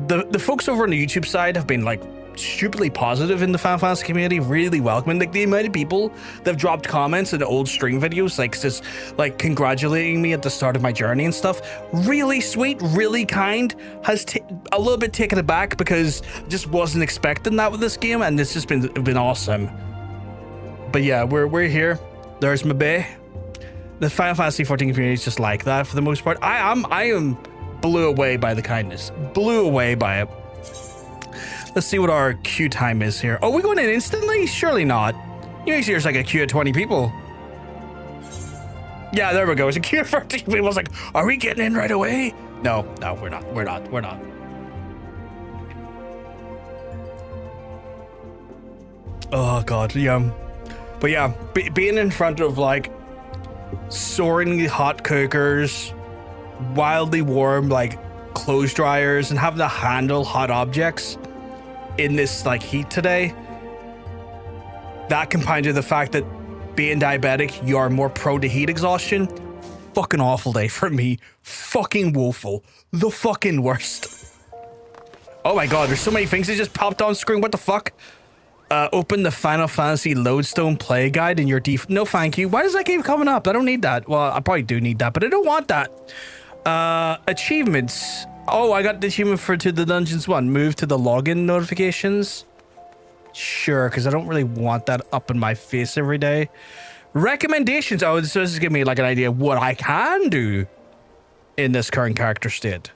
the folks over on the YouTube side have been like stupidly positive in the Final Fantasy community, really welcoming. Like the amount of people that have dropped comments in old stream videos, like just like congratulating me at the start of my journey and stuff. Really sweet, really kind. Has a little bit taken aback because just wasn't expecting that with this game, and it's just been awesome. But yeah, we're here. There's my bay. The Final Fantasy XIV community is just like that for the most part. I am blew away by the kindness. Blew away by it. Let's see what our queue time is here. Oh, we going in instantly? Surely not. Usually there's like a queue of 20 people. Yeah, there we go. It's a queue of 30 people. I was like, are we getting in right away? No, we're not. We're not. Oh, God. Yeah. But yeah, being in front of like soaringly hot cookers, wildly warm like clothes dryers, and having to handle hot objects in this like heat today, that combined with the fact that being diabetic, you are more prone to heat exhaustion. Fucking awful day for me. Fucking woeful. The fucking worst. Oh my God, there's so many things that just popped on screen. What the fuck? Open the Final Fantasy Lodestone Play Guide in your No, thank you. Why does that game coming up? I don't need that. Well, I probably do need that, but I don't want that. Achievements. Oh, I got the achievement for to the dungeons one. Move to the login notifications. Sure, because I don't really want that up in my face every day. Recommendations. Oh, so this is giving me like an idea of what I can do in this current character state.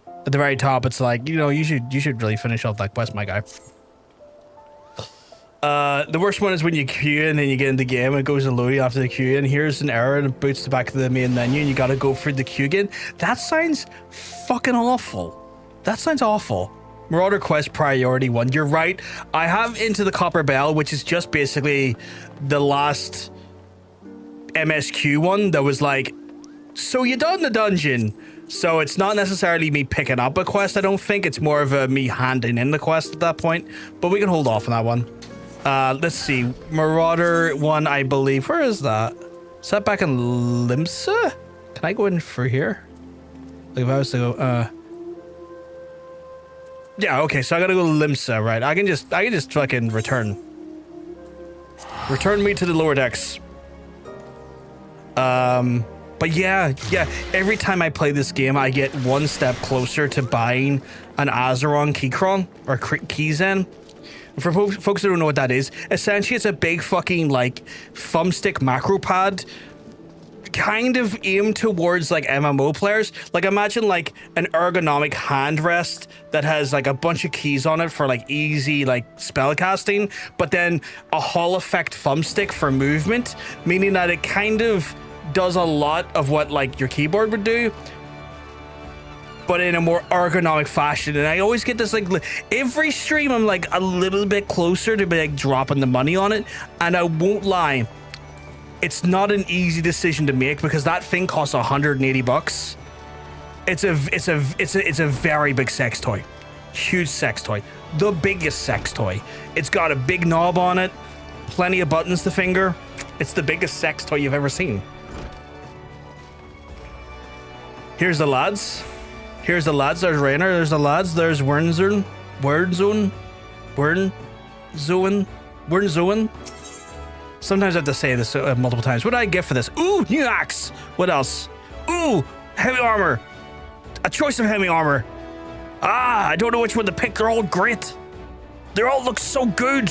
At the very top, it's like, you know, you should really finish off that quest, my guy. The worst one is when you queue and then you get in the game and it goes to load you after the queue, and here's an error and it boots the back of the main menu and you gotta go through the queue again. That sounds fucking awful. That sounds awful. Marauder quest priority 1. You're right. I have Into the Copperbell, which is just basically the last MSQ one that was like, so you done the dungeon. So it's not necessarily me picking up a quest, I don't think. It's more of a me handing in the quest at that point. But we can hold off on that one. Let's see. Marauder 1, I believe. Where is that? Is that back in Limsa? Can I go in for here? Like if I was to go, yeah, okay, so I gotta go to Limsa, right? I can just fucking return. Return me to the lower decks. But yeah, every time I play this game, I get one step closer to buying an Azeron Keychron, or Keyzen. For folks who don't know what that is, essentially it's a big fucking like thumbstick macro pad, kind of aimed towards like MMO players. Like imagine like an ergonomic hand rest that has like a bunch of keys on it for like easy like spell casting, but then a Hall effect thumbstick for movement, meaning that it kind of does a lot of what like your keyboard would do, but in a more ergonomic fashion. And I always get this like every stream I'm like a little bit closer to be like dropping the money on it, and I won't lie, it's not an easy decision to make because that thing costs 180 bucks. It's a very big sex toy. Huge sex toy. The biggest sex toy. It's got a big knob on it, plenty of buttons to finger. It's the biggest sex toy you've ever seen. Here's the lads. Here's the lads. There's Rainer. There's the lads. There's Wernzone. Sometimes I have to say this multiple times. What did I get for this? Ooh, new axe. What else? Ooh, heavy armor. A choice of heavy armor. Ah, I don't know which one to pick. They're all great. They all look so good.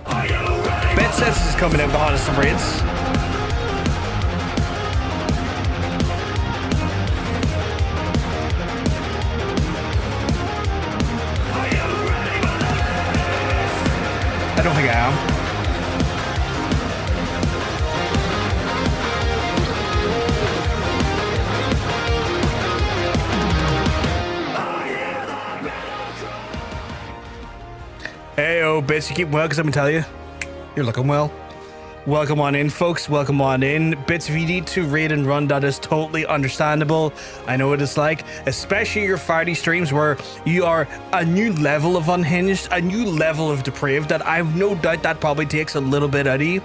Bet Senses is coming in the hottest of raids. I don't think I am. Hey, Bits, you keep well, because I'm gonna tell you, you're looking well. Welcome on in, folks. Welcome on in. Bits, if you need to raid and run, that is totally understandable. I know what it's like, especially your Friday streams where you are a new level of unhinged, a new level of depraved that I have no doubt that probably takes a little bit out of you.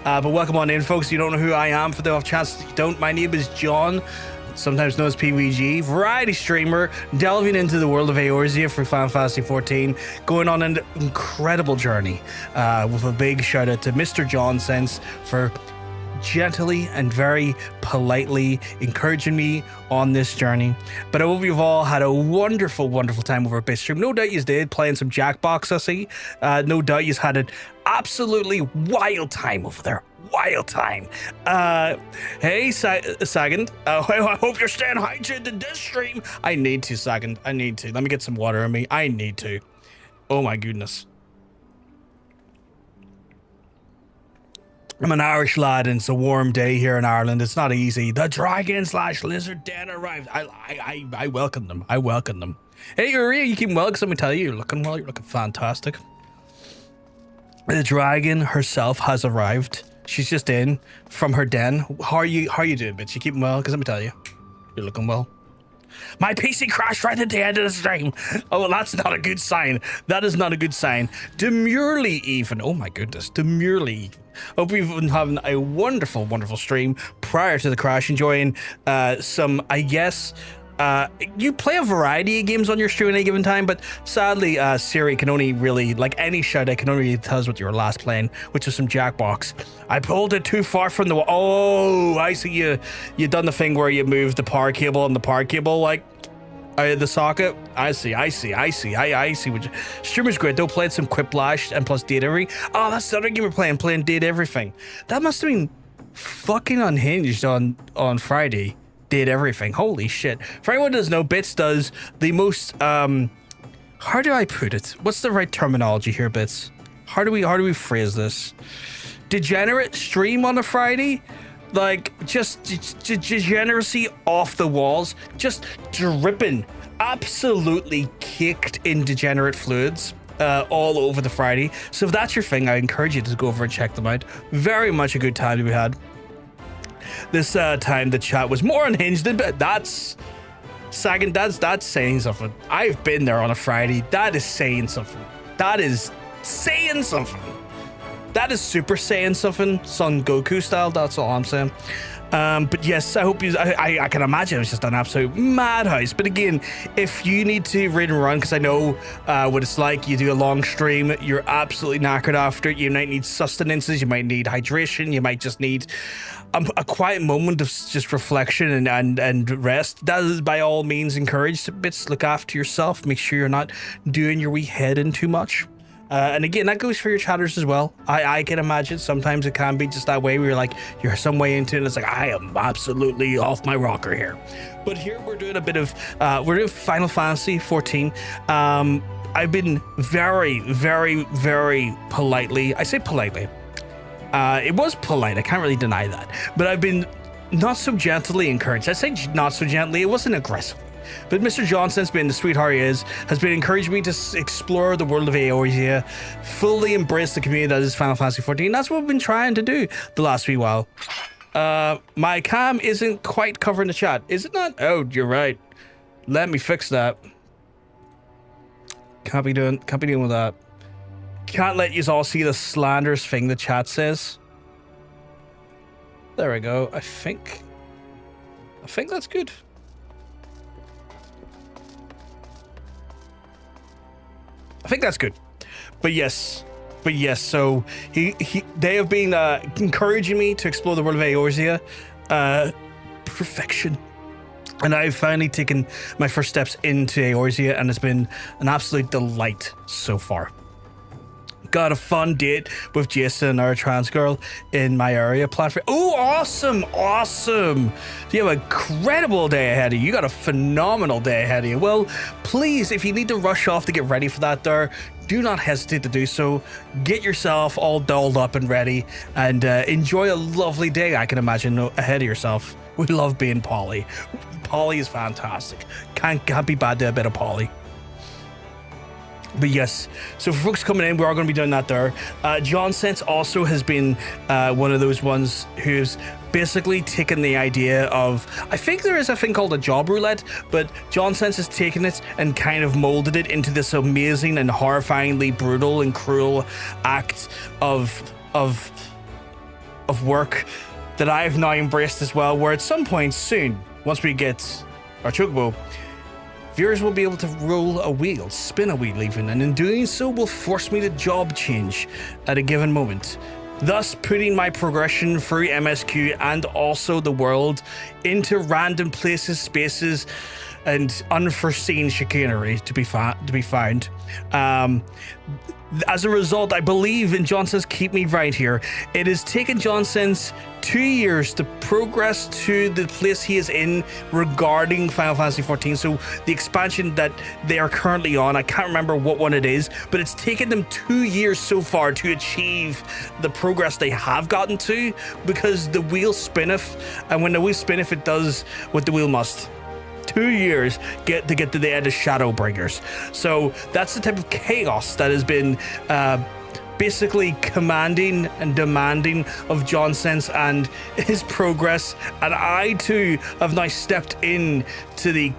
But welcome on in, folks. You don't know who I am for the off chance you don't. My name is John. sometimes known as PVG, variety streamer, delving into the world of Eorzea for Final Fantasy XIV, going on an incredible journey, with a big shout out to Mr. John Sense for gently and very politely encouraging me on this journey. But I hope you've all had a wonderful, wonderful time over at Bitstream. No doubt you did, playing some Jackbox, I see. No doubt you had an absolutely wild time over there. Wild time. Hey, Sagand. I hope you're staying hydrated in this stream. I need to, Sagand. I need to. Let me get some water on me. I need to. Oh my goodness. I'm an Irish lad and it's a warm day here in Ireland. It's not easy. The dragon/lizard den arrived. I welcome them. I welcome them. Hey, Uri, you keeping well? Because let me tell you, you're looking well. You're looking fantastic. The dragon herself has arrived. She's just in from her den. How are you doing, bitch? You keeping well? Because let me tell you, you're looking well. My PC crashed right at the end of the stream. Oh, well, that's not a good sign. That is not a good sign. Demurely even. Oh my goodness, demurely. Hope you've been having a wonderful, wonderful stream prior to the crash. Enjoying some, I guess, you play a variety of games on your stream at any given time, but sadly, Siri can only really, like any shout, I can only really tell us what you were last playing, which was some Jackbox. I pulled it too far from the wall. Oh, I see you done the thing where you moved the power cable and the power cable, like, the socket. I see what you, streamer's great though. Played some Quiplash and plus Date Every. Oh, that's the other game we're playing Date Everything. That must have been fucking unhinged on Friday. Did everything. Holy shit. For anyone who doesn't know, Bits does the most, how do I put it? What's the right terminology here, Bits? How do we phrase this? Degenerate stream on a Friday? Like, just degeneracy off the walls, just dripping, absolutely kicked in degenerate fluids. All over the Friday. So if that's your thing, I encourage you to go over and check them out. Very much a good time to be had. This time the chat was more unhinged than, but that's Sagan, that's saying something. I've been there on a Friday. That is saying something. That is saying something. That is super saying something, Son Goku style. That's all I'm saying. But yes, I hope you. I can imagine it was just an absolute madhouse. But again, if you need to read and run, because I know what it's like. You do a long stream, you're absolutely knackered after. You might need sustenances. You might need hydration. You might just need a quiet moment of just reflection and rest. That is by all means encouraged. Bits, look after yourself. Make sure you're not doing your wee head in too much. And again, that goes for your chatters as well. I can imagine sometimes it can be just that way where you're some way into it and it's like, I am absolutely off my rocker here. But here we're doing a bit of, we're doing Final Fantasy XIV. I've been very, very, very politely, I say politely, it was polite, I can't really deny that, but I've been not so gently encouraged. I say not so gently, it wasn't aggressive. But Mr. Johnson's being the sweetheart he is, has been encouraging me to explore the world of Eorzea, fully embrace the community that is Final Fantasy XIV. That's what we've been trying to do the last wee while. My cam isn't quite covering the chat, is it not? Oh, you're right. Let me fix that. Can't be doing with that. Can't let you all see the slanderous thing the chat says. There we go. I think that's good. I think that's good. But yes, so they have been encouraging me to explore the world of Eorzea. Perfection. And I've finally taken my first steps into Eorzea, and it's been an absolute delight so far. Got a fun date with Jason, our trans girl, in my area platform. Oh, awesome. You have an incredible day ahead of you. You got a phenomenal day ahead of you. Well, please, if you need to rush off to get ready for that there, do not hesitate to do so. Get yourself all dolled up and ready and enjoy a lovely day, I can imagine, ahead of yourself. We love being Polly. Polly is fantastic. Can't be bad to a bit of Polly. But yes, so for folks coming in, we are going to be doing that there. John Sense also has been one of those ones who's basically taken the idea of, I think there is a thing called a job roulette, but John Sense has taken it and kind of molded it into this amazing and horrifyingly brutal and cruel act of work that I've now embraced as well, where at some point soon, once we get our Chocobo, viewers will be able to roll a wheel, spin a wheel even, and in doing so will force me to job change at a given moment, thus putting my progression through MSQ and also the world into random places, spaces, and unforeseen chicanery to be found. As a result, I believe, and John says keep me right here, it has taken John since 2 years to progress to the place he is in regarding Final Fantasy XIV. So the expansion that they are currently on, I can't remember what one it is, but it's taken them 2 years so far to achieve the progress they have gotten to, because the wheel spinneth, and when the wheel spinneth, it does what the wheel must. 2 years to get to the end of Shadowbringers. So that's the type of chaos that has been basically commanding and demanding of John Sense and his progress. And I too have now stepped in to the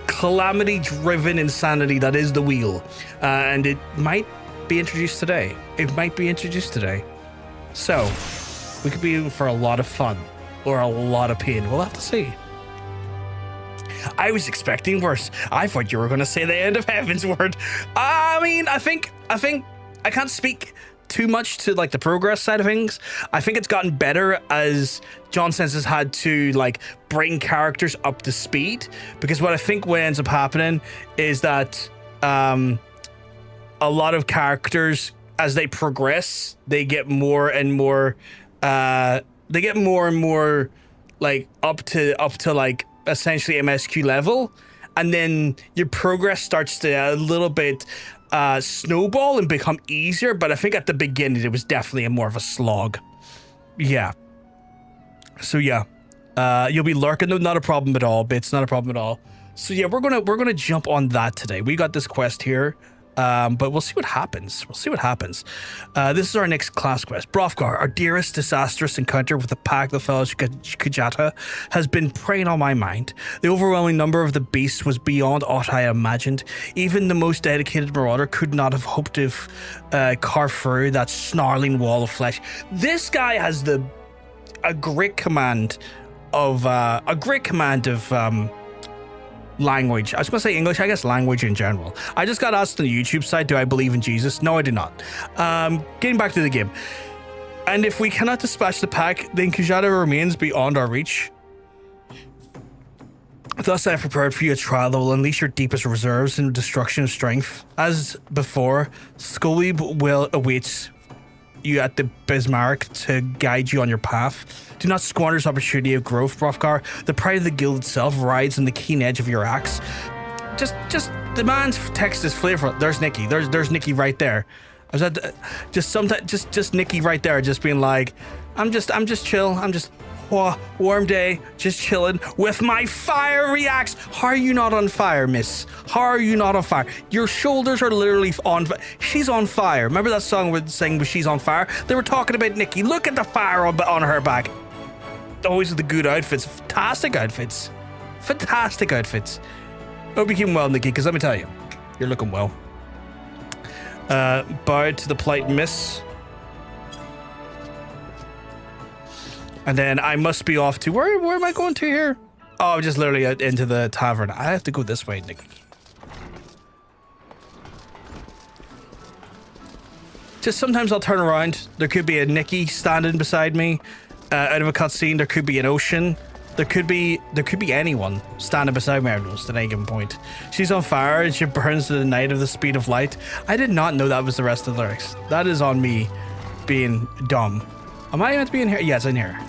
calamity-driven insanity that is the wheel. And it might be introduced today. So we could be in for a lot of fun or a lot of pain. We'll have to see. I was expecting worse. I thought you were going to say the end of Heaven's Word. I mean, I think I can't speak too much to like the progress side of things. I think it's gotten better as John Sense has had to like bring characters up to speed, because what I think what ends up happening is that a lot of characters, as they progress, they get more and more like up to like essentially MSQ level, and then your progress starts to a little bit snowball and become easier. But I think at the beginning it was definitely more of a slog. Yeah. So yeah, you'll be lurking. No, not a problem at all. Bits, not a problem at all. So yeah, we're gonna jump on that today. We got this quest here. But we'll see what happens. This is our next class quest. Brothgar, our dearest disastrous encounter with the pack that fell Kujata, has been preying on my mind. The overwhelming number of the beasts was beyond aught I imagined. Even the most dedicated marauder could not have hoped to carve through that snarling wall of flesh. This guy has a great command of language. I was going to say English, I guess language in general. I just got asked on the YouTube side, do I believe in Jesus? No, I do not. Getting back to the game. And if we cannot dispatch the pack, then Kujata remains beyond our reach. Thus, I have prepared for you a trial that will unleash your deepest reserves in destruction of strength. As before, Scully will await you at the Bismarck to guide you on your path. Do not squander this opportunity of growth, Brothgar. The pride of the guild itself rides on the keen edge of your axe. Just the man's text is flavorful. There's Nikki. There's Nikki right there. I was at just Nikki right there, just being like, I'm just chill. I'm just warm day, just chilling with my fiery axe. How are you not on fire, miss? How are you not on fire? Your shoulders are literally on fire. She's on fire. Remember that song we're saying she's on fire? They were talking about Nikki. Look at the fire on her back. Always with the good outfits. Fantastic outfits. Hope you keep well, Nikki, because let me tell you, you're looking well. Bowed to the polite miss. And then I must be off to where am I going to here? Oh, just literally into the tavern. I have to go this way, Nick. Just sometimes I'll turn around. There could be a Nikki standing beside me out of a cutscene. There could be an ocean. There could be anyone standing beside me at any given point. She's on fire and she burns to the night of the speed of light. I did not know that was the rest of the lyrics. That is on me being dumb. Am I meant to be in here? Yeah, it's in here.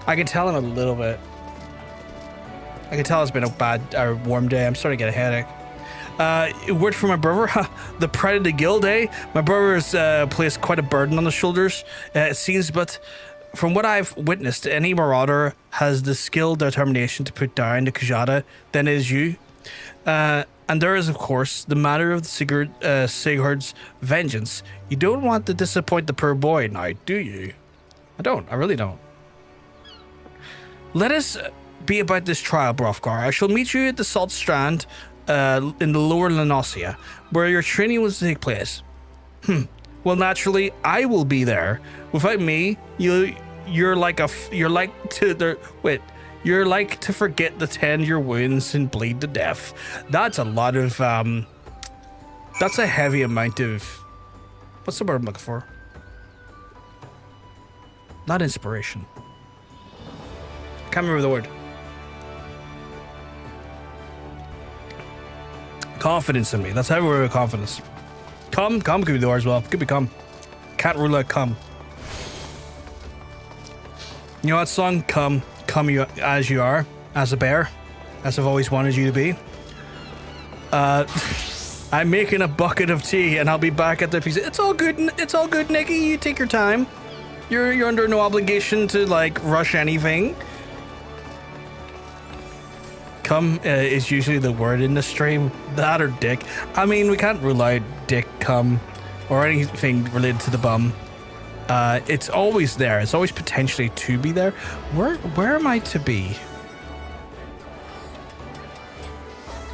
I can tell him a little bit. I can tell it's been a bad or warm day. I'm starting to get a headache. Word from my brother, the pride of the guild, eh? My brother has placed quite a burden on the shoulders, it seems, but from what I've witnessed, any marauder has the skill, determination to put down the Kujata, then it is you. And there is, of course, the matter of the Sigurd's vengeance. You don't want to disappoint the poor boy now, do you? I don't. I really don't. Let us be about this trial, Brothgar. I shall meet you at the Salt Strand in the lower Lenosia, where your training will take place. Well, naturally, I will be there. Without me, you you're like to forget the tend your wounds and bleed to death. That's a lot of that's a heavy amount of, what's the word I'm looking for? Not inspiration. Can't remember the word. Confidence in me. That's how we're with confidence. Come could be the word as well. Could be come. Cat roulette, come. You know that song? Come you as you are, as a bear, as I've always wanted you to be. I'm making a bucket of tea and I'll be back at the piece. It's all good, Nikki. You take your time. You're under no obligation to like rush anything. Come is usually the word in the stream. That or dick. I mean, we can't rule out dick, cum, or anything related to the bum. It's always there. It's always potentially to be there. Where am I to be?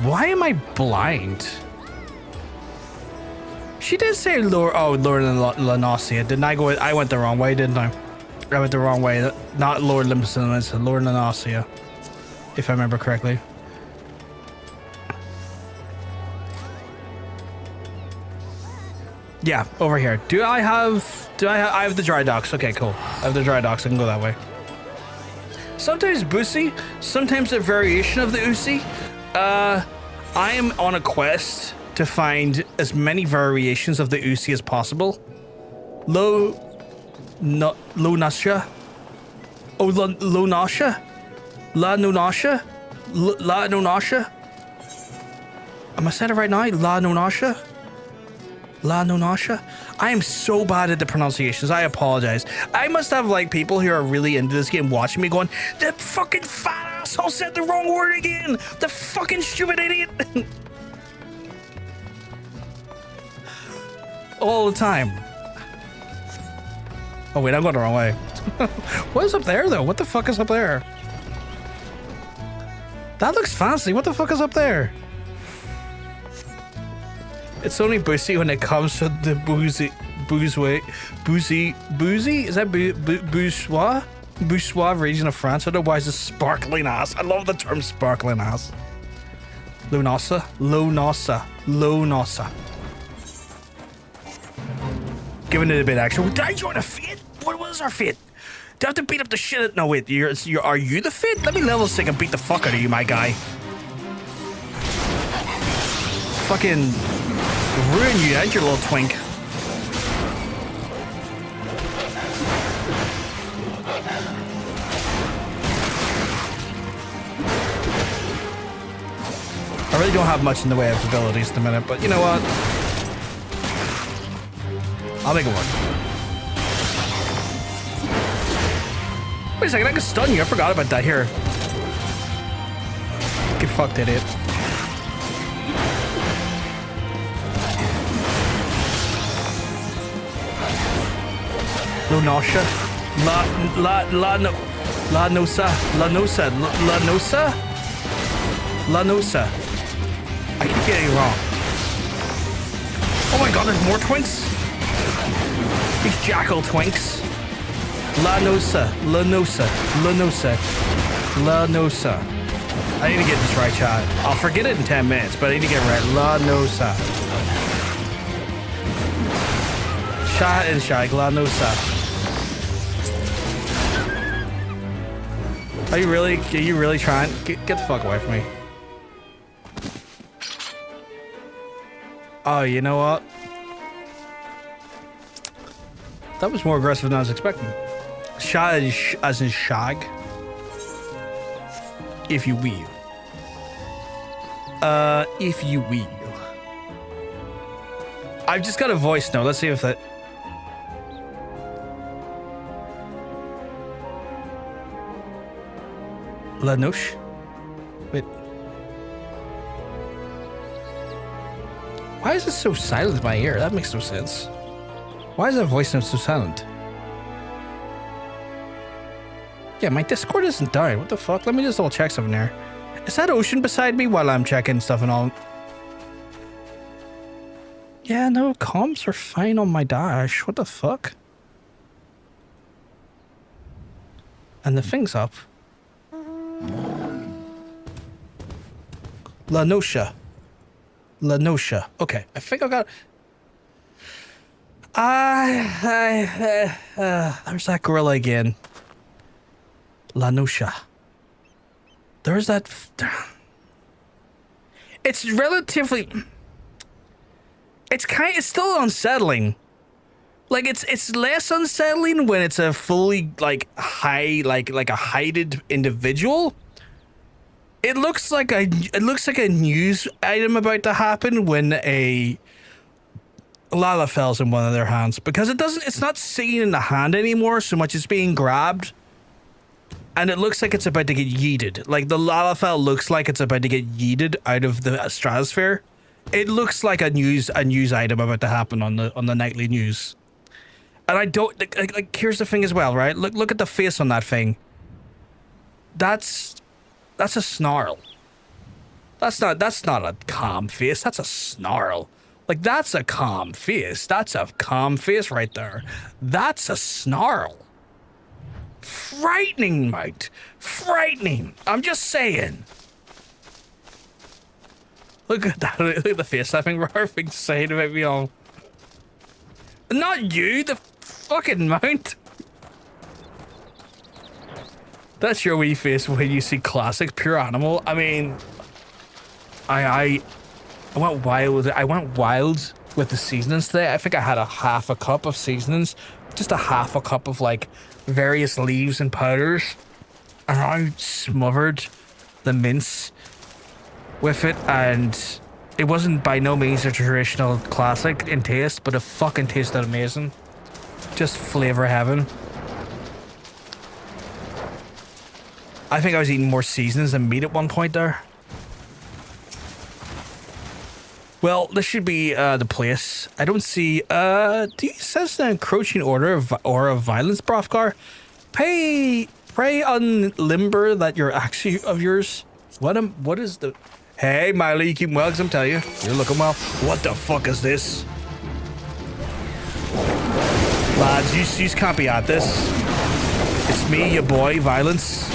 Why am I blind? She did say Lord Lanasia. Didn't I go? I went the wrong way, didn't I? I went the wrong way. Not Lord Limson, it's Lord Lanasia, if I remember correctly. Yeah, over here. I have the dry docks. Okay, cool. I have the dry docks. I can go that way. Sometimes Boosie, sometimes a variation of the Usi. I am on a quest to find as many variations of the Usi as possible. Lo Nasha. Oh, Lo Nasha. La Nonasha. La Nonasha. Am I saying it right now? La Nonasha. La Nonasha? I am so bad at the pronunciations. I apologize. I must have like people who are really into this game watching me going, that fucking fat asshole said the wrong word again. The fucking stupid idiot. All the time. Oh wait, I'm going the wrong way. What is up there though? What the fuck is up there? That looks fancy. What the fuck is up there? It's only boozy when it comes to the boozy? Is that bourgeois region of France? Otherwise, it's sparkling ass. I love the term sparkling ass. Lonosa. Giving it a bit extra. Did I join a fit? What was our fit? Do I have to beat up the shit? No, wait. Are you the fit? Let me level 6 and beat the fuck out of you, my guy. Fucking ruin you and your little twink. I really don't have much in the way of abilities at the minute, but you know what? I'll make it work. Wait a second, I can stun you. I forgot about that here. Get fucked, idiot. Lonosha. Lanosa. I keep getting it wrong. Oh my god, there's more twinks? These jackal twinks. Lanosa. I need to get this right, chat. I'll forget it in 10 minutes, but I need to get it right. Lanosa. Shot and shy. Lanosa. Are you really trying? Get the fuck away from me. Oh, you know what? That was more aggressive than I was expecting. Shag as in shag. If you will. If you will. I've just got a voice note. Let's see if that... Lanosh? Wait. Why is it so silent in my ear? That makes no sense. Why is that voice note so silent? Yeah, my Discord isn't down. What the fuck? Let me just double check something there. Is that Ocean beside me while I'm checking stuff and all? Yeah, no, comms are fine on my dash. What the fuck? And the thing's up. Lanosha. Okay, I think I got... there's that gorilla again. Lanosha. There's that... It's relatively... It's still unsettling. Like, it's less unsettling when it's a fully, like, like a hided individual. It looks like a news item about to happen when a Lalafell's in one of their hands, because it's not seen in the hand anymore so much as being grabbed, and it looks like it's about to get yeeted. Like, the Lalafell looks like it's about to get yeeted out of the stratosphere. It looks like a news item about to happen on the nightly news. And I don't like here's the thing as well, right? Look at the face on that thing. That's a snarl. That's not a calm face. That's a snarl. Like, that's a calm face. That's a calm face right there. That's a snarl. Frightening, mate. Frightening. I'm just saying. Look at that. Look at the face. That thing Rarfing's saying about me all. Not you, the fucking mount. That's your wee face when you see classic pure animal. I mean, I went wild. I went wild with the seasonings today. I think I had a half a cup of seasonings, just a half a cup of like various leaves and powders, and I smothered the mince with it, and it wasn't by no means a traditional classic in taste, but it fucking tasted amazing. Just flavor heaven. I think I was eating more seasonings than meat at one point there. Well, this should be the place. I don't see... do you sense an encroaching order of violence, Brothgar? Pray unlimber that your axe of yours... What is the... Hey, Miley, you keep well, because I'm telling you. You're looking well. What the fuck is this? Lads, you can't be at this. It's me, your boy, Violence.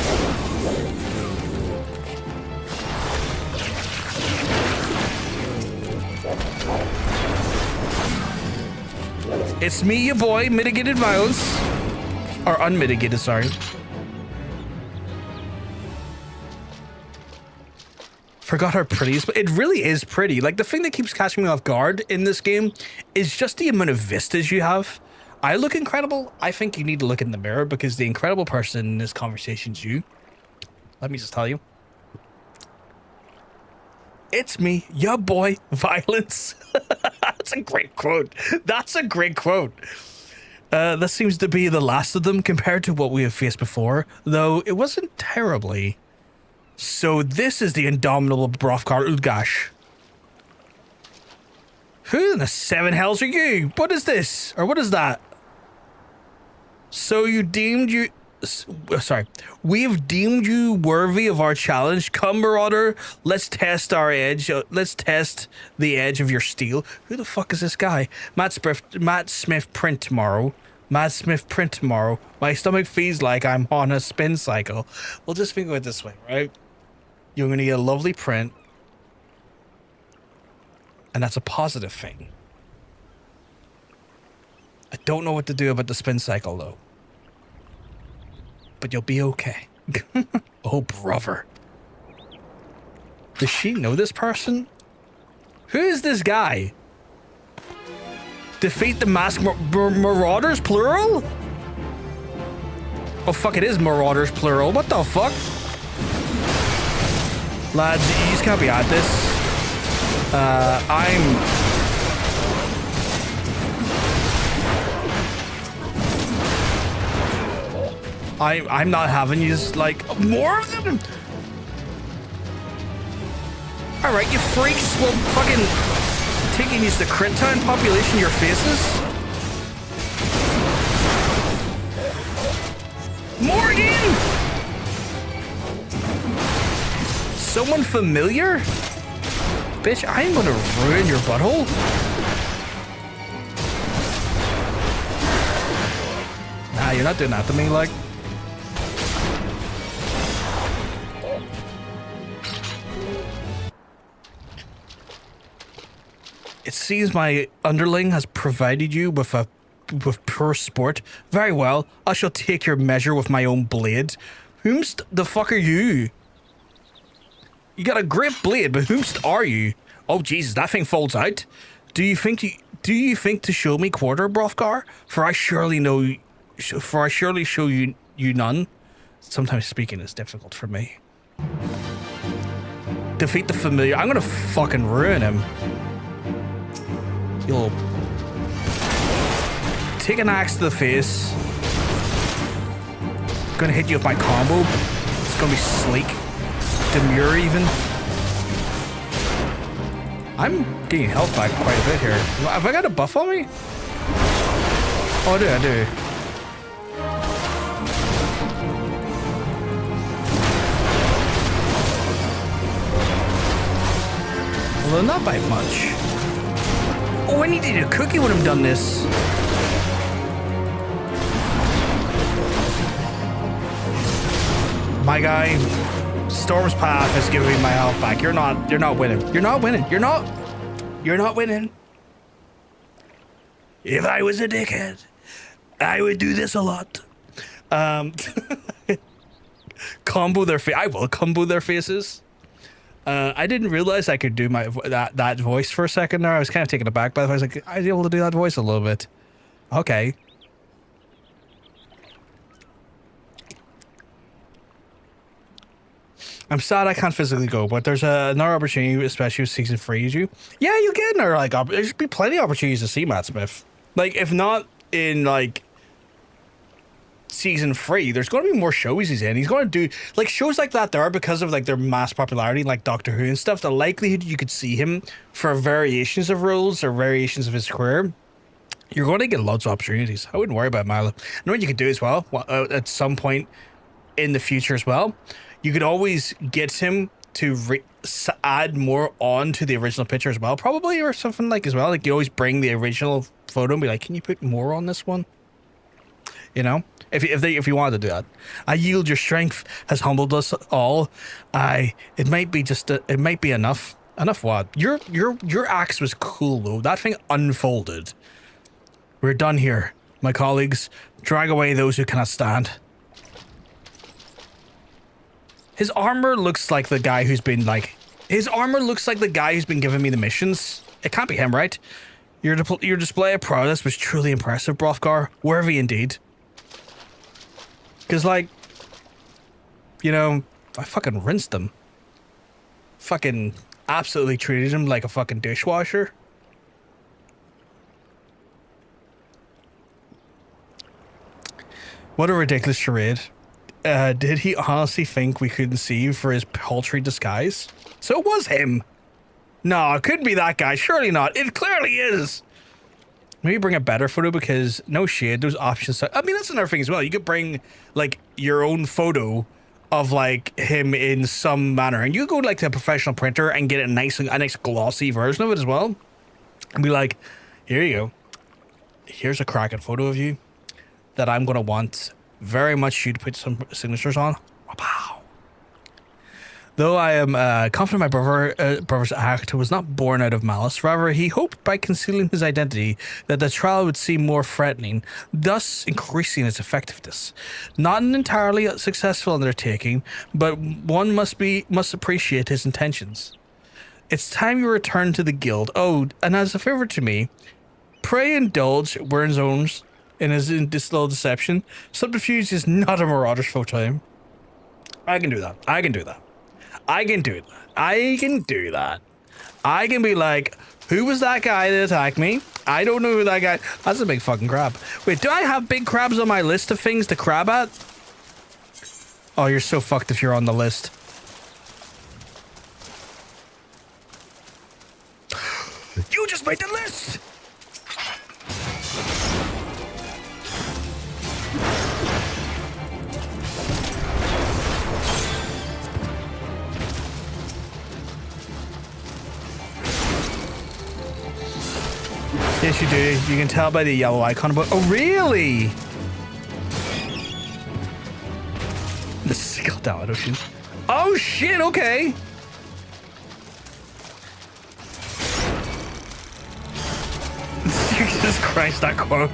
It's me, your boy, Mitigated Violence. Or unmitigated, sorry. Forgot how pretty it is, but it really is pretty. Like, the thing that keeps catching me off guard in this game is just the amount of vistas you have. I look incredible. I think you need to look in the mirror, because the incredible person in this conversation is you. Let me just tell you. It's me, your boy, Violence. That's a great quote. That's a great quote. This seems to be the last of them compared to what we have faced before, though it wasn't terribly. So this is the indomitable Brothgar Udgash. Who in the seven hells are you? What is this? Or what is that? So you deemed you... Sorry. We've deemed you worthy of our challenge. Come, Marauder. Let's test our edge. Let's test the edge of your steel. Who the fuck is this guy? Matt Smith print tomorrow. Matt Smith print tomorrow. My stomach feels like I'm on a spin cycle. We'll just think of it this way, right? You're going to get a lovely print. And that's a positive thing. I don't know what to do about the spin cycle, though. But you'll be okay. Oh, brother. Does she know this person? Who is this guy? Defeat the masked Marauders, plural? Oh, fuck, it is Marauders, plural. What the fuck? Lads, you just can't be at this. I'm not having you just like more of them. All right, you freaks. Well, fucking taking you to crit time population your faces. Morgan! Someone familiar? Bitch, I'm gonna ruin your butthole. Nah, you're not doing that to me, like. It seems my underling has provided you with pure sport. Very well, I shall take your measure with my own blade. Whomst the fuck are you? You got a great blade, but whomst are you? Oh Jesus, that thing folds out. Do you think to show me quarter, Brothgar? For I surely show you none. Sometimes speaking is difficult for me. Defeat the familiar. I'm gonna fucking ruin him. You'll take an axe to the face. Gonna hit you with my combo. It's gonna be sleek. Demure even. I'm getting health back quite a bit here. Have I got a buff on me? Oh, I do. Although not by much. Oh, I needed a cookie when I'm done this. My guy, Storm's Path is giving me my health back. You're not winning. You're not winning. You're not winning. If I was a dickhead, I would do this a lot. Combo their face. I will combo their faces. I didn't realize I could do my that voice for a second there. I was kind of taken aback by the voice. Like, I was able to do that voice a little bit. Okay. I'm sad I can't physically go, but there's another opportunity, especially with season 3. Yeah, you get another, like, there should be plenty of opportunities to see Matt Smith. Like, if not in, like, season 3, there's going to be more shows he's in. He's going to do, like, shows like that there because of, like, their mass popularity, like Doctor Who and stuff. The likelihood you could see him for variations of roles or variations of his career, you're going to get lots of opportunities. I wouldn't worry about Milo. I know what you could do as well, at some point in the future as well. You could always get him to add more on to the original picture as well, probably, or something like as well. Like, you always bring the original photo and be like, can you put more on this one? You know, if you wanted to do that. I yield your strength has humbled us all. It might be enough. Enough what? Your axe was cool though. That thing unfolded. We're done here, my colleagues. Drag away those who cannot stand. His armor looks like the guy who's been giving me the missions. It can't be him, right? Your display of prowess was truly impressive, Brothgar. Worthy indeed. Because, like, you know, I fucking rinsed him. Fucking absolutely treated him like a fucking dishwasher. What a ridiculous charade. Did he honestly think we couldn't see you for his paltry disguise? So it was him. No, it couldn't be that guy. Surely not. It clearly is. Maybe bring a better photo because no shade. Those options. I mean, that's another thing as well. You could bring like your own photo of like him in some manner, and you could go like to a professional printer and get a nice glossy version of it as well, and be like, here you go. Here's a cracking photo of you that I'm gonna want very much you to put some signatures on. Wow. Though I am confident my brother's act was not born out of malice, rather he hoped by concealing his identity that the trial would seem more threatening, thus increasing its effectiveness. Not an entirely successful undertaking, but one must appreciate his intentions. It's time you return to the guild. Oh, and as a favor to me, pray indulge Wernzones in this little deception. Subterfuge is not a Marauder's full time. I can do that. I can be like, who was that guy that attacked me? I don't know who that guy. That's a big fucking crab. Wait, do I have big crabs on my list of things to crab at? Oh, you're so fucked if you're on the list. You just made the list! Yes, you do. You can tell by the yellow icon. But oh, really? This is got down ocean. Oh shit! Okay. Jesus Christ, that quote.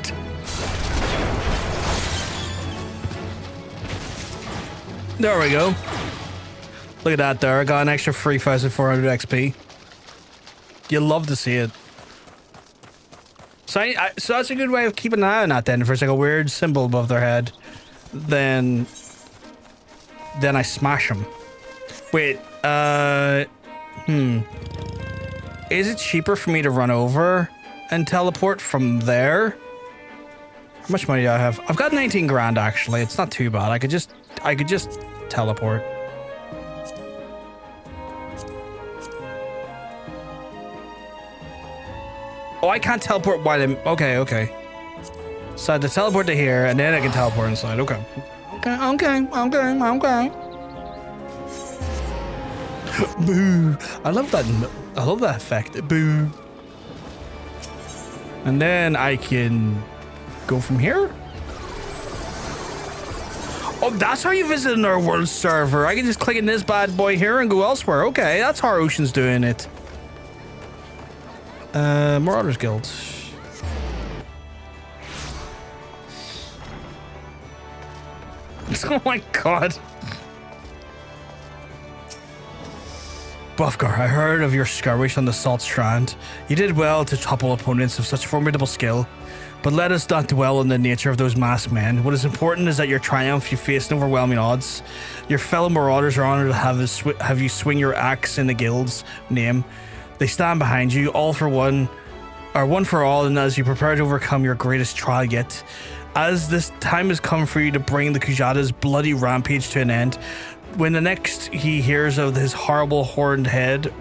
There we go. Look at that there. I got an extra 3,400 XP. You love to see it. So, so that's a good way of keeping an eye on that then. If there's like a weird symbol above their head, then I smash them. Wait, is it cheaper for me to run over and teleport from there? How much money do I have? I've got 19 grand actually. It's not too bad. I could just teleport. Oh, I can't teleport while I'm... Okay. So I have to teleport to here, and then I can teleport inside. Okay. Boo. I love that effect. Boo. And then I can go from here. Oh, that's how you visit another world server. I can just click in this bad boy here and go elsewhere. Okay, that's how Ocean's doing it. Marauders Guild. Oh my god. Brothgar, I heard of your skirmish on the Salt Strand. You did well to topple opponents of such formidable skill, but let us not dwell on the nature of those masked men. What is important is that your triumph you faced overwhelming odds. Your fellow Marauders are honored to have you swing your axe in the guild's name. They stand behind you, all for one, or one for all, and as you prepare to overcome your greatest trial yet, as this time has come for you to bring the Kujata's bloody rampage to an end, when the next he hears of his horrible horned head,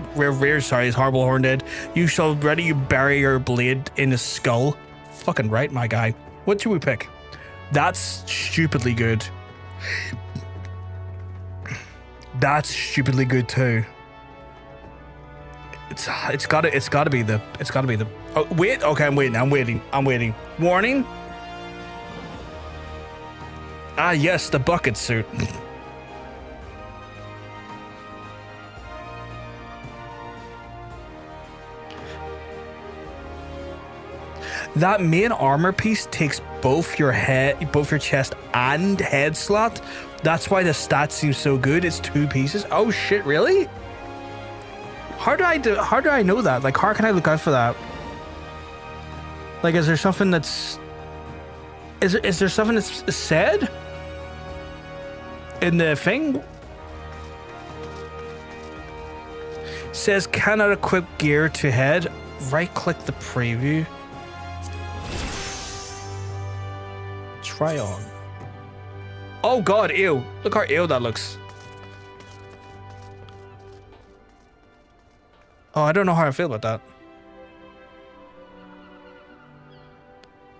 you shall ready you bury your blade in his skull. Fucking right, my guy. What should we pick? That's stupidly good. That's stupidly good too. It's gotta be the. Oh wait, okay, I'm waiting. Warning. Ah yes, the bucket suit. That main armor piece takes both your chest and head slot. That's why the stats seem so good. It's 2 pieces. Oh shit, really? How do I know that? Like, how can I look out for that? Like, is there something that's... Is there something that's said? In the thing? Says cannot equip gear to head. Right click the preview. Try on. Oh god, ew. Look how ew that looks. Oh, I don't know how I feel about that.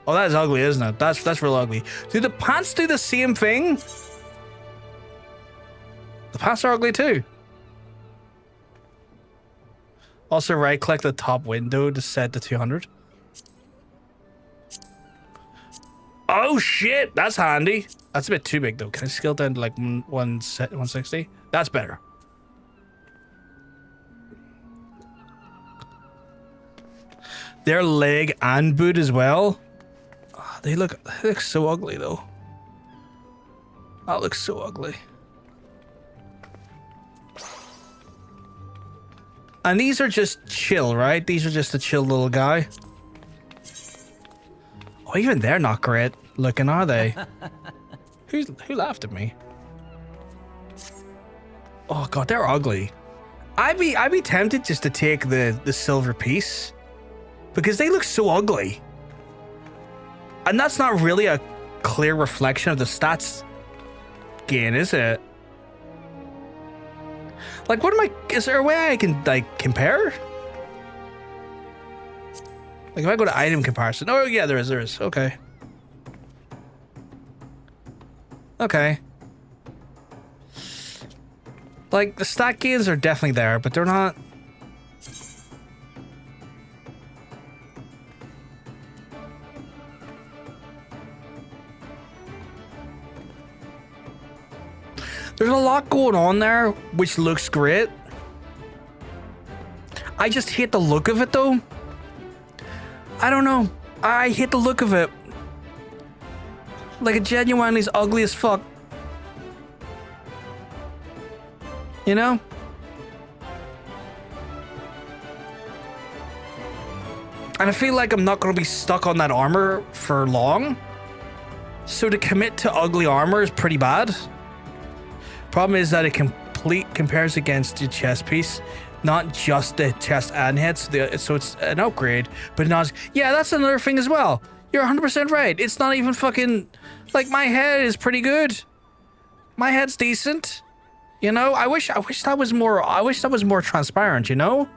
Oh, that is ugly, isn't it? That's real ugly. Do the pants do the same thing? The pants are ugly too. Also right click the top window to set to 200. Oh shit, that's handy. That's a bit too big though. Can I scale down to like 160? That's better. Their leg and boot as well. Oh, they look so ugly though. That looks so ugly. And these are just chill, right? These are just a chill little guy. Oh, even they're not great looking, are they? Who laughed at me? Oh god, they're ugly. I'd be tempted just to take the silver piece because they look so ugly. And that's not really a clear reflection of the stats gain, is it? Like, is there a way I can, like, compare? Like, if I go to item comparison. Oh, yeah, there is. Okay. Okay. Like, the stat gains are definitely there, but they're not... There's a lot going on there, which looks great. I just hate the look of it, though. I don't know. I hate the look of it. Like, it genuinely is ugly as fuck. You know? And I feel like I'm not going to be stuck on that armor for long. So to commit to ugly armor is pretty bad. Problem is that it compares against the chest piece, not just the chest and head. So it's an upgrade, but not. Yeah, that's another thing as well. You're 100% right. It's not even fucking like my head is pretty good. My head's decent. You know, I wish that was more. I wish that was more transparent. You know,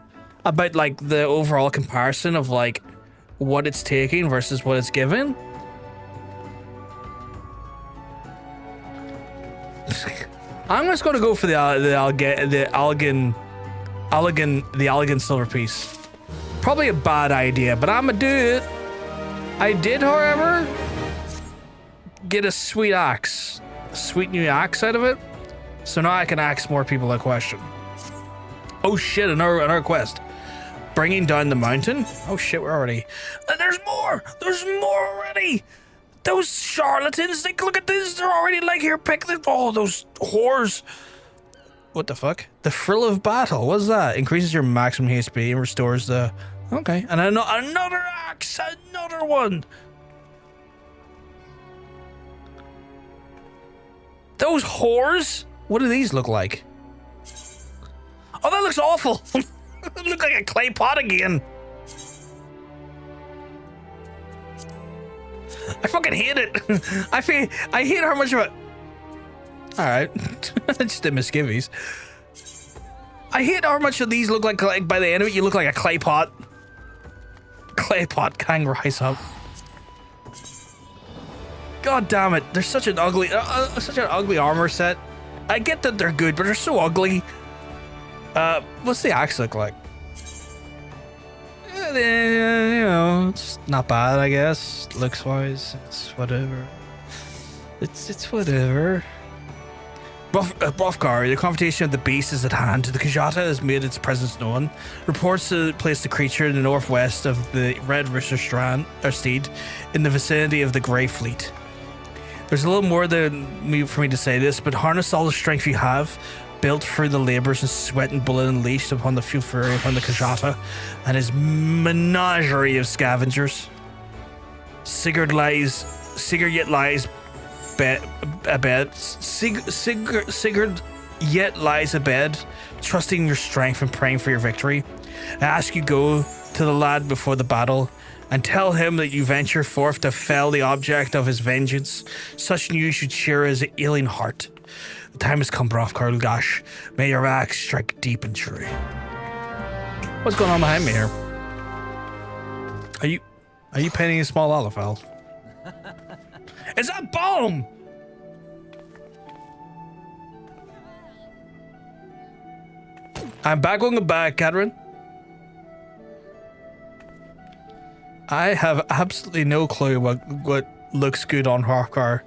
about like the overall comparison of like what it's taking versus what it's given. I'm just gonna go for the elegant silver piece. Probably a bad idea, but I'm gonna do it. I did, however, get a sweet axe, a sweet new axe out of it. So now I can ask more people a question. Oh shit, another quest. Bringing down the mountain. Oh shit, we're already. There's more! There's more already! Those charlatans, like, look at this, they're already like, here, pick the, oh, those whores. What the fuck? The Thrill of Battle, what's that? Increases your maximum HP and restores the, okay. And another axe, another one. Those whores? What do these look like? Oh, that looks awful. It looks like a clay pot again. I fucking hate it. I hate how much of it. Alright. Just the misgivings. I hate how much of these look like by the end of it, you look like a clay pot. Clay pot can rise up. God damn it. They're such an ugly armor set. I get that they're good, but they're so ugly. What's the axe look like? You know, it's not bad, I guess. Looks wise, it's whatever. It's whatever. Brothgar, the confrontation of the beast is at hand. The Kajata has made its presence known. Reports place the creature in the northwest of the Red Rooster Steed, in the vicinity of the Grey Fleet. There's a little more for me to say this, but harness all the strength you have, built through the labors and sweat and blood unleashed upon the fury upon the Kajata and his menagerie of scavengers. Sigurd yet lies abed, trusting your strength and praying for your victory. I ask you go to the lad before the battle and tell him that you venture forth to fell the object of his vengeance. Such news should cheer his ailing heart. The time has come, Brothgar Gash. May your axe strike deep and true. What's going on behind me here? Are you painting a small olive oil? Is that bomb? I'm back on the back, Catherine. I have absolutely no clue what looks good on Brothgar.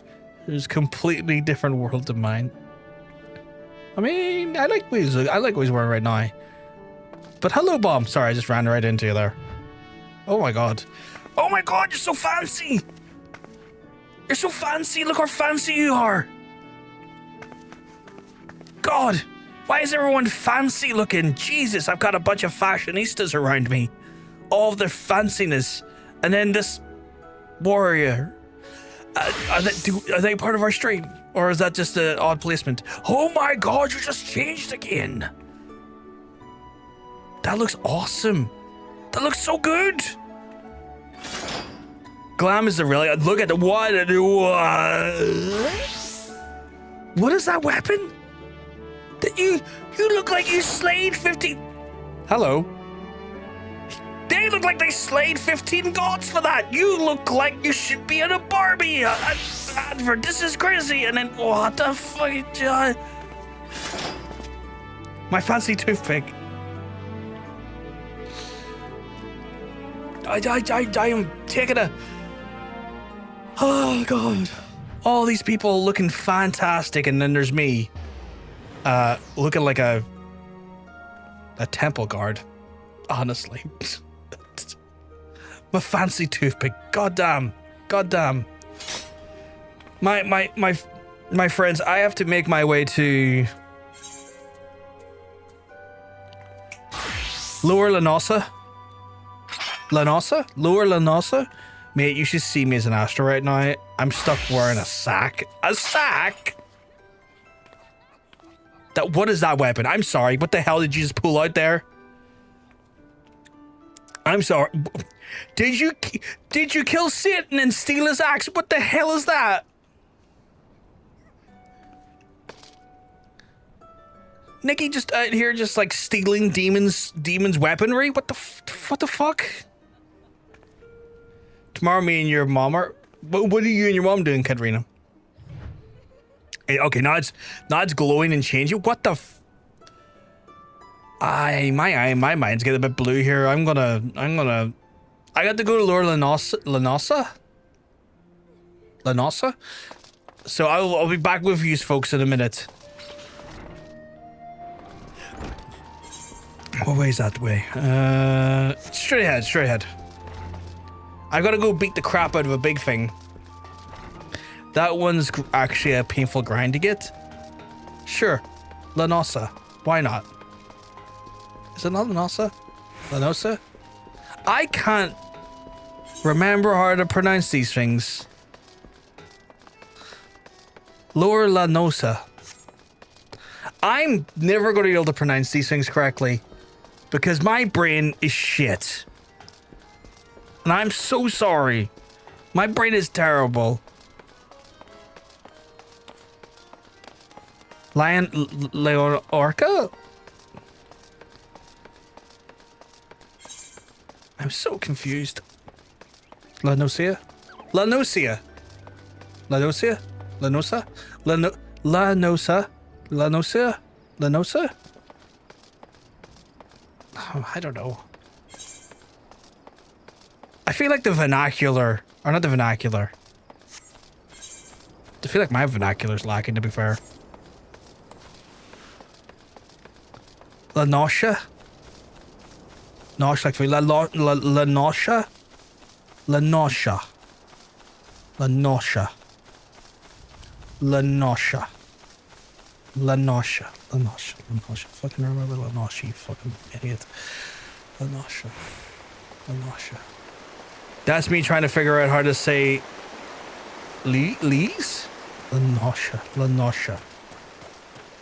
It's a completely different world than mine. I mean, I like what he's wearing right now. But hello, bomb. Sorry, I just ran right into you there. Oh my god. Oh my god, you're so fancy. You're so fancy. Look how fancy you are. God, why is everyone fancy looking? Jesus, I've got a bunch of fashionistas around me. All of their fanciness. And then this warrior. Are they part of our stream? Or is that just an odd placement? Oh my god, you just changed again. That looks awesome. That looks so good. Glam is the really... Look at the... What is that weapon? You look like you slayed 15... Hello. They look like they slayed 15 gods for that. You look like you should be in a Barbie advert. This is crazy. And then what the fuck? My fancy toothpick. I am taking a... Oh god. All these people looking fantastic, and then there's me. Looking like a temple guard. Honestly. My fancy toothpick. Goddamn. Goddamn. My friends, I have to make my way to Lower Lanosa. Lower Lanosa? Mate, you should see me as an Astro right now. I'm stuck wearing a sack. A sack? What is that weapon? I'm sorry. What the hell did you just pull out there? I'm sorry. Did you kill Satan and steal his axe? What the hell is that? Nikki just out here just like stealing demons weaponry? What the fuck? Tomorrow me and your mom are... What are you and your mom doing, Katrina? Okay, now it's glowing and changing. What the my mind's getting a bit blue here. I got to go to Lower Lanosa? So I'll be back with you folks in a minute. What way is that way? Straight ahead. I gotta go beat the crap out of a big thing. That one's actually a painful grind to get. Sure. Lanosa. Why not? Is it not Lanosa? Lanosa? I can't remember how to pronounce these things. Lower Lanosa. I'm never going to be able to pronounce these things correctly because my brain is shit. And I'm so sorry. My brain is terrible. Orca? I'm so confused. Lanosa? Lanosa? Oh, I don't know. I feel like the vernacular, or not the vernacular. I feel like my vernacular's lacking, to be fair. Lanosha? Nosh like food. Lanosha? Lanosha. Lanosha. Lanosha. Lanosha. Lanosha. Lanosha. Fucking remember Lanosha, you fucking idiot. Lanosha. Lanosha. That's me trying to figure out how to say Lees? Lanosha. Lanosha.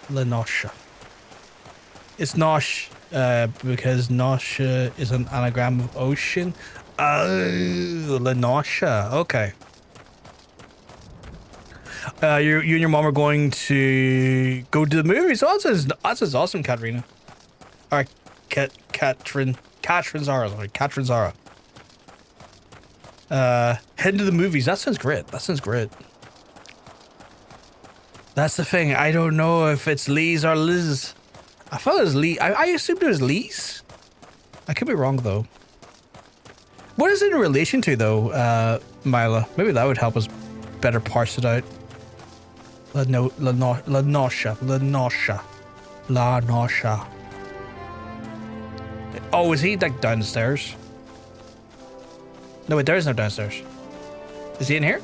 Lanosha. It's Nosh, because Nosh is an anagram of ocean. Oh, Lanosha. Okay. You and your mom are going to go to the movies. Oh, that's awesome, Katrina. All right, Katrin Zara. Sorry, Katrin Zara. Heading to the movies. That sounds great. That's the thing. I don't know if it's Lee's or Liz. I thought it was Lee. I assumed it was Lee's. I could be wrong though. What is it in relation to though, Mila? Maybe that would help us better parse it out. Lanosha. Oh, is he like downstairs? No, wait, there is no downstairs. Is he in here?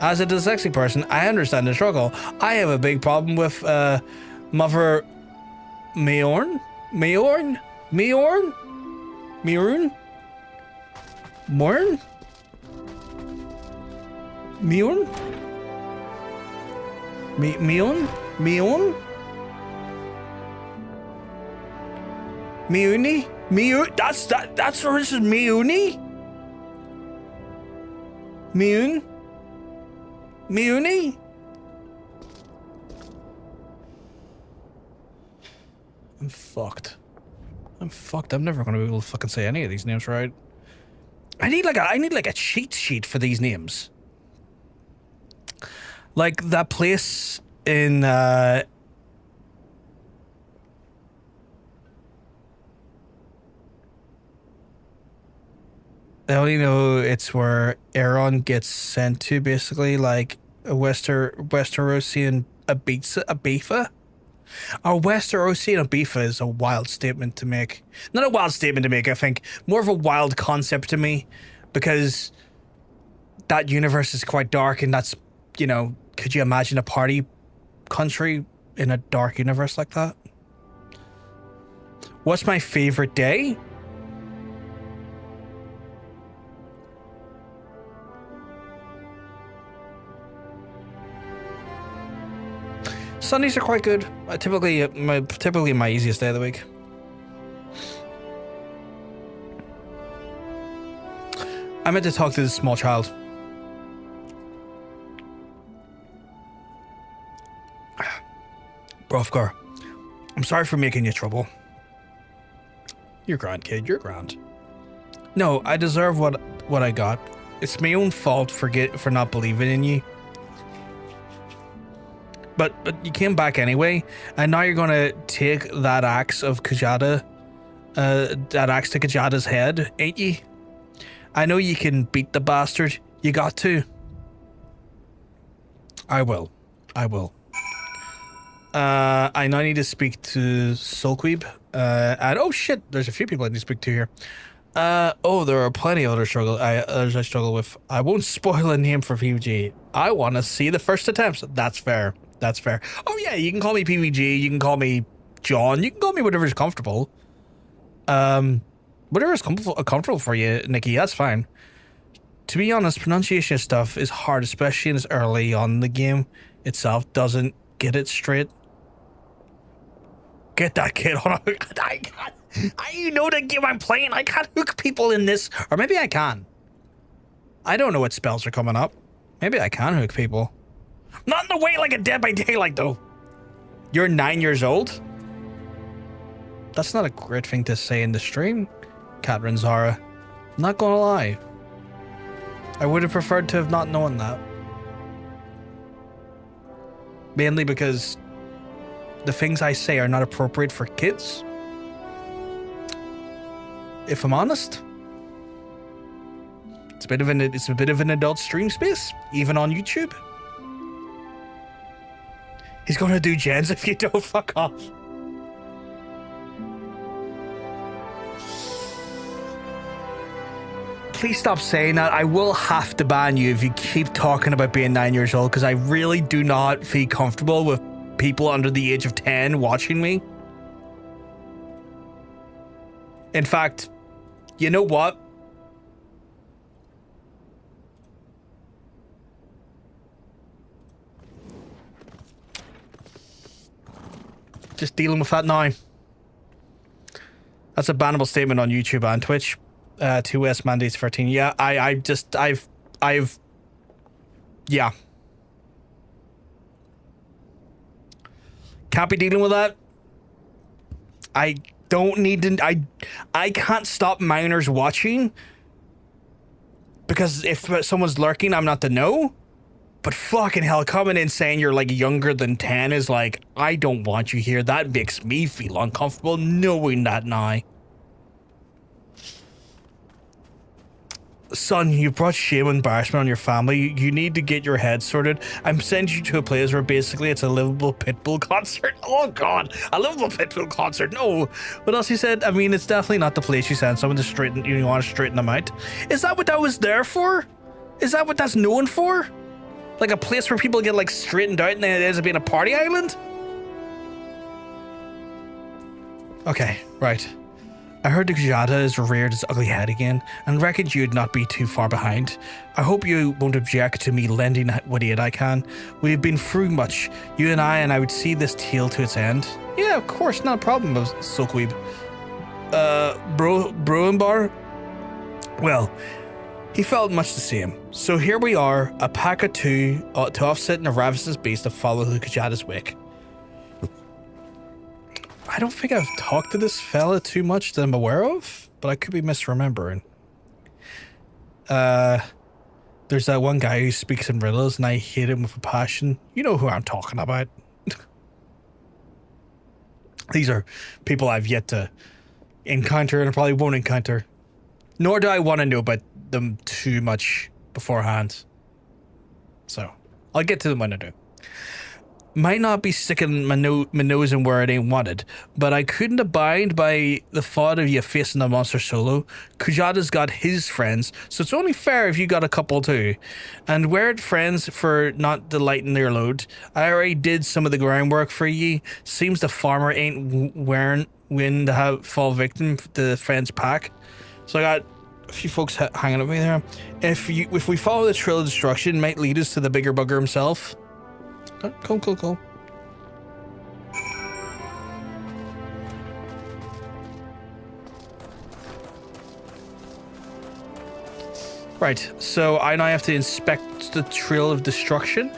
As a dyslexic person, I understand the struggle. I have a big problem with Mother Mayorn? Morn? Miuni? That's where this is Miuni? Miuni? I'm fucked. I'm never gonna be able to fucking say any of these names right. I need like a cheat sheet for these names. Like that place in I only know it's where Aaron gets sent to, basically, like a Westerosian Ibiza. Our Wester Ocean of Bifa is a wild statement to make. Not a wild statement to make, I think. More of a wild concept to me. Because that universe is quite dark, and that's, you know, could you imagine a party country in a dark universe like that? What's my favorite day? Sundays are quite good. Typically my easiest day of the week. I meant to talk to this small child. Brothgar, I'm sorry for making you trouble. You're grand, kid. You're grand. No, I deserve what I got. It's my own fault for not believing in you. But you came back anyway, and now you're gonna take that axe of Kajada, that axe to Kajada's head, ain't you? I know you can beat the bastard. You got to. I will. I now need to speak to Sulkweeb. And oh shit, there's a few people I need to speak to here. Oh, there are plenty of others I struggle with. I won't spoil a name for PVG. I want to see the first attempts. That's fair. That's fair. Oh yeah, you can call me PVG. You can call me John. You can call me whatever's comfortable. Whatever's comfortable for you, Nikki. That's fine. To be honest, pronunciation stuff is hard, especially as early on the game itself doesn't get it straight. Get that kid on. I know the game I'm playing. I can't hook people in this, or maybe I can. I don't know what spells are coming up. Maybe I can hook people. Not in the way like a Dead by Daylight, though. You're 9 years old? That's not a great thing to say in the stream, Catherine Zara. Not gonna lie. I would have preferred to have not known that. Mainly because the things I say are not appropriate for kids. If I'm honest. It's a bit of an adult stream space, even on YouTube. He's gonna do gens if you don't fuck off. Please stop saying that. I will have to ban you if you keep talking about being 9 years old, because I really do not feel comfortable with people under the age of 10 watching me. In fact, you know what? Just dealing with that now. That's a bannable statement on YouTube and Twitch. 2S mandates 13. Yeah, yeah. Can't be dealing with that. I don't need to, I can't stop minors watching because if someone's lurking, I'm not to know. But fucking hell, coming in saying you're like younger than 10 is like, I don't want you here. That makes me feel uncomfortable knowing that now. Son, you brought shame and embarrassment on your family. You need to get your head sorted. I'm sending you to a place where basically it's a livable Pitbull concert. Oh god, a livable Pitbull concert. No. What else you said? I mean, it's definitely not the place you send someone to straighten, you want to straighten them out. Is that what that was there for? Is that what that's known for? Like a place where people get like straightened out and then it ends up being a party island? Okay, right. I heard the Kajada has reared its ugly head again, and reckoned you'd not be too far behind. I hope you won't object to me lending what aid I can. We've been through much, you and I would see this tale to its end. Yeah, of course, not a problem, Sulkweeb. Broenbar? Well, he felt much the same. So here we are, a pack of two, to offset the ravenous beast to follow the Kajada's wake. I don't think I've talked to this fella too much that I'm aware of, but I could be misremembering. There's that one guy who speaks in riddles and I hate him with a passion. You know who I'm talking about. These are people I've yet to encounter and I probably won't encounter. Nor do I want to know about them too much beforehand. So, I'll get to them when I do. Might not be sticking my nose in where it ain't wanted, but I couldn't abide by the thought of you facing the monster solo. Kujata's got his friends, so it's only fair if you got a couple too. And weird friends for not delighting their load. I already did some of the groundwork for ye. Seems the farmer ain't win to have fall victim to the friends pack. So I got a few folks hanging with me there. If we follow the trail of destruction, it might lead us to the bigger bugger himself. Cool. Right, so I now have to inspect the Trail of Destruction.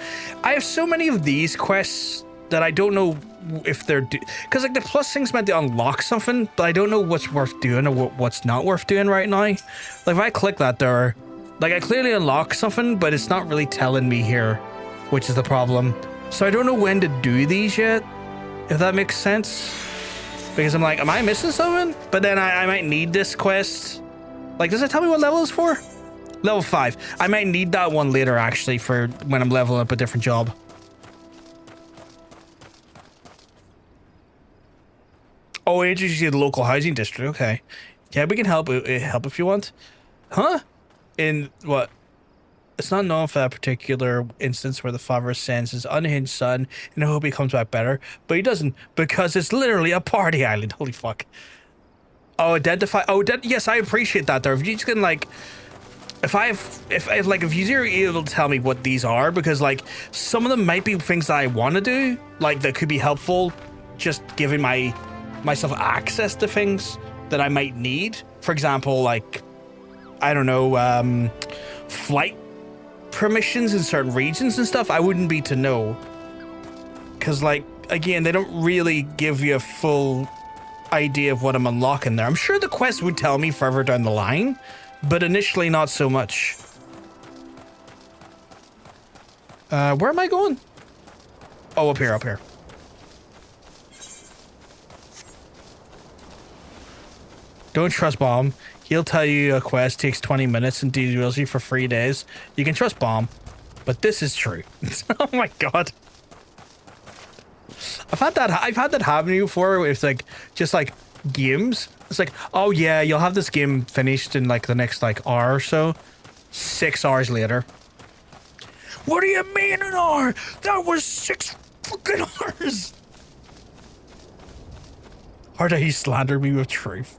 I have so many of these quests that I don't know if they're because like the plus thing's meant to unlock something, but I don't know what's worth doing or what's not worth doing right now. Like if I click that there, like I clearly unlock something, but it's not really telling me here, which is the problem. So I don't know when to do these yet, if that makes sense. Because I'm like, am I missing something? But then I might need this quest. Like, does it tell me what level it's for? Level 5. I might need that one later, actually, for when I'm leveling up a different job. Oh, it introduces you to the local housing district. Okay. Yeah, we can help if you want. Huh? In what? It's not known for that particular instance where the father sends his unhinged son and I hope he comes back better, but he doesn't because it's literally a party island. Holy fuck. Oh, identify. Oh, yes, I appreciate that there. If you just can like, if you're able to tell me what these are, because like some of them might be things that I want to do, like that could be helpful, just giving myself access to things that I might need. For example, like, I don't know, flight permissions in certain regions and stuff. I wouldn't be to know, because like again, they don't really give you a full idea of what I'm unlocking there. I'm sure the quest would tell me further down the line, but initially not so much. Where am I going? Oh, up here. Don't trust Bomb. He'll tell you a quest takes 20 minutes and deals you for 3 days. You can trust Bomb, but this is true. Oh my god. I've had that happen to me before. It's like just like games. It's like, oh yeah, you'll have this game finished in like the next like hour or so. 6 hours later. What do you mean an hour? That was 6 fucking hours. Or did he slander me with truth?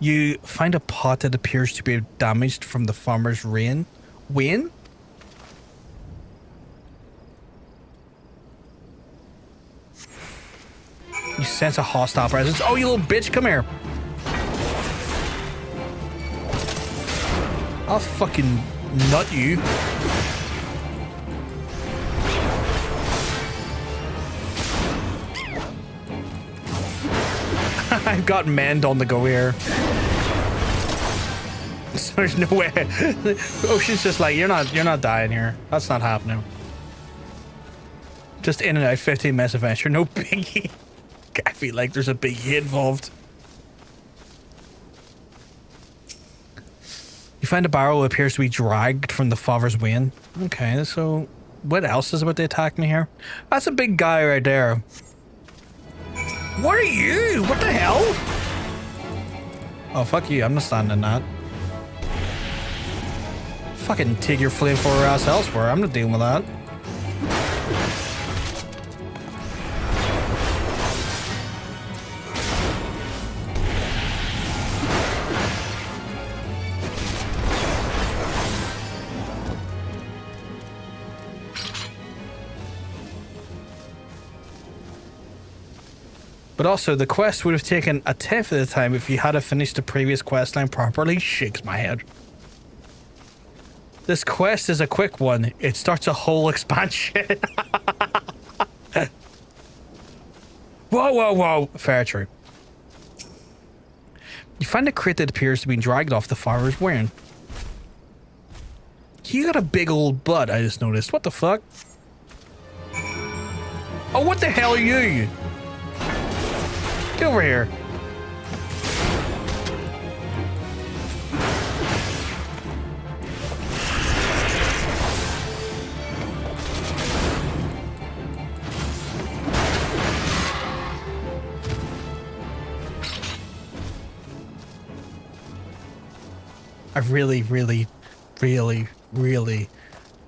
You find a pot that appears to be damaged from the farmer's rain. Win? You sense a hostile presence. Oh, you little bitch, come here. I'll fucking nut you. I've got Mend on the go here. So there's no way. Ocean's just like, you're not dying here. That's not happening. Just in and out, 15 minutes adventure, no biggie. I feel like there's a biggie involved. You find a barrel that appears to be dragged from the father's wain. Okay, so what else is about to attack me here? That's a big guy right there. What are you? What the hell? Oh, fuck you. I'm not standing in that. Fucking take your flamethrower ass elsewhere. I'm not dealing with that. But also, the quest would have taken a tenth of the time if you had finished the previous quest line properly. Shakes my head. This quest is a quick one. It starts a whole expansion. Whoa. Fair true. You find a crate that appears to be dragged off the farmer's wearing. You got a big old butt, I just noticed. What the fuck? Oh, what the hell are you? Get over here. I really, really, really, really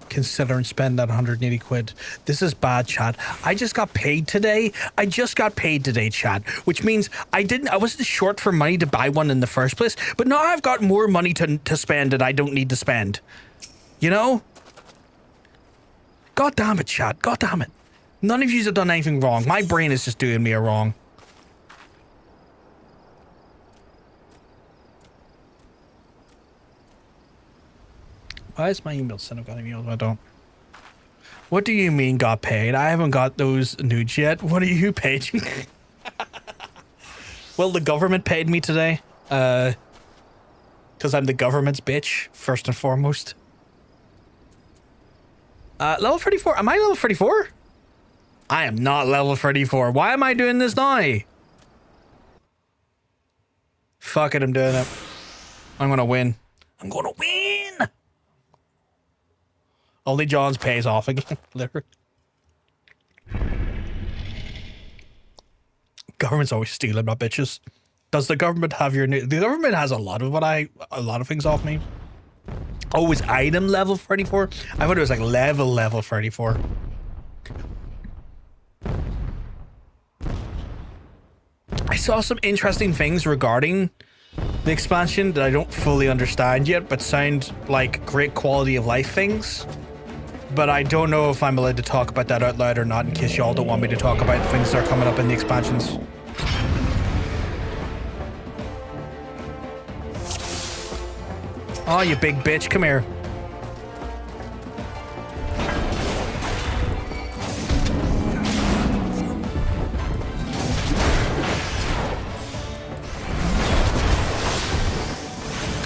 considering spending that 180 quid. This is bad, chat. I just got paid today. Chat, which means I wasn't short for money to buy one in the first place, but now I've got more money to spend that I don't need to spend. You know? God damn it, chat. God damn it. None of you have done anything wrong. My brain is just doing me a wrong. Why is my email sent? I've got emails, I don't. What do you mean got paid? I haven't got those nudes yet. What are you paid? Well, the government paid me today. Because I'm the government's bitch, first and foremost. Level 34. Am I level 34? I am not level 34. Why am I doing this now? Fuck it, I'm doing it. I'm gonna win. I'm gonna win! Only John's pays off again. Literally. Government's always stealing my bitches. Does the government have your new? The government has a lot of things off me. Oh, is item level 34? I thought it was like level 34. I saw some interesting things regarding the expansion that I don't fully understand yet, but sound like great quality of life things. But I don't know if I'm allowed to talk about that out loud or not, in case y'all don't want me to talk about the things that are coming up in the expansions. Oh, you big bitch, come here.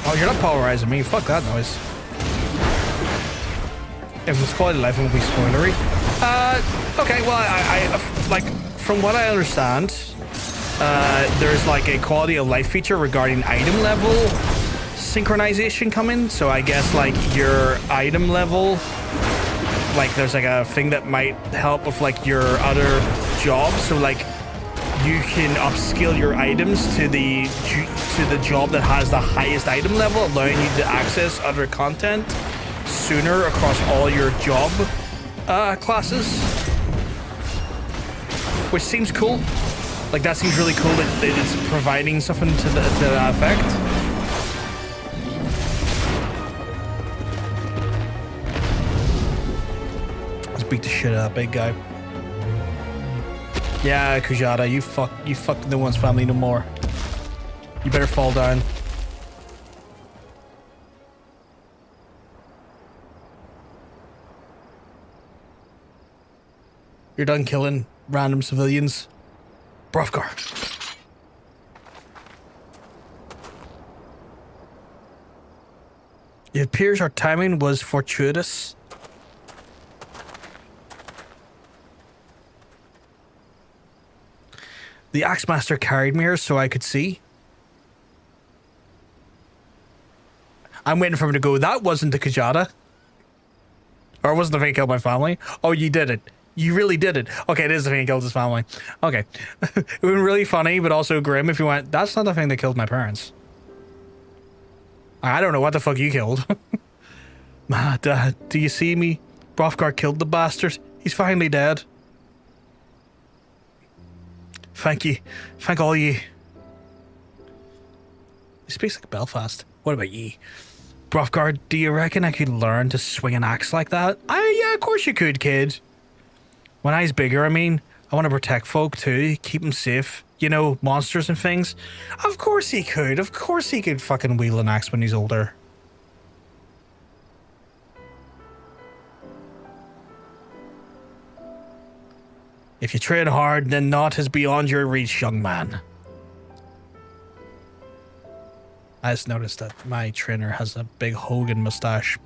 Oh, you're not polarizing me. Fuck that noise. If it's quality of life, it won't be spoilery. Okay, well, I like, from what I understand, there's like a quality of life feature regarding item level synchronization coming. So I guess like your item level, like there's like a thing that might help with like your other jobs. So like you can upskill your items to the job that has the highest item level, allowing you to access other content sooner across all your job classes, which seems cool. Like that seems really cool that it's providing something to that effect. Let's beat the shit out of that big guy. Yeah, Kujata, you fuck no one's family no more. You better fall down. You're done killing random civilians. Brothgar. It appears our timing was fortuitous. The Axemaster carried me here so I could see. I'm waiting for him to go. That wasn't the Kujata. Or it wasn't the thing that killed my family. Oh, you did it. You really did it. Okay, it is the thing that killed his family. Okay. It would have been really funny, but also grim if you went, that's not the thing that killed my parents. I don't know what the fuck you killed. Dad, do you see me? Brothgar killed the bastard. He's finally dead. Thank you. Thank all ye. He speaks like Belfast. What about ye? Brothgar, do you reckon I could learn to swing an axe like that? Yeah, of course you could, kid. When I was bigger, I mean, I want to protect folk too, keep them safe. You know, monsters and things. Of course he could. Of course he could fucking wield an axe when he's older. If you train hard, then naught is beyond your reach, young man. I just noticed that my trainer has a big Hogan mustache.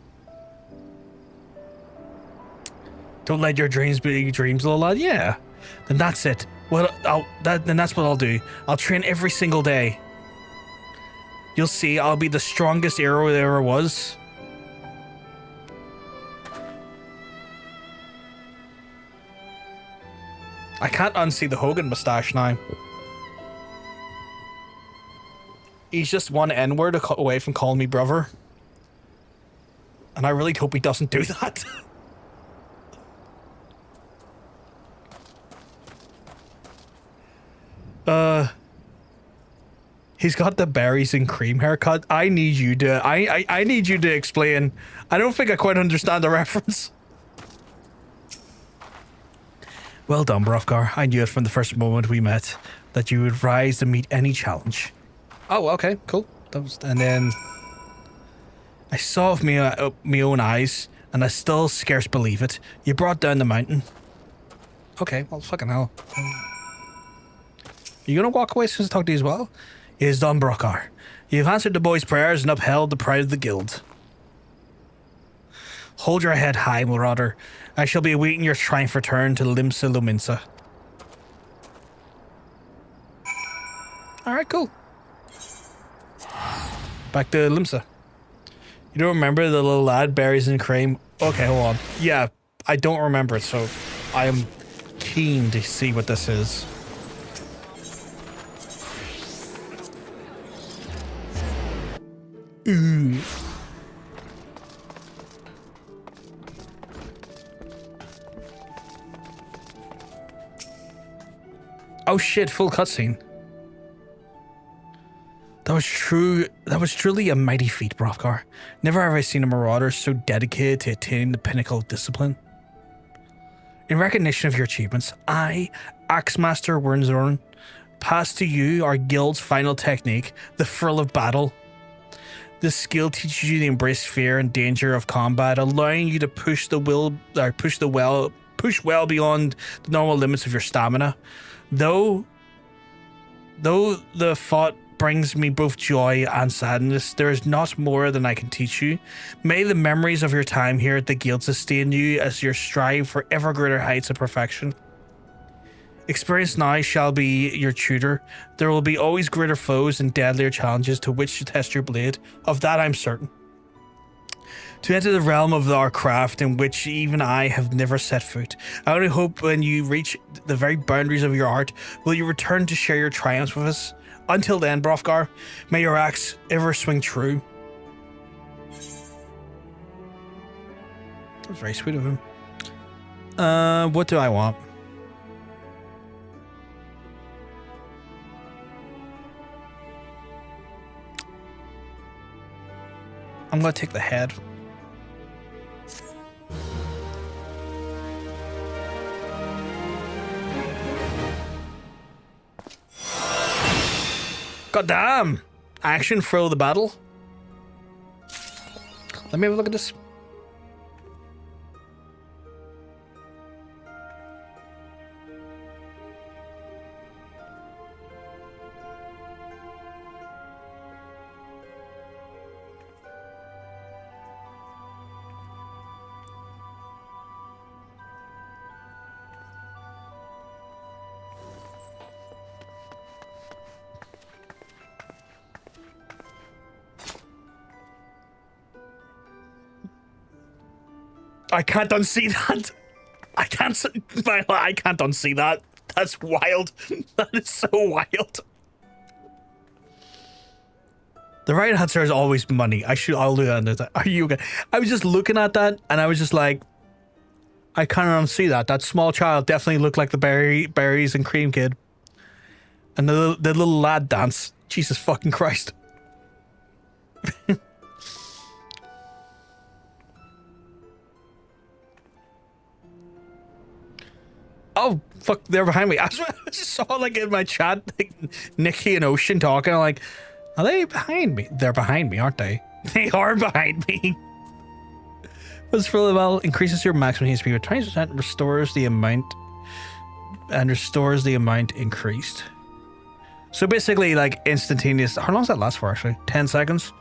Don't let your dreams be your dreams, little lad. Yeah, then that's it. Well, then that's what I'll do. I'll train every single day. You'll see, I'll be the strongest hero there ever was. I can't unsee the Hogan mustache now. He's just one N-word away from calling me brother. And I really hope he doesn't do that. He's got the berries and cream haircut. I need you to I need you to explain. I don't think I quite understand the reference. Well done, Brothgar. I knew it from the first moment we met that you would rise to meet any challenge. Oh, okay, cool. And then I saw with me own eyes, and I still scarce believe it. You brought down the mountain. Okay, well, fucking hell. You gonna walk away since I talked to you as well? It is done, Brothgar. You've answered the boy's prayers and upheld the pride of the guild. Hold your head high, Marauder. I shall be awaiting your triumph return to Limsa Lominsa. Alright, cool. Back to Limsa. You don't remember the little lad, berries and cream? Okay, hold on. Yeah, I don't remember it, so I am keen to see what this is. Ooh. Oh shit, full cutscene. That was truly a mighty feat, Brothgar. Never have I seen a marauder so dedicated to attaining the pinnacle of discipline. In recognition of your achievements, I, Axemaster Wernzorn, pass to you our guild's final technique, the thrill of battle. This skill teaches you to embrace fear and danger of combat, allowing you to push well beyond the normal limits of your stamina. Though the thought brings me both joy and sadness, there is not more than I can teach you. May the memories of your time here at the guild sustain you as you strive for ever greater heights of perfection. Experience now shall be your tutor. There will be always greater foes and deadlier challenges to which to test your blade. Of that I'm certain. To enter the realm of our craft in which even I have never set foot. I only hope when you reach the very boundaries of your art, will you return to share your triumphs with us. Until then, Brothgar, may your axe ever swing true. That's very sweet of him. What do I want? I'm gonna take the head. God damn! Action, throw the battle. Let me have a look at this. I can't unsee that. I can't unsee that. That's wild. That is so wild. The right answer is always money. I'll do that. Are you okay? I was just looking at that and I was just like, I can't unsee that. That small child definitely looked like the berries and cream kid. And the little lad dance. Jesus fucking Christ. Oh, fuck, they're behind me. I just saw, like, in my chat, like, Nikki and Ocean talking. I'm like, are they behind me? They're behind me, aren't they? They are behind me. This really well increases your maximum HP by 20%, restores the amount increased. So basically, like, instantaneous. How long does that last for, actually? 10 seconds?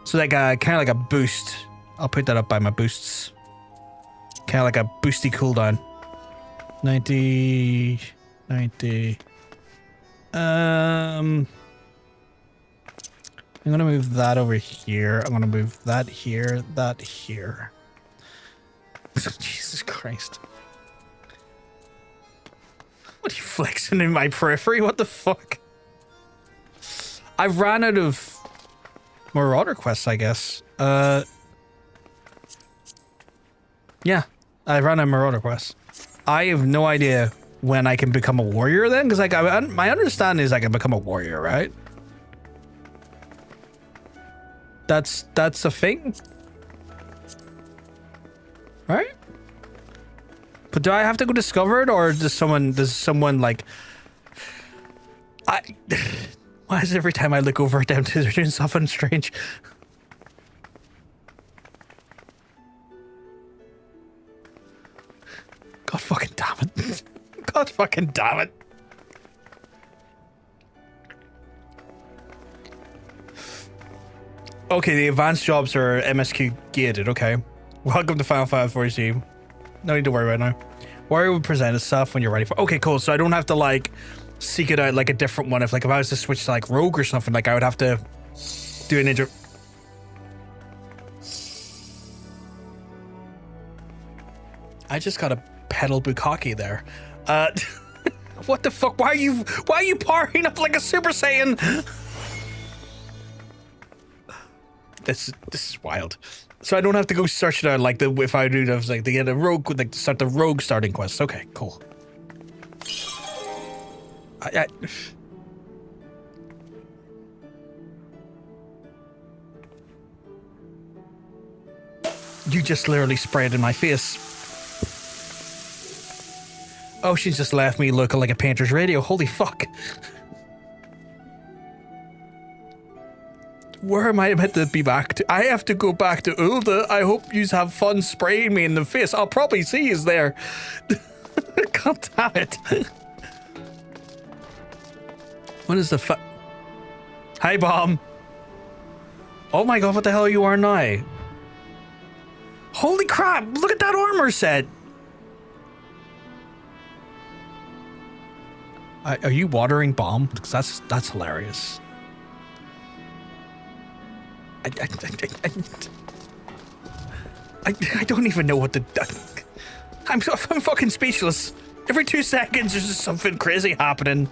So, like, kind of like a boost. I'll put that up by my boosts. Kind of like a boosty cooldown. 90. I'm gonna move that over here. I'm gonna move that here, that here. Jesus Christ. What are you flexing in my periphery? What the fuck? I've ran out of Marauder quests, I guess. Yeah, I ran a Marauder quest. I have no idea when I can become a warrior then, because like my understanding is I can become a warrior, right? That's a thing, right? But do I have to go discover it, or does someone like why is every time I look over at them they're doing something strange? God fucking damn it. God fucking damn it. Okay, the advanced jobs are MSQ gated, okay. Welcome to Final Fantasy XIV. No need to worry about it now. Warrior will present itself when you're ready for. Okay, cool. So I don't have to like seek it out like a different one. If I was to switch to like rogue or something, like I would have to do an intro. I just got a pedal bukkake there. What the fuck? Why are you powering up like a Super Saiyan? This is wild. So I don't have to go search it out like if I do like to get a rogue, like to start the rogue starting quest. Okay, cool. You just literally sprayed in my face. Oh, she's just left me looking like a painter's radio. Holy fuck. Where am I meant to be back to? I have to go back to Ulda. I hope you have fun spraying me in the face. I'll probably see you there. God damn it. What is the Hi, Bomb. Oh my god, what the hell are you wearing now? Holy crap, look at that armor set. Are you watering Bomb? Because that's hilarious. I don't even know what to. I'm fucking speechless. Every 2 seconds, there's just something crazy happening.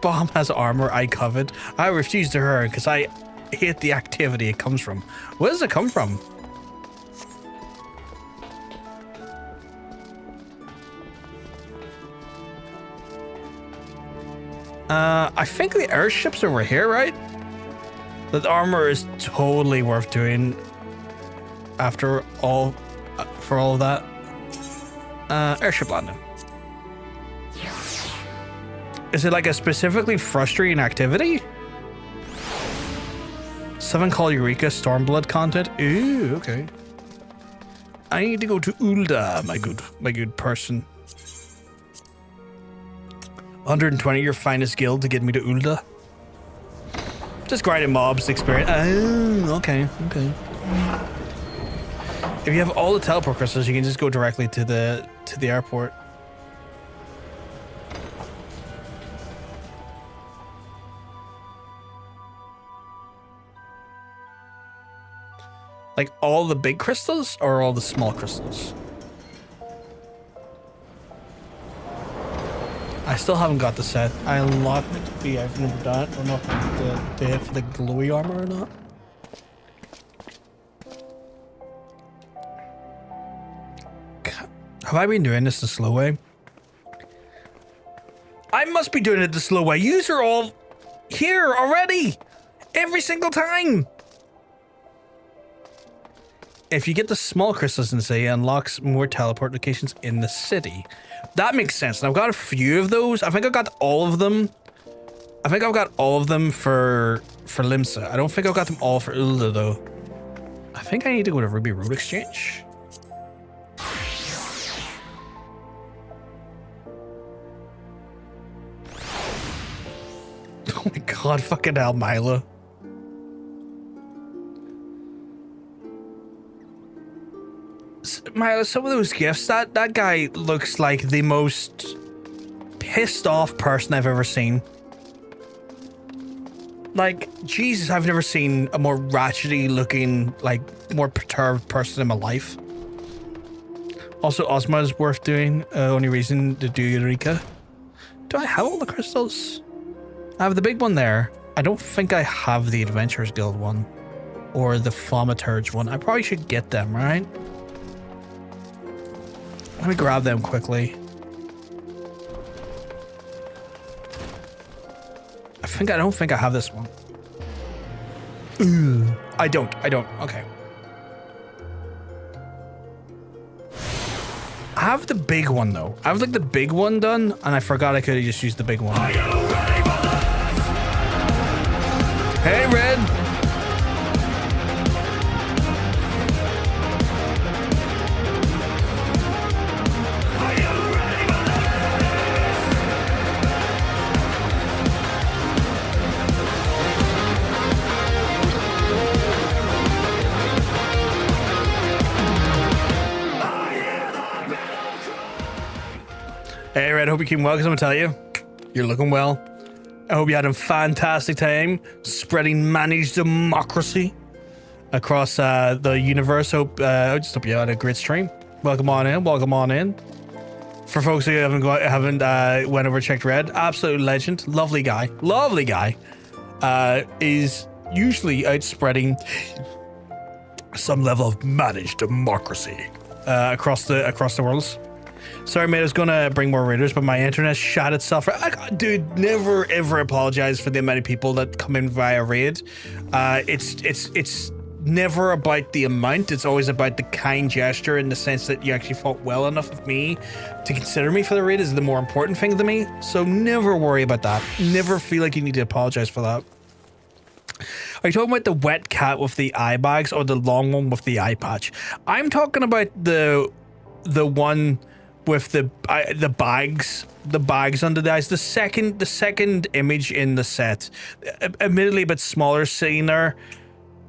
Bomb has armor I covered. I refuse to hurt because I hate the activity it comes from. Where does it come from? I think the airship's over here, right? That armor is totally worth doing after all, for all of that. Airship landing. Is it like a specifically frustrating activity? 7 Call Eureka Stormblood content. Ooh, okay. I need to go to Ulda, my good person. 120, your finest guild to get me to Ulda. Just grinding mobs experience. Oh, okay. If you have all the teleport crystals, you can just go directly to the airport. Like all the big crystals or all the small crystals? I still haven't got the set. I unlocked it. I've never done it. I don't know if they hit for the glowy armor or not. Have I been doing this the slow way? I must be doing it the slow way. Yous are all here already. Every single time. If you get the small crystals in the city, it unlocks more teleport locations in the city. That makes sense. And I've got a few of those. I think I've got all of them. I think I've got all of them for Limsa. I don't think I've got them all for Ulda though. I think I need to go to Ruby Road Exchange. Oh my god, fucking hell, Milo. Milo, some of those gifts, that guy looks like the most pissed off person I've ever seen. Like, Jesus, I've never seen a more ratchety looking, like, more perturbed person in my life. Also, Ozma is worth doing. Only reason to do Eureka. Do I have all the crystals? I have the big one there. I don't think I have the Adventurers Guild one. or the Thaumaturge one. I probably should get them, right? Let me grab them quickly. I don't think I have this one. Ooh, I don't. Okay. I have the big one though. I have like the big one done, and I forgot I could have just used the big one. Are you ready for this? Hey, Red. Hey, Red, hope you keep well, because I'm going to tell you, you're looking well. I hope you had a fantastic time spreading managed democracy across the universe. I just hope you had a great stream. Welcome on in. For folks who haven't went over checked Red, absolute legend, lovely guy, is usually out spreading some level of managed democracy across the worlds. Sorry, mate, I was gonna bring more raiders, but my internet shot itself. Dude, never ever apologize for the amount of people that come in via raid. It's never about the amount. It's always about the kind gesture, in the sense that you actually thought well enough of me to consider me for the raid is the more important thing to me. So never worry about that. Never feel like you need to apologize for that. Are you talking about the wet cat with the eye bags, or the long one with the eye patch? I'm talking about the one with the bags under the eyes. The second image in the set, admittedly a bit smaller scene there.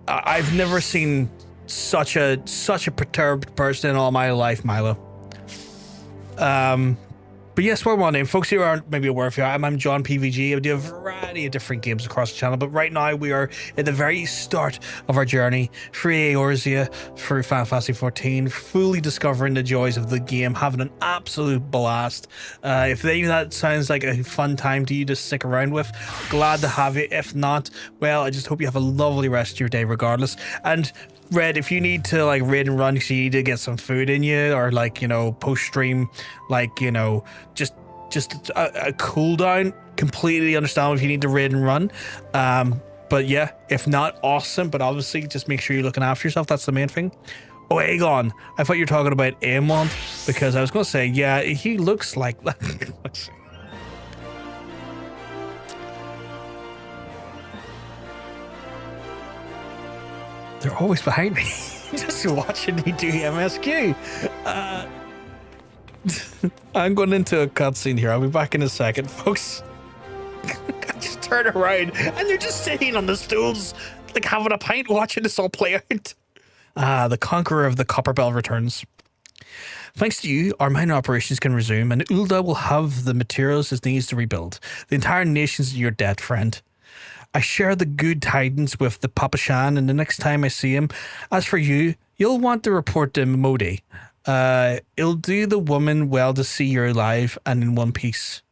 I've never seen such a perturbed person in all my life, Milo. But yes, we're on in. Folks who aren't maybe aware of you, I'm John PVG. I do a variety of different games across the channel, but right now we are at the very start of our journey through Eorzea, through Final Fantasy XIV, fully discovering the joys of the game, having an absolute blast. If any of that sounds like a fun time to you to stick around with, glad to have you. If not, well, I just hope you have a lovely rest of your day regardless. And Red, if you need to like raid and run, so you need to get some food in you, or like, you know, post stream, like, you know, just a cooldown, completely understand if you need to raid and run. But yeah, if not, awesome. But obviously, just make sure you're looking after yourself. That's the main thing. Oh, Aegon, I thought you were talking about Aemond, because I was going to say, yeah, he looks like. Let's see. They're always behind me, just watching me do MSQ. I'm going into a cutscene here. I'll be back in a second, folks. I just turn around and they're just sitting on the stools, like having a pint, watching this all play out. The Conqueror of the Copperbell returns. Thanks to you, our minor operations can resume, and Ulda will have the materials it needs to rebuild. The entire nation's in your debt, friend. I share the good tidings with the Papa Shan, and the next time I see him, as for you, you'll want to report to Modi. It'll do the woman well to see you're alive and in one piece.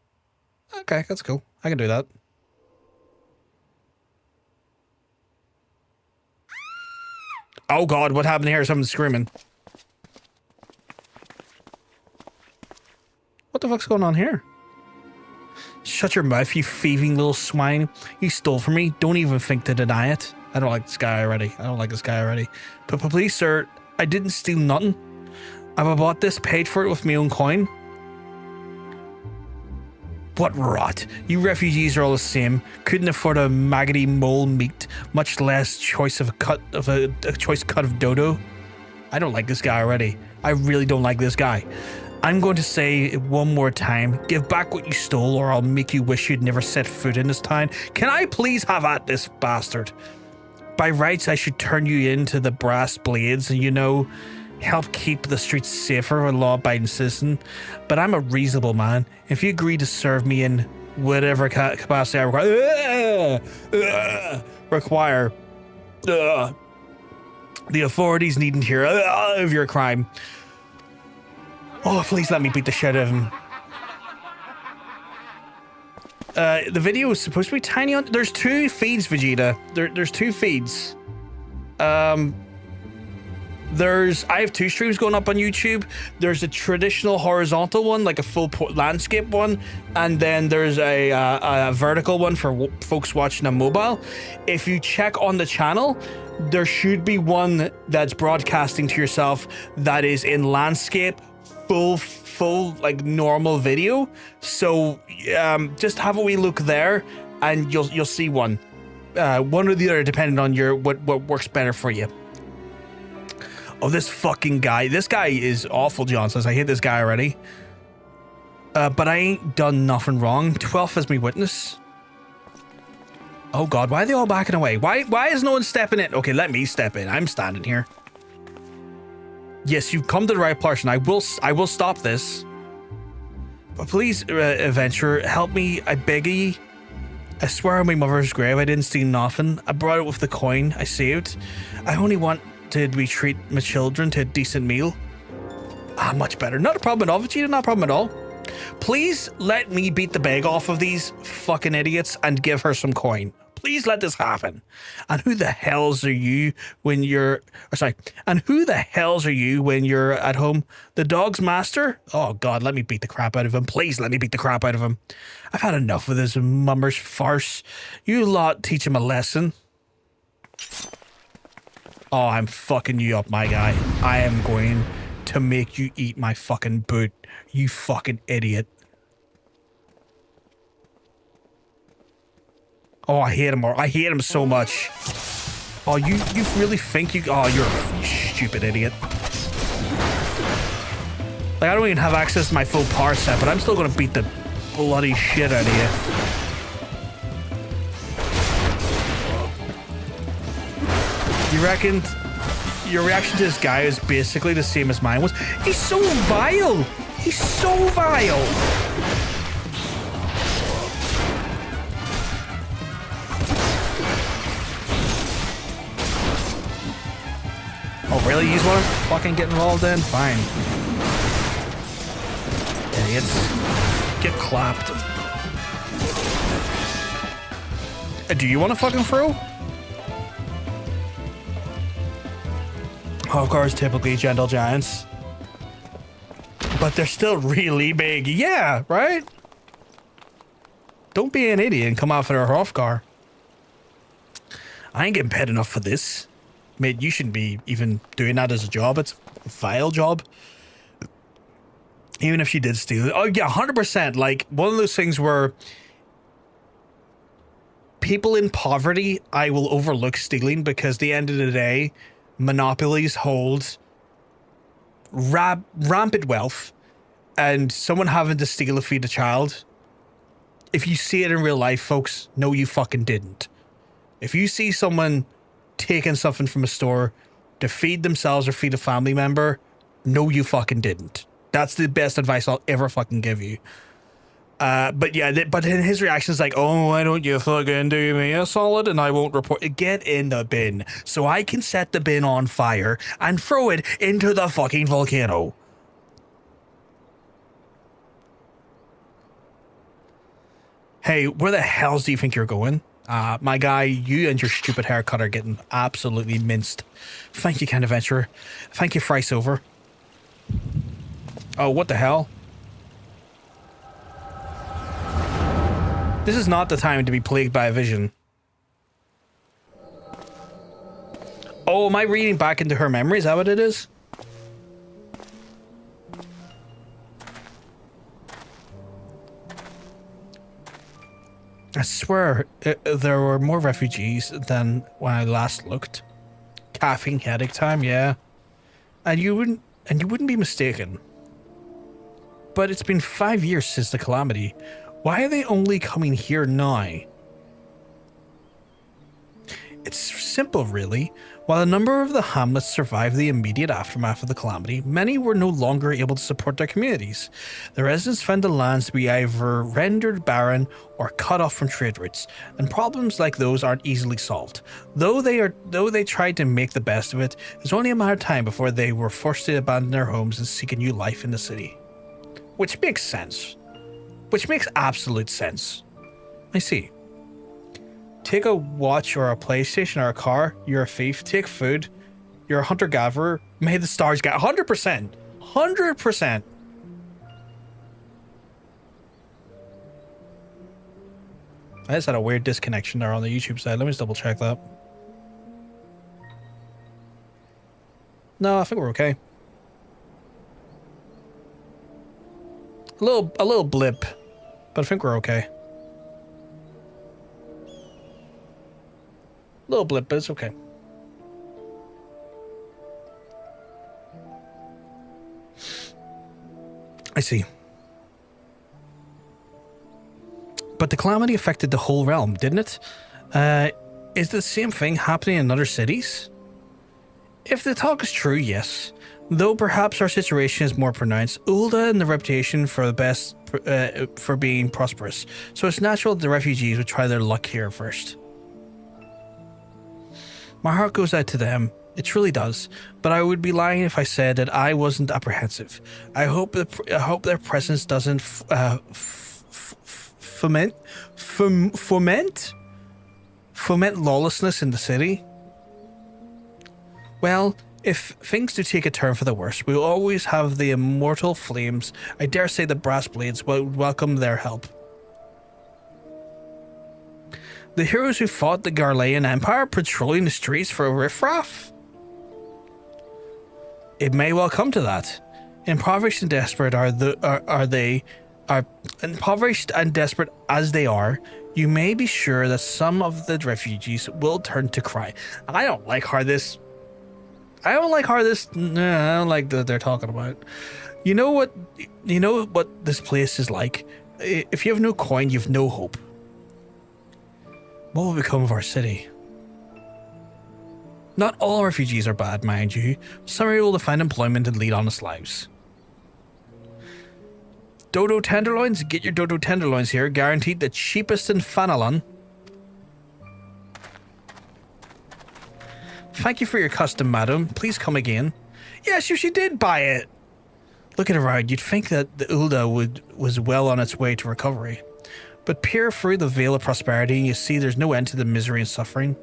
Okay, that's cool. I can do that. Oh God, what happened here? Someone's screaming. What the fuck's going on here? Shut your mouth, you thieving little swine. You stole from me. Don't even think to deny it. I don't like this guy already. But please, sir, I didn't steal nothing. I bought this, paid for it with my own coin. What rot. You refugees are all the same. Couldn't afford a maggoty mole meat, much less choice of a choice cut of dodo. I don't like this guy already. I really don't like this guy. I'm going to say it one more time. Give back what you stole, or I'll make you wish you'd never set foot in this town. Can I please have at this bastard? By rights, I should turn you into the brass blades and, you know, help keep the streets safer for a law-abiding citizen. But I'm a reasonable man. If you agree to serve me in whatever capacity I require, the authorities needn't hear of your crime. Oh, please let me beat the shit out of him. The video is supposed to be tiny on. There's two feeds, Vegeta. There's two feeds. I have 2 streams going up on YouTube. There's a traditional horizontal one, like a full landscape one, and then there's a vertical one for folks watching on mobile. If you check on the channel, there should be one that's broadcasting to yourself that is in landscape, full like normal video. So just have a wee look there, and you'll see one or the other, depending on what works better for you. Oh, this fucking guy. This guy is awful, John says. I hate this guy already. But I ain't done nothing wrong. 12th is me witness. Oh god, why are they all backing away? Why is no one stepping in? Okay, let me step in. I'm standing here. Yes, you've come to the right person. I will stop this. But please, adventurer, help me. I beg ye. I swear on my mother's grave I didn't steal nothing. I brought it with the coin I saved. I only want to treat my children to a decent meal. Ah, much better. Not a problem at all, Vegeta, not a problem at all. Please let me beat the bag off of these fucking idiots and give her some coin. Please let this happen. And who the hells are you when you're... And who the hells are you when you're at home? The dog's master? Oh, God, let me beat the crap out of him. Please let me beat the crap out of him. I've had enough of this mummer's farce. You lot teach him a lesson. Oh, I'm fucking you up, my guy. I am going to make you eat my fucking boot. You fucking idiot. Oh, I hate him. I hate him so much. Oh, you really think you... Oh, you're a stupid idiot. Like, I don't even have access to my full power set, but I'm still going to beat the bloody shit out of you. You reckon your reaction to this guy is basically the same as mine was? He's so vile! He's so vile! Oh, really? You want to fucking get involved in? Fine. Idiots. Get clapped. Do you want to fucking throw? Of course, typically gentle giants. But they're still really big. Yeah, right? Don't be an idiot and come out for their Hrothgar. I ain't getting paid enough for this. Mate, you shouldn't be even doing that as a job. It's a vile job. Even if she did steal it. Oh, yeah, 100%. Like, one of those things where people in poverty, I will overlook stealing because at the end of the day, monopolies hold rampant wealth, and someone having to steal to feed a child, if you see it in real life, folks, no, you fucking didn't. If you see someone taking something from a store to feed themselves or feed a family member, no, you fucking didn't. That's the best advice I'll ever fucking give you. But yeah, but in his reaction is like, oh, why don't you fucking do me a solid and I won't report it. Get in the bin so I can set the bin on fire and throw it into the fucking volcano. Hey, where the hells do you think you're going? My guy, you and your stupid haircut are getting absolutely minced. Thank you, kind adventurer. Thank you, Fry Silver. Oh, what the hell? This is not the time to be plagued by a vision. Oh, am I reading back into her memory? Is that what it is? I swear there were more refugees than when I last looked. Caffeine headache time, yeah. And you wouldn't be mistaken. But it's been 5 years since the calamity. Why are they only coming here now? It's simple, really. While a number of the hamlets survived the immediate aftermath of the calamity, many were no longer able to support their communities. The residents found the lands to be either rendered barren or cut off from trade routes, and problems like those aren't easily solved. Though they tried to make the best of it, it was only a matter of time before they were forced to abandon their homes and seek a new life in the city. Which makes sense. Which makes absolute sense. I see. Take a watch or a PlayStation or a car. You're a thief. Take food. You're a hunter-gatherer. May the stars get 100%. 100%. I just had a weird disconnection there on the YouTube side. Let me just double check that. No, I think we're okay. A little blip, but I think we're okay. Little blip, but it's okay. I see. But the calamity affected the whole realm, didn't it? Is the same thing happening in other cities? If the talk is true, yes. Though perhaps our situation is more pronounced, Ul'dah and the reputation for the best for being prosperous, so it's natural the refugees would try their luck here first. My heart goes out to them. It truly does, but I would be lying if I said that I wasn't apprehensive. I hope their presence doesn't foment lawlessness in the city. Well, if things do take a turn for the worse, we will always have the immortal flames. I dare say the brass blades will welcome their help. The heroes who fought the Garlean Empire patrolling the streets for a riffraff? It may well come to that. Impoverished and desperate impoverished and desperate as they are, you may be sure that some of the refugees will turn to crime. I don't like that they're talking about. You know what this place is like? If you have no coin, you have no hope. What will become of our city? Not all refugees are bad, mind you. Some are able to find employment and lead honest lives. Dodo tenderloins? Get your dodo tenderloins here. Guaranteed the cheapest in Fanalon. Thank you for your custom, madam. Please come again. Yes, she did buy it. Looking around, you'd think that the Ul'dah was well on its way to recovery. But peer through the veil of prosperity and you see there's no end to the misery and suffering.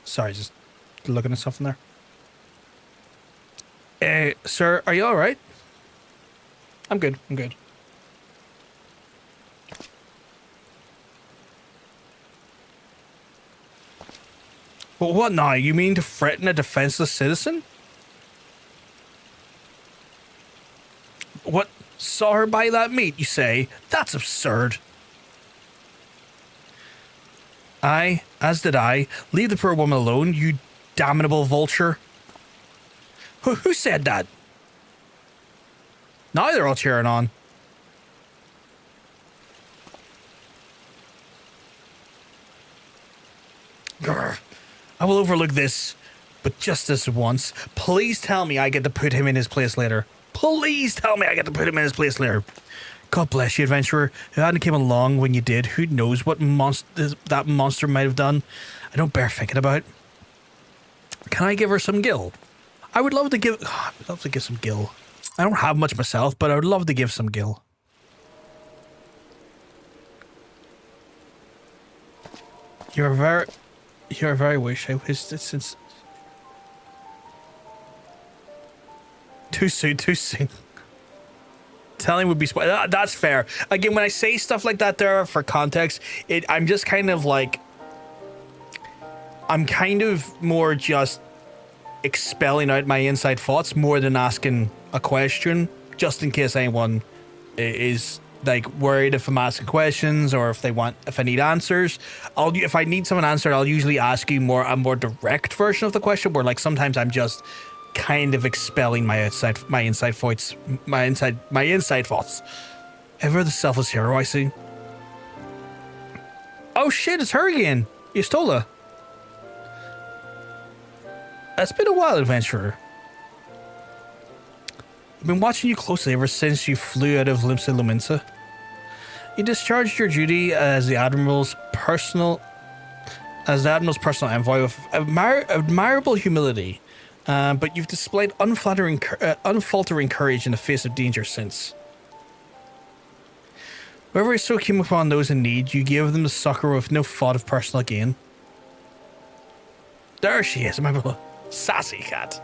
Sorry, just looking at something there. Sir, are you all right? I'm good. I'm good. Well, what now? You mean to threaten a defenseless citizen? What? Saw her buy that meat, you say? That's absurd. Aye, as did I. Leave the poor woman alone, you damnable vulture. Who said that? Now they're all cheering on. Grr. I will overlook this, but just this once. Please tell me I get to put him in his place later. Please tell me I get to put him in his place later. God bless you, adventurer. If I hadn't came along when you did, who knows what that monster might have done. I don't bear thinking about. Can I give her some gil? I would love to give some gil. I don't have much myself, but I would love to give some gil. You're very wish. I wished it since. Too soon. Telling would be that's fair. Again, when I say stuff like that there for context, I'm just kind of like, I'm kind of more just expelling out my inside thoughts more than asking a question, just in case anyone is like worried if I'm asking questions or if I need answers. If I need someone answered, I'll usually ask you a more direct version of the question, where like sometimes I'm just kind of expelling my inside thoughts. Ever the selfless hero, I see. Oh shit, it's her again. You stole her. It's been a while, adventurer. I've been watching you closely ever since you flew out of Limsa Luminsa. You discharged your duty as the Admiral's personal envoy with admirable humility, but you've displayed unfaltering courage in the face of danger since. Wherever so came upon those in need, you gave them the succor with no thought of personal gain. There she is, my little sassy cat.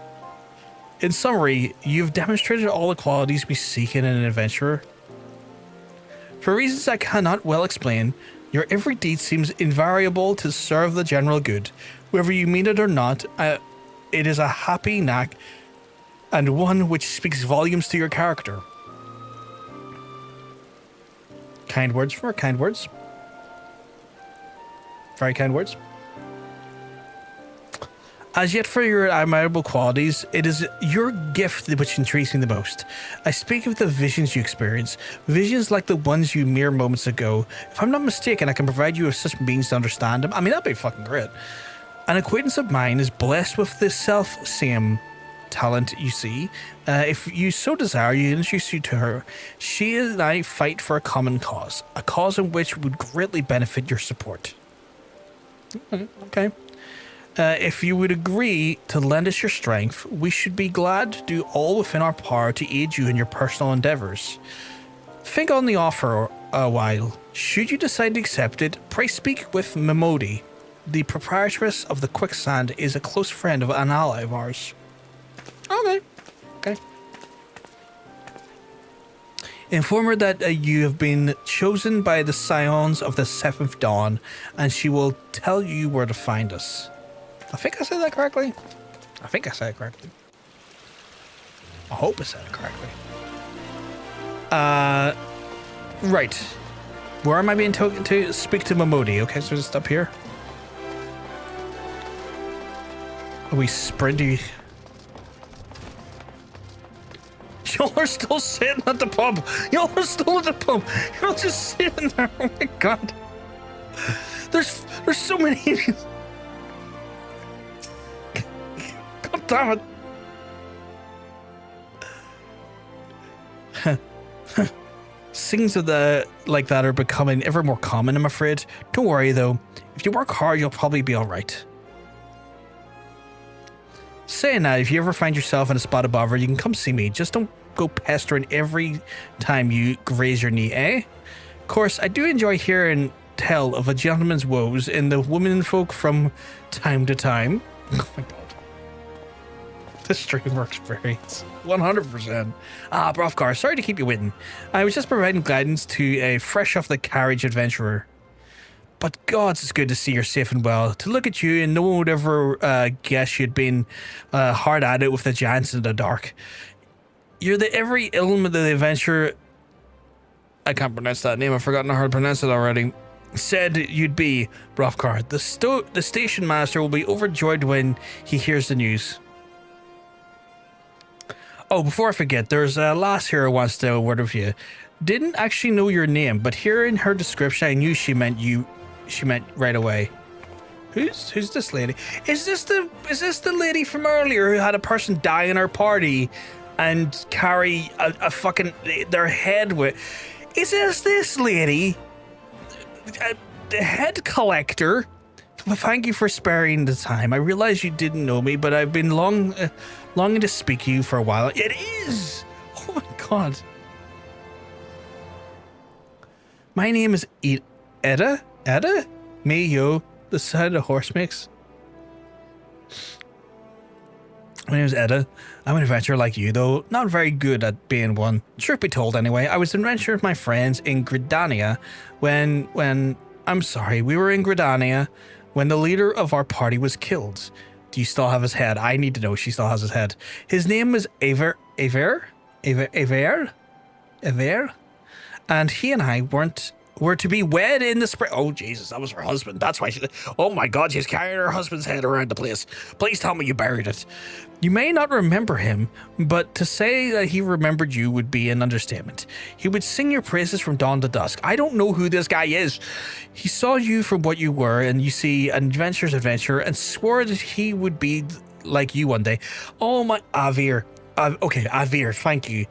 In summary, you've demonstrated all the qualities we seek in an adventurer. For reasons I cannot well explain, your every deed seems invariable to serve the general good. Whether you mean it or not, it is a happy knack and one which speaks volumes to your character. Kind words for kind words. Very kind words. As yet for your admirable qualities, it is your gift which intrigues me the most. I speak of the visions you experience, visions like the ones you mere moments ago. If I'm not mistaken, I can provide you with such means to understand them. I mean, that'd be fucking great. An acquaintance of mine is blessed with the self-same talent you see. If you so desire, you introduce you to her. She and I fight for a common cause, a cause in which would greatly benefit your support. Okay. If you would agree to lend us your strength, we should be glad to do all within our power to aid you in your personal endeavors. Think on the offer a while. Should you decide to accept it, pray speak with Memodi. The proprietress of the Quicksand is a close friend of an ally of ours. Okay. Inform her that you have been chosen by the Scions of the Seventh Dawn, and she will tell you where to find us. I think I said that correctly. I hope I said it correctly. Right. Where am I being told to speak to Memodi? Okay, so just up here. Are we sprinty? Y'all are still sitting at the pub. Y'all are still at the pub. Y'all just sitting there. Oh my god. There's so many of you. God damn it. Things like that are becoming ever more common, I'm afraid. Don't worry though. If you work hard, you'll probably be alright. Saying that, if you ever find yourself in a spot of bother, you can come see me. Just don't go pestering every time you graze your knee, eh? Of course, I do enjoy hearing tell of a gentleman's woes in the womenfolk from time to time. Oh my god. This stream works very 100%. Brothgar, sorry to keep you waiting. I was just providing guidance to a fresh off the carriage adventurer. But gods, it's good to see you're safe and well. To look at you and no one would ever guess you'd been hard at it with the giants in the dark. You're the every element of the adventure. I can't pronounce that name. I've forgotten how to pronounce it already. Said you'd be, Brothgar. The station master will be overjoyed when he hears the news. Oh, before I forget, there's a lass here who wants to word with you. Didn't actually know your name, but hearing her description, I knew she meant you. She meant right away. Who's this lady? Is this the lady from earlier who had a person die in her party and carry a fucking their head with? Is this lady? The head collector? Well, thank you for sparing the time. I realize you didn't know me, but I've been longing to speak to you for a while. It is. Oh my god. My name is Edda? Edda? Me, yo, the side of horse mix. My name is Edda. I'm an adventurer like you, though not very good at being one. Truth be told, anyway, I was adventuring with my friends in Gridania when I'm sorry, we were in Gridania when the leader of our party was killed. Do you still have his head? I need to know if she still has his head. His name was Aver, and he and I were to be wed in the spring. Oh, Jesus, that was her husband. That's why oh my God, she's carrying her husband's head around the place. Please tell me you buried it. You may not remember him, but to say that he remembered you would be an understatement. He would sing your praises from dawn to dusk. I don't know who this guy is. He saw you from what you were, and you see an adventurer's adventure, and swore that he would be like you one day. Oh my, Avir. Okay, Avir, thank you.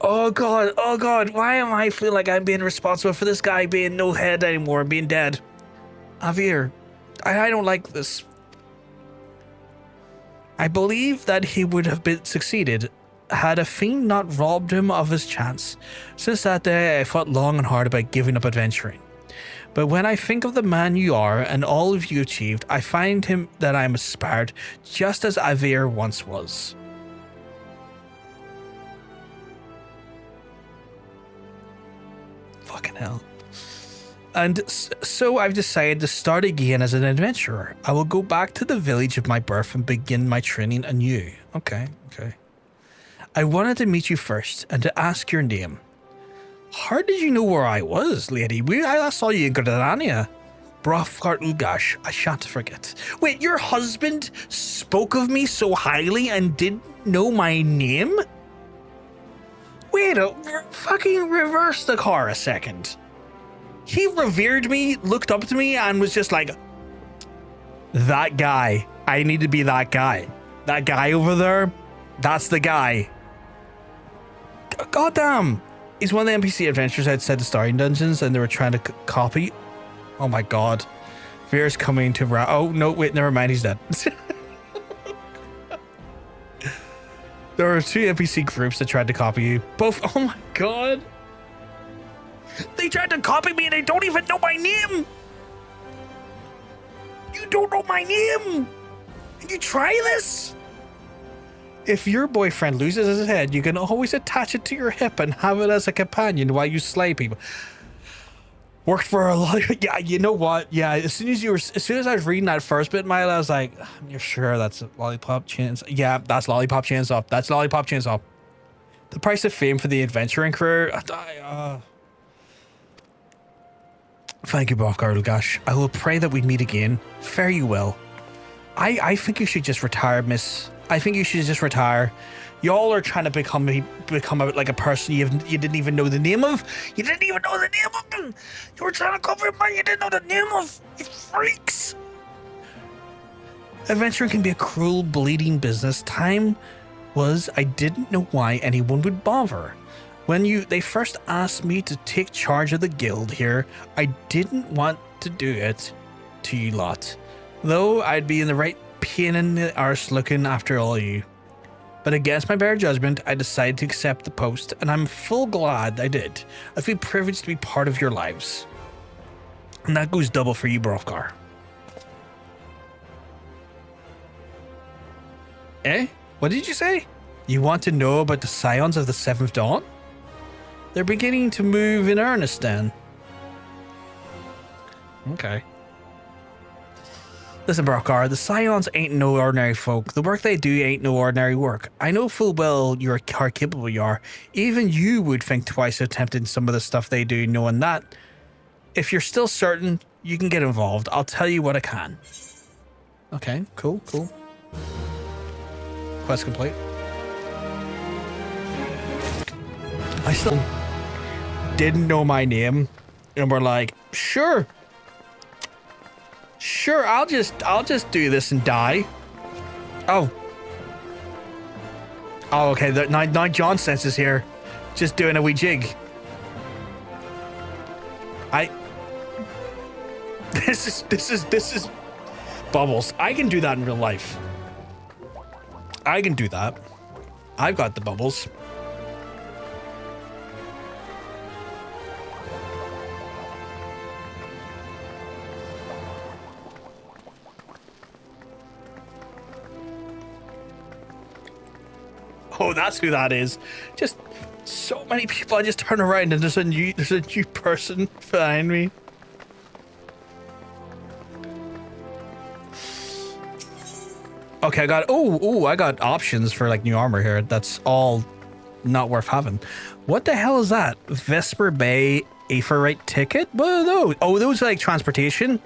Oh God, why am I feeling like I'm being responsible for this guy being no head anymore and being dead? Avir, I don't like this. I believe that he would have been succeeded had a fiend not robbed him of his chance. Since that day, I thought long and hard about giving up adventuring. But when I think of the man you are and all of you achieved, I find him that I am aspired, just as Avir once was. Fucking hell. And so I've decided to start again as an adventurer. I will go back to the village of my birth and begin my training anew. Okay. I wanted to meet you first and to ask your name. How did you know where I was, lady? I saw you in Gardania. Brothgar Ugash, I shan't forget. Wait, your husband spoke of me so highly and didn't know my name? Wait, fucking reverse the car a second. He revered me, looked up to me, and was just like, that guy. I need to be that guy. That guy over there, that's the guy. Goddamn. He's one of the NPC adventurers outside the Starring Dungeons, and they were trying to copy. Oh my God. Veer's coming to... Oh, no, wait, never mind. He's dead. There are 2 NPC groups that tried to copy you. Both... Oh my God. They tried to copy me and they don't even know my name. You don't know my name. You try this? If your boyfriend loses his head, you can always attach it to your hip and have it as a companion while you slay people. Worked for a lot. Yeah, you know what? Yeah, as soon as I was reading that first bit, Milo, I was like, "You're sure that's Lollipop Chainsaw?" Yeah, that's Lollipop Chainsaw. That's Lollipop Chainsaw. The price of fame for the adventuring career. Thank you, Brothgar Ugash. I will pray that we meet again. Fare you well. I think you should just retire, miss. I think you should just retire. Y'all are trying to become like a person you didn't even know the name of. You didn't even know the name of them. You were trying to cover a man you didn't know the name of. You freaks. Adventuring can be a cruel, bleeding business. Time was I didn't know why anyone would bother. When they first asked me to take charge of the guild here, I didn't want to do it to you lot. Though I'd be in the right pain in the arse looking after all you. But against my better judgment, I decided to accept the post, and I'm full glad I did. I feel privileged to be part of your lives. And that goes double for you, Brothgar. Eh? What did you say? You want to know about the Scions of the 7th Dawn? They're beginning to move in earnest then. Okay. Listen, Brothgar, the Scions ain't no ordinary folk. The work they do ain't no ordinary work. I know full well how capable you are. Even you would think twice attempting some of the stuff they do, knowing that. If you're still certain, you can get involved. I'll tell you what I can. Okay, cool. Quest complete. I still didn't know my name, and we're like, sure, I'll just do this and die. Oh, okay. Now John senses here, just doing a wee jig. This is bubbles. I can do that in real life. I can do that. I've got the bubbles. Oh, that's who that is. Just so many people. I just turn around and there's a new person behind me. Okay, I got I got options for like new armor here. That's all not worth having. What the hell is that? Vesper Bay Ifrit ticket? What are those? Oh, those are like transportation.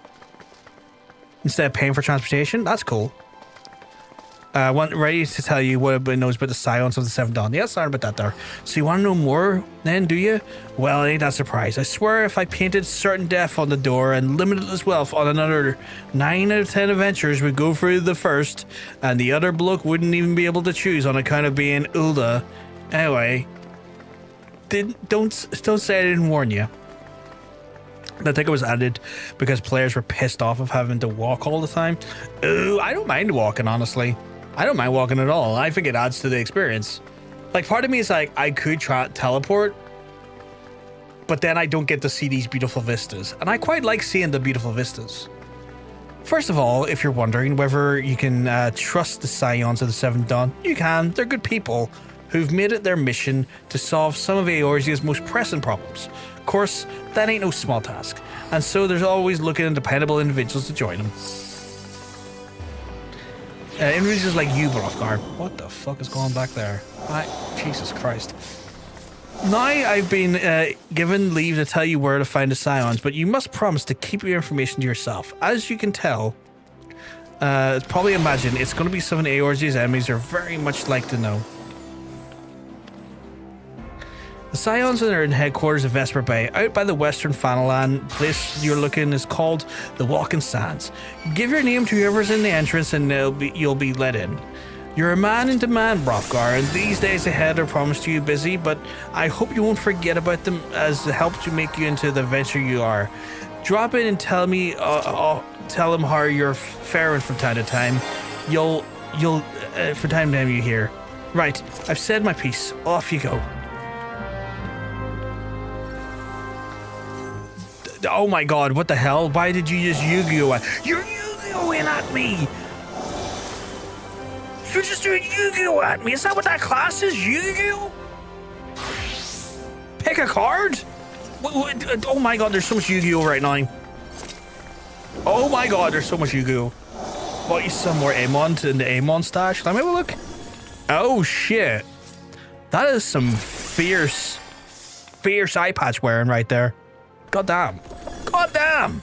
Instead of paying for transportation? That's cool. Ready to tell you what everybody knows about the Scions of the Seventh Dawn. Yeah, sorry about that there. So you want to know more then, do you? Well, it ain't that surprise. I swear if I painted certain death on the door and limitless wealth on another 9 out of 10 adventures would go through the first, and the other bloke wouldn't even be able to choose on account of being Ulda. Anyway, don't say I didn't warn you. I think it was added because players were pissed off of having to walk all the time. Ooh, I don't mind walking, honestly. I don't mind walking at all. I think it adds to the experience. Like, part of me is like, I could try teleport, but then I don't get to see these beautiful vistas. And I quite like seeing the beautiful vistas. First of all, if you're wondering whether you can trust the Scions of the Seventh Dawn, you can. They're good people who've made it their mission to solve some of Eorzea's most pressing problems. Of course, that ain't no small task, and so there's always looking at dependable individuals to join them. Individuals like you, Brothgar. What the fuck is going on back there? Jesus Christ. Now I've been given leave to tell you where to find the Scions, but you must promise to keep your information to yourself. As you can tell, probably imagine it's going to be something Eorzea's enemies are very much like to know. The Scions are in headquarters of Vesper Bay, out by the western Fanalan. Place you're looking is called the Walking Sands. Give your name to whoever's in the entrance and you'll be let in. You're a man in demand, Brothgar, and these days ahead are promised you busy, but I hope you won't forget about them as they help to make you into the adventure you are. Drop in and tell me, tell them how you're faring from time to time. You'll from time to time you hear. Right, I've said my piece. Off you go. Oh my god, what the hell? Why did you just Yu-Gi-Oh at? You're Yu-Gi-Oh-ing at me! You're just doing Yu-Gi-Oh at me! Is that what that class is? Yu-Gi-Oh? Pick a card? Oh my god, there's so much Yu-Gi-Oh right now. Oh my god, there's so much Yu-Gi-Oh. Bought you some more Amon in the Amon stash. Let me have a look. Oh shit. That is some fierce eye patch wearing right there. God damn. God damn.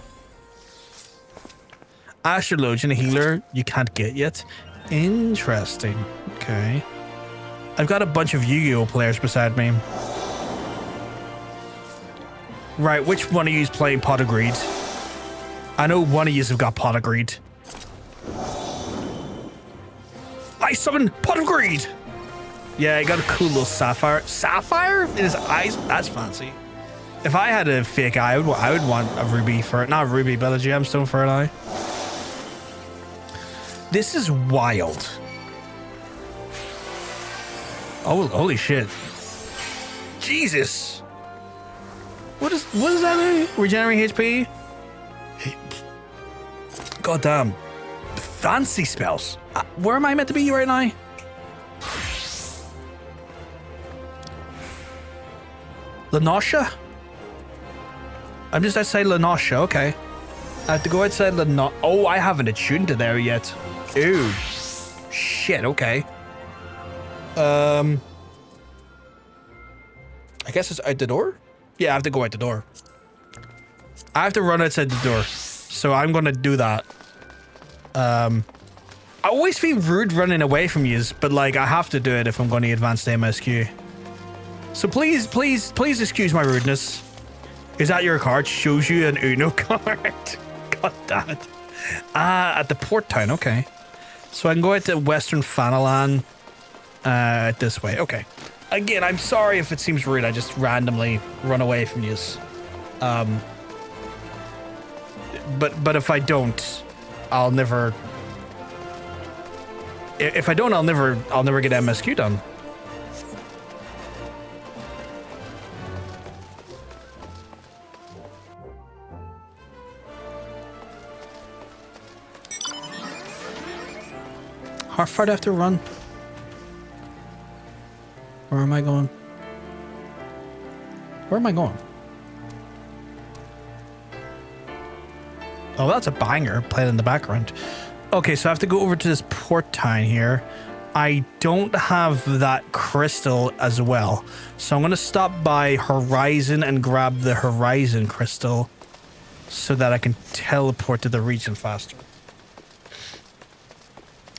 Astrologian, a healer you can't get yet. Interesting. Okay. I've got a bunch of Yu-Gi-Oh players beside me. Right, which one of you is playing Pot of Greed? I know one of you have got Pot of Greed. I summon Pot of Greed! Yeah, I got a cool little sapphire. Sapphire? In his eyes? That's fancy. If I had a fake eye, I would want a ruby for it. Not a ruby, but a gemstone for an eye. This is wild. Oh, holy shit. Jesus. What is that? Regenerate HP? God damn. Fancy spells. Where am I meant to be right now? Lanosha? I'm just outside Lanosha, okay. I have to go outside Lanosha. Oh, I haven't attuned to there yet. Ooh. Shit, okay. I guess it's out the door? Yeah, I have to go out the door. I have to run outside the door. So I'm gonna do that. I always feel rude running away from you, but like I have to do it if I'm going to advance the MSQ. So please excuse my rudeness. Is that your card? Shows you an Uno card. God damn it. At the port town, okay. So I can go out to Western Fanalan this way. Okay. Again, I'm sorry if it seems rude. I just randomly run away from you. But if I don't, I'll never. If I don't, I'll never get MSQ done. How far do I have to run? Where am I going? Where am I going? Oh, that's a banger playing in the background. Okay, so I have to go over to this port town here. I don't have that crystal as well. So I'm going to stop by Horizon and grab the Horizon crystal so that I can teleport to the region faster.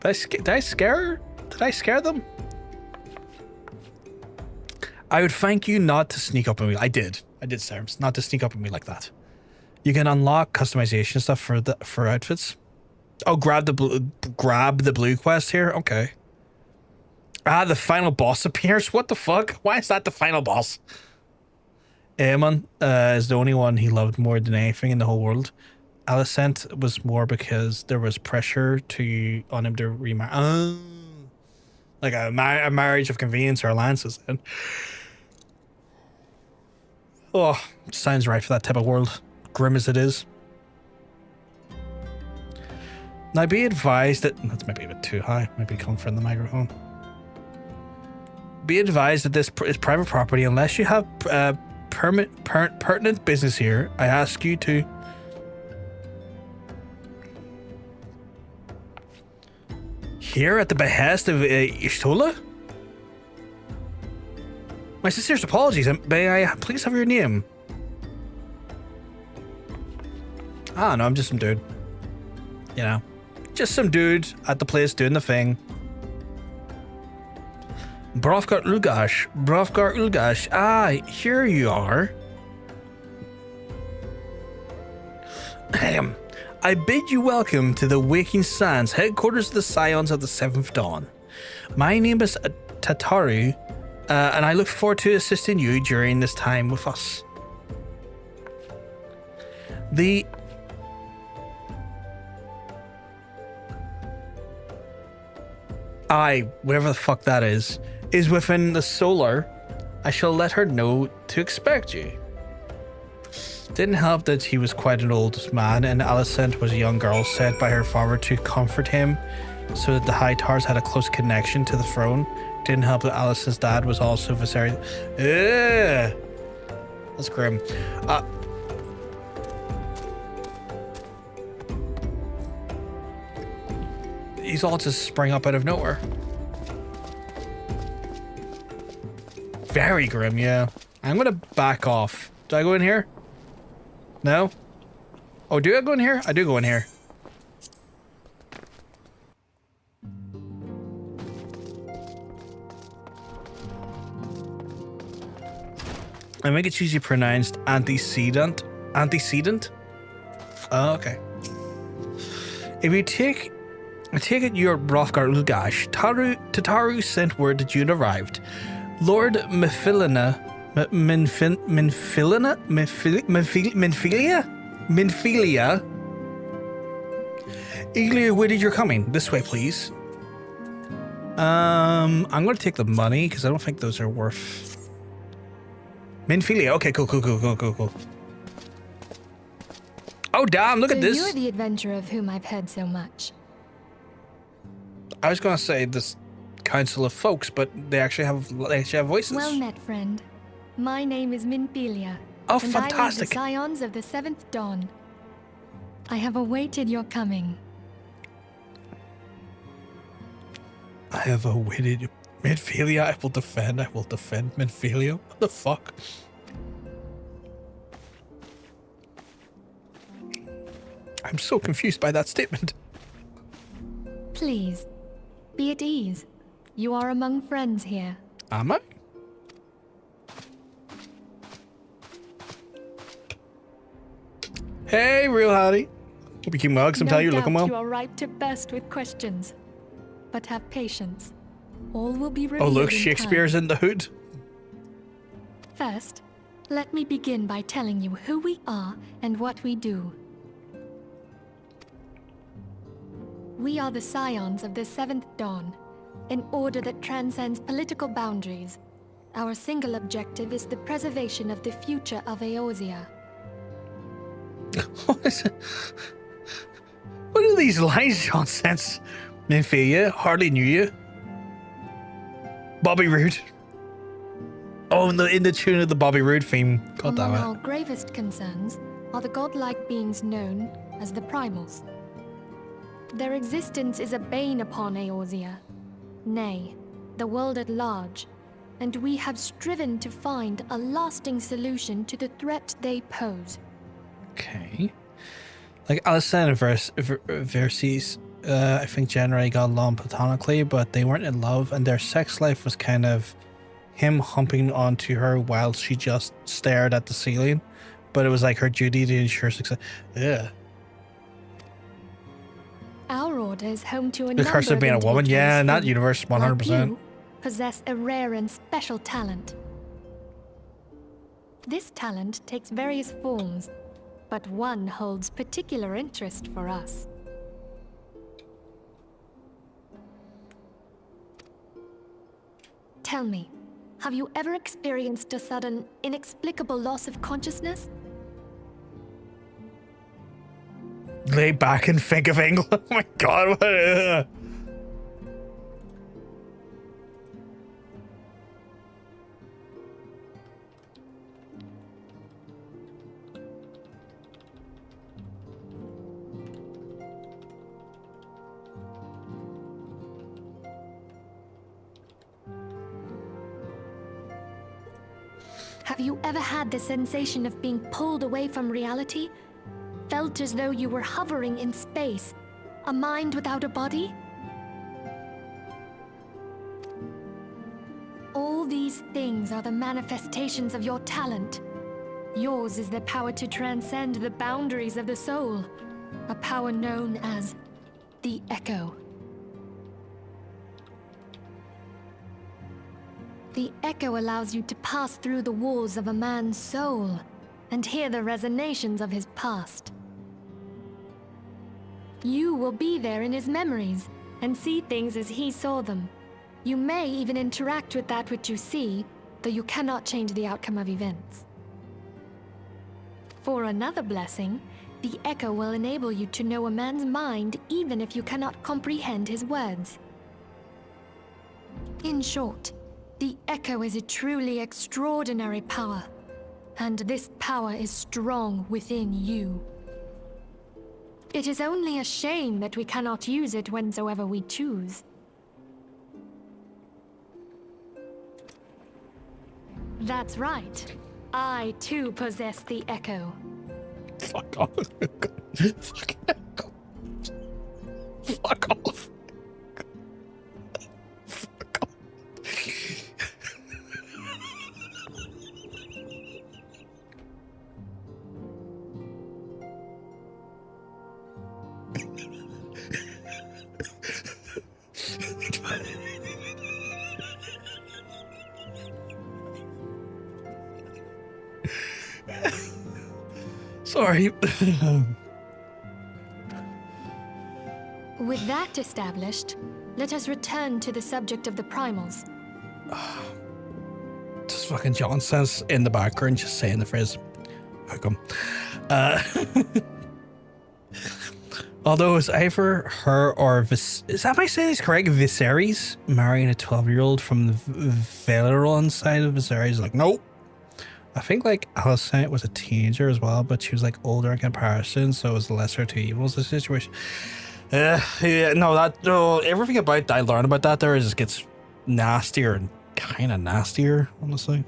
Did I scare them? I would thank you not to sneak up on me. I did, Sarms, not to sneak up on me like that. You can unlock customization stuff for outfits. Oh, grab the blue quest here. Okay. Ah, the final boss appears. What the fuck? Why is that the final boss? Aemon is the only one he loved more than anything in the whole world. Alicent was more because there was pressure on him to remarry. Oh, like a marriage of convenience or alliances. And oh, sounds right for that type of world, grim as it is. Now be advised that that's maybe a bit too high. Maybe come from the microphone. Be advised that this is private property unless you have pertinent business here. I ask you to. Here at the behest of Ishtola? My sincerest apologies. May I please have your name? Ah, no, I'm just some dude. You know, just some dude at the place doing the thing. Brothgar Ulgash. Brothgar Ulgash. Ah, here you are. I bid you welcome to the Waking Sands, headquarters of the Scions of the Seventh Dawn. My name is Tataru, and I look forward to assisting you during this time with us. The whatever the fuck that is within the solar. I shall let her know to expect you. Didn't help that he was quite an old man, and Alicent was a young girl sent by her father to comfort him, so that the High Towers had a close connection to the throne. Didn't help that Alicent's dad was also Viserys. That's grim. These all just spring up out of nowhere. Very grim, yeah. I'm gonna back off. Do I go in here? No? Oh, do I go in here? I do go in here. I think it's usually pronounced antecedent. Antecedent? Oh, okay. If you I take it you're Brothgar Ulgash. Tataru sent word that you'd arrived. Lord Minfilia? Eagerly awaited your coming. This way, please. I'm gonna take the money because I don't think those are worth. Minfilia. Okay, cool. Oh damn! Look at this. You're the adventurer of whom I've heard so much. I was gonna say this council of folks, but they actually have voices. Well met, friend. My name is Minfilia. Oh, and fantastic! I lead the Scions of the Seventh Dawn. I have awaited your coming. I have awaited Minfilia. I will defend Minfilia. What the fuck? I'm so confused by that statement. Please, be at ease. You are among friends here. Am I? Hey, real howdy. Hope you keep well, because I'm telling you, looking well. You are right to burst with questions, but have patience. All will be revealed. Oh, look, Shakespeare's in the hood. First, let me begin by telling you who we are and what we do. We are the Scions of the Seventh Dawn, an order that transcends political boundaries. Our single objective is the preservation of the future of Eorzea. What is it? What are these lines, nonsense? Minfilia, hardly knew you. Bobby Roode. Oh, in the tune of the Bobby Roode theme. God damn it. Among our gravest concerns are the godlike beings known as the Primals. Their existence is a bane upon Eorzea, nay, the world at large, and we have striven to find a lasting solution to the threat they pose. Okay. Like Alicent and Verses, I think generally got along platonically, but they weren't in love, and their sex life was kind of him humping onto her while she just stared at the ceiling. But it was like her duty to ensure success. Yeah. Our order is home to a The curse of being a woman, yeah, in that universe, 100%. Like you, possess a rare and special talent. This talent takes various forms, but one holds particular interest for us. Tell me, have you ever experienced a sudden, inexplicable loss of consciousness? Lay back and think of England. Oh my god, what? Have you ever had the sensation of being pulled away from reality? Felt as though you were hovering in space? A mind without a body? All these things are the manifestations of your talent. Yours is the power to transcend the boundaries of the soul, a power known as the Echo. The Echo allows you to pass through the walls of a man's soul and hear the resonations of his past. You will be there in his memories and see things as he saw them. You may even interact with that which you see, though you cannot change the outcome of events. For another blessing, the Echo will enable you to know a man's mind even if you cannot comprehend his words. In short, the Echo is a truly extraordinary power, and this power is strong within you. It is only a shame that we cannot use it whensoever we choose. That's right. I too possess the Echo. Fuck off. Fuck off. Fuck off. Sorry. With that established, let us return to the subject of the primals. Just fucking John says in the background, just saying the phrase. Hook 'em. Although it's either her or is that my saying is correct? Viserys marrying a 12-year-old from the Valeron side of Viserys. Like, nope. I think like Alicent was a teenager as well, but she was like older in comparison, so it was the lesser of two evils, the situation. Yeah, no, everything about that I learned about that there just gets nastier and kind of nastier, honestly.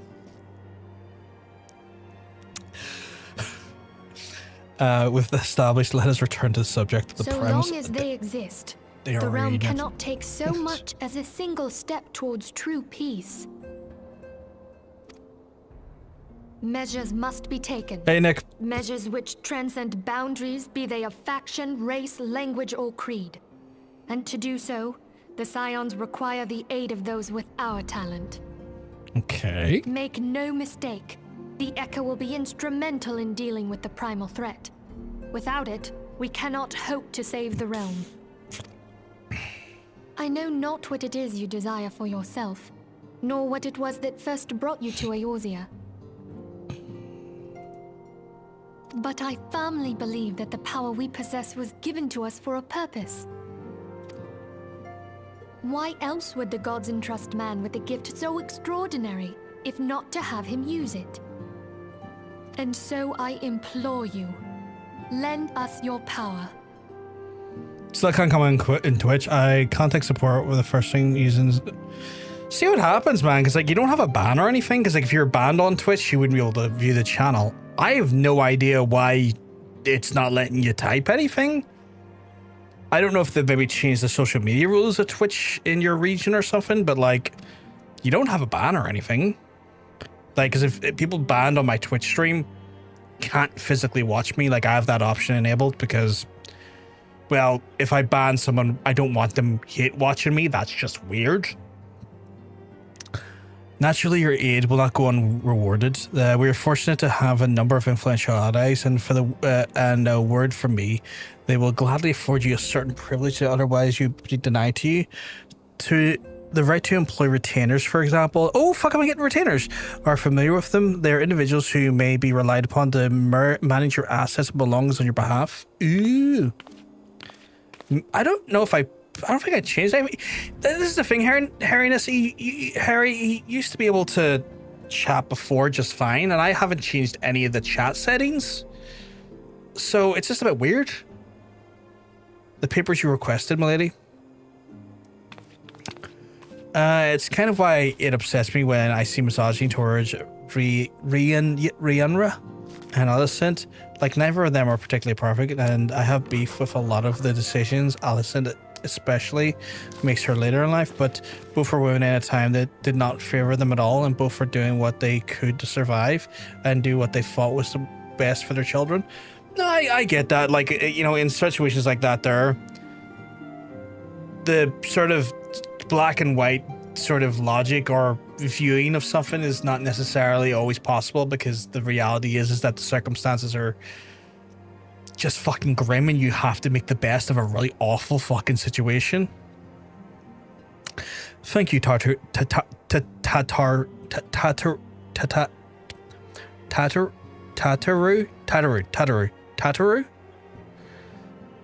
With established, let us return to the subject of the premise. So long as they exist, the realm cannot take so much as a single step towards true peace. Measures must be taken. Hey, Nick. Measures which transcend boundaries, be they of faction, race, language, or creed. And to do so, the Scions require the aid of those with our talent. Okay. Make no mistake, the Echo will be instrumental in dealing with the primal threat. Without it, we cannot hope to save the realm. I know not what it is you desire for yourself, nor what it was that first brought you to Eorzea. But I firmly believe that the power we possess was given to us for a purpose. Why else would the gods entrust man with a gift so extraordinary, if not to have him use it? And so I implore you, lend us your power. So I can't come in Twitch. I contact support with the first thing using. See what happens, man. Because like you don't have a ban or anything. Because like if you're banned on Twitch, you wouldn't be able to view the channel. I have no idea why it's not letting you type anything. I don't know if they maybe changed the social media rules of Twitch in your region or something. But like, you don't have a ban or anything. Like, because if people banned on my Twitch stream can't physically watch me, like I have that option enabled because, well, if I ban someone, I don't want them hate watching me. That's just weird. Naturally, your aid will not go unrewarded. We are fortunate to have a number of influential allies, and for and a word from me, they will gladly afford you a certain privilege that otherwise you'd be denied to you. To the right to employ retainers, for example. Oh, fuck, am I getting retainers? Are familiar with them? They're individuals who may be relied upon to manage your assets and belongings on your behalf. Ooh. I don't think I changed. I mean, this is the thing, Harryness. Harry, he used to be able to chat before just fine, and I haven't changed any of the chat settings. So it's just a bit weird. The papers you requested, milady. It's kind of why it upsets me when I see misogyny towards Rianra and Alicent. Like, neither of them are particularly perfect, and I have beef with a lot of the decisions Alicent especially makes her later in life, but both are women at a time that did not favor them at all, and both are doing what they could to survive and do what they thought was the best for their children. No, I get that. Like, you know, in situations like that, the sort of black and white sort of logic or viewing of something is not necessarily always possible, because the reality is that the circumstances are just fucking grim and you have to make the best of a really awful fucking situation. Thank you, Tataru.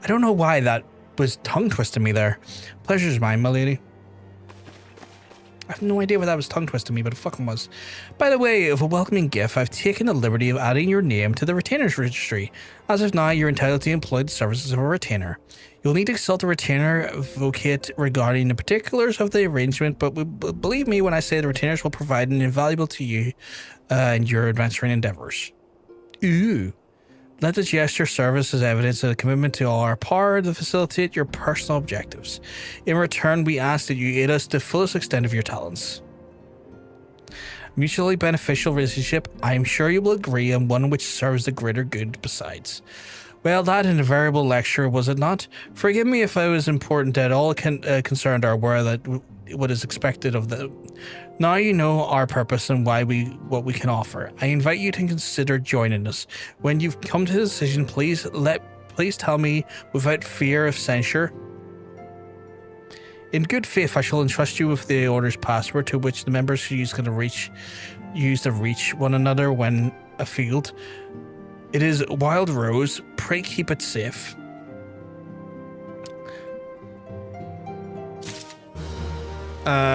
I don't know why that was tongue twisting me there. Pleasure's mine, my lady. I have no idea why that was tongue twisting me, but it fucking was. By the way, of a welcoming gift, I've taken the liberty of adding your name to the retainers registry. As of now, you're entitled to employ the services of a retainer. You'll need to consult a retainer vocate regarding the particulars of the arrangement, but believe me when I say the retainers will provide an invaluable to you in your adventuring endeavors. Ooh. Let the gesture serve as evidence of a commitment to all our power to facilitate your personal objectives. In return, we ask that you aid us to the fullest extent of your talents. Mutually beneficial relationship, I am sure you will agree, and one which serves the greater good besides. Well, that an invariable lecture, was it not? Forgive me if I was important at all concerned or aware that what is expected of them. Now you know our purpose and what we can offer. I invite you to consider joining us. When you've come to the decision, please tell me without fear of censure. In good faith, I shall entrust you with the order's password, to which the members who use to reach one another when afield. It is Wild Rose. Pray keep it safe.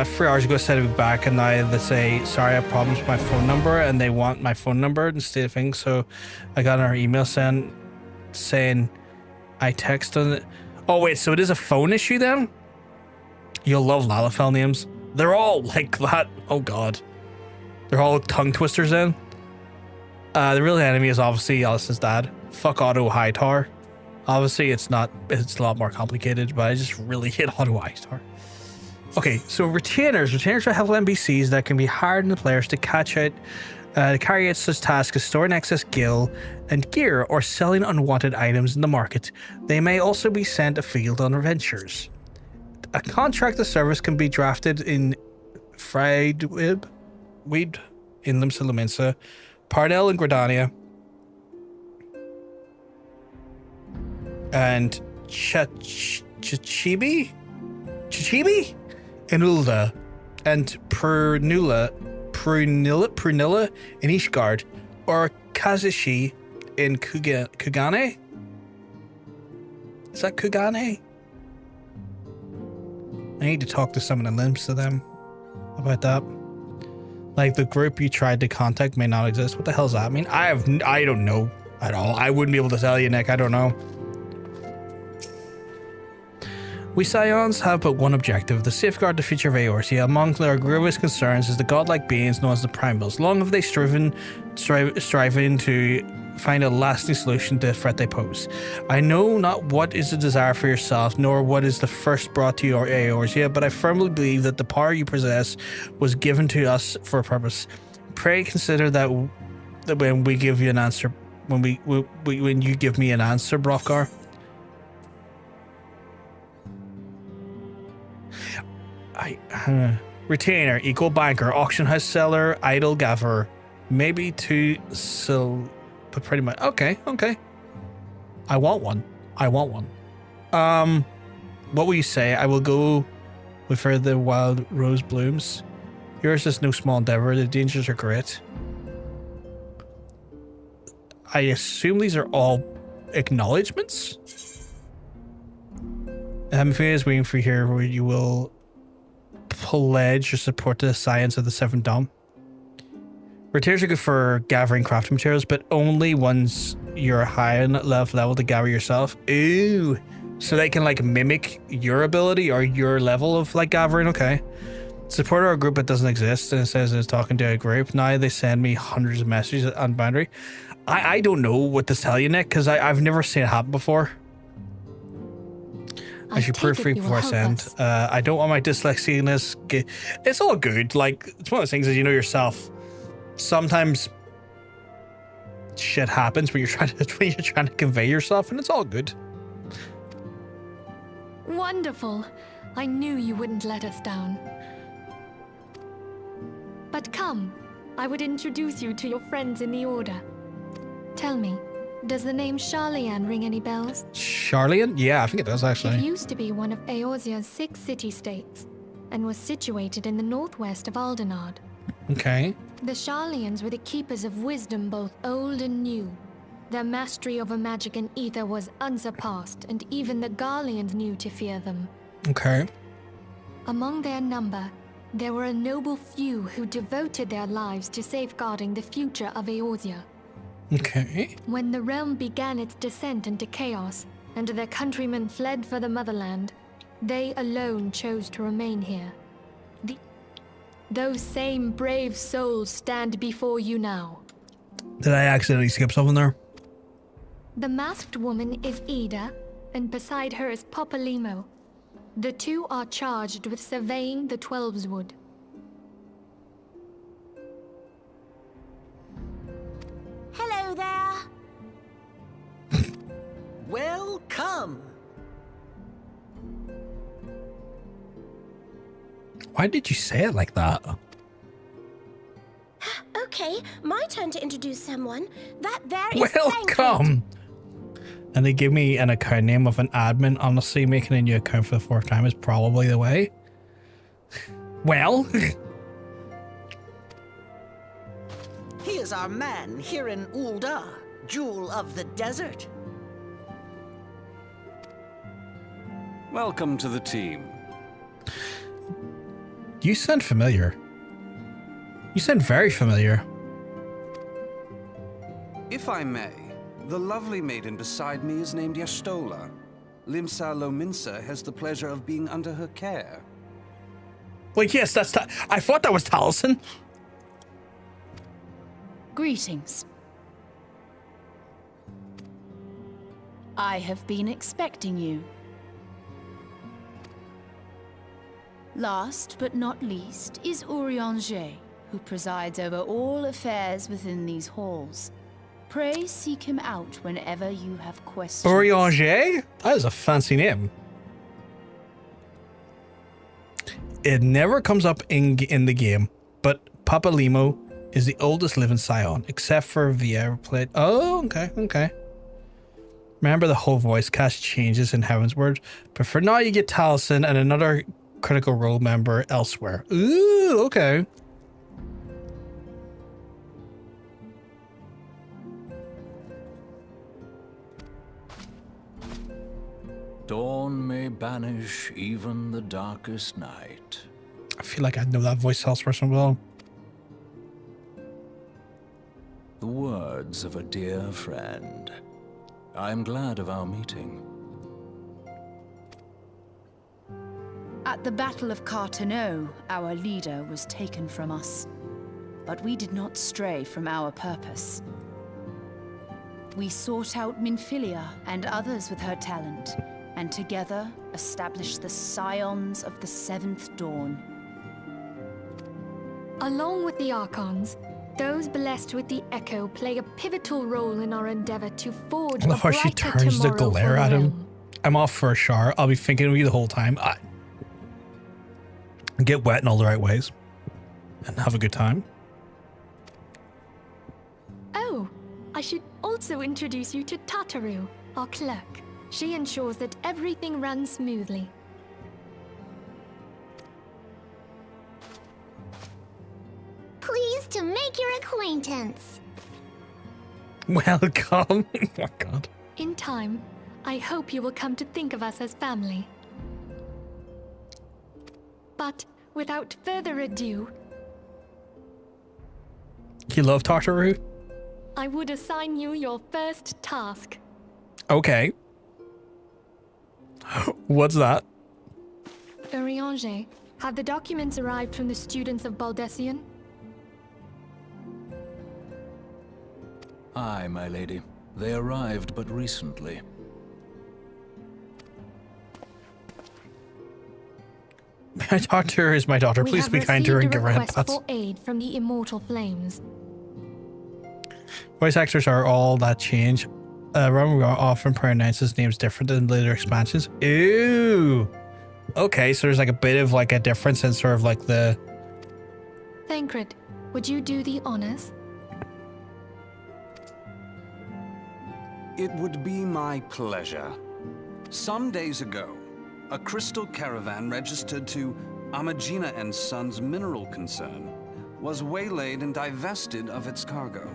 3 hours ago, I said I'd be back, and now they say, sorry, I have problems with my phone number, and they want my phone number instead of things. So I got our email saying I texted it. Oh, wait, so it is a phone issue then? You'll love Lalafell names. They're all like that. Oh, God. They're all tongue twisters then. The real enemy is obviously Alice's dad. Fuck Otto Hightower. Obviously, it's a lot more complicated, but I just really hate Otto Hightower. Okay, so retainers. Retainers are helpful NPCs that can be hired in the players to carry out such tasks as storing excess gil and gear or selling unwanted items in the market. They may also be sent afield on adventures. A contract of service can be drafted in Friedwib, Weed, Inlam Silaminsa, Parnell and Gradania, and Chichibi, and Ulda, and Prunilla in Ishgard, or Kazushi in Kugane? Is that Kugane? I need to talk to someone that lives to them about that. Like, the group you tried to contact may not exist. What the hell does that mean? I don't know at all. I wouldn't be able to tell you, Nick. I don't know. We Scions have but one objective, to safeguard the future of Eorzea. Among their gravest concerns is the godlike beings known as the Primals. Long have they striving to find a lasting solution to the threat they pose. I know not what is the desire for yourself, nor what is the first brought to your Eorzea, but I firmly believe that the power you possess was given to us for a purpose. Pray consider that when we give you an answer, when you give me an answer, Brothgar. Retainer, equal banker, auction house seller, idle gatherer. Maybe two but pretty much okay. I want one. What will you say? I will go with where the wild rose blooms. Yours is no small endeavor. The dangers are great. I assume these are all acknowledgements. If it is waiting for you here, where you will pledge your support to the science of the Seventh Dome. Retainers are good for gathering crafting materials, but only once you're high enough level to gather yourself. Ooh, so they can like mimic your ability or your level of like gathering. Okay, Support our group that doesn't exist, and it says it's talking to a group. Now they send me hundreds of messages on Boundary. I don't know what to tell you, Nick, because I've never seen it happen before. I should proofread before I send. I don't want my dyslexia in this. It's all good. Like, it's one of those things, as you know yourself. Sometimes shit happens when you're trying to convey yourself, and it's all good. Wonderful. I knew you wouldn't let us down. But come, I would introduce you to your friends in the Order. Tell me, does the name Sharlayan ring any bells? Sharlayan? Yeah, I think it does, actually. It used to be one of Eorzea's 6 city-states, and was situated in the northwest of Aldenard. Okay. The Sharlayans were the keepers of wisdom, both old and new. Their mastery over magic and ether was unsurpassed, and even the Garleans knew to fear them. Okay. Among their number, there were a noble few who devoted their lives to safeguarding the future of Eorzea. Okay. When the realm began its descent into chaos, and their countrymen fled for the motherland, they alone chose to remain here. Those same brave souls stand before you now. Did I accidentally skip something there? The masked woman is Ida, and beside her is Popalimo. The two are charged with surveying the Twelveswood. Hello there. Welcome. Why did you say it like that? Okay, my turn to introduce someone. That there is Welcome! And they give me an account name of an admin. Honestly, making a new account for the 4th time is probably the way. Well. He is our man here in Ul'dah, Jewel of the Desert. Welcome to the team. You sound familiar. You sound very familiar. If I may, the lovely maiden beside me is named Yastola. Limsa Lominsa has the pleasure of being under her care. Well, yes, that's... I thought that was Taliesin. Greetings. I have been expecting you. Last but not least is Urianger, who presides over all affairs within these halls. Pray seek him out whenever you have questions. Urianger? That is a fancy name. It never comes up in the game, but Popalimo is the oldest living scion, except for Vieira played. Oh, okay. Remember, the whole voice cast changes in Heavensward, but for now you get Taliesin and another Critical Role member elsewhere. Ooh, okay. Dawn may banish even the darkest night. I feel like I know that voice elsewhere so well. The words of a dear friend. I'm glad of our meeting. At the Battle of Carteneau, our leader was taken from us. But we did not stray from our purpose. We sought out Minfilia and others with her talent, and together established the Scions of the 7th Dawn. Along with the Archons, those blessed with the Echo play a pivotal role in our endeavor to forge I love how she turns the glare at him. I'm off for a shower. I'll be thinking of you the whole time. Get wet in all the right ways. And have a good time. Oh, I should also introduce you to Tataru, our clerk. She ensures that everything runs smoothly. Pleased to make your acquaintance. Welcome. Oh my god. In time, I hope you will come to think of us as family. But without further ado, You love Tataru? I would assign you your first task. Okay. What's that? Urianger, Have the documents arrived from the students of Baldessian? Aye, my lady. They arrived but recently. My daughter is my daughter. Please be kind to her and give her We have received a request headbutts. for aid from the Immortal Flames. Voice actors are all that change. Remember, often pronounces names different in later expansions. Ooh. Okay, so there's like a bit of like a difference in sort of like the... Thancred, would you do the honors? It would be my pleasure. Some days ago, a crystal caravan registered to Amagina and Sons mineral concern was waylaid and divested of its cargo.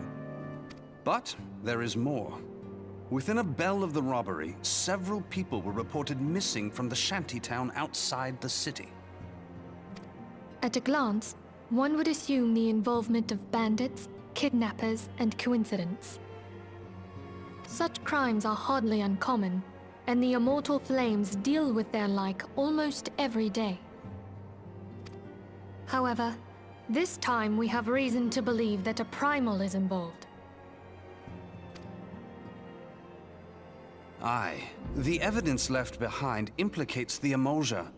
But there is more. Within a bell of the robbery, several people were reported missing from the shantytown outside the city. At a glance, one would assume the involvement of bandits, kidnappers, and coincidence. Such crimes are hardly uncommon, and the Immortal Flames deal with their like almost every day. However, this time we have reason to believe that a Primal is involved. Aye. The evidence left behind implicates the Emoja,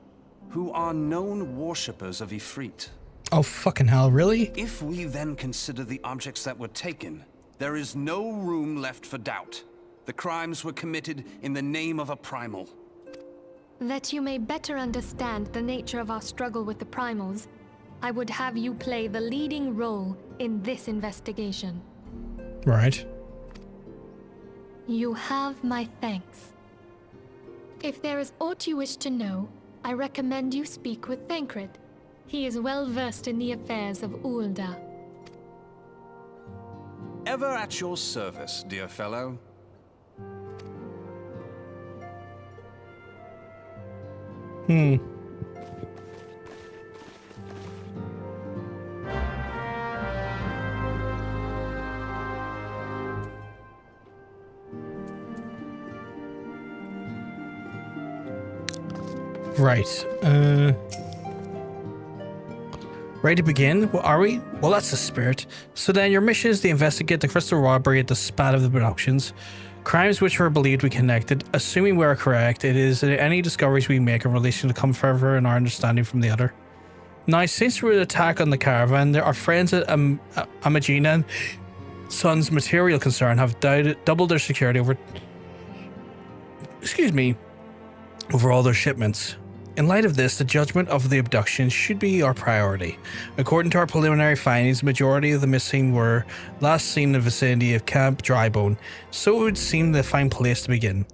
who are known worshippers of Ifrit. Oh, fucking hell, really? If we then consider the objects that were taken, there is no room left for doubt. The crimes were committed in the name of a Primal. That you may better understand the nature of our struggle with the Primals, I would have you play the leading role in this investigation. Right. You have my thanks. If there is aught you wish to know, I recommend you speak with Thancred. He is well versed in the affairs of Ul'dah. Ever at your service, dear fellow. Right. Ready to begin? Well, are we? Well, that's the spirit. So then your mission is to investigate the crystal robbery at the spat of the productions. Crimes which were believed to be connected. Assuming we are correct, it is any discoveries we make in relation to come further in our understanding from the other. Now, since we were attack on the caravan, there are friends at Amagina and Sons material concern have doubled their security over... over all their shipments. In light of this, the judgment of the abduction should be our priority. According to our preliminary findings, the majority of the missing were last seen in the vicinity of Camp Drybone, so it would seem the fine place to begin.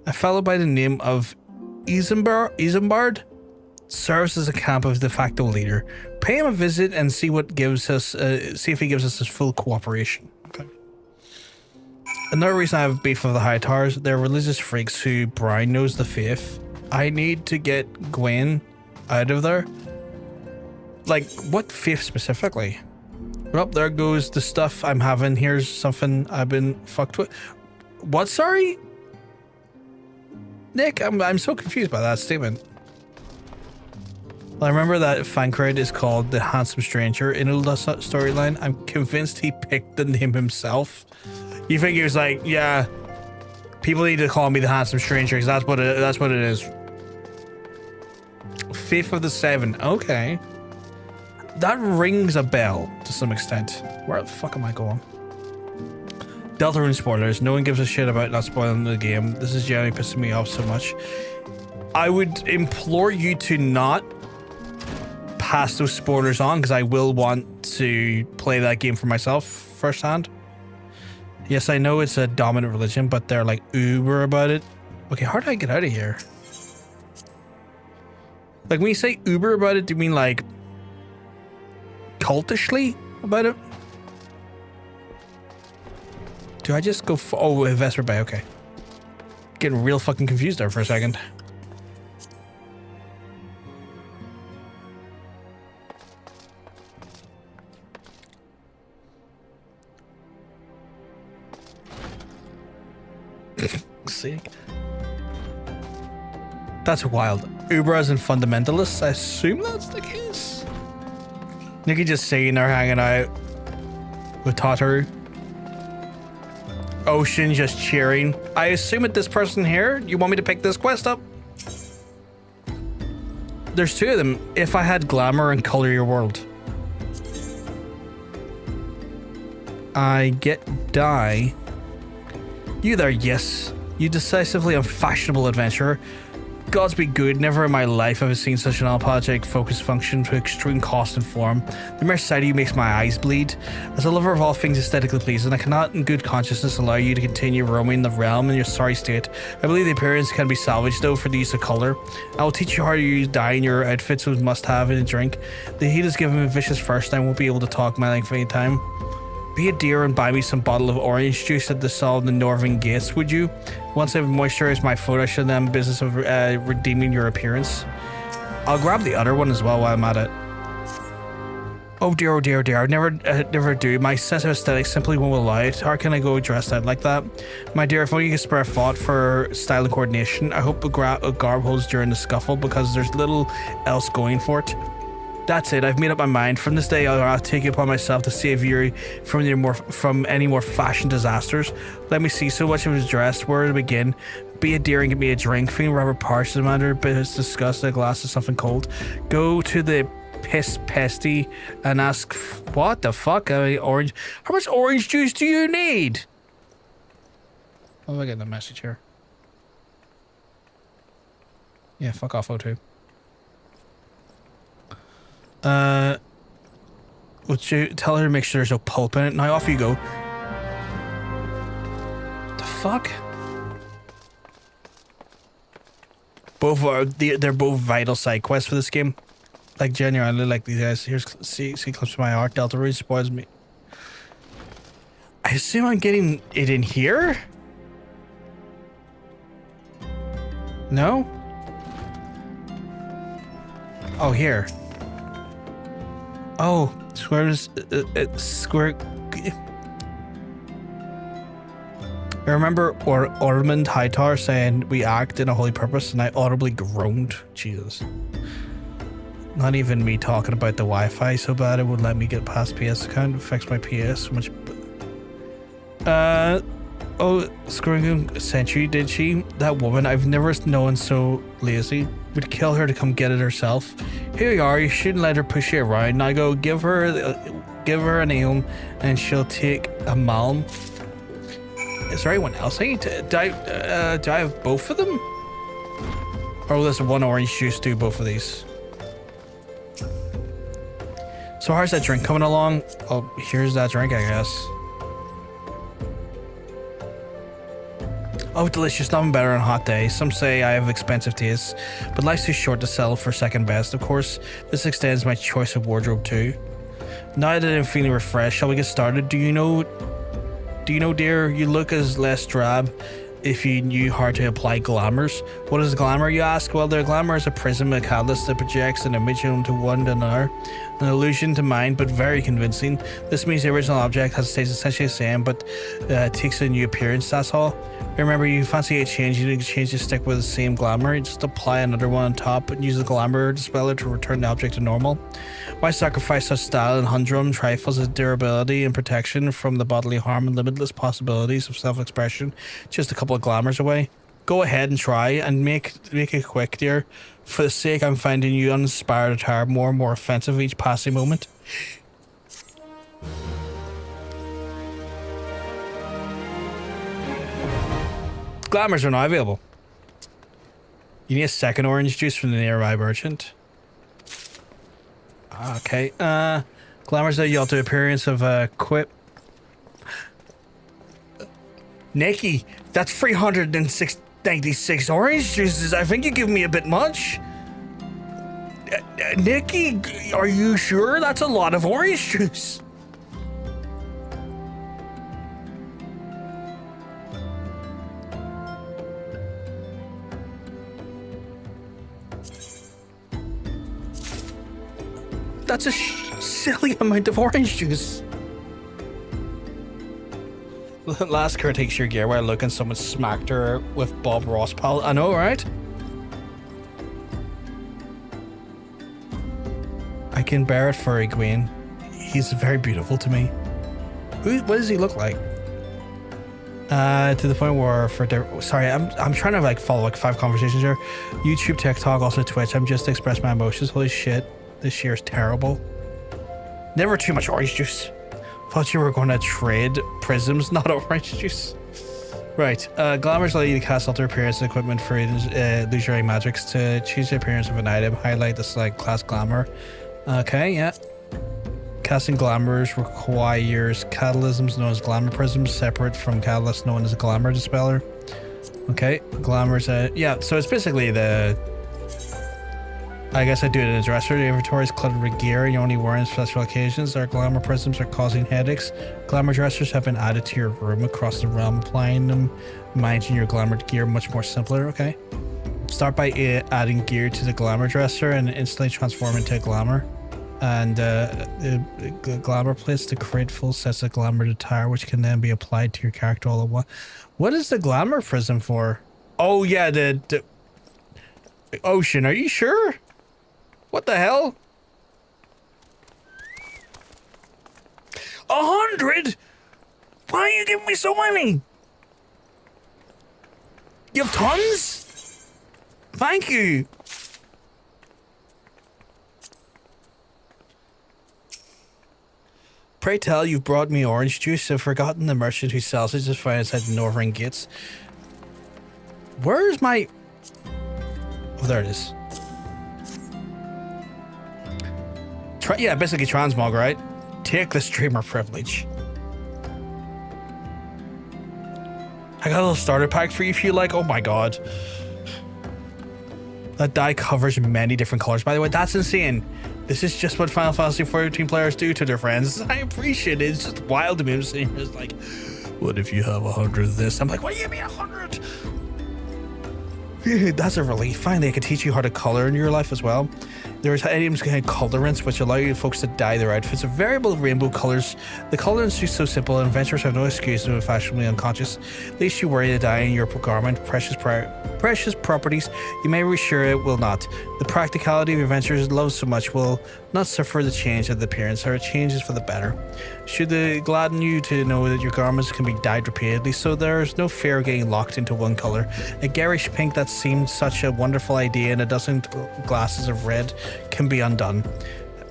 A fellow by the name of Isambard serves as a camp of de facto leader. Pay him a visit and see what gives us. See if he gives us his full cooperation. Okay. Another reason I have beef with the Hightowers, they're religious freaks who Brian knows the faith. I need to get Gwen out of there. Like, what faith specifically? Well, there goes the stuff I'm having. Here's something I've been fucked with. What, sorry? Nick, I'm so confused by that statement. Well, I remember that Thancred is called the Handsome Stranger in Ul'dah's storyline. I'm convinced he picked the name himself. You think he was like, yeah, people need to call me the Handsome Stranger because that's what it is. Fifth of the Seven. Okay. That rings a bell to some extent. Where the fuck am I going? Deltarune spoilers. No one gives a shit about not spoiling the game. This is generally pissing me off so much. I would implore you to not pass those spoilers on because I will want to play that game for myself firsthand. Yes, I know it's a dominant religion, but they're like uber about it. Okay, how do I get out of here? Like, when you say uber about it, do you mean like cultishly about it? Do I just go for... Oh, Vesper Bay, okay. Getting real fucking confused there for a second. See? That's wild. Ubras and fundamentalists. I assume that's the case. Nikki just saying they're hanging out with Tataru. Ocean just cheering. I assume it's this person here. You want me to pick this quest up? There's two of them. If I had glamour and color your world. I get die. You there, yes. You decisively unfashionable adventurer. Gods be good, never in my life have I seen such an apologetic focus function to extreme cost and form. The mere sight of you makes my eyes bleed. As a lover of all things aesthetically pleasing, I cannot in good consciousness allow you to continue roaming the realm in your sorry state. I believe the appearance can be salvaged though for the use of colour. I will teach you how to use dye in your outfits with must-have in a drink. The heat has given me a vicious thirst and I won't be able to talk my length any time. Be a dear and buy me some bottle of orange juice at the Sol of the Northern Gates, would you? Once I've moisturized my foot, I should then business of redeeming your appearance. I'll grab the other one as well while I'm at it. Oh dear, oh dear, oh dear. I never do. My sense of aesthetics simply won't allow it. How can I go dressed out like that? My dear, if only you could spare a thought for style and coordination. I hope a garb holds during the scuffle because there's little else going for it. That's it. I've made up my mind. From this day, I'll take it upon myself to save you from any more fashion disasters. Let me see so much of his dress. Where to begin? Be a dear and get me a drink. Feeling rather parched, matter, but it's disgusting. A glass of something cold. Go to the piss pesty and ask, what the fuck? Orange. How much orange juice do you need? Oh, I get the message here. Yeah, fuck off, O2. Would you tell her to make sure there's no pulp in it? Now off you go. What the fuck? Both are they're both vital side quests for this game. Like genuinely, like these guys. Here's see clips of my art. Delta really spoils me. I assume I'm getting it in here. No. Oh, here. Oh, square. I remember Ormond Hightower saying we act in a holy purpose, and I audibly groaned. Jesus. Not even me talking about the Wi-Fi so bad it would let me get past PS account, fix my PS so much. Oh, screwing century, did she? That woman, I've never known so lazy. Would kill her to come get it herself. Here you are, you shouldn't let her push you around. Now go give her an aim and she'll take a malm. Is there anyone else I need to, do I have both of them? Or will this one orange juice do both of these? So how's that drink coming along? Oh, here's that drink, I guess. Oh, delicious, nothing better on a hot day. Some say I have expensive tastes, but life's too short to settle for second best, of course. This extends my choice of wardrobe too. Now that I'm feeling refreshed, shall we get started? Do you know, dear, you look as less drab if you knew how to apply glamours. What is glamour, you ask? Well, their glamour is a prism, a catalyst that projects an image onto one to another. An illusion to mind, but very convincing. This means the original object stays essentially the same, but takes a new appearance, that's all. Remember, you fancy a change, you change to stick with the same glamour. You just apply another one on top and use the glamour dispeller to return the object to normal. Why sacrifice such style and humdrum trifles as durability and protection from the bodily harm and limitless possibilities of self-expression just a couple of glamours away? Go ahead and try, and make it quick, dear. For the sake I'm finding you uninspired attire more and more offensive each passing moment. Glamours are now available. You need a second orange juice from the nearby merchant. Okay, glamours that yield to appearance of a quip. Nikki, that's 396 orange juices. I think you give me a bit much. Nikki, are you sure? That's a lot of orange juice. That's a silly amount of orange juice. Last girl takes your gear while looking, someone smacked her with Bob Ross pal. I know, right? can bear it for Egwene. He's very beautiful to me. What does he look like? To the point where sorry, I'm trying to like follow like 5 conversations here. YouTube, TikTok, also Twitch. I'm just expressing my emotions. Holy shit, this year is terrible. Never too much orange juice. Thought you were going to trade prisms, not orange juice. Right. Glamours allow you to cast alter appearance and equipment for illusionary magics to change the appearance of an item. Highlight the select class glamour. Okay, yeah. Casting glamours requires catalysms known as glamour prisms, separate from catalysts known as a glamour dispeller. Okay, glamours. Yeah, so it's basically the. I guess I do it in a dresser. The inventory is cluttered with gear you only wear on special occasions. Our glamour prisms are causing headaches. Glamour dressers have been added to your room across the realm, applying them, managing your glamour gear much more simpler. Okay. Start by adding gear to the glamour dresser and instantly transform into a glamour. And the glamour plates to create full sets of glamour attire, which can then be applied to your character all at once. What is the glamour prism for? Oh yeah, the ocean. Are you sure? What the hell? 100? Why are you giving me so many? You have tons? Thank you. Pray tell, you've brought me orange juice. I've forgotten the merchant who sells it just fine outside the northern gates. Where's my... Oh, there it is. Yeah, basically transmog, right? Take the streamer privilege. I got a little starter pack for you if you like. Oh my god. That die covers many different colors. By the way, that's insane. This is just what Final Fantasy XIV players do to their friends. I appreciate it. It's just wild to me. I'm sitting here like, what if you have 100 of this? I'm like, what do you mean 100? That's a relief. Finally, I can teach you how to color in your life as well. There's items called colorants, which allow you folks to dye their outfits of variable rainbow colors. The colorants are so simple, and adventurers have no excuse to be fashionably unconscious. Least you worry to dye in your garment precious properties. You may be sure it will not. The practicality of adventurers loved so much will not suffer the change of the appearance, or changes for the better. Should it gladden you to know that your garments can be dyed repeatedly, so there's no fear of getting locked into one color. A garish pink that seemed such a wonderful idea in a dozen glasses of red can be undone.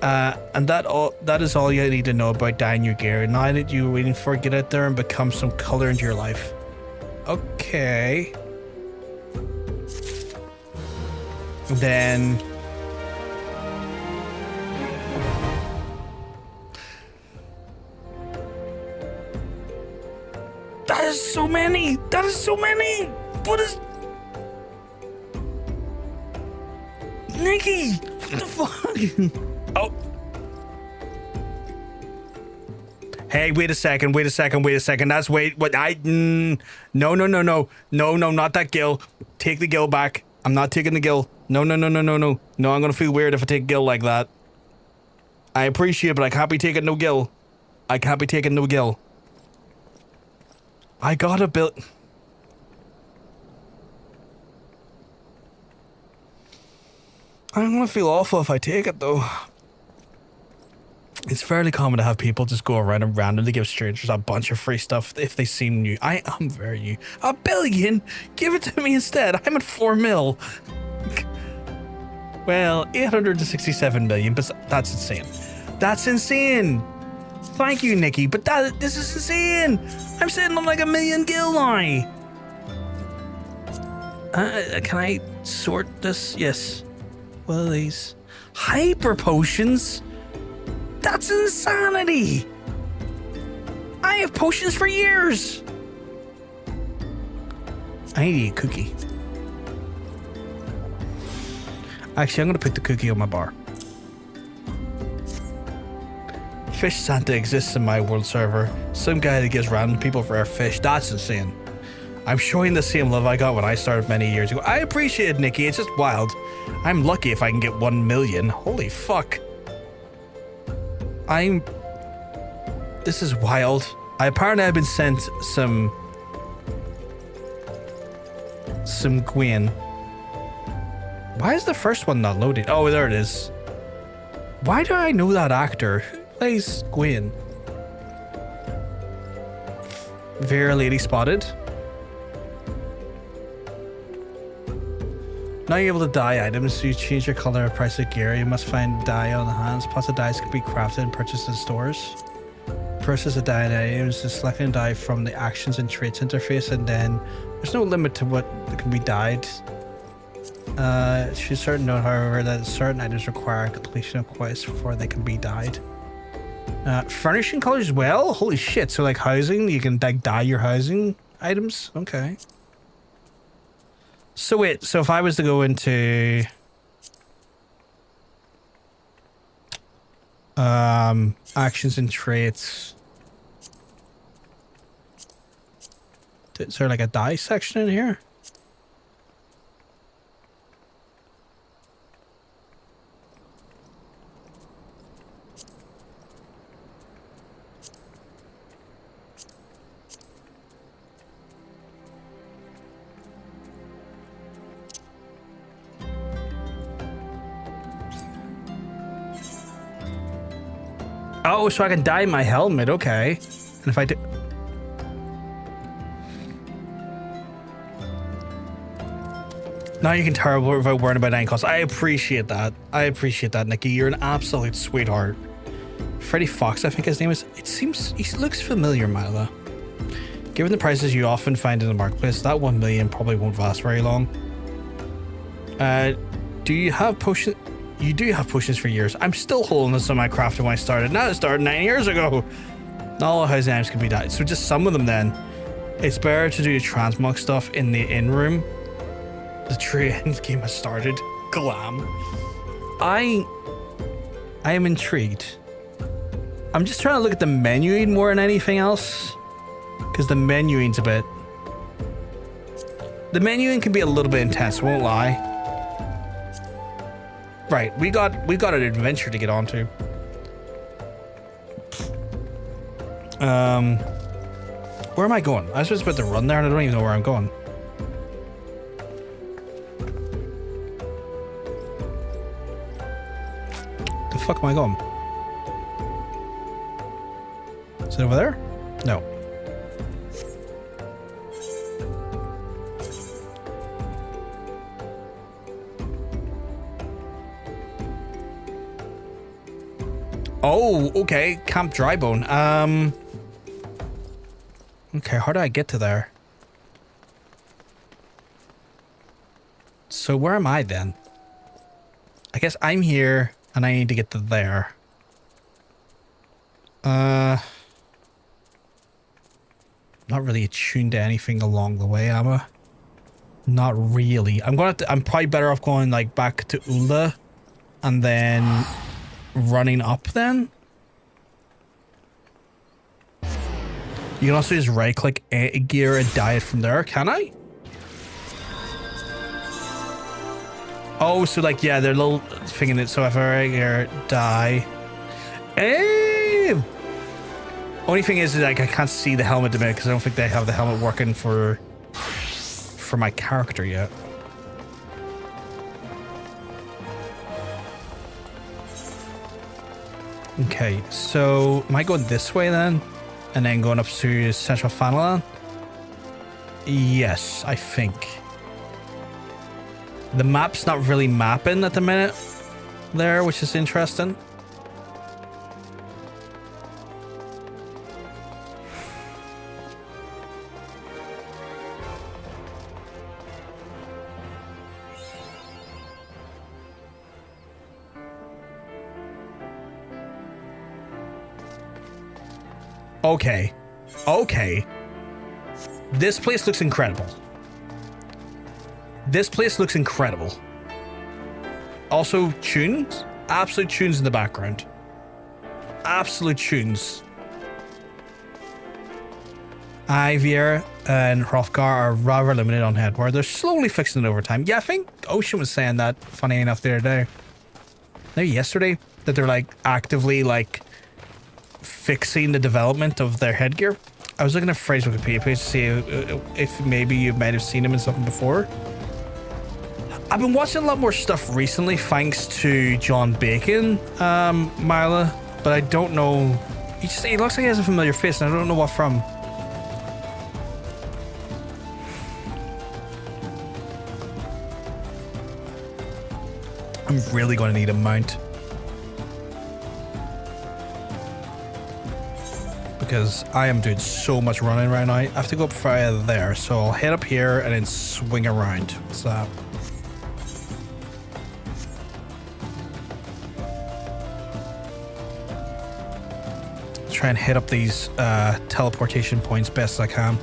And that is all you need to know about dyeing your gear. Now that you're waiting for it, get out there and become some color into your life. Okay. Then... That is so many! That is so many! What is... Nikki! What the fuck? Oh. Hey, wait a second. That's what no, not that gill. Take the gill back. I'm not taking the gill. No, I'm gonna feel weird if I take gill like that. I appreciate it, but I can't be taking no gill. I gotta build... I'm gonna feel awful if I take it though. It's fairly common to have people just go around and randomly give strangers a bunch of free stuff if they seem new. I am very new. $1 billion? Give it to me instead. I'm at 4 mil. Well, 867 million, but that's insane. That's insane. Thank you, Nikki, but this is insane. I'm sitting on like 1 million gil now. Can I sort this? Yes. What are these? Hyper potions? That's insanity! I have potions for years! I need to eat a cookie. Actually, I'm gonna put the cookie on my bar. Fish Santa exists in my world server. Some guy that gives random people rare fish. That's insane. I'm showing the same love I got when I started many years ago. I appreciate it, Nikki. It's just wild. I'm lucky if I can get 1 million. Holy fuck. This is wild. Apparently I've been sent some Gwen. Why is the first one not loading? Oh, there it is. Why do I know that actor? Who plays Gwen? Vera Lady Spotted. Now you're able to dye items, so you change your color or price of gear. You must find dye on the hands. Plus the dyes can be crafted and purchased in stores. Purchase a dyed items to select and dye from the actions and traits interface, and then there's no limit to what can be dyed. She's certain note, however, that certain items require completion of quests before they can be dyed. Furnishing colors as well? Holy shit, so like housing, you can like dye your housing items? Okay. So wait, so if I was to go into actions and traits, is there like a dye section in here? Oh, so I can dye my helmet, okay. And if I do... Now you can tell without worrying about any cost. I appreciate that. I appreciate that, Nikki. You're an absolute sweetheart. Freddy Fox, I think his name is. It seems... He looks familiar, Mila. Given the prices you often find in the marketplace, that 1 million probably won't last very long. Do you have potions? You do have potions for years. I'm still holding this on my crafting when I started. Now it started 9 years ago. Not all housing items can be dyed. So just some of them then. It's better to do the transmog stuff in the in-room. The true end game has started. Glam. I am intrigued. I'm just trying to look at the menuing more than anything else. Because the menuing's a bit... The menuing can be a little bit intense, won't lie. Right, we got an adventure to get onto. Where am I going? I was just about to run there and I don't even know where I'm going. The fuck am I going? Is it over there? No. Oh, okay. Camp Drybone. Okay, how do I get to there? So where am I then? I guess I'm here and I need to get to there. Not really attuned to anything along the way, am I? Not really. I'm probably better off going like back to Ula and then running up then. You can also just right click gear and dye it from there, can I? Oh, so like, yeah, they're a little thing in it. So if I gear dye. Hey! Only thing is like I can't see the helmet a minute because I don't think they have the helmet working for my character yet. Okay, so am I going this way then? And then going up to Central Final? Yes, I think. The map's not really mapping at the minute there, which is interesting. Okay. Okay. This place looks incredible. This place looks incredible. Also, tunes. Absolute tunes in the background. Absolute tunes. Ivier and Hrothgar are rather limited on headwear. They're slowly fixing it over time. Yeah, I think Ocean was saying that, funny enough, the other day. Maybe yesterday, that they're like actively like fixing the development of their headgear. I was looking at Frey's Wikipedia page to see if maybe you might have seen him in something before. I've been watching a lot more stuff recently thanks to John Bacon, Myla, but I don't know. He looks like he has a familiar face and I don't know what from. I'm really going to need a mount. Because I am doing so much running right now. I have to go up via there, so I'll head up here and then swing around. What's that? Try and hit up these teleportation points best as I can.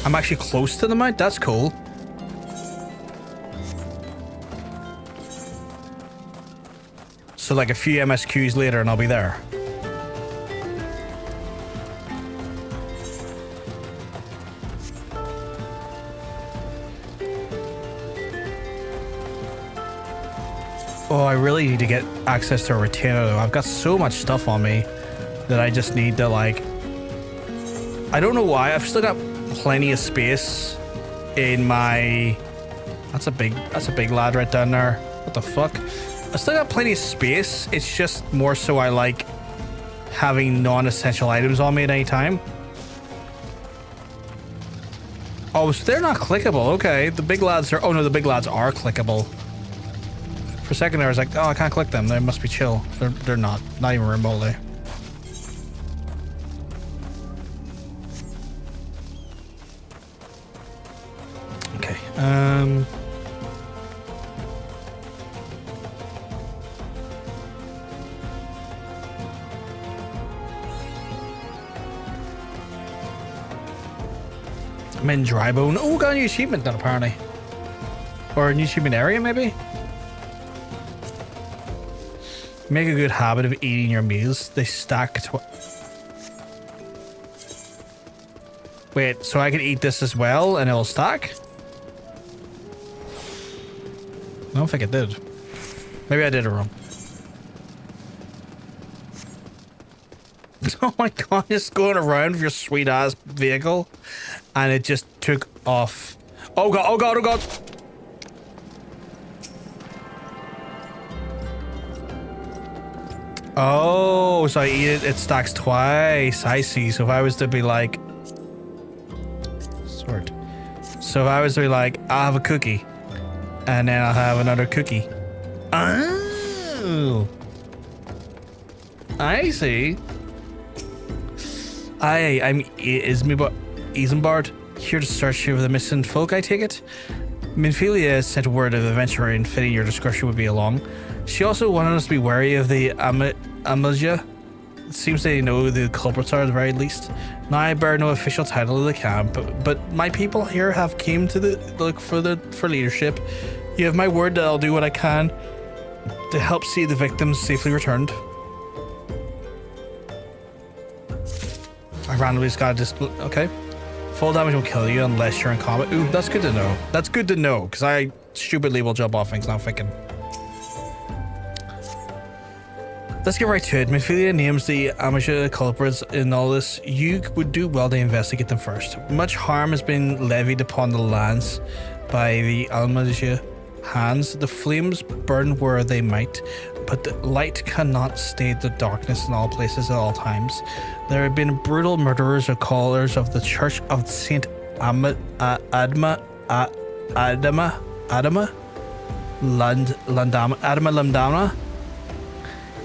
I'm actually close to the mount. That's cool. So like a few MSQs later and I'll be there. Oh, I really need to get access to a retainer though. I've got so much stuff on me that I just need to like... I don't know why. I've still got plenty of space in my... That's a big lad right down there. What the fuck? I still got plenty of space. It's just more so I like having non-essential items on me at any time. Oh, so they're not clickable. Okay, the big lads are... Oh no, the big lads are clickable. For a second there, I was like, oh, I can't click them. They must be chill. They're not even remotely. Okay. I'm in Drybone. Oh, got a new achievement done apparently. Or a new achievement area maybe? Make a good habit of eating your meals. They stack Wait, so I can eat this as well and it'll stack? I don't think it did. Maybe I did it wrong. Oh my god, just going around with your sweet ass vehicle and it just took off. Oh god, oh god, oh god! Oh, so I eat it, it stacks twice. I see. So if I was to be like... Sort. So if I was to be like, I'll have a cookie. And then I'll have another cookie. Oh. I see. I'm Isambard, here to search for the missing folk, I take it? Minfilia sent word of adventure and fitting your description would be along. She also wanted us to be wary of the Amaja. It seems they know the culprits are at the very least. Now I bear no official title of the camp, but my people here have came to look for leadership. You have my word that I'll do what I can to help see the victims safely returned. I randomly just got display. Okay. Full damage will kill you unless you're in combat. Ooh, that's good to know. That's good to know, because I stupidly will jump off things not thinking. Let's get right to it. Minfilia names the Amaja culprits in all this. You would do well to investigate them first. Much harm has been levied upon the lands by the Amaja hands. The flames burn where they might, but the light cannot stay the darkness in all places at all times. There have been brutal murderers or callers of the Church of Saint Adama Landama.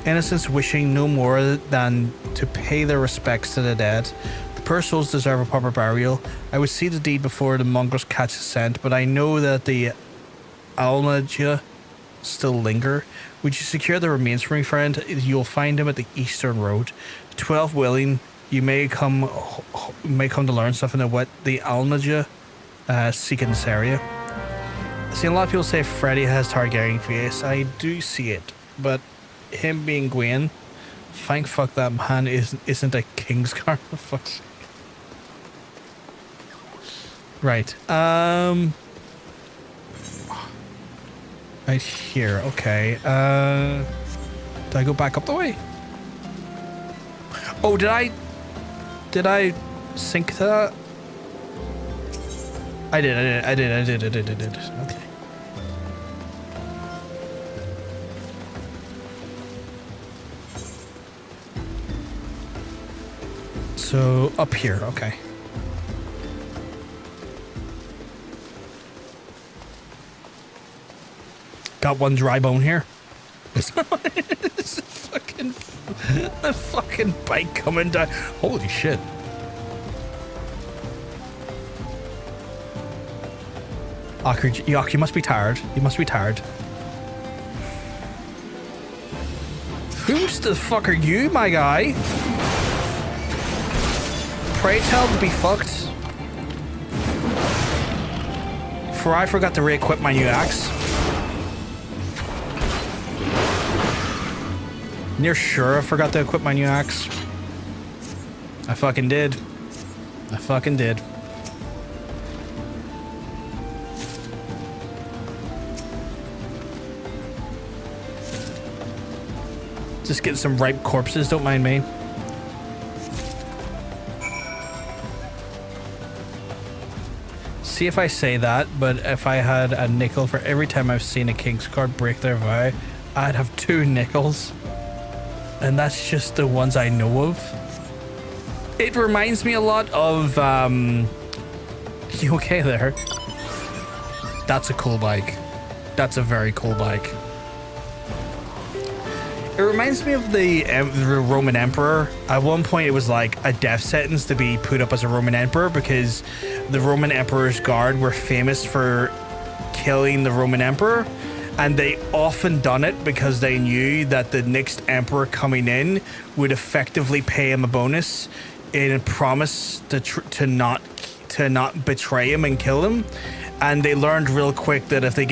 Innocents wishing no more than to pay their respects to the dead. The poor souls deserve a proper burial. I would see the deed before the mongrels catch the scent, but I know that the Almaja still linger. Would you secure the remains for me, friend? You'll find him at the Eastern Road. 12 willing, you may come to learn something of what the Almaja seek in this area. I've seen a lot of people say Freddy has Targaryen face. I do see it, but him being Gwen, thank fuck that man isn't a Kingsguard. For fuck's sake. Right. Right here. Okay. Do I go back up the way? Oh, did I sync to that? I did. Okay. So up here, okay. Got one dry bone here. It's a fucking bike coming down. Holy shit. Yock, you must be tired. You must be tired. Who's the fuck are you, my guy? Pray tell to be fucked. For I forgot to re-equip my new axe. You're sure I forgot to equip my new axe? I fucking did. I fucking did. Just getting some ripe corpses, don't mind me. See if I say that, but if I had a nickel for every time I've seen a King's card break their vow, I'd have 2 nickels. And that's just the ones I know of. It reminds me a lot of, you okay there? That's a cool bike. That's a very cool bike. It reminds me of the Roman Emperor. At one point, it was like a death sentence to be put up as a Roman Emperor because the Roman Emperor's guard were famous for killing the Roman Emperor. And they often done it because they knew that the next emperor coming in would effectively pay him a bonus in a promise to not betray him and kill him. And they learned real quick that if they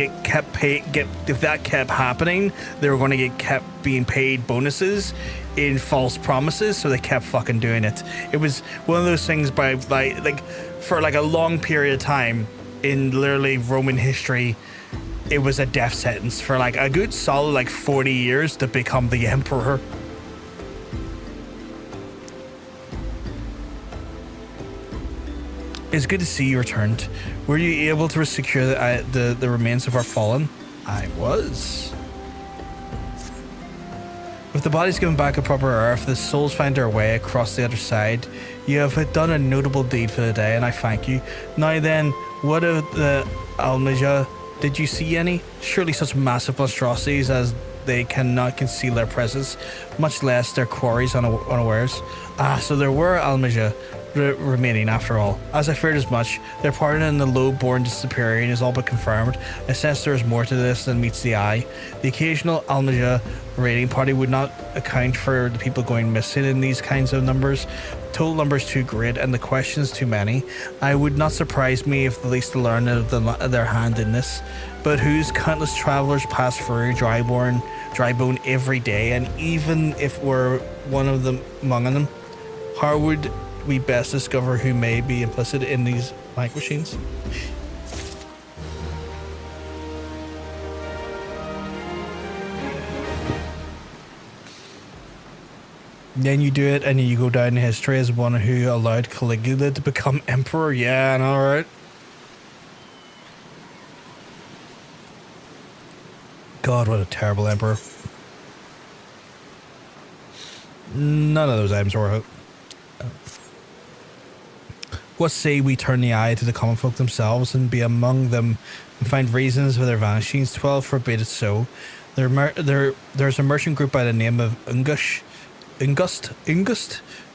if that kept happening, they were going to get kept being paid bonuses in false promises. So they kept fucking doing it. It was one of those things by like for like a long period of time in literally Roman history. It was a death sentence for like a good solid like 40 years to become the emperor. It's good to see you returned. Were you able to secure the remains of our fallen? I was. With the bodies given back a proper earth, the souls find their way across the other side. You have done a notable deed for the day, and I thank you. Now then, what of the Almeja? Did you see any? Surely such massive monstrosities as they cannot conceal their presence, much less their quarries unawares. Ah, so there were Almeja remaining after all. As I feared as much, their pardon in the low-born disappearing is all but confirmed. I sense there is more to this than meets the eye. The occasional Almeja raiding party would not account for the people going missing in these kinds of numbers. Total numbers too great and the questions too many. I would not surprise me if the least to learn of their hand in this. But whose countless travelers pass through Drybone every day, and even if we're one of them among them, how would we best discover who may be implicit in these mic machines? Then you do it and you go down in history as one who allowed Caligula to become emperor. Yeah, I know, right? God, what a terrible emperor. None of those items were out. What say we turn the eye to the common folk themselves and be among them and find reasons for their vanishings? 12 forbid it so. There's a merchant group by the name of Ingust,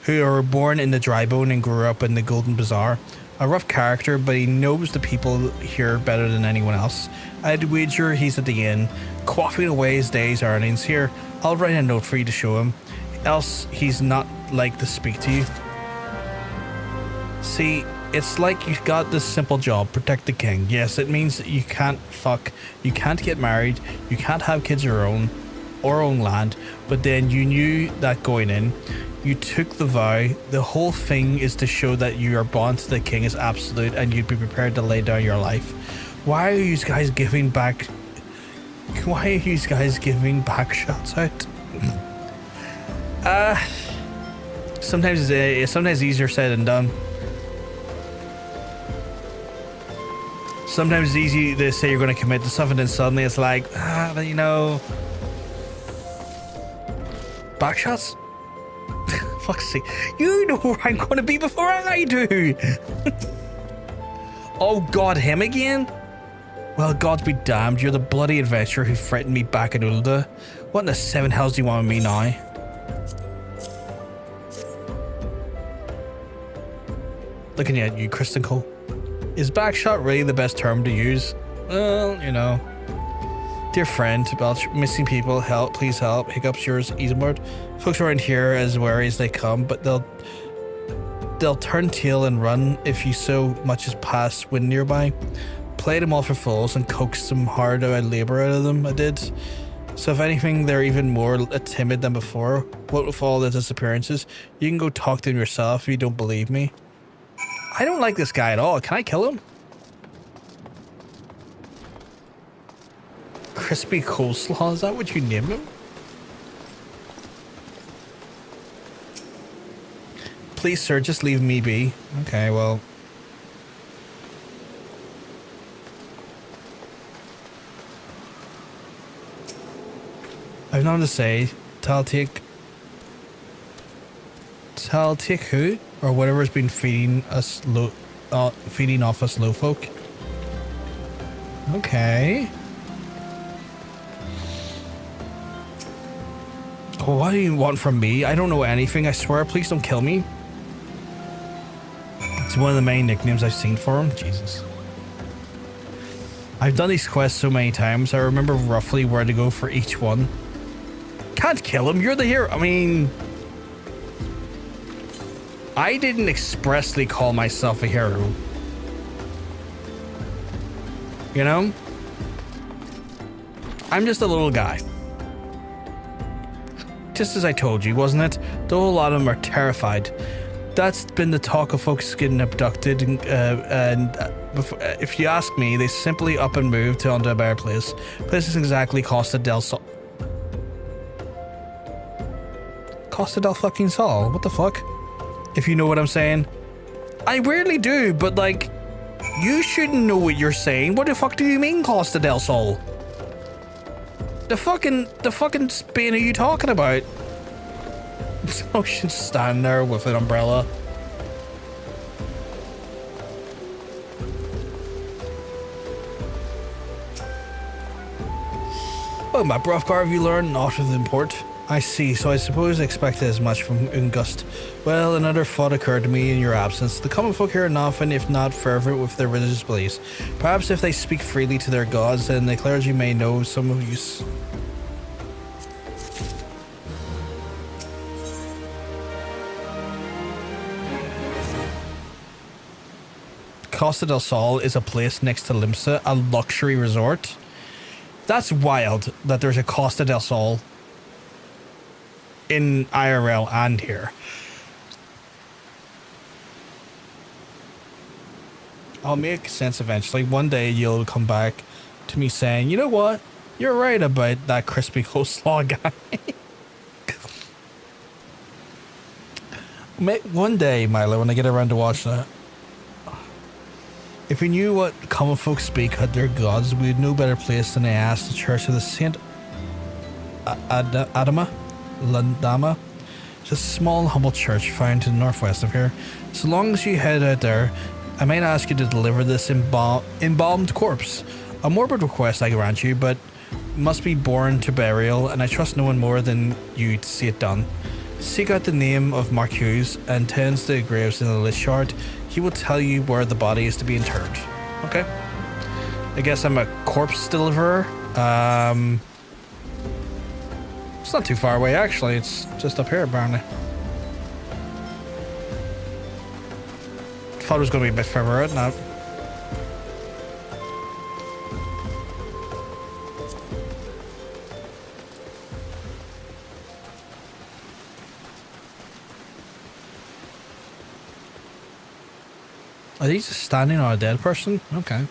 who are born in the Drybone and grew up in the Golden Bazaar. A rough character, but he knows the people here better than anyone else. I'd wager he's at the inn, quaffing away his day's earnings. Here, I'll write a note for you to show him, else he's not like to speak to you. See, it's like you've got this simple job, protect the king. Yes, it means that you can't fuck, you can't get married, you can't have kids of your own, or own land, but then you knew that going in. You took the vow. The whole thing is to show that your bond to the king is absolute and you'd be prepared to lay down your life. Why are you guys giving back? Why are you guys giving back shots out? Sometimes it's easier said than done. Sometimes it's easy to say you're going to commit to something, and suddenly it's like, but you know, backshots. Fuck's sake, you know where I'm going to be before I do. Oh God, him again? Well, God be damned, you're the bloody adventurer who threatened me back at Ulda. What in the seven hells do you want with me now? Looking at you, Kristen Cole. Is backshot really the best term to use? Well, you know. Dear friend, Belch, missing people, help, please help. Hiccups, yours, Easemord. Folks around here as wary as they come, but they'll turn tail and run if you so much as pass wind nearby. Played them all for fools and coaxed some hard labor out of them, I did. So if anything, they're even more timid than before. What with all the disappearances? You can go talk to them yourself if you don't believe me. I don't like this guy at all. Can I kill him? Crispy coleslaw, is that what you name him? Please, sir, just leave me be. Okay, well. I've nothing to say. Taltik who? Or whatever's been feeding us feeding off us low folk. Okay. Oh, what do you want from me? I don't know anything, I swear. Please don't kill me. It's one of the main nicknames I've seen for him. Jesus. I've done these quests so many times, I remember roughly where to go for each one. Can't kill him, you're the hero. I mean, I didn't expressly call myself a hero. You know? I'm just a little guy. Just as I told you, wasn't it? The whole lot of them are terrified. That's been the talk of folks getting abducted, and if you ask me, they simply up and move to onto a better place. Place is exactly Costa del Sol. Costa del fucking Sol? What the fuck? If you know what I'm saying. I rarely do, but like, you shouldn't know what you're saying. What the fuck do you mean, Costa del Sol? The fucking Spain are you talking about? So should stand there with an umbrella. Oh, my Brothgar, have you learned naught of import? I see, so I suppose I expected as much from Ungust. Well, another thought occurred to me in your absence. The common folk here are often, if not fervent, with their religious beliefs. Perhaps if they speak freely to their gods, then the clergy may know some of use. Costa del Sol is a place next to Limsa, a luxury resort. That's wild that there's a Costa del Sol in IRL and here. I'll make sense eventually. One day you'll come back to me saying, you know what? You're right about that crispy coleslaw guy. One day, Milo, when I get around to watch that. If we knew what common folk speak at their gods, we'd no better place than to ask the Church of the Saint Adama. Landama. It's a small, humble church found to the northwest of here. So long as you head out there, I might ask you to deliver this embalmed corpse. A morbid request, I grant you, but must be borne to burial, and I trust no one more than you to see it done. Seek out the name of Marcuse and tends the graves in the list shard. He will tell you where the body is to be interred. Okay. I guess I'm a corpse deliverer. It's not too far away, actually. It's just up here, apparently. Thought it was going to be a bit further out now. Are these just standing on a dead person? Okay.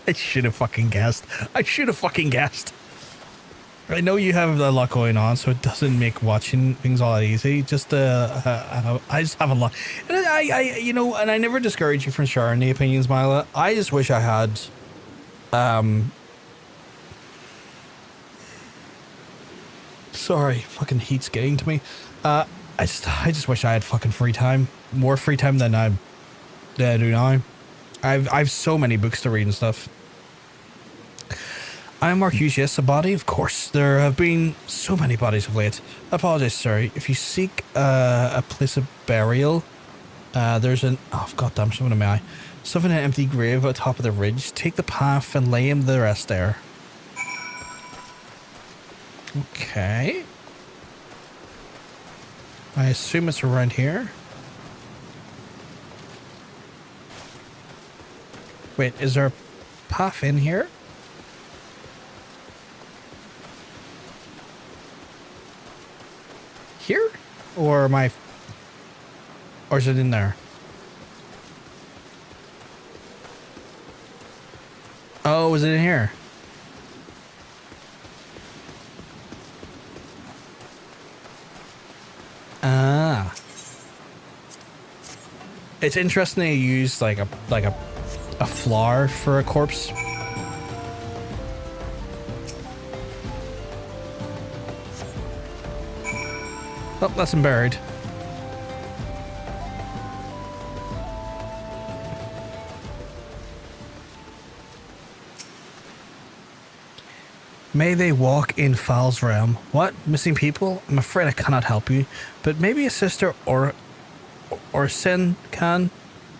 I should have fucking guessed. I should have fucking guessed. I know you have a lot going on, so it doesn't make watching things all that easy. Just I just have a lot, and you know, and I never discourage you from sharing the opinions, Mila. I just wish I had, sorry, fucking heat's getting to me. I just wish I had fucking free time, more free time than I do now. I've so many books to read and stuff. I'm Mark Hughes, yes, a body, of course. There have been so many bodies of late. I apologize, sorry. If you seek a place of burial, there's an... Oh, goddamn, something in my eye. Something in an empty grave at the top of the ridge. Take the path and lay him the rest there. Okay. I assume it's around here. Wait, is there a path in here? Here? Or am I... Or is it in there? Oh, is it in here? Ah. It's interesting they use like a flower for a corpse. Oh, that's him buried. May they walk in Fal's realm. What? Missing people? I'm afraid I cannot help you, but maybe a sister or Arsen can.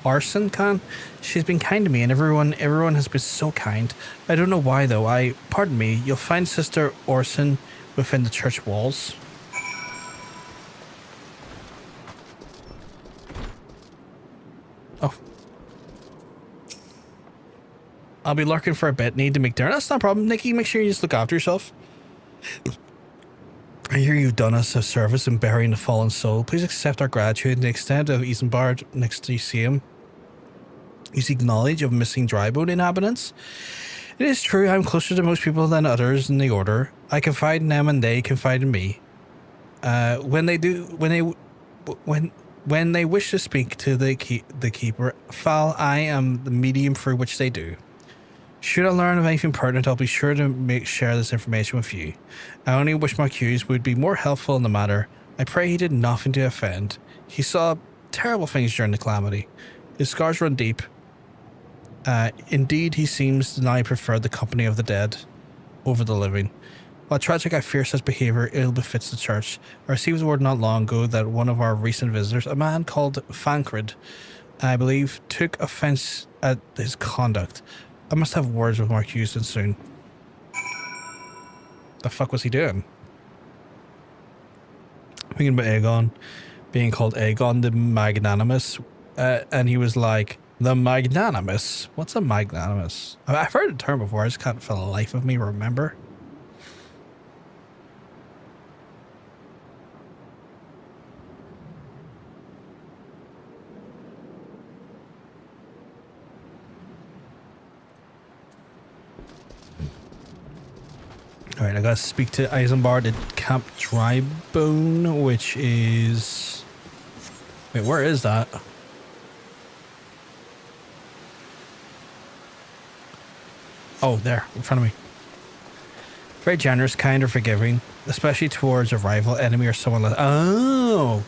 Arsen can. She's been kind to me, and everyone has been so kind. I don't know why though. Pardon me. You'll find Sister Arsen within the church walls. Oh. I'll be lurking for a bit. Need to make dinner. That's not a problem. Nikki, make sure you just look after yourself. I hear you've done us a service in burying the fallen soul. Please accept our gratitude and the extent of Isambard next to you see him. You seek knowledge of missing drybone inhabitants. It is true, I'm closer to most people than others in the order. I confide in them and they confide in me. When they wish to speak to the keeper, Fal, I am the medium through which they do. Should I learn of anything pertinent, I'll be sure to share this information with you. I only wish Marcuse would be more helpful in the matter. I pray he did nothing to offend. He saw terrible things during the calamity. His scars run deep. Indeed, he seems to now prefer the company of the dead over the living. While tragic, I fear such behaviour ill befits the church. I received word not long ago that one of our recent visitors, a man called Fancred, I believe, took offence at his conduct. I must have words with Mark Houston soon. The fuck was he doing? Thinking about Aegon being called Aegon the Magnanimous, and he was like, the Magnanimous? What's a Magnanimous? I've heard the term before, I just can't for the life of me remember. Alright, I gotta speak to Isambard at Camp Drybone, which is... Wait, where is that? Oh, there, in front of me. Very generous, kind, or forgiving, especially towards a rival, enemy, or someone like... Oh!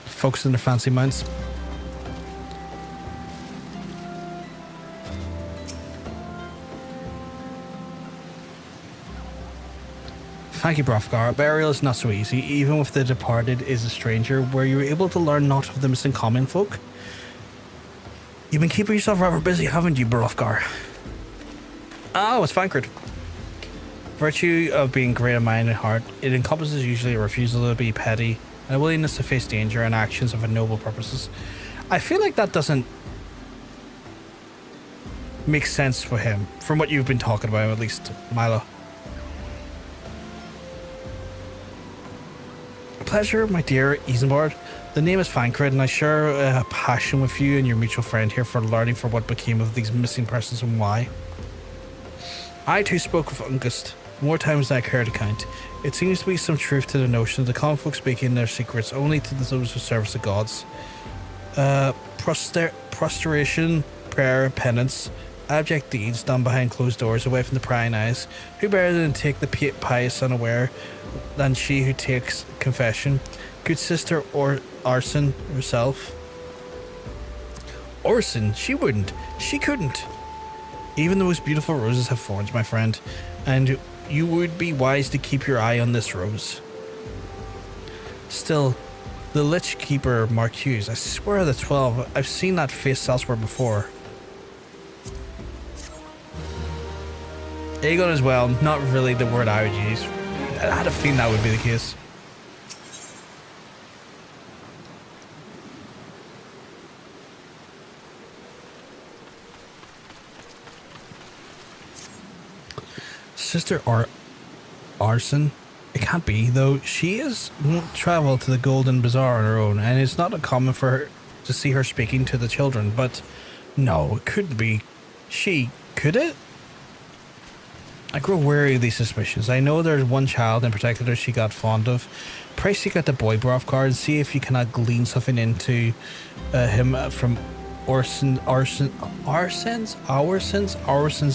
Focus on their fancy minds. Thank you, Brothgar. Burial is not so easy. Even with the departed is a stranger, were you able to learn naught of the missing common folk? You've been keeping yourself rather busy, haven't you, Brothgar? Oh, it's Fancred. Virtue of being great of mind and heart, it encompasses usually a refusal to be petty, and a willingness to face danger and actions of noble purposes. I feel like that doesn't make sense for him, from what you've been talking about, at least, Milo. pleasure, my dear Isambard. The name is Fancred, and I share a passion with you and your mutual friend here for learning for what became of these missing persons and why. I too spoke with Ungust, more times than I care to count. It seems to be some truth to the notion of the common folk speaking their secrets only to those who service the gods. Prostration, prayer, penance, abject deeds done behind closed doors away from the prying eyes. Who better than take the pious unaware than she who takes confession? Good sister Arson herself. Orson, she wouldn't. She couldn't. Even the most beautiful roses have thorns, my friend, and you would be wise to keep your eye on this rose. Still, the Lich Keeper Marcuse, I swear the 12, I've seen that face elsewhere before. Aegon as well, not really the word I would use. I had a feeling that would be the case. Sister Arson? It can't be, though. She won't travel to the Golden Bazaar on her own, and it's not uncommon for her to see her speaking to the children, but no, it couldn't be. Could it? I grow wary of these suspicions. I know there's one child in particular she got fond of. Pray seek out the boy Brothgar and see if you cannot glean something into him from Orson's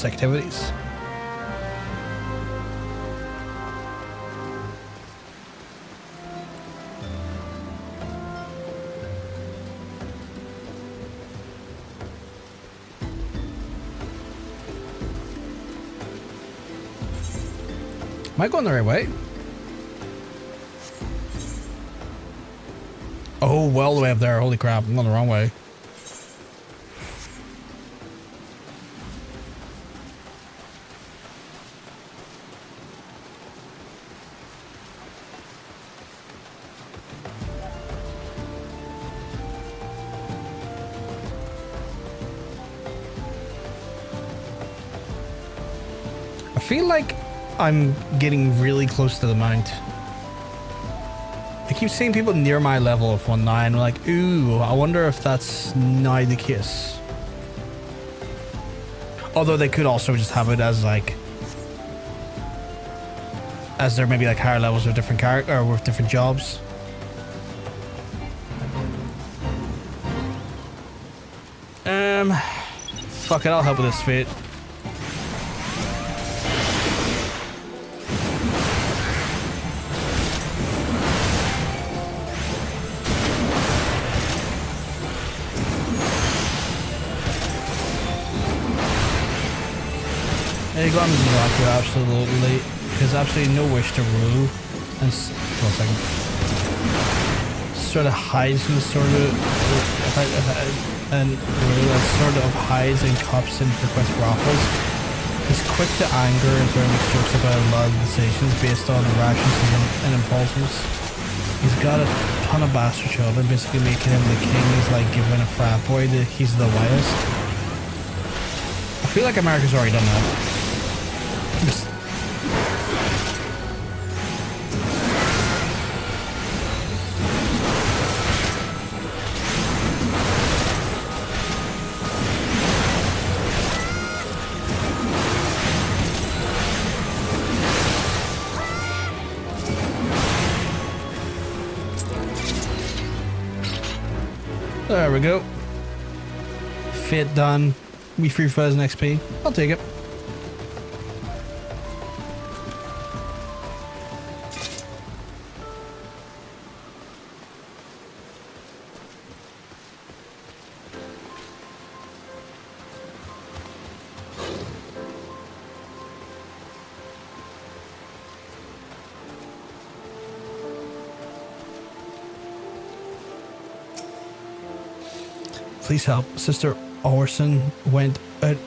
activities. Am I going the right way? Oh, well, the way up there. Holy crap, I'm going the wrong way. I feel like I'm getting really close to the mount. I keep seeing people near my level of 1-9. I'm like, ooh, I wonder if that's now the case. Although they could also just have it as like, as there may be like higher levels with different character or with different jobs. Fuck it, I'll help with this fate. Aegon is Zaku, absolutely. He has absolutely no wish to rule. And one second. Sort of hides and sort of and rule sort of hides and cups and requests brothels. He's quick to anger and sort of makes jokes about a lot of decisions based on irrations and impulses. He's got a ton of bastard children, basically making him the king. He's like giving a frat boy that he's the whitest. I feel like America's already done that. There we go. Fit done. We free fuzz and XP. I'll take it. Please help. Sister Orson went out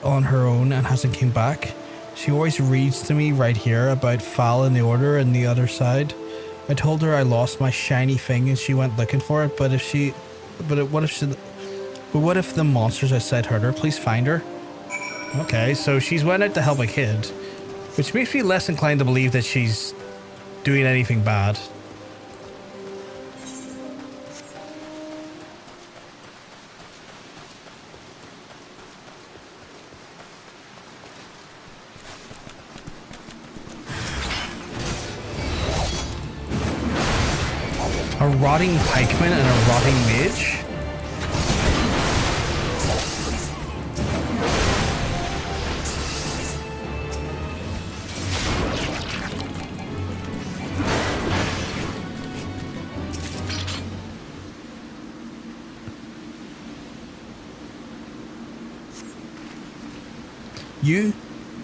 on her own and hasn't came back. She always reads to me right here about Fal and the Order and the other side. I told her I lost my shiny thing and she went looking for it, but what if the monsters outside hurt her? Please find her. Okay, so she's went out to help a kid, which makes me less inclined to believe that she's doing anything bad. A rotting pikeman and a rotting mage?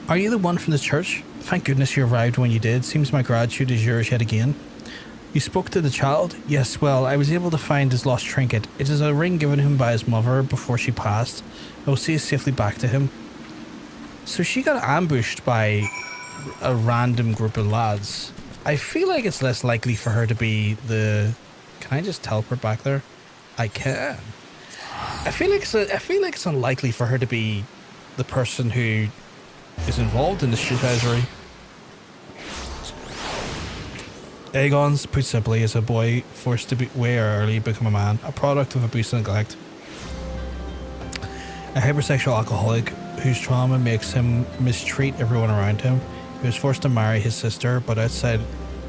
Are you the one from the church? Thank goodness you arrived when you did. Seems my gratitude is yours yet again. You spoke to the child? Yes, well, I was able to find his lost trinket. It is a ring given him by his mother before she passed. I will see it safely back to him. So she got ambushed by a random group of lads. I feel like it's less likely for her to be the... Can I just teleport back there? I can. I feel like it's unlikely for her to be the person who is involved in the shithousery. Aegon's, put simply, is a boy forced to be way early become a man, a product of abuse and neglect. A hypersexual alcoholic whose trauma makes him mistreat everyone around him. He was forced to marry his sister, but outside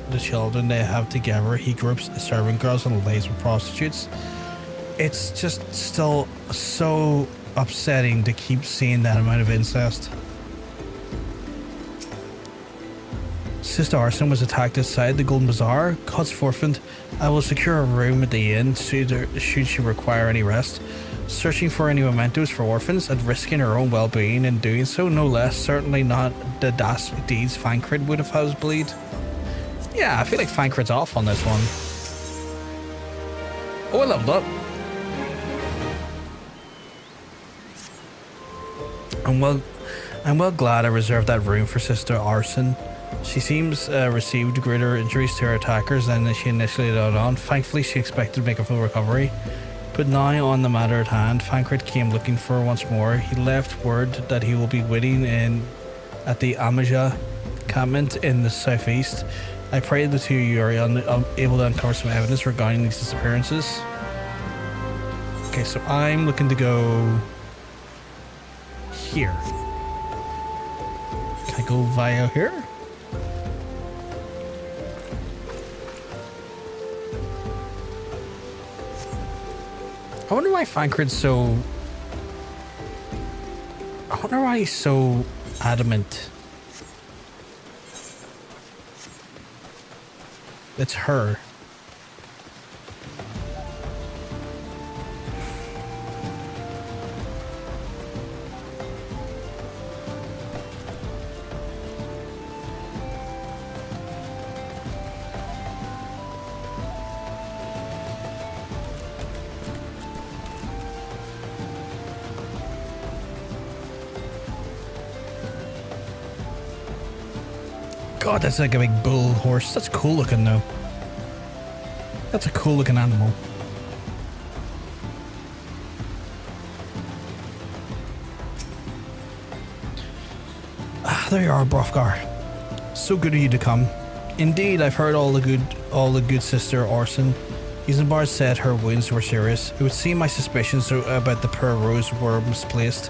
the children they have together, he groups servant girls and lays with prostitutes. It's just still so upsetting to keep seeing that amount of incest. Sister Arson was attacked outside the Golden Bazaar. God's forfeit. I will secure a room at the inn should she require any rest. Searching for any mementos for orphans and risking her own well-being in doing so, no less. Certainly not the dastardly deeds Fancred would have housed bleed. Yeah, I feel like Fancred's off on this one. Oh, I leveled up. I'm well glad I reserved that room for Sister Arson. She seems received greater injuries to her attackers than she initially let on. Thankfully, she expected to make a full recovery. But now, on the matter at hand, Fancred came looking for her once more. He left word that he will be waiting at the Amaja encampment in the southeast. I pray the two of you are able to uncover some evidence regarding these disappearances. Okay, so I'm looking to go here. Can I go via here? I wonder why Fancred's so... I wonder why he's so adamant. It's her. God, that's like a big bull horse. That's cool looking though. That's a cool looking animal. Ah, there you are, Brothgar. So good of you to come. Indeed, I've heard all the good Sister Arson. Isambard said her wounds were serious. It would seem my suspicions about the poor Rose were misplaced.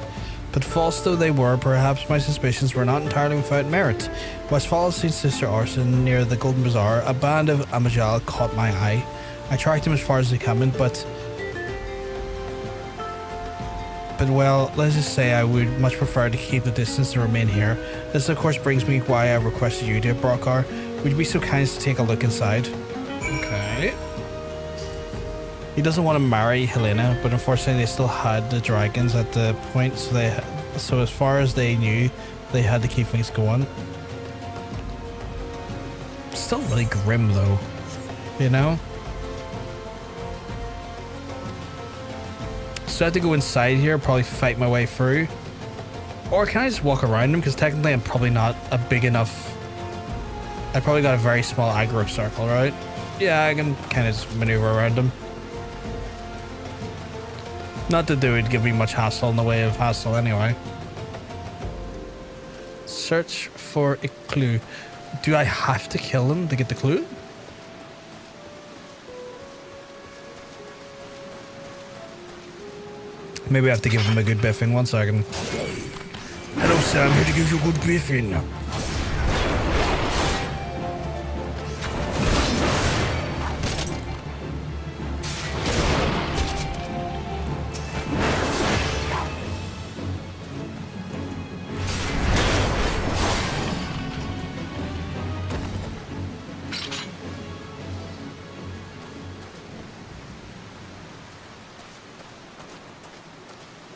But false though they were, perhaps my suspicions were not entirely without merit. Whilst following Sister Arson near the Golden Bazaar, a band of Amajal caught my eye. I tracked them as far as they came, but well, let's just say I would much prefer to keep the distance and remain here. This of course brings me why I requested you to Brothgar. Would you be so kind as to take a look inside? Okay. He doesn't want to marry Helena, but unfortunately they still had the dragons at the point, so as far as they knew, they had to keep things going. Still really grim though, you know? So I have to go inside here, probably fight my way through. Or can I just walk around them? Because technically I'm probably not a big enough... I probably got a very small aggro circle, right? Yeah, I can kind of just maneuver around them. Not that they would give me much hassle in the way of hassle anyway. Search for a clue. Do I have to kill him to get the clue? Maybe I have to give him a good biffing. 1 second. Hello, sir. I'm here to give you a good biffing.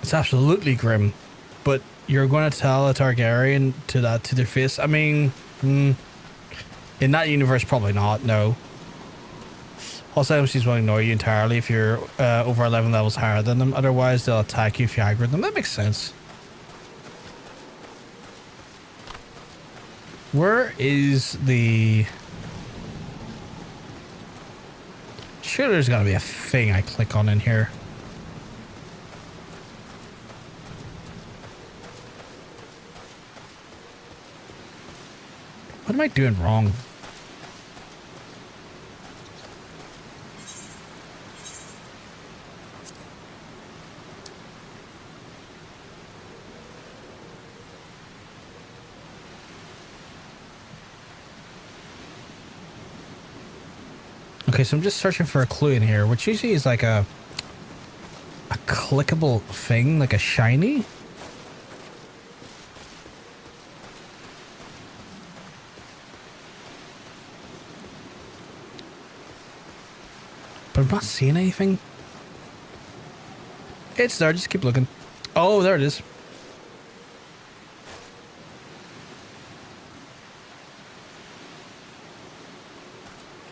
It's absolutely grim, but you're going to tell a Targaryen to their face? I mean, in that universe, probably not. No. Also, she's will ignore you entirely if you're over 11 levels higher than them. Otherwise, they'll attack you if you aggro them. That makes sense. Where is the? Sure, there's got to be a thing I click on in here. What am I doing wrong? Okay, so I'm just searching for a clue in here, which usually is like a clickable thing, like a shiny. But I'm not seeing anything. It's there, just keep looking. Oh, there it is.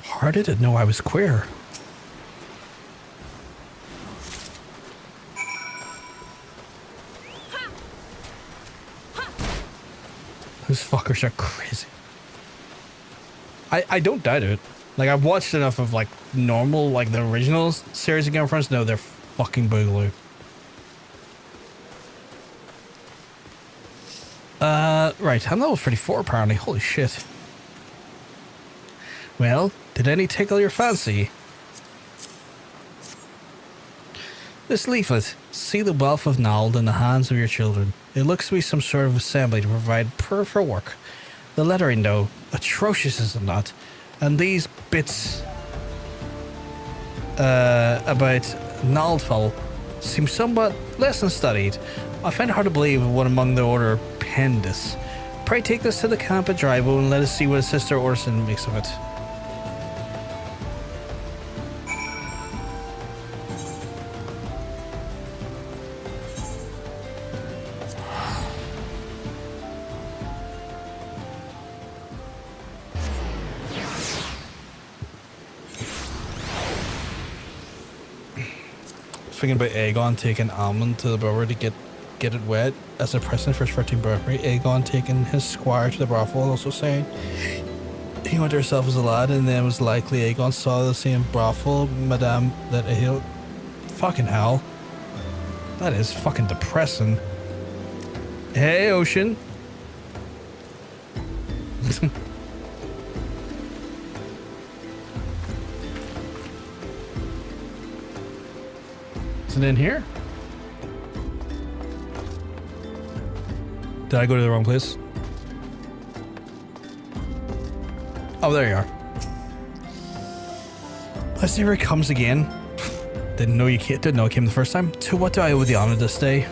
How did it know I was queer? Those fuckers are crazy. I don't doubt it. Like, I've watched enough of, like, normal, like, the original series of Game of Thrones to know they're fucking boogaloo. Right, I'm level 34 apparently. Holy shit. Well, did any tickle your fancy? This leaflet. See the wealth of knowledge in the hands of your children. It looks to be some sort of assembly to provide peripheral work. The lettering, though, atrocious is it not? And these bits about Naldfall seem somewhat less than studied. I find it hard to believe one among the order penned this. Pray take this to the camp at Drybo and let us see what his sister Orson makes of it. Thinking about Aegon taking almond to the brewer to get it wet as a present for his 13th birthday. Aegon taking his squire to the brothel, also saying he went there himself as a lad, and then was likely Aegon saw the same brothel, Madame that he'll. Fucking hell. That is fucking depressing. Hey, Ocean. Is it in here? Did I go to the wrong place? Oh, there you are. Let's see where it comes again. Didn't know it came the first time. To what do I owe the honor this day?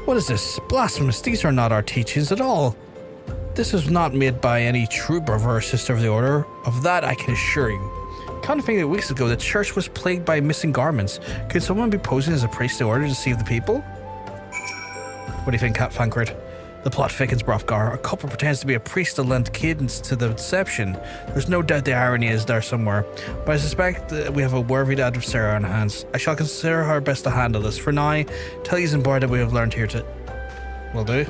What is this? Blasphemous. These are not our teachings at all. This was not made by any true brother or sister of the order. Of that I can assure you. Come to think that weeks ago, the church was plagued by missing garments. Could someone be posing as a priest in order to deceive the people? What do you think, Cat Fankred? The plot thickens, Brothgar. A couple pretends to be a priest to lend cadence to the deception. There's no doubt the irony is there somewhere, but I suspect that we have a worthy adversary on our hands. I shall consider our best to handle this. For now, tell you and Bard that we have learned here to... Will do.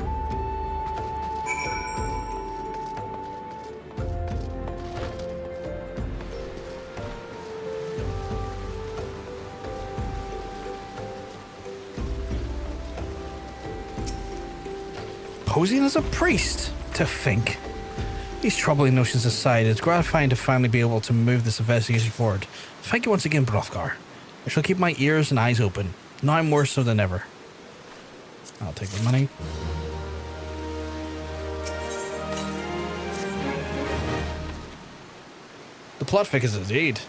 Posing as a priest? To think. These troubling notions aside, it's gratifying to finally be able to move this investigation forward. Thank you once again, Brothgar. I shall keep my ears and eyes open, now more so than ever. I'll take the money. The plot thickens indeed.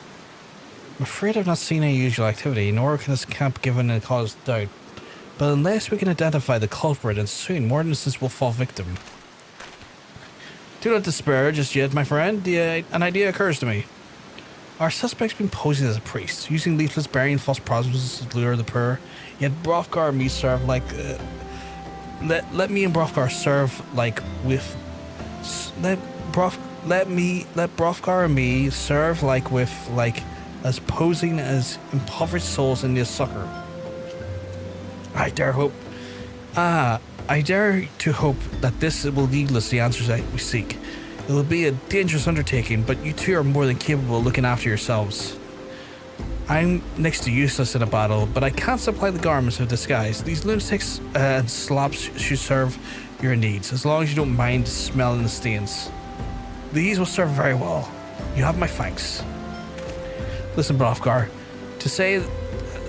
I'm afraid I've not seen any usual activity, nor can this camp given a cause of doubt. But unless we can identify the culprit, and soon more innocents will fall victim. Do not despair just yet, my friend. An idea occurs to me. Our suspect's been posing as a priest, using leaflets bearing false promises to lure the poor. Yet Brothgar and me serve like... let me and Brothgar serve like with... Let Brothgar and me serve like with, like, as posing as impoverished souls in this sucker. I dare to hope that this will lead us the answers that we seek. It will be a dangerous undertaking, but you two are more than capable of looking after yourselves. I'm next to useless in a battle, but I can't supply the garments of disguise. These lunatics and slops should serve your needs, as long as you don't mind smelling the stains. These will serve very well. You have my thanks. Listen, Brothgar, to say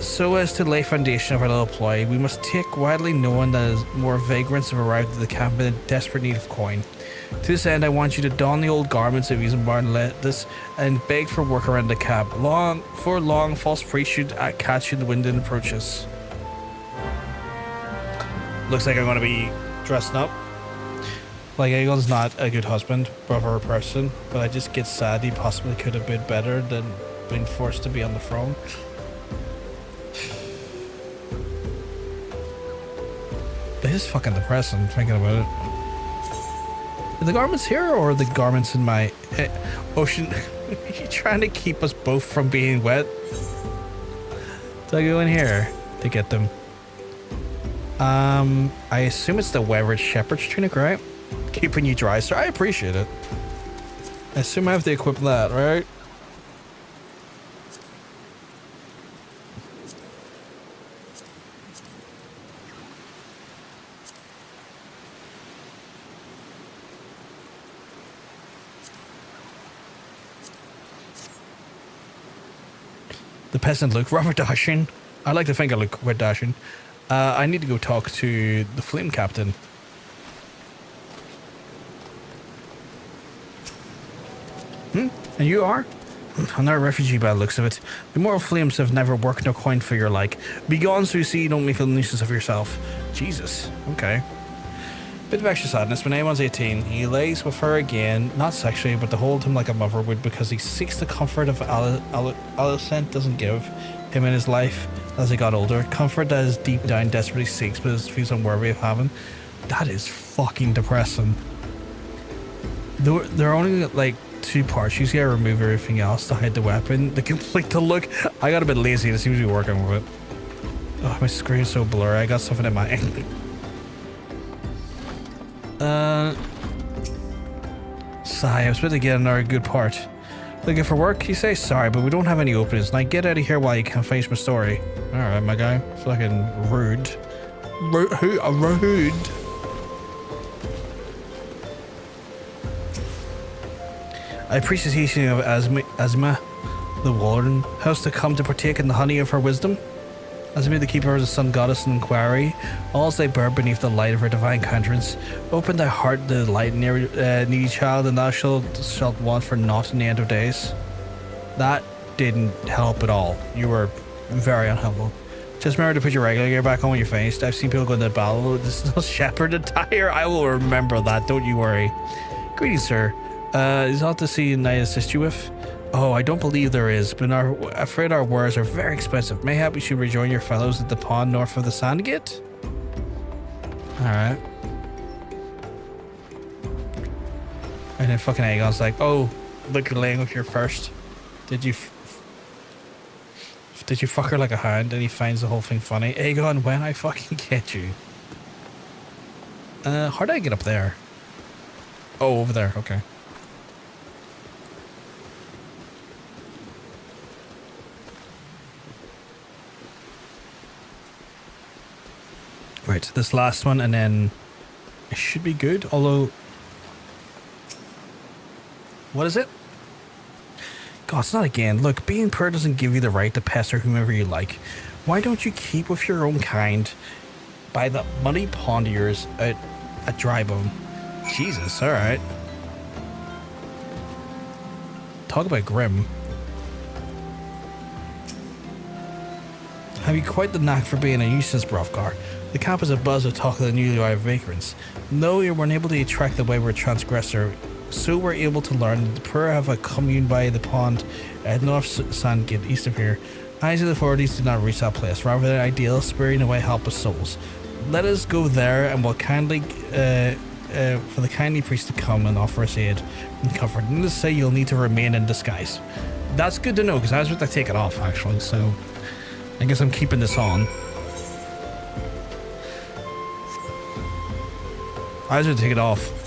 so as to lay foundation of our little ploy, we must take widely known that more vagrants have arrived at the camp in desperate need of coin. To this end, I want you to don the old garments of Isenbar and Lettuce and beg for work around the camp. Long, false priests should catch you in the wind and approach us. Looks like I'm going to be dressing up. Like, Aegon's not a good husband, brother, or person, but I just get sad he possibly could have been better than being forced to be on the throne. This is fucking depressing, thinking about it. Are the garments here, or are the garments in my ocean? Are you trying to keep us both from being wet? Do I go in here to get them? I assume it's the Weathered Shepherd's tunic, right? Keeping you dry, sir. I appreciate it. I assume I have to equip that, right? The peasant look rather dashing. I like to think I look quite dashing. I need to go talk to the flame captain. And you are? I'm not a refugee by the looks of it. The Immortal Flames have never worked nor coined for your like. Be gone so you see you don't make a nuisance of yourself. Jesus. Okay. Bit of extra sadness. When Aemon's 18, he lays with her again, not sexually, but to hold him like a mother would, because he seeks the comfort of Alicent doesn't give him in his life as he got older. Comfort that is deep down desperately seeks, but feels unworthy of having. That is fucking depressing. There are only like 2 parts. You gotta remove everything else to hide the weapon. The complete the look. I got a bit lazy and it seems to be working with it. Oh, my screen's so blurry. I got something in my eye. Sigh, I was about to get another good part. Looking for work? You say sorry, but we don't have any openings. Now get out of here while you can finish my story. Alright, my guy. Fucking rude. Rude. I appreciate the teaching of Asma, the warden, has to come to partake in the honey of her wisdom. Asma, the keeper of the sun goddess and inquiry, all as they burn beneath the light of her divine countenance. Open thy heart to the light, needy child, and thou shalt want for naught in the end of days. That didn't help at all. You were very unhelpful. Just remember to put your regular gear back on when you're finished. I've seen people go into battle with this shepherd attire. I will remember that, don't you worry. Greetings, sir. Is aught to see and I assist you with? Oh, I don't believe there is, but I'm afraid our wares are very expensive. Mayhap we should rejoin your fellows at the pond north of the Sandgate? Alright. And then fucking Aegon's like, oh, look, you're laying with your first. Did you fuck her like a hound? And he finds the whole thing funny. Aegon, when I fucking get you. How do I get up there? Oh, over there, okay. Right, this last one, and then It should be good, although... What is it? God, it's not again. Look, being poor doesn't give you the right to pester whomever you like. Why don't you keep with your own kind by that muddy pond of yours out at Drybone? Jesus, alright. Talk about grim. Have you quite the knack for being a nuisance, Brothgar? The camp is abuzz with talk of the newly arrived vagrants. Though you weren't able to attract the wayward transgressor, so we're able to learn that the poor have a commune by the pond at North Sandgate, east of here. Eyes of the authorities do not reach that place, rather than ideal, sparing away helpless souls. Let us go there, and we'll kindly, for the kindly priest to come and offer us aid and comfort. Needless to say, you'll need to remain in disguise. That's good to know, because I was about to take it off, actually, so I guess I'm keeping this on. I was going to take it off.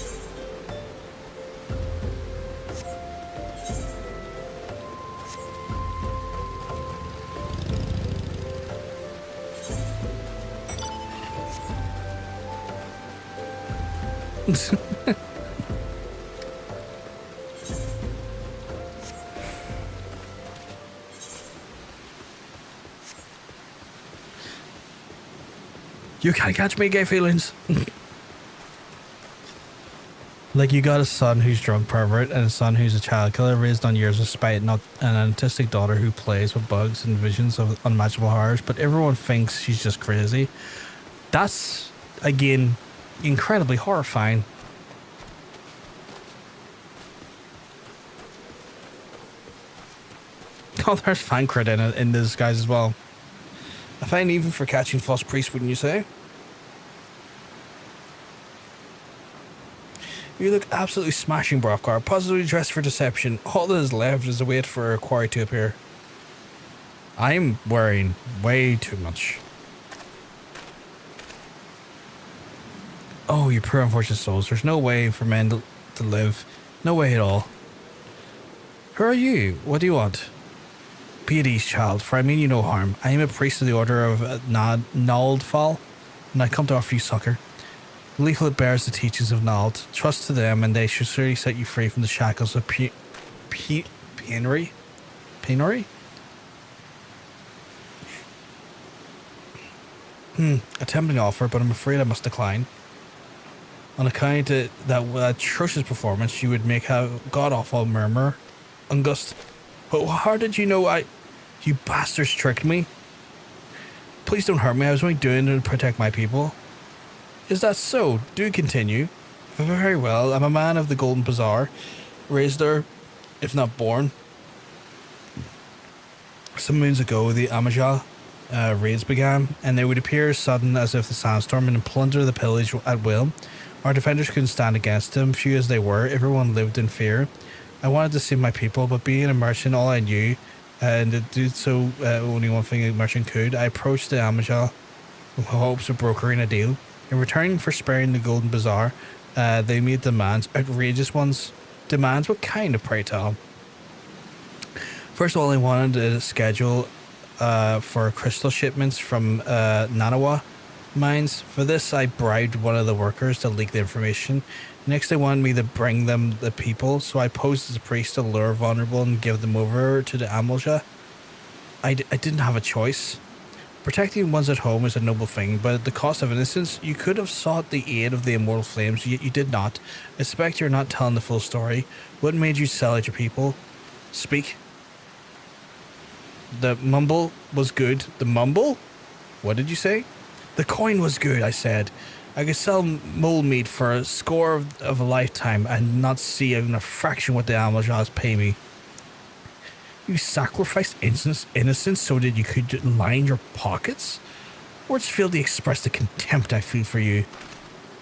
You can't catch me, gay feelings. Like, you got a son who's drunk pervert and a son who's a child killer raised on years of spite, not an autistic daughter who plays with bugs and visions of unmatchable horrors, but everyone thinks she's just crazy. That's, again, incredibly horrifying. Oh, there's fan crit in this guys as well. A fine even for catching false priests, wouldn't you say? You look absolutely smashing, Brothgar. Positively dressed for deception. All that is left is to wait for a quarry to appear. I'm wearing way too much. Oh, you poor unfortunate souls. There's no way for men to live. No way at all. Who are you? What do you want? Be at ease, child, for I mean you no harm. I am a priest of the order of Naldfall, and I come to offer you succor. The leaflet bears the teachings of Nald. Trust to them, and they should surely set you free from the shackles of penury? Penury? A tempting offer, but I'm afraid I must decline. On account of that atrocious performance, you would make a god-awful murmur. Ungust. But how did you know you bastards tricked me? Please don't hurt me, I was only doing it to protect my people. Is that so? Do continue. Very well, I'm a man of the Golden Bazaar, raised there, if not born. Some moons ago, the Amajal raids began, and they would appear sudden as if the sandstorm and plunder the pillage at will. Our defenders couldn't stand against them, few as they were, everyone lived in fear. I wanted to save my people, but being a merchant, all I knew, and to do so only one thing a merchant could, I approached the Amajal with hopes of brokering a deal. In return for sparing the Golden Bazaar, they made demands, outrageous ones. Demands? What kind of, pray tell? First of all, they wanted a schedule for crystal shipments from Nanawa mines. For this, I bribed one of the workers to leak the information. Next, they wanted me to bring them the people, so I posed as a priest to lure vulnerable and give them over to the Amalja. I didn't have a choice. Protecting ones at home is a noble thing, but at the cost of innocence, you could have sought the aid of the immortal flames, yet you did not. I suspect you're not telling the full story. What made you sell out your people? Speak. The mumble was good. The mumble? What did you say? The coin was good, I said. I could sell mole meat for a score of a lifetime and not see even a fraction what the Amaljas pay me. You sacrificed innocence so that you could line your pockets? Words fail to express the contempt I feel for you.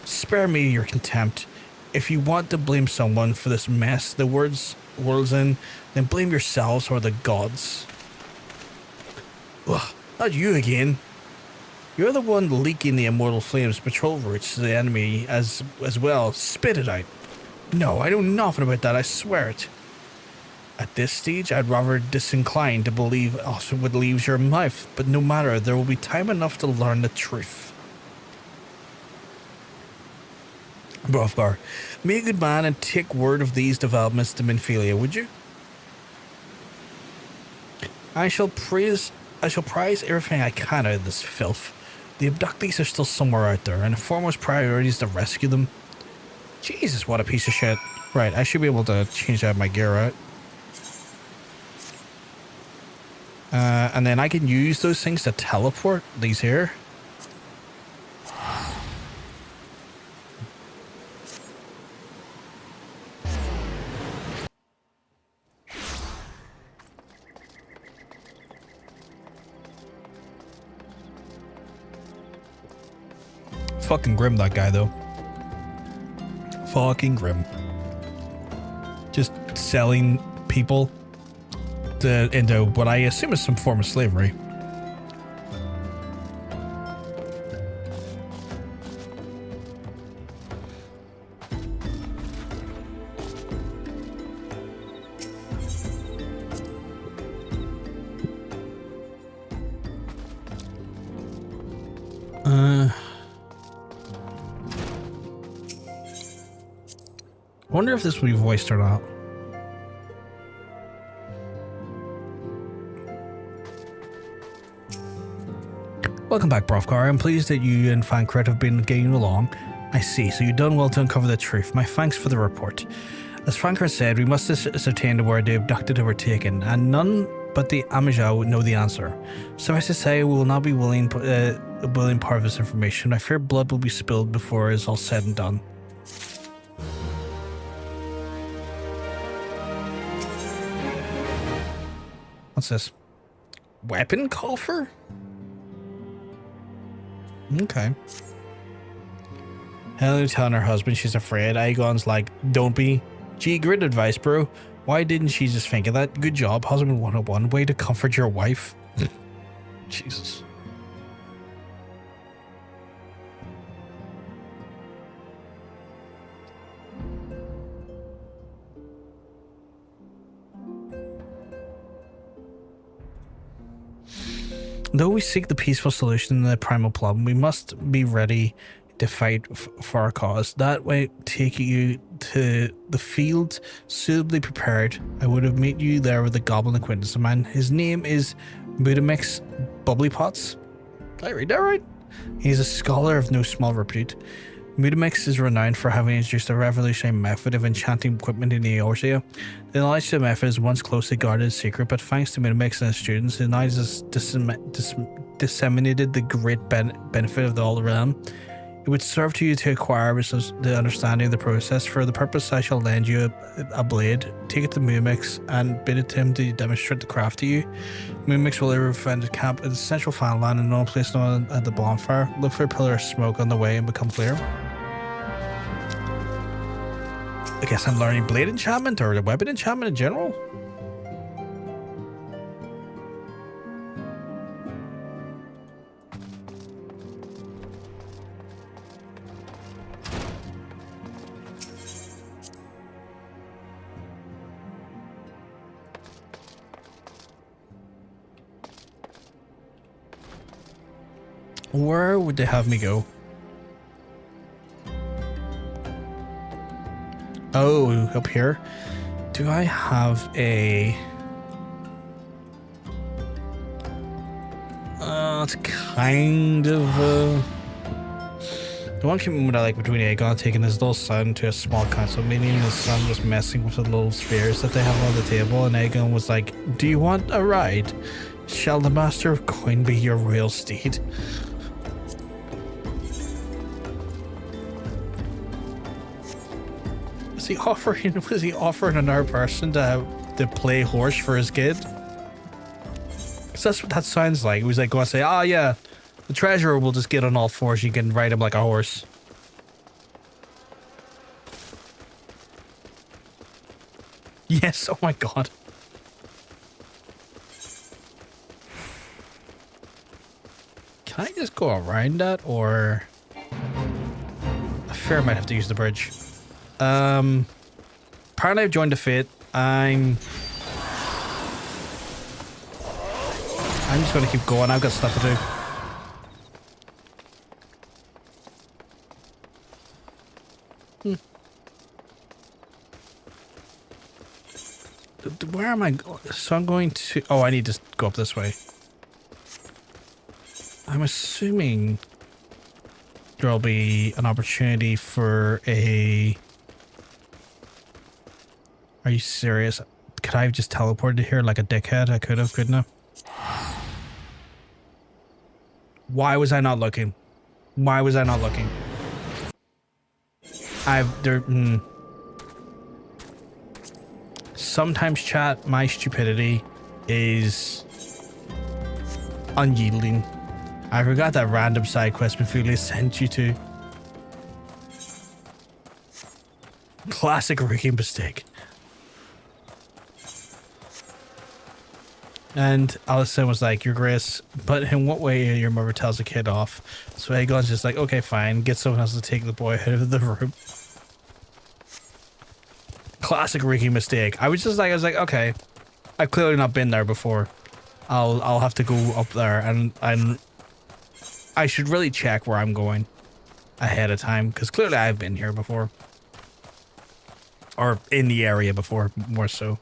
Spare me your contempt. If you want to blame someone for this mess the world's in, then blame yourselves or the gods. Ugh, not you again. You're the one leaking the immortal flames patrol routes to the enemy as well. Spit it out. No, I know nothing about that, I swear it. At this stage, I'd rather disincline to believe also what leaves your mouth, but no matter, there will be time enough to learn the truth. Brothgar, be a good man and take word of these developments to Minfilia, would you? I shall prize everything I can out of this filth. The abductees are still somewhere out there, and the foremost priority is to rescue them. Jesus, what a piece of shit. Right, I should be able to change out my gear out. And then I can use those things to teleport these here. Fucking grim, that guy, though. Fucking grim. Just selling people into what I assume is some form of slavery. I wonder if this will be voiced or not. Welcome back, Brothgar. I'm pleased that you and Fancred have been getting along. I see, so you've done well to uncover the truth. My thanks for the report. As Fancred said, we must ascertain where the abducted were taken, and none but the Amijah would know the answer. Suffice to say, we will not be willing part of this information. I fear blood will be spilled before it is all said and done. What's this? Weapon coffer? Okay. Helen telling her husband she's afraid. Aegon's like, don't be. Gee, great advice, bro. Why didn't she just think of that? Good job, husband 101. Way to comfort your wife. Jesus. Though we seek the peaceful solution in the Primal problem, we must be ready to fight for our cause. That way, take you to the field suitably prepared. I would have met you there with the goblin acquaintance of mine. His name is Budimix Bubblypots. Did I read that right? He's a scholar of no small repute. Budimix is renowned for having introduced a revolutionary method of enchanting equipment in Eorzea. The knowledge of the method is once closely guarded secret, but thanks to Budimix and his students, his knowledge has disseminated the great benefit of the all realm. It would serve to you to acquire the understanding of the process. For the purpose, I shall lend you a blade. Take it to Budimix and bid it to him to demonstrate the craft to you. Budimix will ever find a camp in the central Final Land and no place known at the bonfire. Look for a pillar of smoke on the way and become clear. I guess I'm learning blade enchantment or the weapon enchantment in general. Where would they have me go? Oh, up here. Do I have a... it's kind of the one commitment I like between Aegon taking his little son to a small council meeting and his son was messing with the little spheres that they have on the table, and Aegon was like, do you want a ride? Shall the master of coin be your royal steed? Was he offering another person to play horse for his kid? Because that's what that sounds like. He was like going to say, oh yeah, the treasurer will just get on all fours. You can ride him like a horse. Yes, oh my god. Can I just go around that, or... I fear I might have to use the bridge. Apparently I've joined the fate. I'm just gonna keep going. I've got stuff to do. Where am I? So I'm going to... Oh, I need to go up this way. I'm assuming there'll be an opportunity for a... Are you serious? Could I have just teleported here like a dickhead? I could have, couldn't I? Why was I not looking? Why was I not looking? Sometimes, chat, my stupidity is unyielding. I forgot that random side quest Ophelia sent you to. Classic rookie mistake. And Alison was like, "Your Grace, but in what way your mother tells a kid off?" So Aegon's just like, "Okay, fine. Get someone else to take the boy out of the room." Classic Ricky mistake. I was like, okay, I've clearly not been there before. I'll have to go up there, and I should really check where I'm going ahead of time, because clearly I've been here before, or in the area before, more so.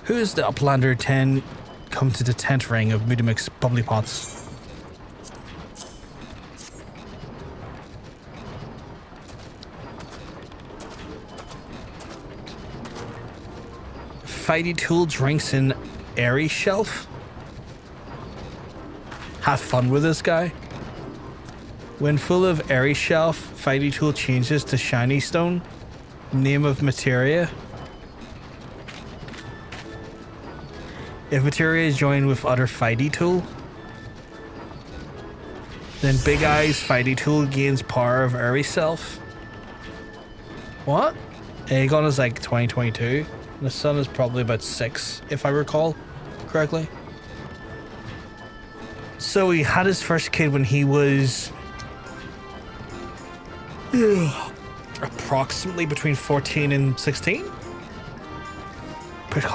Who is the Uplander 10 come to the tent ring of Mudimic's bubbly pots? Fighty Tool drinks in Airy Shelf? Have fun with this guy. When full of Airy Shelf, Fighty Tool changes to Shiny Stone. Name of Materia. If Materia is joined with other Fighty Tool, then Big Eyes Fighty Tool gains power of Airy Self. What? Aegon is like 2022. The sun is probably about 6, if I recall correctly. So he had his first kid when he was approximately between 14 and 16. But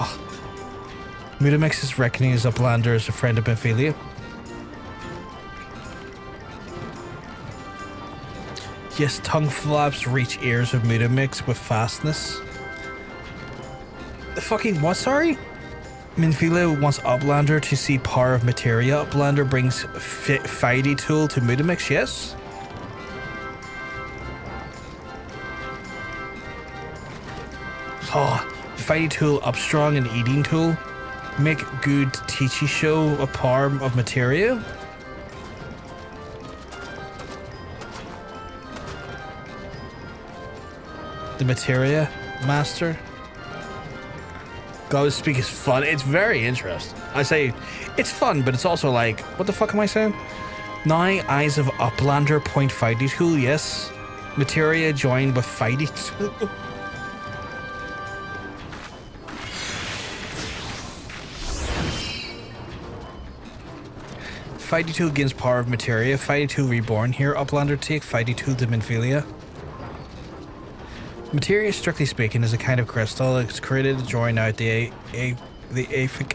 Mudimix is reckoning his Uplander as a friend of Ophelia. Yes, tongue flaps reach ears of Mudimix with fastness. The fucking what, sorry? Minfilia wants Uplander to see power of Materia. Uplander brings Fighty Tool to Mudimix, yes? Oh, Fighty Tool Upstrong and Eating Tool. Make good Teachy show a power of Materia. The Materia Master. God Speak is fun. It's very interesting. I say it's fun, but it's also like, what the fuck am I saying? Now Eyes of Uplander point Fighty Tool, yes. Materia joined with Fighty Tool. Fighty Tool gains power of Materia. Fighty Tool reborn here. Uplander take Fighty Tool to Minfilia. Materia, strictly speaking, is a kind of crystal. It's created to join out the Aephic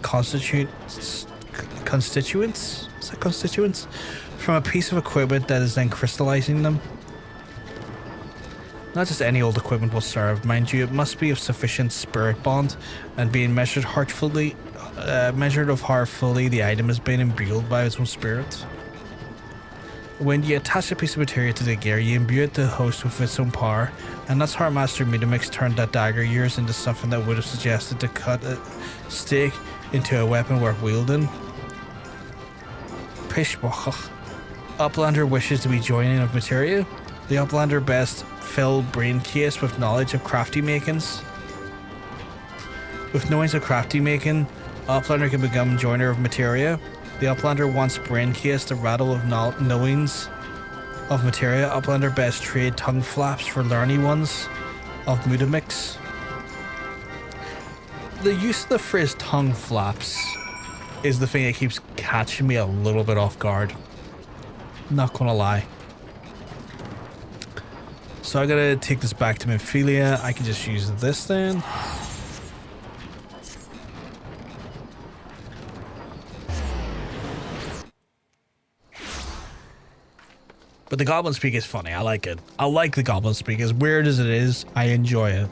constituents. Is that constituents? From a piece of equipment that is then crystallizing them. Not just any old equipment will serve, mind you. It must be of sufficient spirit bond and being measured heartfully. Measured of how fully the item has been imbued by its own spirit. When you attach a piece of materia to the gear, you imbue it to the host with its own power, and that's how Master Mudimix turned that dagger years into something that would have suggested to cut a stake into a weapon worth wielding. Pishbach. Uplander wishes to be joining of Materia. The Uplander best fill brain case with knowledge of crafty makings. With knowings of crafty making, Uplander can become joiner of Materia. The Uplander wants brain case to rattle of knowings of Materia. Uplander best trade tongue flaps for learny ones of Mudimix. The use of the phrase tongue flaps is the thing that keeps catching me a little bit off guard. Not gonna lie. So I gotta take this back to Memphilia. I can just use this then. But the Goblin Speak is funny. I like it. I like the Goblin Speak. As weird as it is, I enjoy it.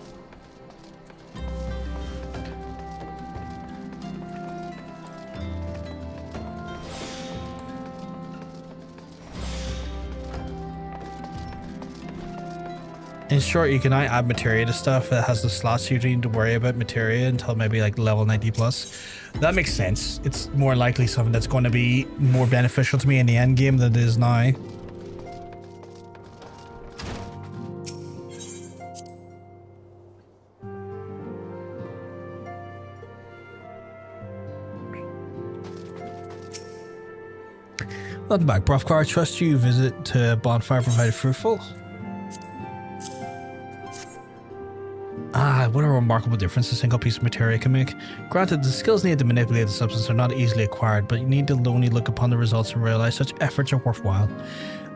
In short, you can now add Materia to stuff that has the slots. You don't need to worry about Materia until maybe like level 90 plus. That makes sense. It's more likely something that's going to be more beneficial to me in the end game than it is now. Welcome back, Brothgar. I trust you visit to Bonfire provided fruitful. Ah, what a remarkable difference a single piece of materia can make. Granted, the skills needed to manipulate the substance are not easily acquired, but you need to only look upon the results and realize such efforts are worthwhile.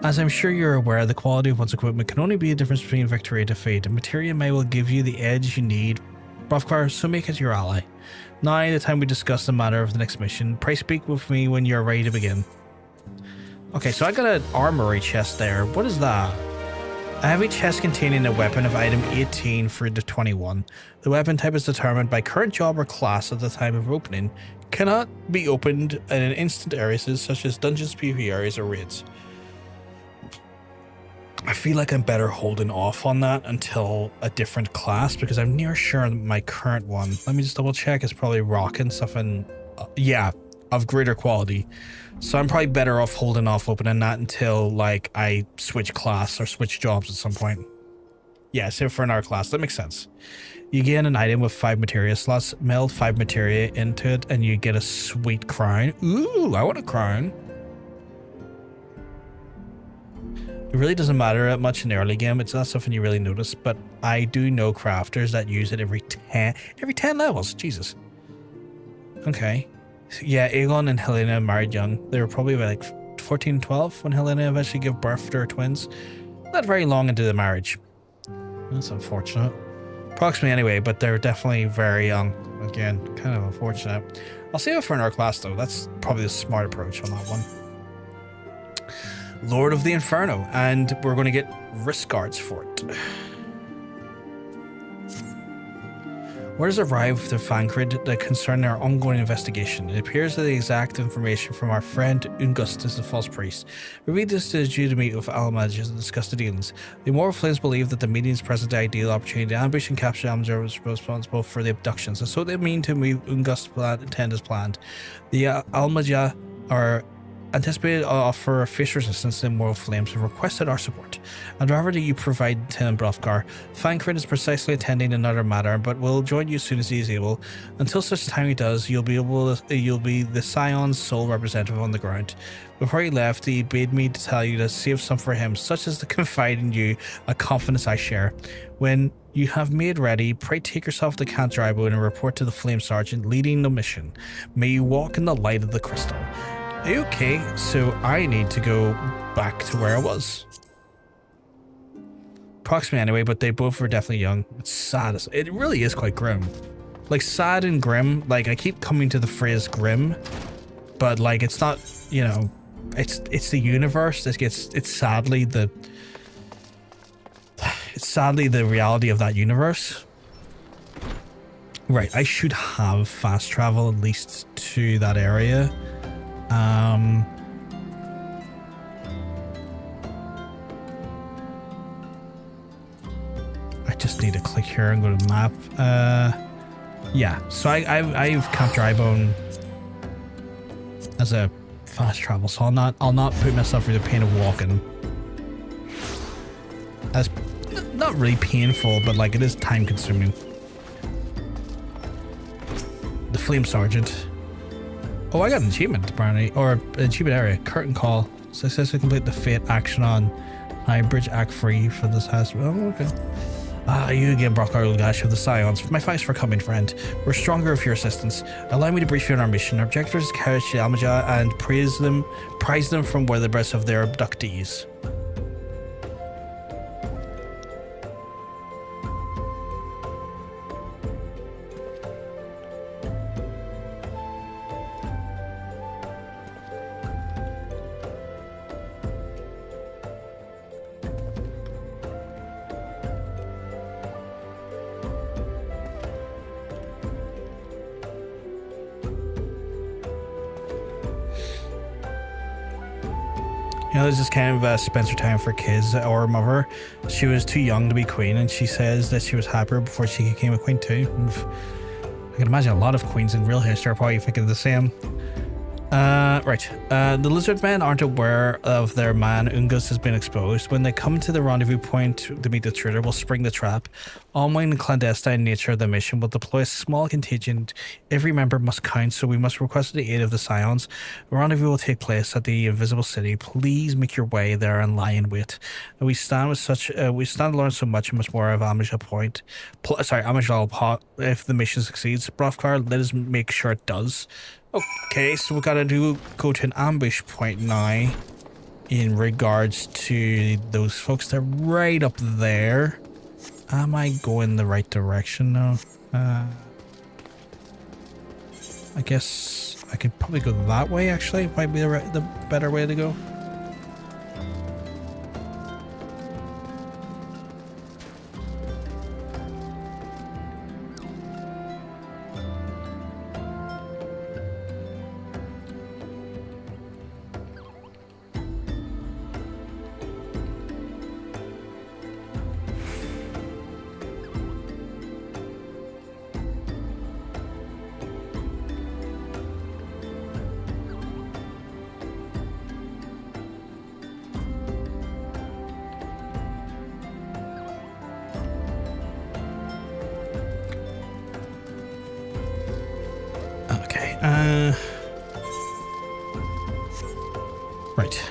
As I'm sure you're aware, the quality of one's equipment can only be a difference between victory and defeat, and materia may well give you the edge you need. Brothgar, so make it your ally. Now, the time we discuss the matter of the next mission, pray speak with me when you're ready to begin. Okay, so I got an armory chest there. What is that? A heavy chest containing a weapon of item 18 through to 21. The weapon type is determined by current job or class at the time of opening. Cannot be opened in an instant areas such as dungeons, PvP areas, or raids. I feel like I'm better holding off on that until a different class because I'm near sure my current one, let me just double check, is probably rocking something, yeah, of greater quality. So I'm probably better off holding off opening that until like I switch class or switch jobs at some point. Yeah, save for another class. That makes sense. You gain an item with 5 materia slots, meld 5 materia into it, and you get a sweet crown. Ooh, I want a crown. It really doesn't matter that much in the early game. It's not something you really notice, but I do know crafters that use it every 10 levels. Jesus. Okay. Yeah, Aegon and Helena married young. They were probably about like 14, 12 when Helena eventually gave birth to her twins. Not very long into the marriage. That's unfortunate. Approximately anyway, but they're definitely very young. Again, kind of unfortunate. I'll save it for another class though. That's probably the smart approach on that one. Lord of the Inferno, and we're going to get wrist guards for it. Word has arrived to Fancred that concern our ongoing investigation. It appears that the exact information from our friend Ungustus, the false priest. We read this to due to meet with Almaj to discuss the dealings. The Immortal Flames believe that the meeting's present the ideal opportunity to ambush and capture Almaj was responsible for the abductions, and so they mean to move Ungustus' plan intend as planned. The Almaja are anticipated offer fierce resistance to the Immortal Flames have requested our support. I'd rather that you provide to him, Brothgar. Fancred is precisely attending another matter, but will join you as soon as he is able. Until such time he does, you'll be the Scions' sole representative on the ground. Before he left, he bade me to tell you to save some for him, such as to confide in you a confidence I share. When you have made ready, pray take yourself to Count Drybo and report to the Flame Sergeant leading the mission. May you walk in the light of the crystal. Okay, so I need to go back to where I was. Approximately anyway, but they both were definitely young. It's sad. It really is quite grim. Like, sad and grim. Like, I keep coming to the phrase grim, but like, it's not, you know, it's the universe. It's sadly the reality of that universe. Right, I should have fast travel at least to that area. I just need to click here and go to map. Yeah, so I've Camp Drybone as a fast travel, so I'll not put myself through the pain of walking. That's not really painful, but like it is time consuming. The Flame Sergeant. Oh, I got an achievement apparently, or an achievement area. Curtain Call. Successfully complete the Fate action on High Bridge Act 3 for this house. Oh, okay. You again, Brothgar Gash of the Scions. My thanks for coming, friend. We're stronger with your assistance. Allow me to brief you on our mission. Our objective is to carry to Almaja and prize them from where the breaths of their abductees. You know, there's this kind of Spencer time for kids or her mother. She was too young to be queen, and she says that she was happier before she became a queen too. I can imagine a lot of queens in real history are probably thinking the same. Right. The lizard men aren't aware of their man Ungus has been exposed. When they come to the rendezvous point to meet the traitor, we'll spring the trap. All knowing the clandestine nature of the mission, will deploy a small contingent. Every member must count, so we must request the aid of the Scions. The rendezvous will take place at the Invisible City. Please make your way there and lie in wait. We stand to learn so much and much more of Amajal Point. Amajal Pot. If the mission succeeds, Brothgar, let us make sure it does. Okay, so we gotta go to an ambush point now in regards to those folks. They're right up there. Am I going the right direction now? I guess I could probably go that way, actually. Might be the better way to go. Right.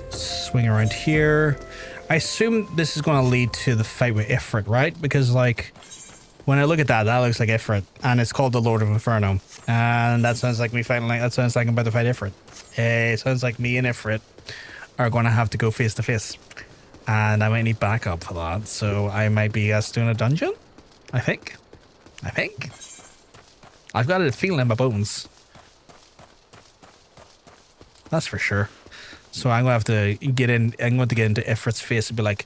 Swing around here. I assume this is going to lead to the fight with Ifrit, right? Because, like, when I look at that, that looks like Ifrit, and it's called the Lord of Inferno, and that sounds like me fighting. That sounds like I'm about to fight Ifrit. It sounds like me and Ifrit are going to have to go face to face, and I might need backup for that. So I might be doing a dungeon. I think. I've got a feeling in my bones. That's for sure. So I'm gonna have to get in. I'm going to get into Ifrit's face and be like,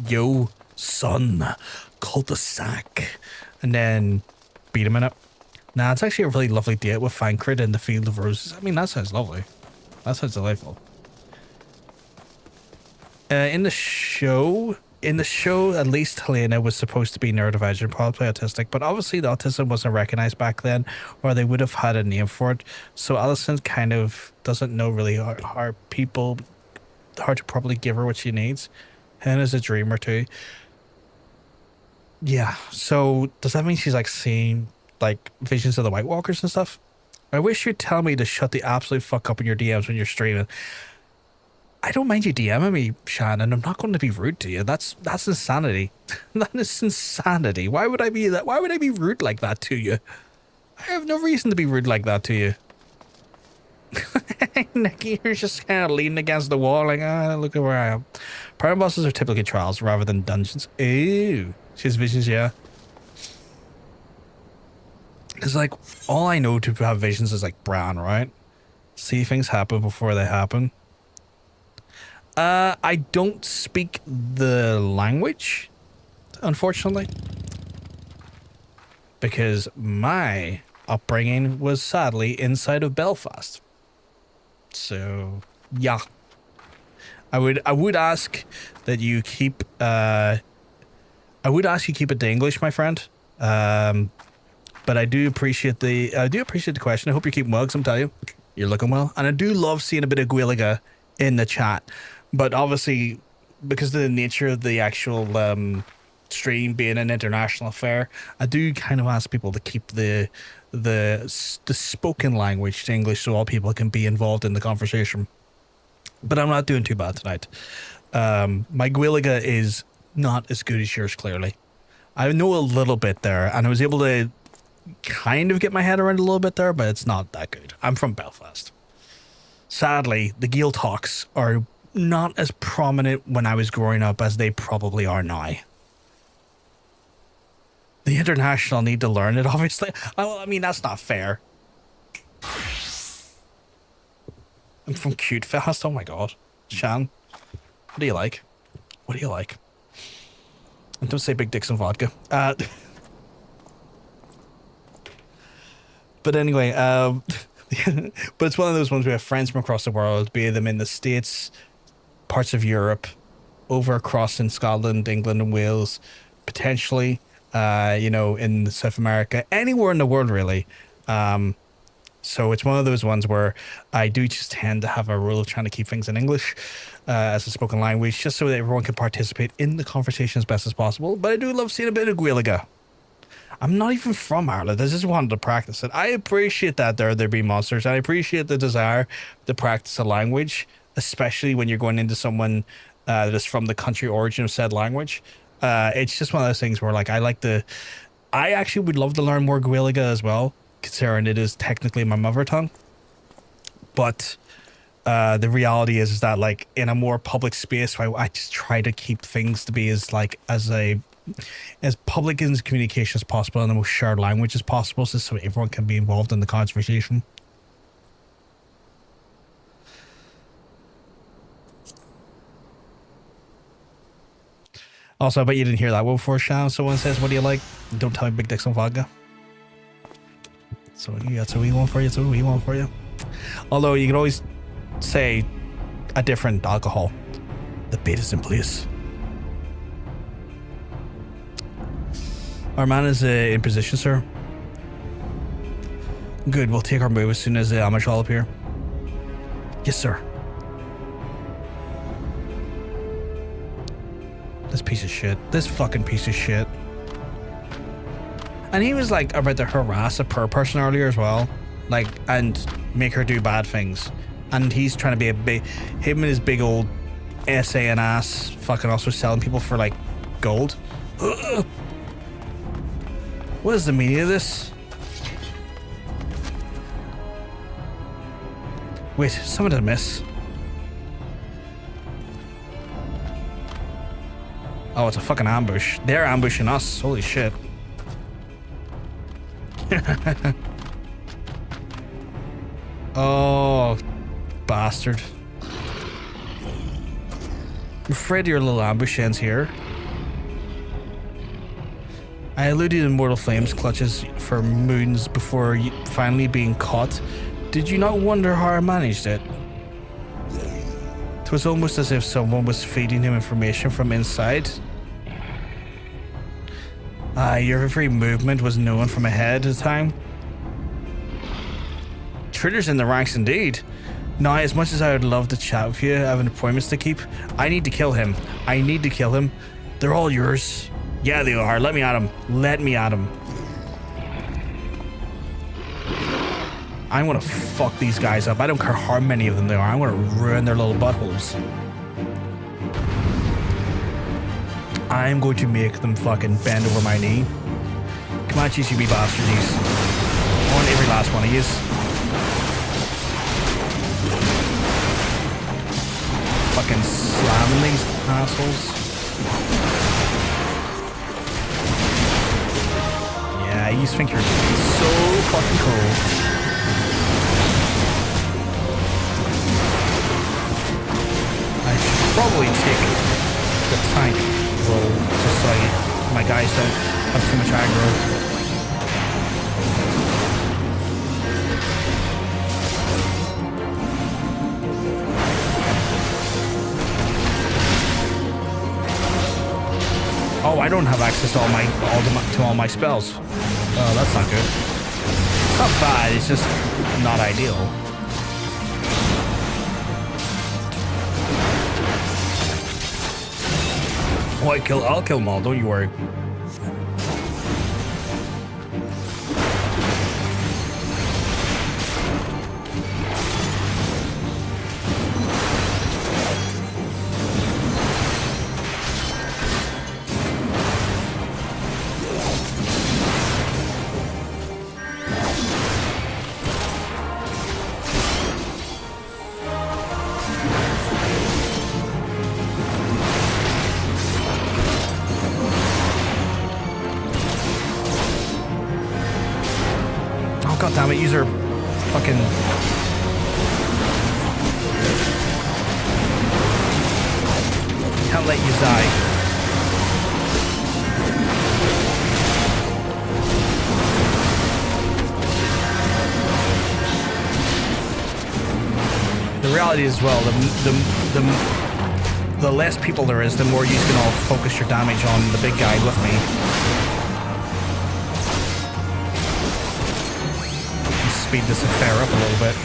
"Yo, son, cul-de-sac," and then beat him in it. Nah, it's actually a really lovely date with Fancred in the Field of Roses. I mean, that sounds lovely. That sounds delightful. In the show, at least Helena was supposed to be neurodivergent, probably autistic, but obviously the autism wasn't recognized back then, or they would have had a name for it. So Allison kind of doesn't know really how to properly give her what she needs. Helena's a dreamer too. Yeah, so does that mean she's like seeing like visions of the White Walkers and stuff? I wish you'd tell me to shut the absolute fuck up in your DMs when you're streaming. I don't mind you DMing me, Shannon. I'm not going to be rude to you. That's insanity. That is insanity. Why would I be that? Why would I be rude like that to you? I have no reason to be rude like that to you. Nikki, you're just kind of leaning against the wall like, look at where I am. Primal bosses are typically trials rather than dungeons. Ooh, she has visions, yeah. Because, like, all I know to have visions is, like, Bran, right? See things happen before they happen. I don't speak the language, unfortunately, because my upbringing was sadly inside of Belfast. So, yeah, I would ask that you keep it to English, my friend. But I do appreciate the question. I hope you're keeping well, because I'm telling you, you're looking well, and I do love seeing a bit of Gwilliga in the chat. But obviously, because of the nature of the actual stream being an international affair, I do kind of ask people to keep the spoken language to English so all people can be involved in the conversation. But I'm not doing too bad tonight. My Gwilliga is not as good as yours, clearly. I know a little bit there, and I was able to kind of get my head around a little bit there, but it's not that good. I'm from Belfast. Sadly, the Gael talks are not as prominent when I was growing up as they probably are now. The international need to learn it, obviously. Well, I mean, that's not fair. I'm from Cute Fast. Oh my god. Shan, what do you like? What do you like? And don't say big dicks and vodka. But anyway, But it's one of those ones we have friends from across the world, be them in the States, parts of Europe, over across in Scotland, England, and Wales, potentially, you know, in South America, anywhere in the world, really. So it's one of those ones where I do just tend to have a rule of trying to keep things in English as a spoken language, just so that everyone can participate in the conversation as best as possible. But I do love seeing a bit of Gaeliga. I'm not even from Ireland. I just wanted to practice it. I appreciate that there be monsters. And I appreciate the desire to practice a language, especially when you're going into someone that is from the country origin of said language. It's just one of those things where, like, I actually would love to learn more Gaeliga as well, considering it is technically my mother tongue. But the reality is that, like, in a more public space, I just try to keep things to be as public in communication as possible and the most shared language as possible, so everyone can be involved in the conversation. Also, I bet you didn't hear that one before, Sean. Someone says, what do you like? Don't tell me big dicks on vodka. So that's what we want for you. That's what we want for you. Although you can always say a different alcohol. The bait is in place. Our man is in position, sir. Good, we'll take our move as soon as the Amishal appear. Yes, sir. This piece of shit. This fucking piece of shit. And he was like about to harass a poor person earlier as well. Like, and make her do bad things. And he's trying to be him and his big old essay and ass fucking also selling people for like gold. Ugh. What is the meaning of this? Wait, someone did a miss. Oh, it's a fucking ambush. They're ambushing us. Holy shit. Oh, bastard. I'm afraid your little ambush ends here. I eluded Immortal Flame's clutches for moons before finally being caught. Did you not wonder how I managed it? It was almost as if someone was feeding him information from inside. Your every movement was known from ahead of time. Traitors in the ranks indeed. Now, as much as I would love to chat with you, I have appointments to keep. I need to kill him. I need to kill him. They're all yours. Yeah, they are. Let me at him. Let me at him. I want to fuck these guys up. I don't care how many of them there are. I want to ruin their little buttholes. I'm going to make them fucking bend over my knee. Come on, GCB bastards. I want every last one of yous. Fucking slamming these assholes. Yeah, you think you're so fucking cool. I should probably take the tank role just so my guys don't have too much aggro. Oh, I don't have access to all my spells. Oh, that's not good. It's not bad, it's just not ideal. Oh, I'll kill them all, don't you worry. God damn it, use her fucking... Can't let you die. reality is, well, the less people there is, the more you can all focus your damage on the big guy with me. Speed this affair up a little bit.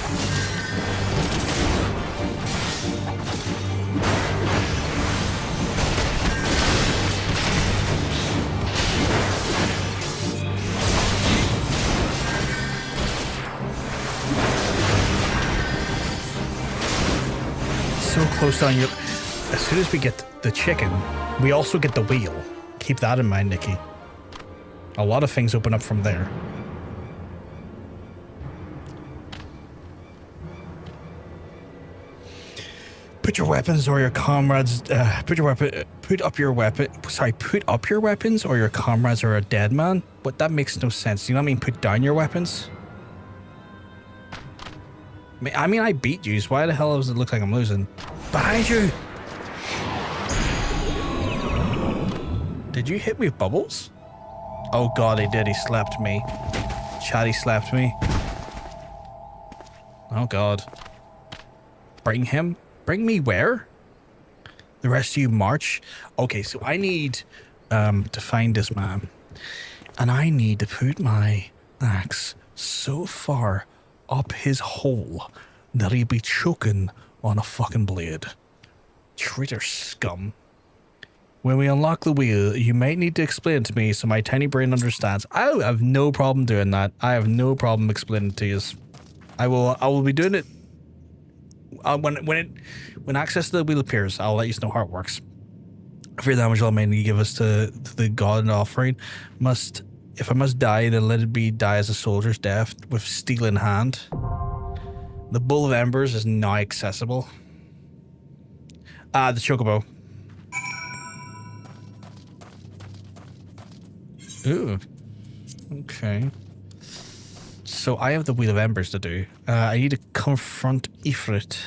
So close on you. As soon as we get the chicken, we also get the wheel. Keep that in mind, Nikki. A lot of things open up from there. Put your weapons or your comrades. Put up your weapons or your comrades are a dead man. But that makes no sense. You know what I mean? Put down your weapons. I mean, I beat you. So why the hell does it look like I'm losing? Behind you. Did you hit me with bubbles? Oh god, he did. He slapped me. Chatty slapped me. Oh god. Bring him. Bring me where? The rest of you march? Okay, so I need to find this man. And I need to put my axe so far up his hole that he'll be choking on a fucking blade. Traitor scum. When we unlock the wheel, you might need to explain it to me so my tiny brain understands. I have no problem doing that. I have no problem explaining it to you. I will be doing it when access to the wheel appears. I'll let you know how it works. For your damage, I'll mainly give us to the god offering. If I must die, then let it be die as a soldier's death with steel in hand. The Bowl of Embers is now accessible. The Chocobo. Ooh. Okay. So I have the Wheel of Embers to do. I need to confront Ifrit.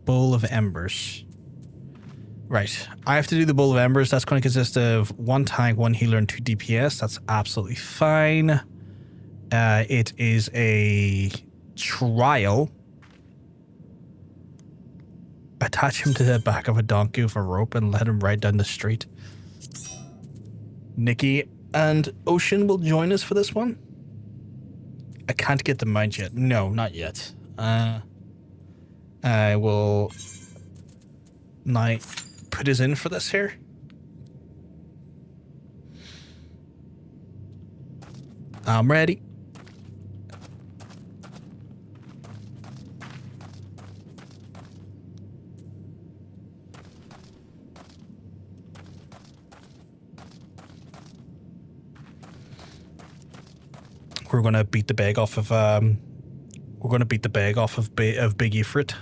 Bowl of Embers. Right. I have to do the Bowl of Embers. That's going to consist of 1 tank, 1 healer, and 2 DPS. That's absolutely fine. It is a trial. Attach him to the back of a donkey with a rope and let him ride down the street. Nikki and Ocean will join us for this one. I can't get the mount yet. No, not yet. I will now put us in for this here. I'm ready. We're gonna beat the bag off of Big Ifrit.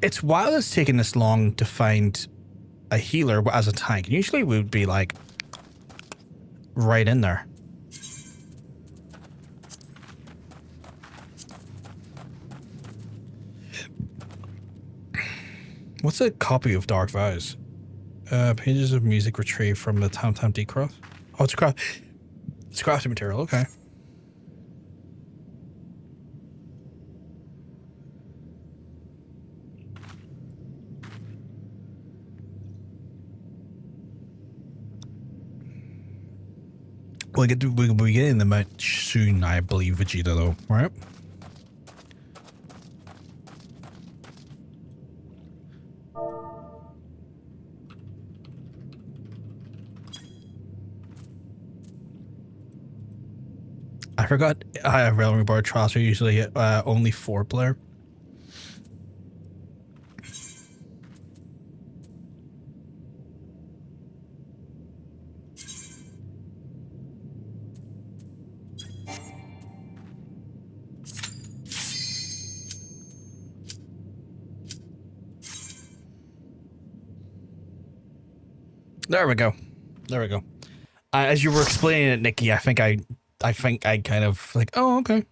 It's wild it's taking this long to find a healer as a tank. Usually we would be like right in there. What's a copy of Dark Vows? Pages of music retrieved from the Tam Decroft. Oh, it's crafting material, okay. We'll be getting the match soon, I believe, Vegeta, though, right? I forgot Realm Reborn trials are usually only 4-player. There we go. There we go. As you were explaining it, Nikki, I think I kind of like, oh, okay.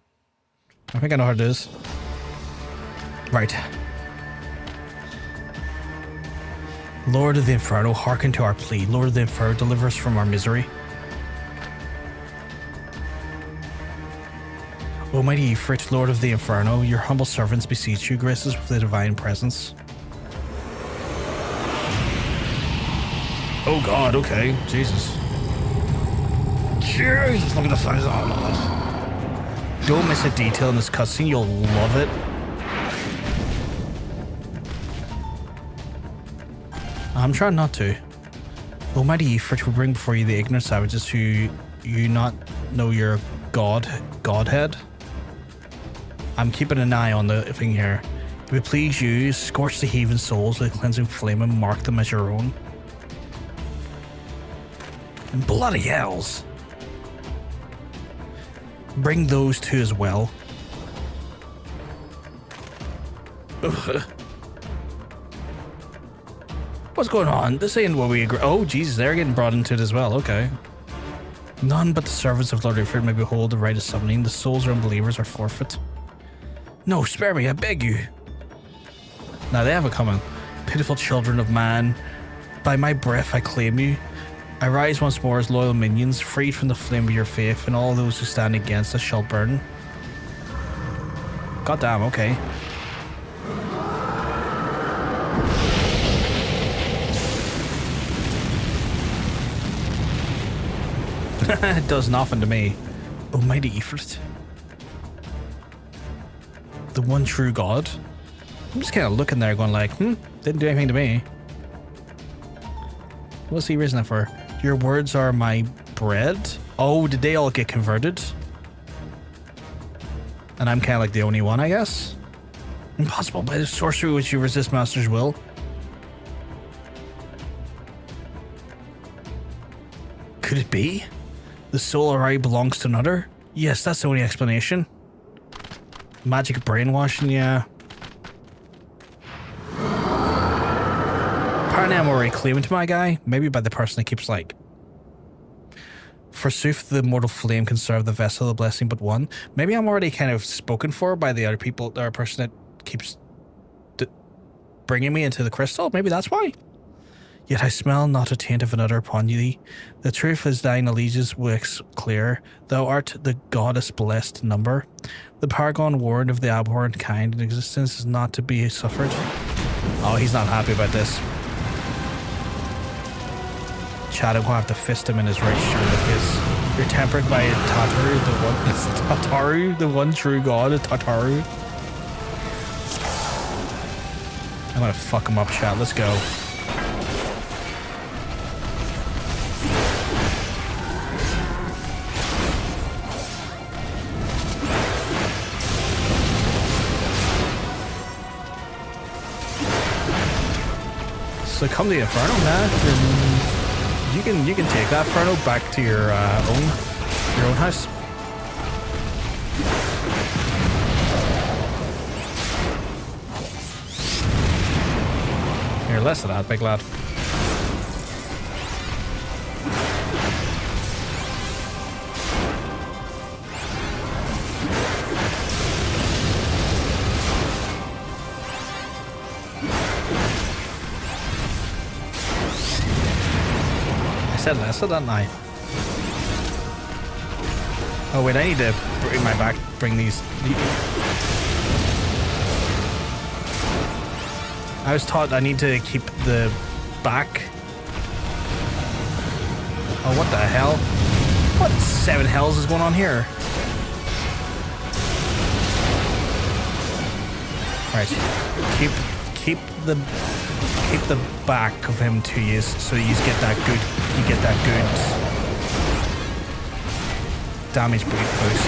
I think I know how it is. Right. Lord of Inferno, hearken to our plea. Lord of Inferno, deliver us from our misery. Almighty Ifrit, Lord of the Inferno, your humble servants beseech you, grace us with the divine presence. Oh god, okay. Jesus. Jesus, look at the size of that. Don't miss a detail in this cutscene, you'll love it. I'm trying not to. Almighty Ifrit will bring before you the ignorant savages who you not know your godhead. I'm keeping an eye on the thing here. If it please you, scorch the heathen souls with a cleansing flame and mark them as your own. And bloody hells. Bring those two as well. Ugh. What's going on? This ain't what we agree. Oh, Jesus, they're getting brought into it as well. Okay. None but the servants of Lord of Inferno may behold the right of summoning. The souls of unbelievers are forfeit. No, spare me, I beg you. Now they have it coming. Pitiful children of man, by my breath I claim you. I rise once more as loyal minions, freed from the flame of your faith, and all those who stand against us shall burn. Goddamn, okay. It does nothing to me. Almighty Ifrit. The one true God. I'm just kind of looking there going like, didn't do anything to me. What's he risen for? Your words are my bread? Oh, did they all get converted? And I'm kind of like the only one, I guess? Impossible by the sorcery which you resist master's will. Could it be? The soul already belongs to another? Yes, that's the only explanation. Magic brainwashing, yeah. Apparently I'm already claiming to my guy. Maybe by the person that keeps like... Forsooth the mortal flame can serve the vessel of blessing but one. Maybe I'm already kind of spoken for by the other people, or person that keeps bringing me into the crystal. Maybe that's why. Yet I smell not a taint of another upon thee. The truth is thine allegiance wax clear. Thou art the goddess blessed number. The paragon warned of the abhorrent kind in existence is not to be suffered. Oh, he's not happy about this. Chad, I'm gonna have to fist him in his right shoulder face. You're tempered by Tataru, the one true god of Tataru. I'm gonna fuck him up, Chad. Let's go. So come to the Inferno, man. You can take that Inferno back to your own house. Here, less of that, big lad. I said less of that now. Oh wait, I need to bring these. I was taught I need to keep the back. Oh, what the hell? What seven hells is going on here? Right, keep the back of him to you, so you get that good. You get that good damage boost.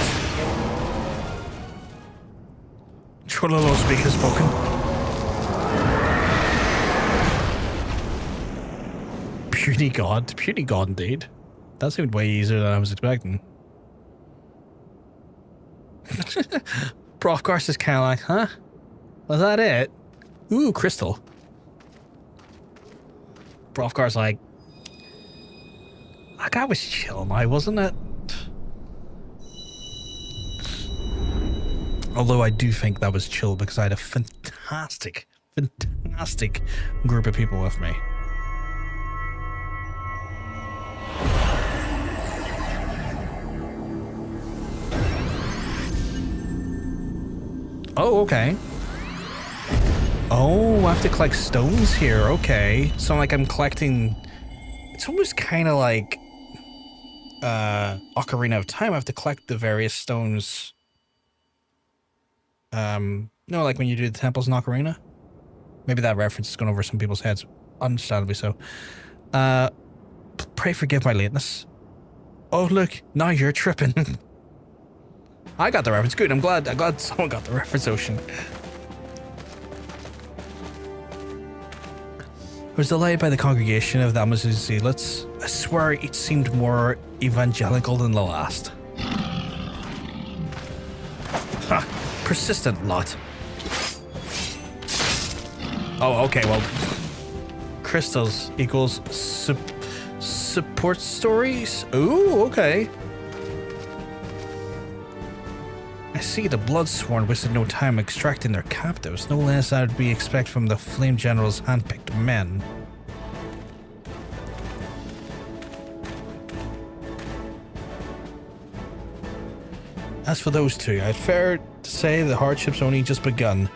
Trololo speaker spoken. Puny God indeed. That seemed way easier than I was expecting. Brothgar is kind of like, huh? Was that it? Ooh, crystal. Brothgar's like, that guy was chill now, wasn't it? Although I do think that was chill because I had a fantastic group of people with me. Oh, okay. Oh, I have to collect stones here. Okay. So like I'm collecting... It's almost kind of like... Ocarina of Time. I have to collect the various stones. No, like when you do the temples in Ocarina. Maybe that reference is going over some people's heads. Understandably so. Pray forgive my lateness. Oh, look. Now you're tripping. I got the reference. Good. I'm glad someone got the reference, Ocean. I was delighted by the congregation of the Amazon Zealots. I swear it seemed more evangelical than the last. Ha! Persistent lot. Oh, okay, well... Crystals equals support stories? Ooh, okay. I see the Bloodsworn wasted no time extracting their captives, no less than would be expected from the Flame General's handpicked men. As for those two, I'd fair to say the hardship's only just begun.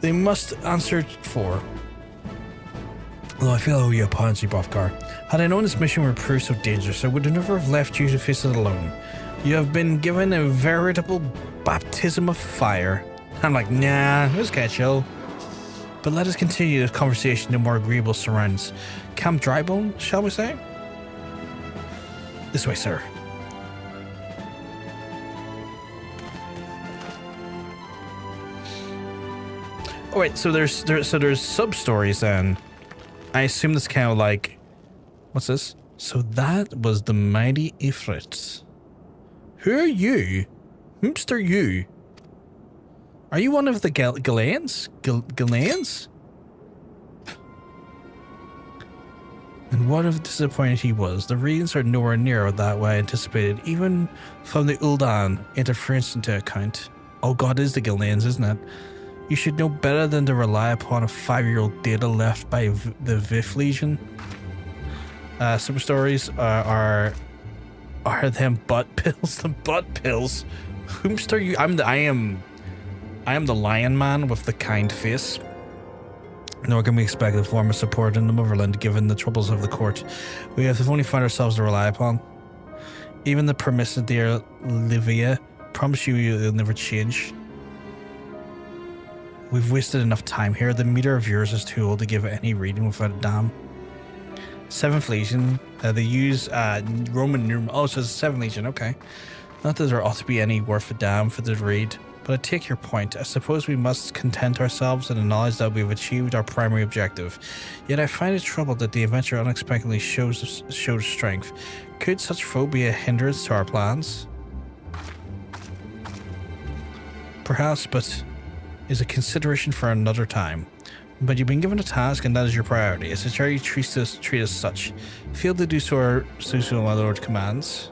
They must answer for. Although I feel I owe you a apology, Brothgar. Had I known this mission would prove so dangerous, I would never have left you to face it alone. You have been given a veritable baptism of fire. I'm like, nah, it was kind of chill. But let us continue this conversation in more agreeable surroundings. Camp Drybone, shall we say? This way, sir. Oh wait, so there's sub-stories then. I assume that's kind of like... What's this? So that was the mighty Ifrit. Who are you? Whomst are you? Are you one of the Galeans? Galeans? And what a disappointment he was. The readings are nowhere near that way I anticipated, even from the Ul'dan interference into account. Oh god, it is the Galeans, isn't it? You should know better than to rely upon a 5-year-old data left by the Vif Legion. Super stories are them butt pills? The butt pills. Whomst are you? I am the lion man with the kind face. Nor can we expect the form of support in the motherland given the troubles of the court. We have only found ourselves to rely upon. Even the permissive dear Livia promise you'll never change. We've wasted enough time here. The meter of yours is too old to give it any reading without a dam. 7th Legion. They use Roman numeral. Oh, so it's 7th Legion. Okay. Not that there ought to be any worth a damn for the read, but I take your point. I suppose we must content ourselves in the knowledge that we've achieved our primary objective. Yet I find it troubled that the adventure unexpectedly showed strength. Could such foe be a hindrance to our plans? Perhaps, but is a consideration for another time. But you've been given a task and that is your priority. It's a charity treat as such. Fail to do so my lord commands.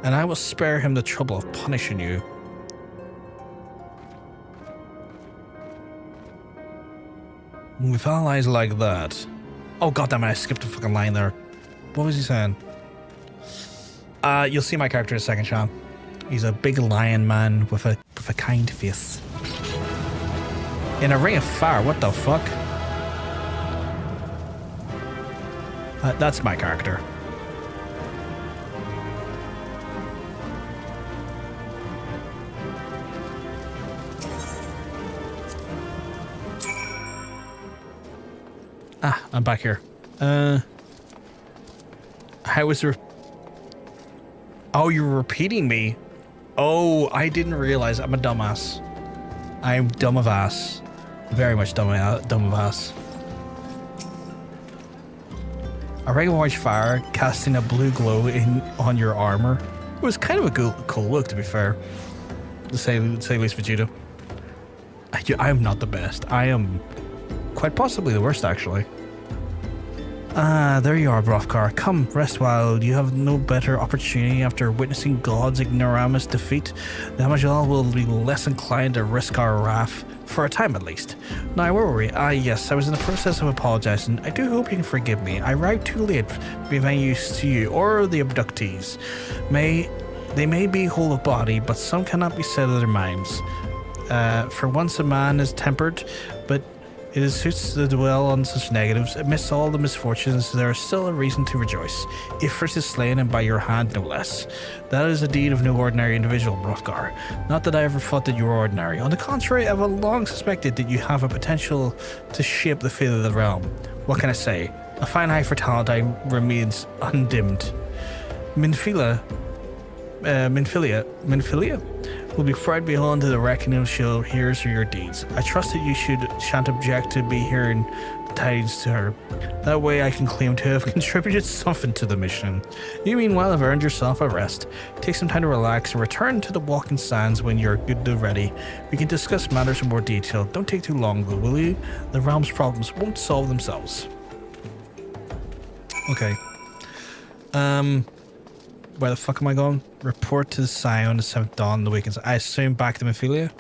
And I will spare him the trouble of punishing you. With allies like that... Oh goddammit, I skipped a fucking line there. What was he saying? You'll see my character in a second, Sean. He's a big lion man with a kind face. In a ring of fire, what the fuck? That's my character. Ah, I'm back here. How was there? Oh, you're repeating me. Oh, I didn't realize I'm a dumbass. I'm dumb of ass. Very much dumb of ass. A ring of orange fire casting a blue glow on your armor. It was kind of a cool look, to be fair. To say least for Judo. I'm not the best. I am quite possibly the worst, actually. Ah, there you are, Brothgar. Come, rest while you have no better opportunity after witnessing God's ignoramus defeat. The Amajal will be less inclined to risk our wrath, for a time at least. Now, where were we? Ah, yes, I was in the process of apologizing. I do hope you can forgive me. I arrived too late, being any use to you or the abductees. May They may be whole of body, but some cannot be said of their minds. For once a man is tempered, but it is suits to dwell on such negatives. Amidst all the misfortunes, there is still a reason to rejoice. Ifrit is slain, and by your hand, no less. That is a deed of no ordinary individual, Brothgar. Not that I ever thought that you were ordinary. On the contrary, I've long suspected that you have a potential to shape the fate of the realm. What can I say? A fine eye for talent remains undimmed. Minfilia will be fried beyond to the reckoning of she'll hears of your deeds. I trust that you shan't object to be hearing the tidings to her. That way I can claim to have contributed something to the mission. You meanwhile have earned yourself a rest. Take some time to relax and return to the walking sands when you're good and ready. We can discuss matters in more detail. Don't take too long though, will you? The realm's problems won't solve themselves. Okay. Where the fuck am I going? Report to the Scion, the 7th dawn, the weekends. I assume back to Minfilia?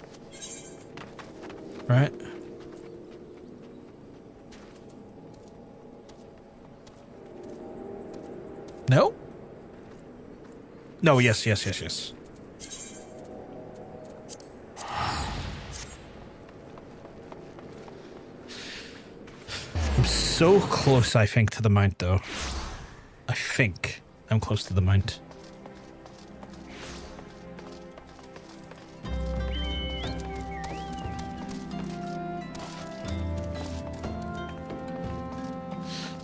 Right? No? No, yes. I'm so close, I think, to the mount, though. I think I'm close to the mount.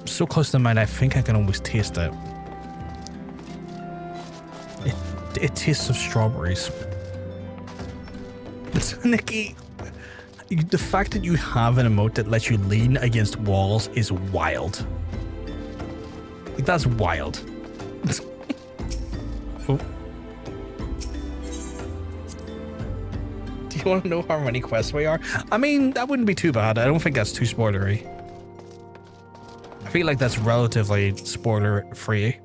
So close to the mount, I think I can almost taste it. It tastes of strawberries. But Nikki, the fact that you have an emote that lets you lean against walls is wild. Like, that's wild. Oh. Do you want to know how many quests we are? I mean, that wouldn't be too bad. I don't think that's too spoilery. I feel like that's relatively spoiler free.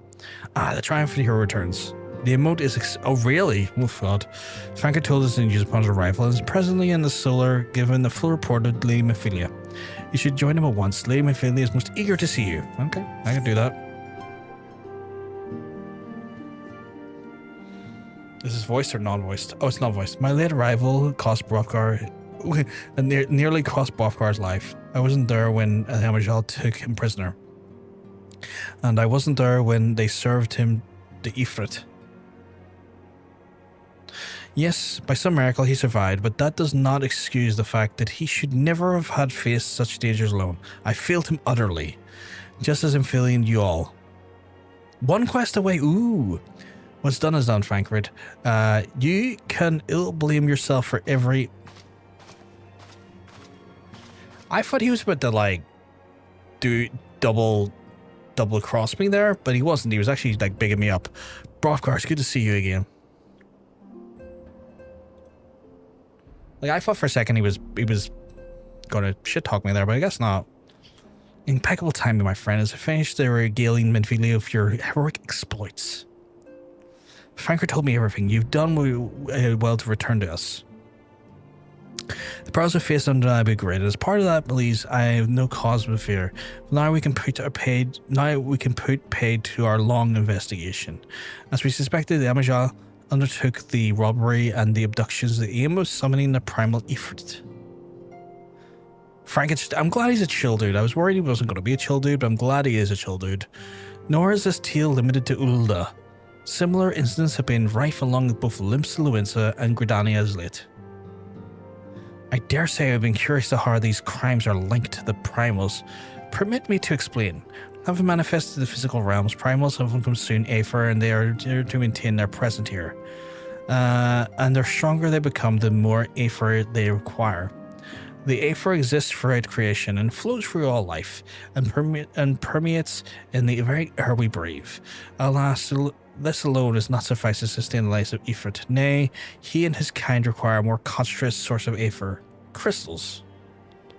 The Triumph of the Hero returns. The emote is oh really? Oh god. Franco told us in use upon his arrival and is presently in the solar, given the full report of Lady Minfilia. You should join him at once. Lady Minfilia is most eager to see you. Okay, I can do that. Is this voiced or non-voiced? Oh, it's not voiced. My late arrival cost Brothgar nearly cost Brothgar's life. I wasn't there when Amajal took him prisoner. And I wasn't there when they served him the Ifrit. Yes, by some miracle he survived, but that does not excuse the fact that he should never have had faced such dangers alone. I failed him utterly, just as I'm failing you all. One quest away, ooh. What's done is done, Frankfurt. You can ill blame yourself for every... I thought he was about to, like, do double cross me there, but he wasn't. He was actually, like, bigging me up. Brothgar, it's good to see you again. Like, I thought for a second he was gonna shit talk me there, but I guess not. Impeccable timing, my friend, as I finished the regaling Minfilia of your heroic exploits. Franker told me everything. You've done well to return to us. The perils we faced undeniably great. As part of that, please, I have no cause of fear. Now we can put paid to our long investigation. As we suspected, the Amajal undertook the robbery and the abductions. The aim was summoning the Primal Ifrit. I'm glad he's a chill dude. I was worried he wasn't going to be a chill dude, but I'm glad he is a chill dude. Nor is this tale limited to Ulda. Similar incidents have been rife along both Limsa Luinsa and Gridania as late. I dare say I've been curious to how these crimes are linked to the Primals. Permit me to explain. Having manifested the physical realms, Primals have consumed Aether, and they are there to maintain their presence here. And the stronger they become, the more Aether they require. The Aether exists throughout creation and flows through all life, and permeates in the very air we breathe. Alas, this alone is not suffice to sustain the lives of Ifrit. Nay, he and his kind require a more concentrated source of Aether. Crystals.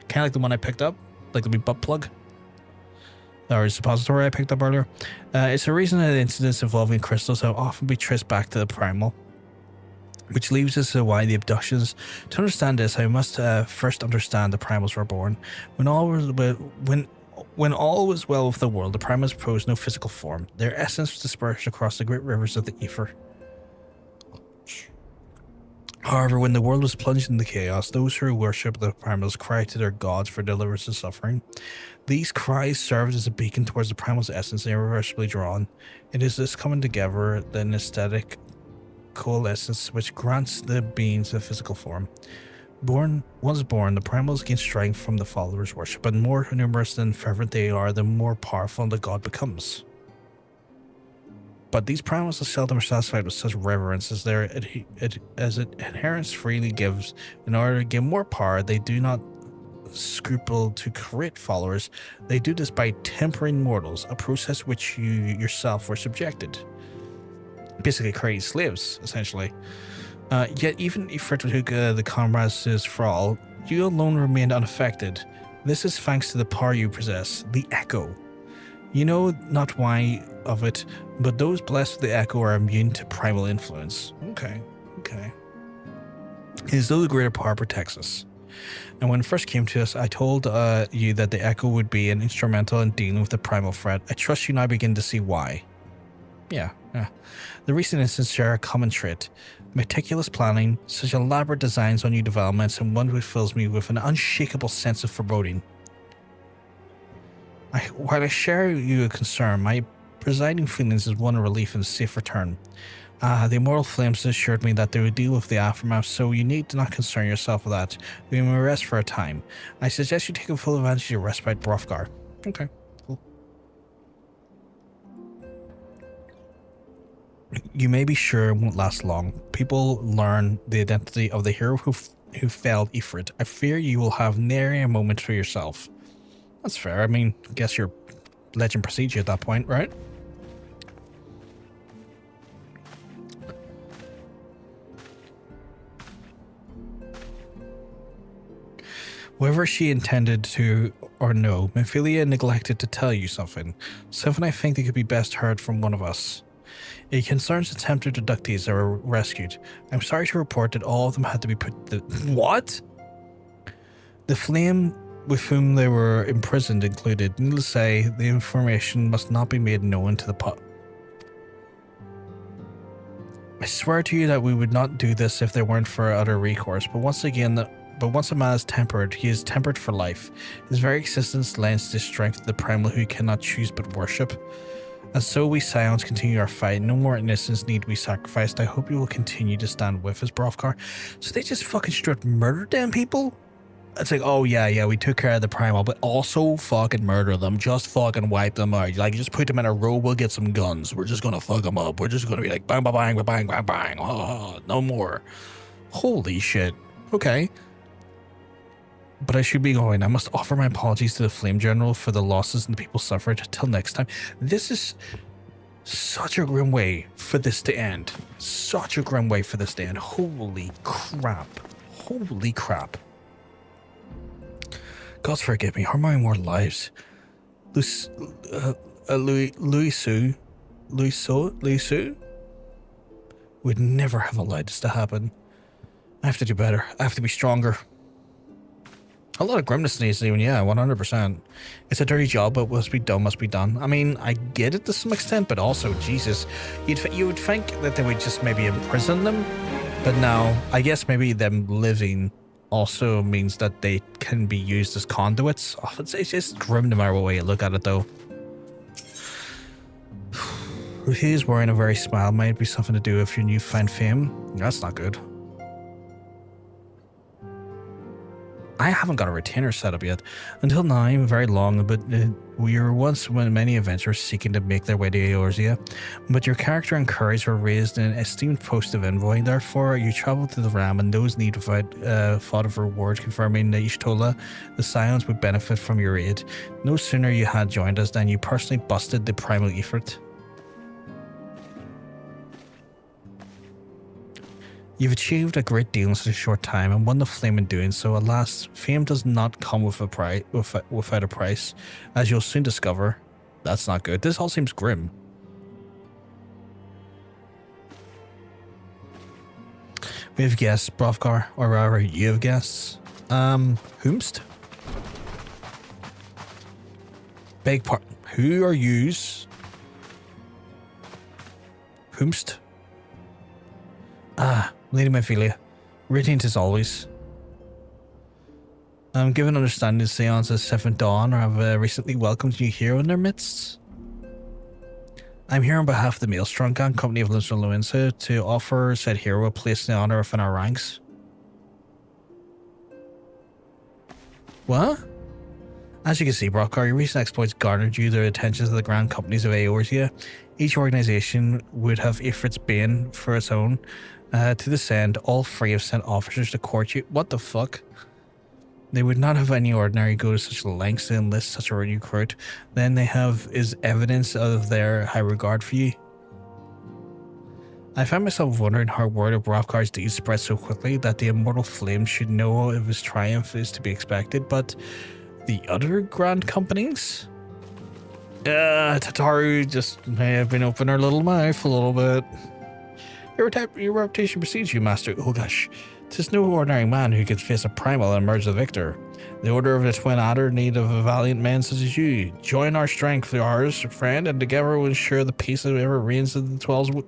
Kind of like the one I picked up, like the wee butt plug. Or a suppository I picked up earlier. It's the reason that incidents involving crystals have often been traced back to the Primal. Which leaves us to why the abductions. To understand this, I must first understand the Primals were born. When all was well with the world, the Primals posed no physical form. Their essence was dispersed across the great rivers of the Aether. However, when the world was plunged into chaos, those who worship the Primals cried to their gods for deliverance and suffering. These cries served as a beacon towards the Primal's essence, irreversibly drawn. It is this coming together, the aesthetic coalescence, which grants the beings a physical form. Once born, the Primals gain strength from the followers' worship, and more numerous and fervent they are, the more powerful the god becomes. But these Primals are seldom satisfied with such reverence as it inherits freely gives. In order to gain more power, they do not scruple to create followers. They do this by tempering mortals, a process which you yourself were subjected. Basically creating slaves, essentially. Yet even Ifrit took the comrades to his thrall, you alone remained unaffected. This is thanks to the power you possess, the Echo. You know not why of it, but those blessed with the Echo are immune to primal influence. Okay. It is though the greater power protects us. And when it first came to us, I told you that the Echo would be an instrumental in dealing with the primal threat. I trust you now begin to see why. Yeah. The recent instances share a common trait. Meticulous planning, such elaborate designs on new developments, and one which fills me with an unshakable sense of foreboding. While I share you a concern, my presiding feelings is one of relief and a safe return. The immortal flames assured me that they would deal with the aftermath, so you need not concern yourself with that. We may rest for a time. I suggest you take a full advantage of your respite, Brothgar. Okay, cool. You may be sure it won't last long. People learn the identity of the hero who felled Ifrit. I fear you will have nary a moment for yourself. That's fair. I mean, I guess your legend precedes you at that point, right? Whether she intended to or no, Mephilia neglected to tell you something I think that could be best heard from one of us. It concerns attempted abductees that were rescued. I'm sorry to report that all of them had to be put to... What? The flame with whom they were imprisoned included. Needless to say, the information must not be made known to the I swear to you that we would not do this if there weren't for other recourse, but once a man is tempered, he is tempered for life. His very existence lends the strength to the primal who cannot choose but worship. And so we Scions continue our fight. No more innocents need be sacrificed. I hope you will continue to stand with us, Brothgar. So they just fucking straight murdered them people? It's like, oh yeah, we took care of the primal, but also fucking murder them. Just fucking wipe them out. Like, just put them in a row, we'll get some guns. We're just gonna fuck them up. We're just gonna be like, bang, bang, bang, bang, bang, bang. Oh, no more. Holy shit. Okay. But I should be going. I must offer my apologies to the Flame General for the losses and the people suffered. Till next time. This is such a grim way for this to end. Such a grim way for this to end. Holy crap. Holy crap. God forgive me. How many more lives? Louis Sue would never have allowed this to happen. I have to do better. I have to be stronger. A lot of grimness needs even, yeah, 100%. It's a dirty job, but must be done. I mean, I get it to some extent, but also, Jesus, you would think that they would just maybe imprison them, but no, I guess maybe them living also means that they can be used as conduits. Oh, it's just grim no matter what way you look at it, though. He's wearing a very smile. Might be something to do with your newfound fame. That's not good. I haven't got a retainer set up yet. Until now, I'm very long, but we were once when many adventurers seeking to make their way to Eorzea. But your character and courage were raised in an esteemed post of envoy. Therefore, you travelled to the Ram, and those need without thought of reward, confirming that Y'shtola, the Scions, would benefit from your aid. No sooner you had joined us than you personally busted the Primal Ifrit. You've achieved a great deal in such a short time and won the flame in doing so. Alas, fame does not come with without a price, as you'll soon discover. That's not good. This all seems grim. We have guests, Brothgar, or rather, you have guests. Whomst? Beg pardon. Who are yous? Whomst? Ah, Lady Mephilia. Radiant as always. Given understanding the Scions as Seventh Dawn have recently welcomed you here in their midst. I'm here on behalf of the Maelstrom Gang Company of Luinsa to offer said hero a place in the honor within our ranks. What? As you can see, Brothgar, your recent exploits garnered you the attentions of the grand companies of Eorzea. Each organization would have Ifrit's bane for its own. To this end, all three have sent officers to court you. What the fuck? They would not have any ordinary go to such lengths to enlist such a recruit. Then they have is evidence of their high regard for you. I find myself wondering how word of Brothgar's deeds spread so quickly that the immortal flame should know if his triumph is to be expected, but the other grand companies? Tataru just may have been opening her little mouth a little bit. Your reputation precedes you, Master. Oh gosh. 'Tis no ordinary man who could face a Primal and emerge the victor. The Order of the Twin Adder need of a valiant man such as you. Join our strength, ours, friend, and together we'll ensure the peace that ever reigns in the 12s.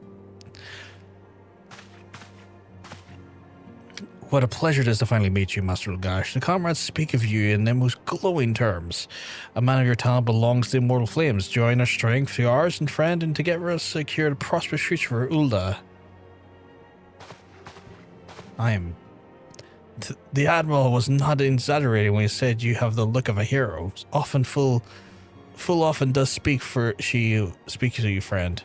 What a pleasure it is to finally meet you, Master Lagash. The comrades speak of you in the most glowing terms. A man of your talent belongs to immortal flames. Join our strength, ours, and friend, and together we'll secure a prosperous future for Ulda. The Admiral was not exaggerating when he said you have the look of a hero. Often full often does speak to you, friend.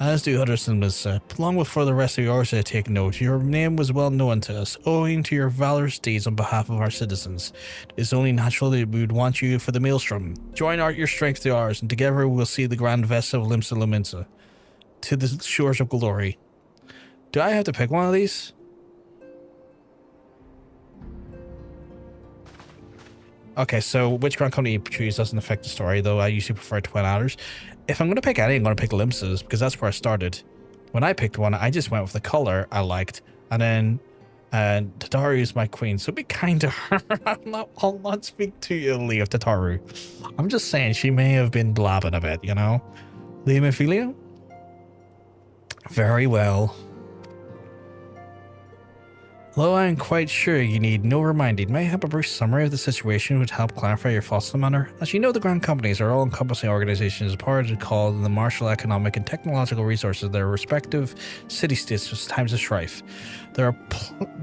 As do others in this, along with for the rest of yours, I take note. Your name was well known to us, owing to your valorous deeds on behalf of our citizens. It is only natural that we would want you for the Maelstrom. Join your strength to ours, and together we'll see the grand vessel of Limsa Luminsa to the shores of glory. Do I have to pick one of these? Okay, so which grand company you choose doesn't affect the story, though I usually prefer Twin Adders. If I'm going to pick any, I'm going to pick Limsa's, because that's where I started. When I picked one, I just went with the color I liked, and then Tataru is my queen, so be kind to her. I'll not speak too illy of Tataru. I'm just saying she may have been blabbing a bit, you know? Liamophilia? Very well. Though I am quite sure you need no reminding, may I have a brief summary of the situation would help clarify your thoughts on the matter? As you know, the grand companies are all-encompassing organizations part of called the martial economic and technological resources of their respective city-states with times of strife. There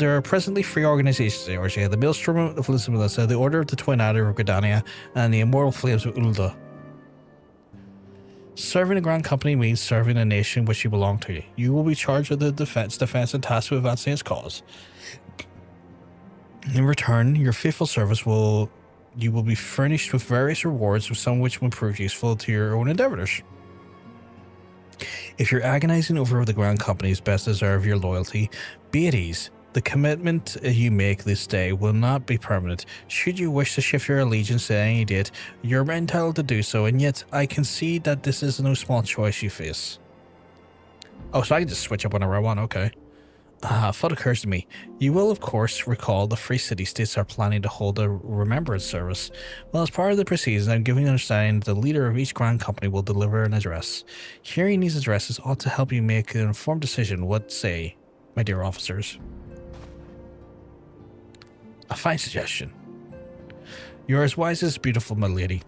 are presently 3 organizations in Eorzea: the Maelstrom of Melissa, the Order of the Twin Adder of Gridania, and the Immortal Flames of Ulda. Serving a grand company means serving a nation which you belong to. You will be charged with the defense and tasked with advancing its cause. In return, your faithful service you will be furnished with various rewards, with some which will prove useful to your own endeavors. If you're agonizing over the grand companies best deserve your loyalty, be at ease. The commitment you make this day will not be permanent. Should you wish to shift your allegiance to any date, you're entitled to do so, and yet I concede that this is no small choice you face. Oh, so I can just switch up whenever I want, okay. Thought occurs to me. You will, of course, recall the 3 city-states are planning to hold a remembrance service. Well, as part of the proceedings, I'm giving understanding that the leader of each grand company will deliver an address. Hearing these addresses ought to help you make an informed decision. What say, my dear officers? A fine suggestion. You're as wise as beautiful, my lady.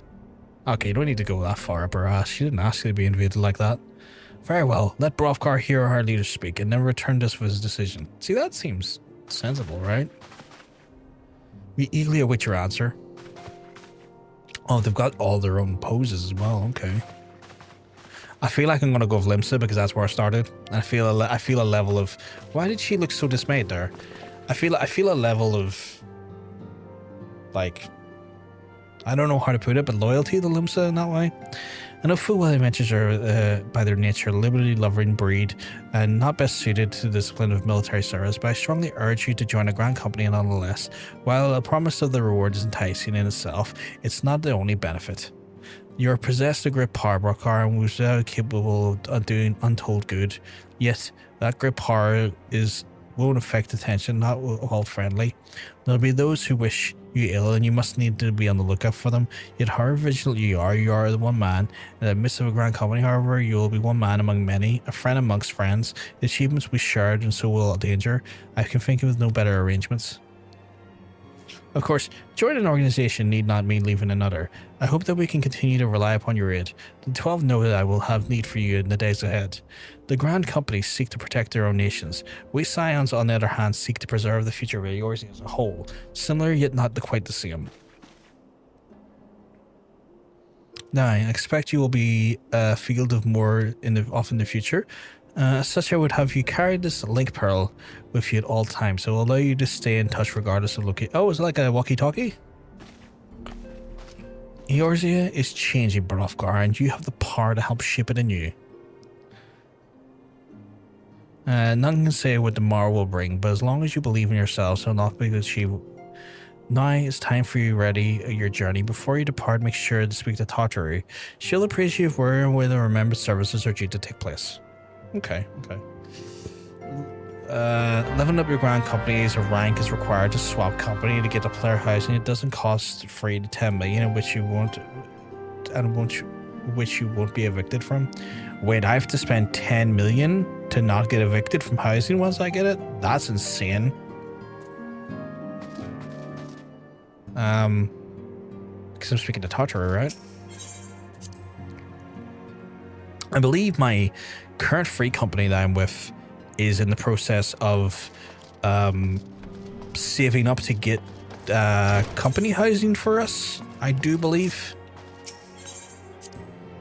Okay, you don't need to go that far up her ass. She didn't ask you to be invaded like that. Very well, let Brothgar hear our leader speak, and then return us with his decision. See, that seems sensible, right? We eagerly await your answer. Oh, they've got all their own poses as well, okay. I feel like I'm going to go with Limsa because that's where I started. And I feel a level of... Why did she look so dismayed there? I feel a level of... like... I don't know how to put it, but loyalty to Limsa in that way. I know full well adventures are, by their nature, a liberty-loving breed and not best suited to the discipline of military service, but I strongly urge you to join a grand company nonetheless. While a promise of the reward is enticing in itself, it's not the only benefit. You are possessed of great power, Brothgar, and was capable of doing untold good. Yet, that great power is won't affect attention, not all friendly. There'll be those who wish you ill, and you must need to be on the lookout for them. Yet however vigilant you are the one man. In the midst of a grand company, however, you will be one man among many, a friend amongst friends. The achievements we shared, and so will danger. I can think of no better arrangements. Of course, joining an organization need not mean leaving another. I hope that we can continue to rely upon your aid. The 12 know that I will have need for you in the days ahead. The grand companies seek to protect their own nations. We Scions, on the other hand, seek to preserve the future of Eorzea as a whole. Similar, yet not quite the same. Now, I expect you will be a field of more in the future. As such, I would have you carry this link pearl with you at all times, so it'll allow you to stay in touch regardless of location. Oh, is it like a walkie-talkie? Eorzea is changing, Brothgar, and you have the power to help shape it anew. None can say what tomorrow will bring, but as long as you believe in yourselves, it'll not be achievable. Now it's time for you ready your journey. Before you depart, make sure to speak to Tartary. She'll appreciate where and where the remembered services are due to take place. Okay. Leveling up your grand companies, a rank is required to swap company to get the player housing. It doesn't cost 3 to 10 million, in which you won't be evicted from. Wait, I have to spend 10 million to not get evicted from housing once I get it? That's insane. Because I'm speaking to Tartary, right? I believe my current free company that I'm with is in the process of saving up to get company housing for us, I do believe.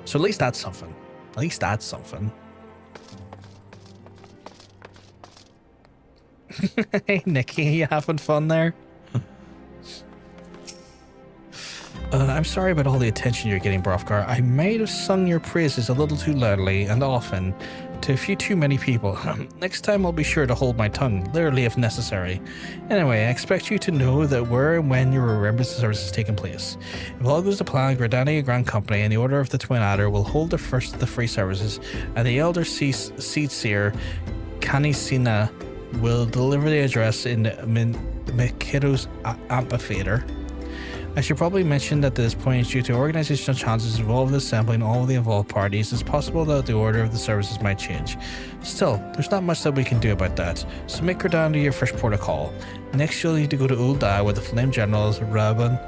So at least that's something. Hey Nikki, you having fun there? I'm sorry about all the attention you're getting, Brothgar. I might have sung your praises a little too loudly and often to a few too many people. Next time I'll be sure to hold my tongue, literally if necessary. Anyway, I expect you to know that where and when your remembrance service is taking place. If all goes to plan, Gridania Grand Company and the Order of the Twin Adder will hold the first of the free services, and the Elder Seed Seer, Canisina, will deliver the address in Mikido's amphitheater. I should probably mention that at this point, due to organizational challenges involved in assembling all of the involved parties, it's possible that the order of the services might change. Still, there's not much that we can do about that, so make her down to your first protocol. Next, you'll need to go to Ul'dah, where the Flame Generals, Rabban,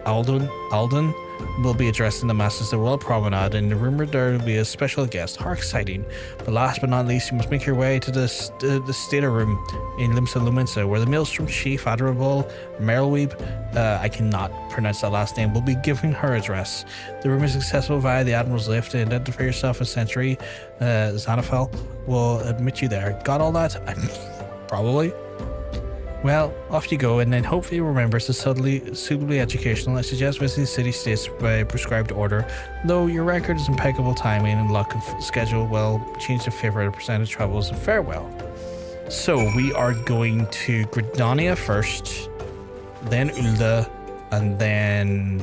Alden will be addressing the masses the Royal Promenade, and rumored there will be a special guest. How exciting. But last but not least, you must make your way to the Stater Room in Lumensa, where the Maelstrom Chief Admirable Merylweeb, I cannot pronounce that last name, will be giving her address. The room is accessible via the Admiral's lift. To identify yourself as Sentry Xanafel will admit you there. Got all that? Probably. Well, off you go, and then hopefully remember it's suitably educational. I suggest visiting city-states by prescribed order, though your record is impeccable timing and luck and schedule will change in favor of percentage travels. Farewell. So we are going to Gridania first, then Ul'dah, and then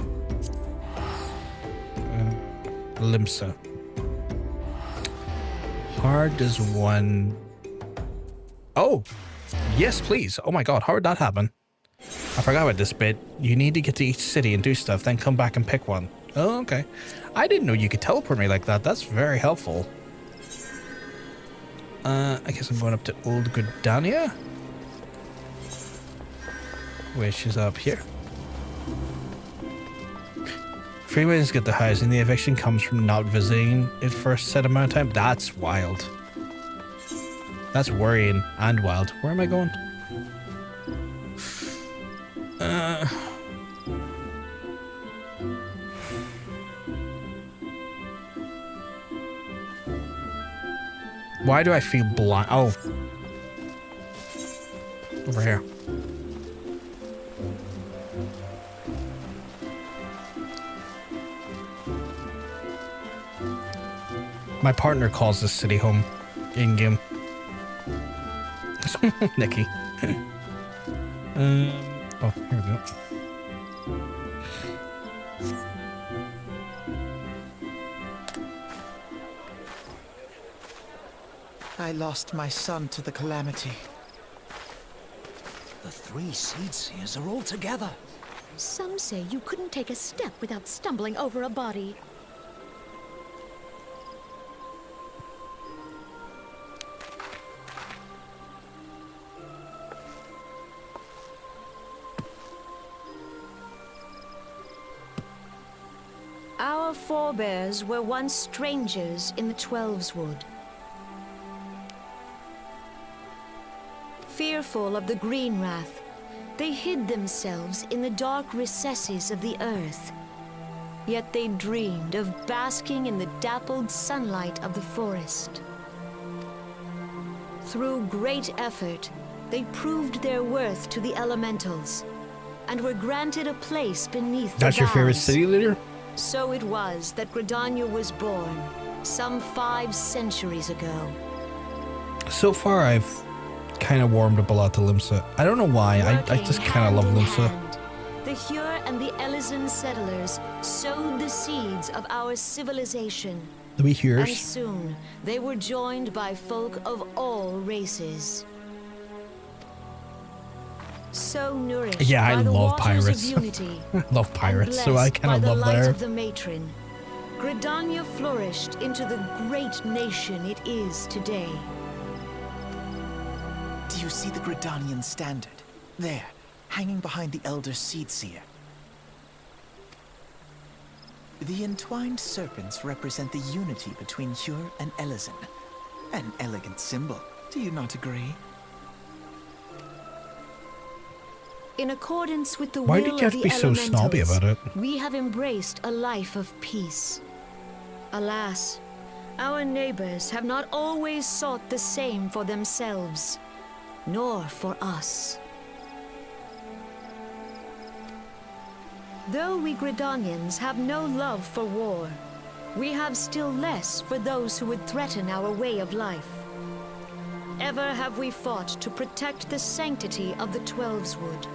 Limsa. Hard does one... Oh! Yes, please. Oh my god, how did that happen? I forgot about this bit. You need to get to each city and do stuff, then come back and pick one. Oh, okay. I didn't know you could teleport me like that. That's very helpful. I guess I'm going up to Old Gridania, which is up here. Free ways to get the housing. The eviction comes from not visiting it for a set amount of time. That's wild. That's worrying and wild. Where am I going? Why do I feel blind? Oh. Over here. My partner calls this city home in-game. Nikki. Oh, here we go. I lost my son to the calamity. 3 seed seers are all together. Some say you couldn't take a step without stumbling over a body. Our forebears were once strangers in the Twelveswood. Fearful of the Green Wrath, they hid themselves in the dark recesses of the earth. Yet they dreamed of basking in the dappled sunlight of the forest. Through great effort, they proved their worth to the elementals, and were granted a place beneath the That's your favorite boughs. city leader? So it was that Gridania was born, some 5 centuries ago. So far, I've kind of warmed up a lot to Limsa. I don't know why. I just kind of love Limsa. The Hyur and the Elysian settlers sowed the seeds of our civilization. The wee And Hyurs. soon, they were joined by folk of all races. So nourished Yeah, I by the love waters pirates. of unity, Love pirates, and so I blessed kind by of the love light there. of the matron, Gridania flourished into the great nation it is today. Do you see the Gridanian standard? There, hanging behind the Elder Seedseer. The entwined serpents represent the unity between Hyur and Elysian. An elegant symbol, do you not agree? In accordance with the Why will did you have of to the be so snobby elementals, about it? we have embraced a life of peace. Alas, our neighbors have not always sought the same for themselves, nor for us. Though we Gridanians have no love for war, we have still less for those who would threaten our way of life. Ever have we fought to protect the sanctity of the Twelveswood.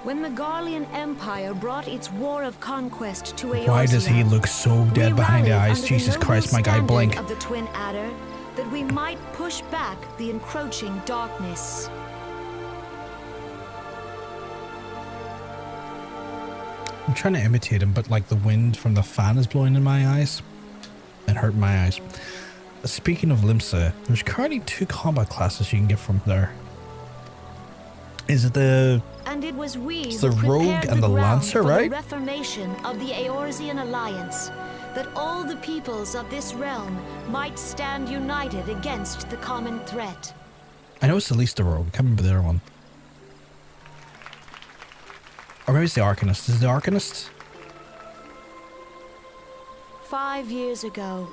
When the Garlean Empire brought its war of conquest to Eorzea, Why does he look so dead we behind the rallied eyes? under Jesus the noble Christ, my guy, standard blink. of the Twin Adder, that we might push back the encroaching darkness. I'm trying to imitate him, but like the wind from the fan is blowing in my eyes and hurting my eyes. Speaking of Limsa, there's currently 2 combat classes you can get from there. Is it the... And it was we It's who the rogue prepared and the ground lancer, for right? the reformation of the Eorzean Alliance, that all the peoples of this realm might stand united against the common threat. I know it's at least the rogue. I can't remember the other one. Or maybe it's the Arcanist. Is it the Arcanist? 5 years ago,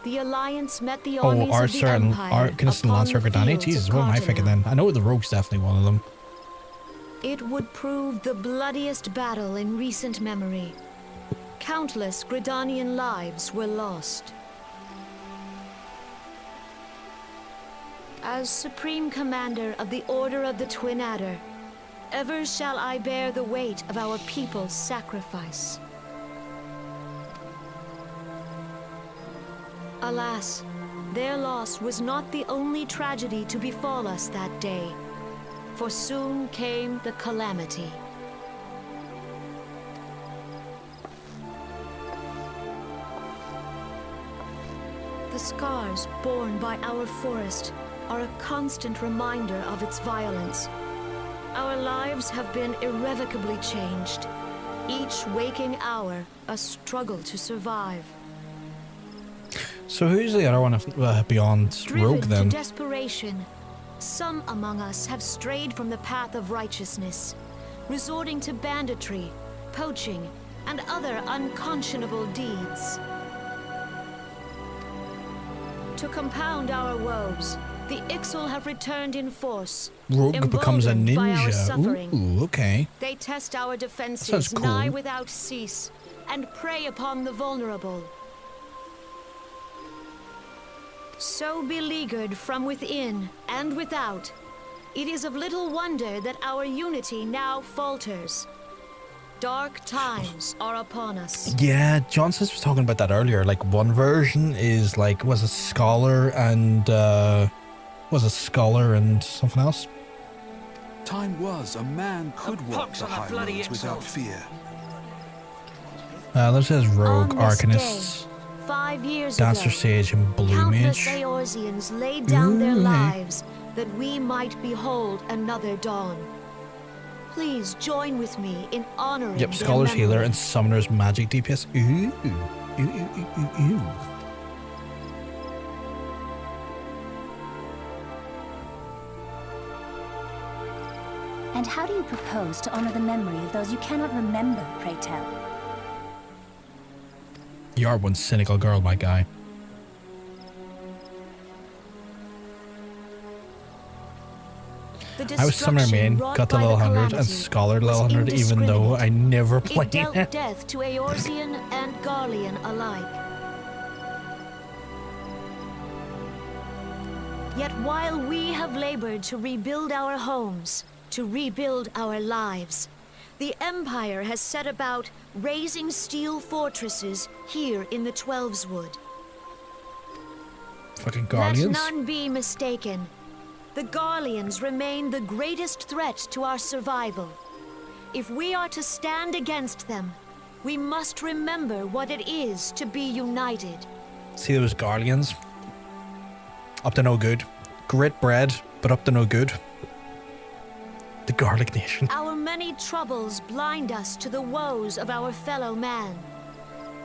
the Alliance met the Oh, armies of the Archer and Empire Arcanist and upon Lancer the Gridania. fields Jesus, of what am I thinking Carteneau. then? I know the rogue's definitely one of them. It would prove the bloodiest battle in recent memory. Countless Gridanian lives were lost. As Supreme Commander of the Order of the Twin Adder, ever shall I bear the weight of our people's sacrifice. Alas, their loss was not the only tragedy to befall us that day, for soon came the calamity. The scars borne by our forest are a constant reminder of its violence. Our lives have been irrevocably changed, each waking hour a struggle to survive. So who's the other one beyond Driven rogue then? to desperation, some among us have strayed from the path of righteousness, resorting to banditry, poaching, and other unconscionable deeds. To compound our woes, the Ixal have returned in force. Rogue becomes a emboldened by our ninja. suffering. Ooh, okay. They test our Sounds defenses cool. nigh without cease, and prey upon the vulnerable. So beleaguered from within and without, it is of little wonder that our unity now falters. Dark times are upon us. Yeah, Johnson was talking about that earlier. Like one version is like, was a scholar and Was a scholar and something else. Time was a man could walk the high roads without fear. This says Rogue, On this Arcanists, day, 5 years Dancer ago, Sage, and Blue countless Mage. Eorzeans laid down their Ooh, lives that we might behold another dawn. Please join with me in honoring Yep, their Scholar's memory. Healer and Summoner's Magic DPS. Ooh. Ooh, ooh, ooh, ooh, ooh. And how do you propose to honor the memory of those you cannot remember, pray tell? You are one cynical girl, my guy. I was Summoner main, got the level 100, and Scholar level 100, even though I never It played dealt it. death to Eorzean and Garlean alike. Yet while we have labored to rebuild our homes, to rebuild our lives, the Empire has set about raising steel fortresses here in the Twelveswood. Fucking Let Guardians. none be mistaken. The Garleans remain the greatest threat to our survival. If we are to stand against them, we must remember what it is to be united. See those Guardians? Up to no good. Grit bread, but up to no good. The Garlic Nation. Our many troubles blind us to the woes of our fellow man.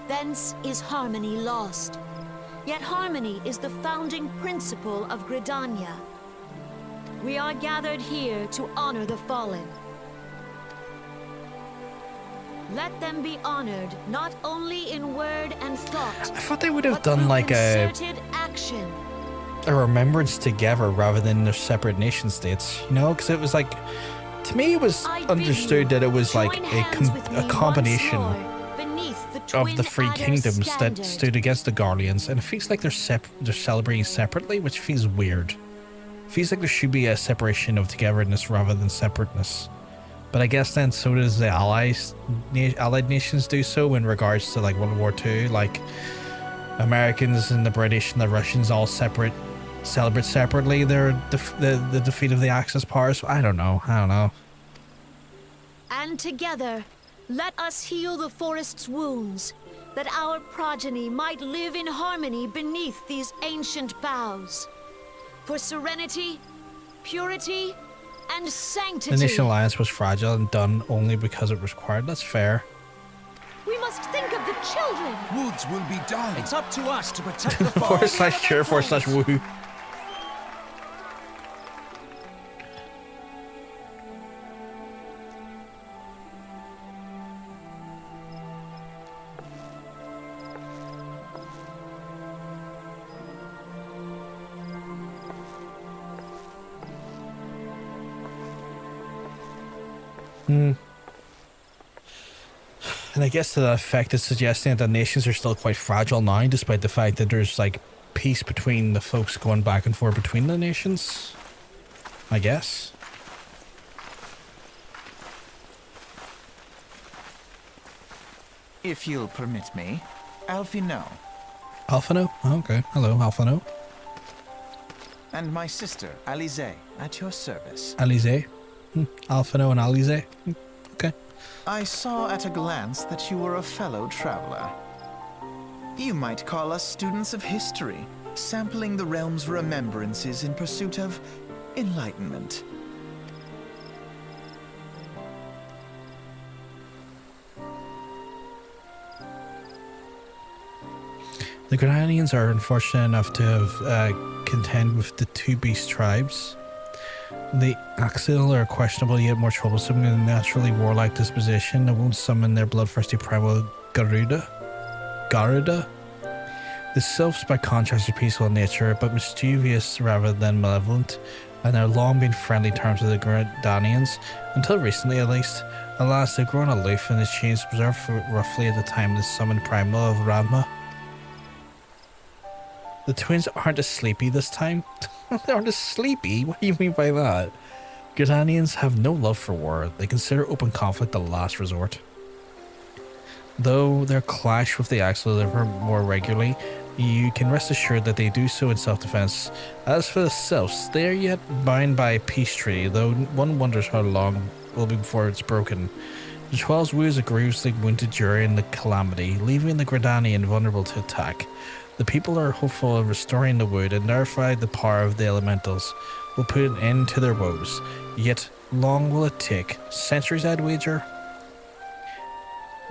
Thence is harmony lost. Yet harmony is the founding principle of Gridania. We are gathered here to honor the fallen. Let them be honored not only in word and thought, I thought they would have but done through like a concerted action. remembrance together rather than their separate nation states, you know? Because it was like, to me, it was I bid understood you that it was like join a, hands with me combination once more beneath the of twin the three adder kingdoms that standard. stood against the Guardians, and it feels like they're celebrating separately, which feels weird. Feels like there should be a separation of togetherness rather than separateness. But I guess then so does the allied nations do so in regards to like World War II, like Americans and the British and the Russians all celebrate separately the defeat of the Axis powers. I don't know. And together, let us heal the forest's wounds, that our progeny might live in harmony beneath these ancient boughs. For serenity, purity, and sanctity. The Nation Alliance was fragile and done only because it was required. That's fair. We must think of the children. Woods will be done. It's up to us to protect the /cheer/woo. And I guess to that effect, it's suggesting that nations are still quite fragile now, despite the fact that there's like peace between the folks going back and forth between the nations. I guess. If you'll permit me, Alfino. Alphino? Oh, okay. Hello, Alphino. And my sister, Alize, at your service. Alize. Alphino and Alize. Okay. I saw at a glance that you were a fellow traveler. You might call us students of history, sampling the realm's remembrances in pursuit of enlightenment. The Grenadians are unfortunate enough to have contend with the two beast tribes. The Axial are questionable yet more troublesome in a naturally warlike disposition that won't summon their bloodthirsty primal Garuda. The Sylphs, by contrast, are peaceful in nature, but mischievous rather than malevolent, and have long been friendly terms with the Grenadians, until recently at least. Alas, they've grown aloof and the change observed for roughly at the time of the summoned Primal of Radma. The twins aren't as sleepy this time. They aren't as sleepy? What do you mean by that? Grenadians have no love for war. They consider open conflict the last resort. Though their clash with the Axel occur more regularly, You can rest assured that they do so in self-defense. As for the Selfs, they are yet bound by a peace treaty, though one wonders how long it will be before it's broken. The 12's wounds are grievously wounded during the calamity, leaving the Gridanian vulnerable to attack. The people are hopeful of restoring the wood and nullify the power of the elementals will put an end to their woes. Yet, long will it take? Centuries, I'd wager?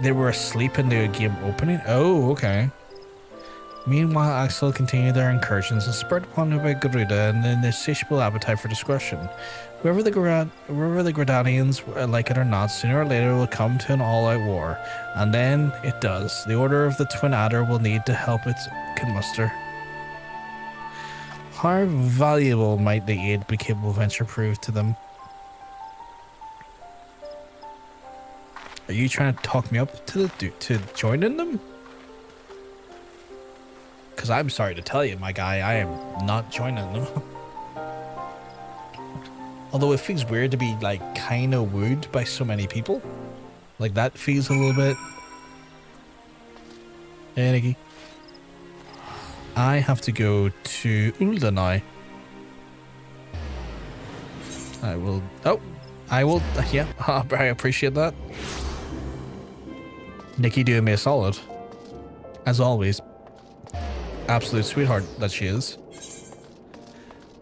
They were asleep in the game opening? Oh, okay. Meanwhile, Axel continued their incursions and spurred upon by Garuda and an insatiable appetite for discretion. Whoever the Gridanians, like it or not, sooner or later will come to an all-out war. And then it does. The Order of the Twin Adder will need the help it can muster. How valuable might the aid be capable venture prove to them? Are you trying to talk me up to joining them? Because I'm sorry to tell you, my guy, I am not joining them. Although it feels weird to be, like, kind of wooed by so many people. Like, that feels a little bit... Hey, Nikki. I have to go to Ulda now. I will... Oh! I will... Yeah, I appreciate that. Nikki doing me a solid. As always. Absolute sweetheart that she is.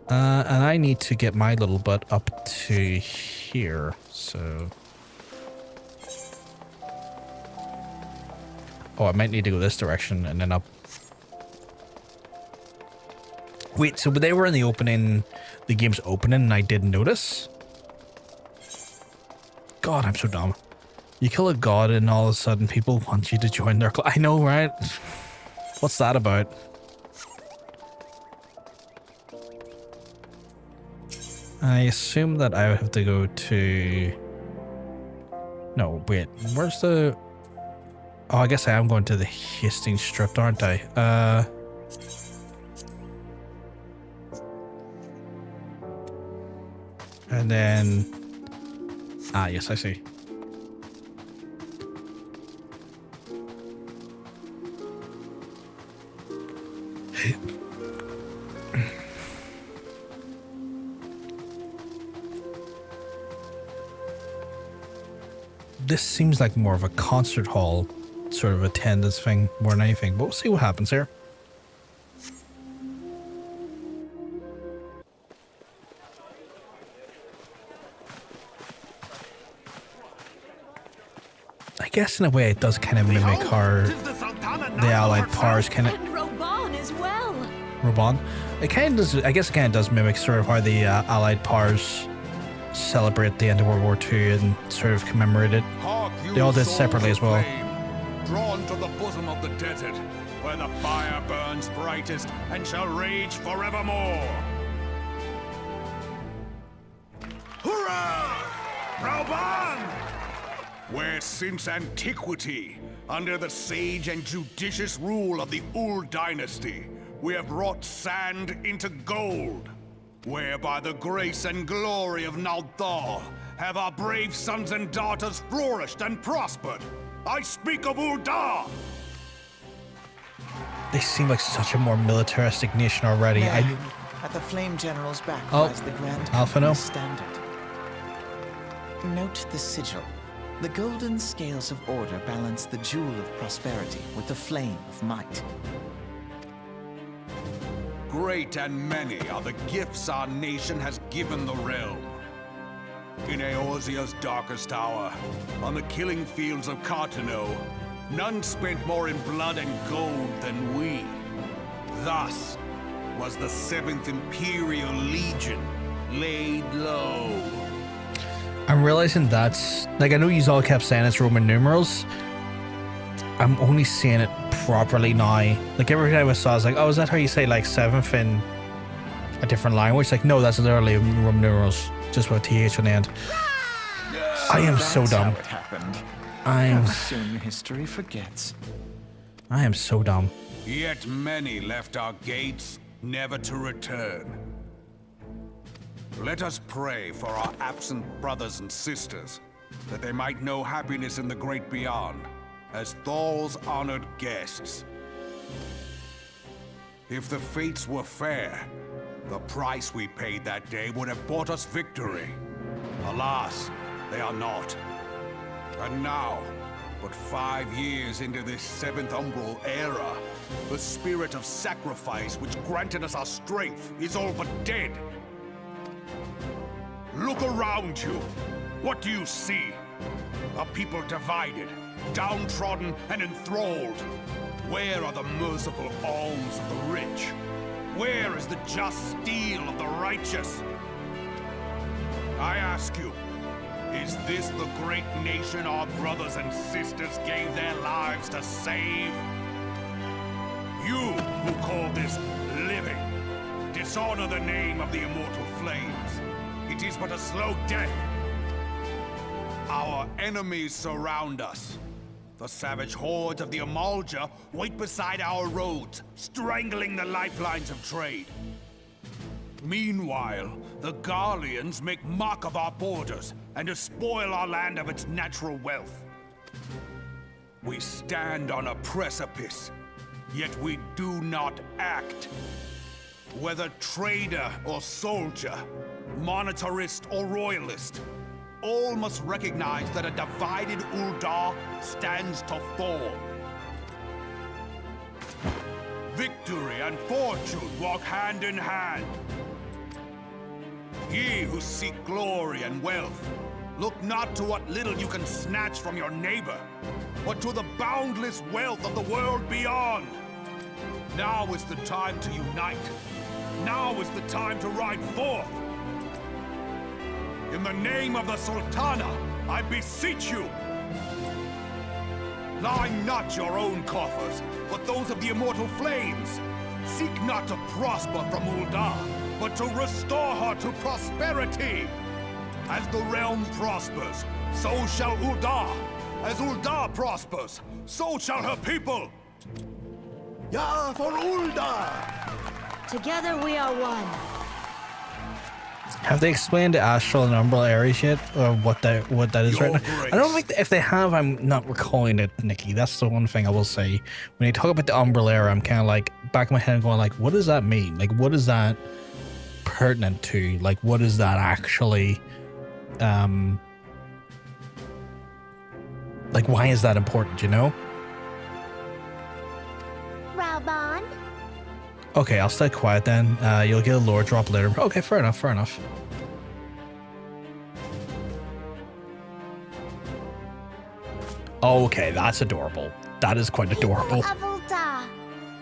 And I need to get my little butt up to here, so... Oh, I might need to go this direction and then up. Wait, so they were in the opening, the game's opening, and I didn't notice? God, I'm so dumb. You kill a god and all of a sudden people want you to join their club. I know, right? What's that about? I assume that I have to go to... No, wait. Where's the... Oh, I guess I am going to the Hastings Strip, aren't I? And then... Ah, yes, I see. This seems like more of a concert hall sort of attendance thing more than anything, but we'll see what happens here. I guess in a way it does kind of mimic how the allied powers kind of... And Roban as well. Roban? It kind of does, I guess it kind of does mimic sort of how the allied powers celebrate the end of World War II and sort of commemorate it. They all did separately as well. Drawn to the bosom of the desert, where the fire burns brightest and shall rage forevermore. Hurrah! Roban! Where since antiquity, under the sage and judicious rule of the Ul dynasty, we have wrought sand into gold. Where by the grace and glory of Naldar have our brave sons and daughters flourished and prospered. I speak of Ul'dah! They seem like such a more militaristic nation already. There, at the Flame General's back lies the Grand Alphino Standard. Note the sigil. The golden scales of order balance the jewel of prosperity with the flame of might. Great and many are the gifts our nation has given the realm. In Eorzea's darkest hour, on the killing fields of Cartano, none spent more in blood and gold than we. Thus was the 7th Imperial Legion laid low. I'm realizing that's... Like, I know you all kept saying it's Roman numerals. I'm only seeing it properly now. Like, every time I saw, I was like, oh, is that how you say, like, 7th in a different language? Like, no, that's literally Roman numerals. Just with a TH on the end. I am so dumb. How it happened. I'm... How soon history forgets. I am so dumb. Yet many left our gates, never to return. Let us pray for our absent brothers and sisters, that they might know happiness in the great beyond, as Thal's honored guests. If the fates were fair, the price we paid that day would have bought us victory. Alas, they are not. And now, but 5 years into this 7th Umbral era, the spirit of sacrifice which granted us our strength is all but dead. Look around you. What do you see? A people divided, downtrodden and enthralled. Where are the merciful alms of the rich? Where is the just steel of the righteous? I ask you, is this the great nation our brothers and sisters gave their lives to save? You who call this living, dishonor the name of the immortal flames. It is but a slow death. Our enemies surround us. The savage hordes of the Amalja wait beside our roads, strangling the lifelines of trade. Meanwhile, the Garleans make mock of our borders and despoil our land of its natural wealth. We stand on a precipice, yet we do not act. Whether trader or soldier, monetarist or royalist, all must recognize that a divided Uldar stands to fall. Victory and fortune walk hand in hand. Ye who seek glory and wealth, look not to what little you can snatch from your neighbor, but to the boundless wealth of the world beyond. Now is the time to unite. Now is the time to ride forth. In the name of the Sultana, I beseech you, line not your own coffers, but those of the immortal flames. Seek not to prosper from Uldar, but to restore her to prosperity. As the realm prospers, so shall Uldar. As Uldar prospers, so shall her people. Ja, for Uldar! Together we are one. Have they explained the astral and umbral areas yet, or what that is right now? I don't think if they have, I'm not recalling it, Nikki. That's the one thing I will say. When you talk about the umbral era, I'm kind of like back in my head going like, what does that mean? Like, what is that pertinent to? Like, what is that actually? Like, why is that important? You know? Raubon? Okay, I'll stay quiet then. You'll get a lore drop later. Okay, fair enough, fair enough. Okay, that's adorable. That is quite adorable. Of Uldar,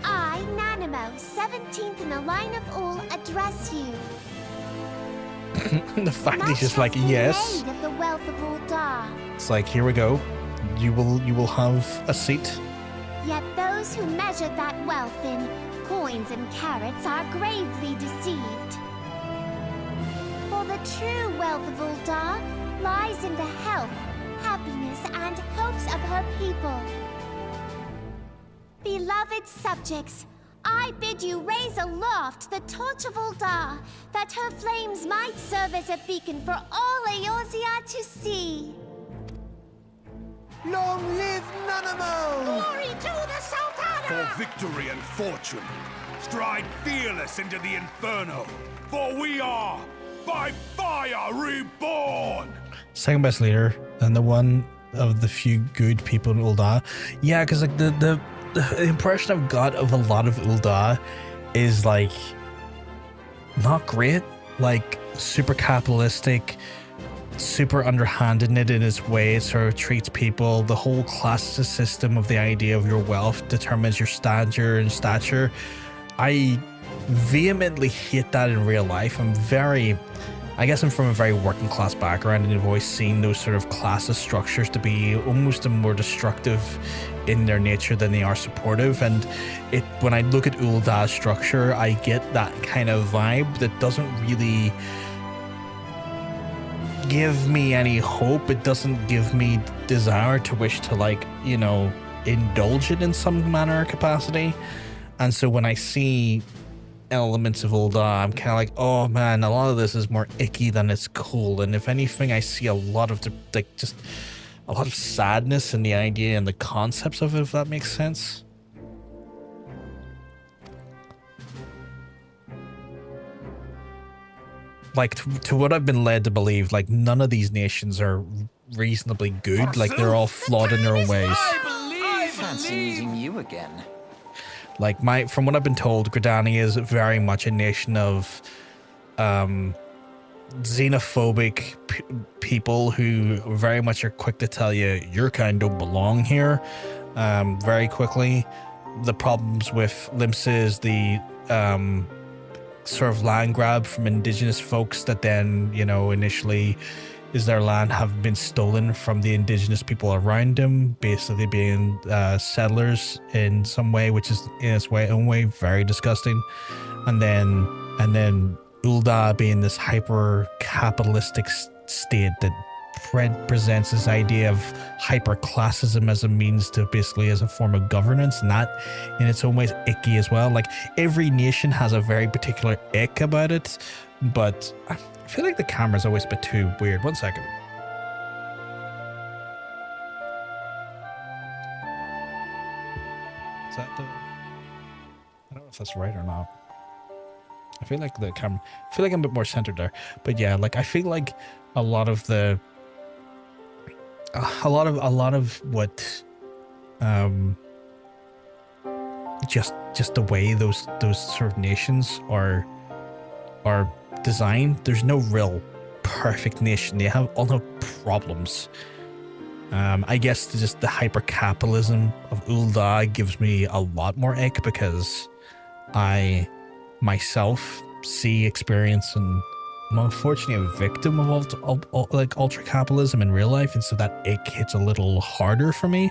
I, Nanimo, 17th in the line of Ul, address you. The fact he's just like, yes. Of the wealth of Uldar. It's like, here we go. You will have a seat. Yet those who measured that wealth in coins and carats are gravely deceived. For the true wealth of Uldar lies in the health, happiness, and hopes of her people. Beloved subjects, I bid you raise aloft the torch of Uldar, that her flames might serve as a beacon for all Eorzea to see. Long live Nanamo! Glory to the Sultana! For victory and fortune, stride fearless into the Inferno, for we are, by fire, reborn! Second best leader, and the one of the few good people in Uldar. Yeah, because like the impression I've got of a lot of Uldar is like not great, like super capitalistic, super underhanded in its way. It sort of treats people, the whole class system of the idea of your wealth determines your stature. I vehemently hate that in real life. I guess I'm from a very working class background, and I've always seen those sort of classist structures to be almost more destructive in their nature than they are supportive. And when I look at Uldar's structure, I get that kind of vibe that doesn't really give me any hope. It doesn't give me desire to wish to, like, you know, indulge it in some manner or capacity. And so when I see elements of Uldar, I'm kind of like, oh man, a lot of this is more icky than it's cool. And if anything, I see a lot of just a lot of sadness in the idea and the concepts of it, if that makes sense. like to what I've been led to believe, like none of these nations are reasonably good. Like they're all flawed in their own ways. I fancy meeting you again. Like from what I've been told, Gridania is very much a nation of xenophobic people who very much are quick to tell you your kind don't belong here very quickly. The problems with Limsa is the sort of land grab from indigenous folks that then, you know, initially is their land have been stolen from the indigenous people around them, basically being settlers in some way, which is in its own way very disgusting. And then Ul'dah being this hyper capitalistic state that presents this idea of hyper classism as a means to basically as a form of governance, and that in its own way is icky as well. Like every nation has a very particular ick about it, but I feel like the camera's always a bit too weird. 1 second. Is that the... I don't know if that's right or not. I feel like the camera... I feel like I'm a bit more centered there. But yeah, like I feel like a lot of the... A lot of what... Just the way those sort of nations are designed, there's no real perfect nation. They all have problems. I guess just the hyper-capitalism of Ul'dah gives me a lot more ick because I myself experience, and I'm unfortunately a victim of ultra-capitalism in real life, and so that ick hits a little harder for me.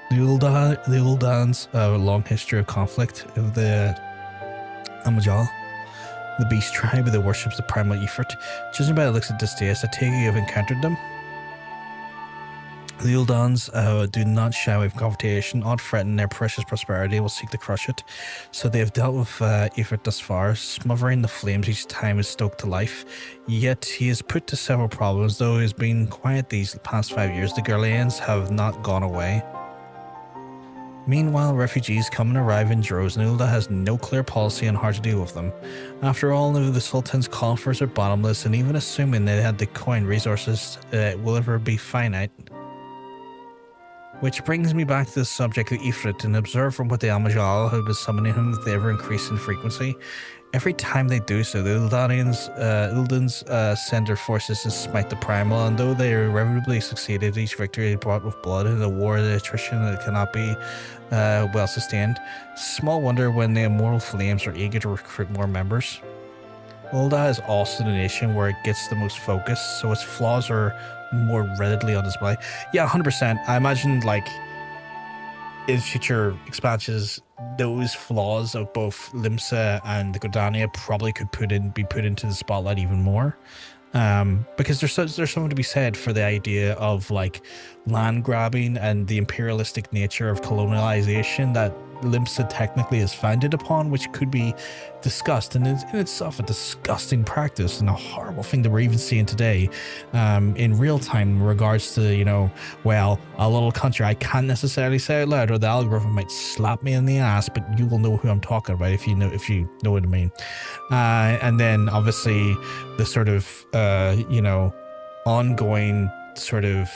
The Ul'dah's long history of conflict of the Amajal, the beast tribe that worships the Primal Ifrit. Judging by the looks of distaste, I take it you have encountered them. The Ul'dahs do not shy away from confrontation, ought threaten their precious prosperity, will seek to crush it. So they have dealt with Ifrit thus far, smothering the flames each time is stoked to life. Yet he is put to several problems, though he has been quiet these past 5 years. The Gurlians have not gone away. Meanwhile, refugees come and arrive in droves, and Ul'dah has no clear policy on how to deal with them. After all, the Sultan's coffers are bottomless, and even assuming they had the coin resources will ever be finite. Which brings me back to the subject of Ifrit, and observe from what the Amajal have been summoning him with the ever-increasing frequency. Every time they do so, the Uldans send their forces to smite the Primal, and though they irrevocably succeeded, each victory is brought with blood in a war of attrition that cannot be well sustained. Small wonder when the immortal flames are eager to recruit more members. Ul'dah is also the nation where it gets the most focus, so its flaws are more readily on display. Yeah, 100%. I imagine, like, in future expansions, those flaws of both Limsa and the Gridania probably could be put into the spotlight even more. Because there's something to be said for the idea of like land grabbing and the imperialistic nature of colonialization that Limsa technically is founded upon, which could be discussed, and is in itself a disgusting practice and a horrible thing that we're even seeing today in real time in regards to, you know, well, a little country I can't necessarily say out loud, or the algorithm might slap me in the ass, but you will know who I'm talking about if you know what I mean. And then obviously the sort of you know, ongoing sort of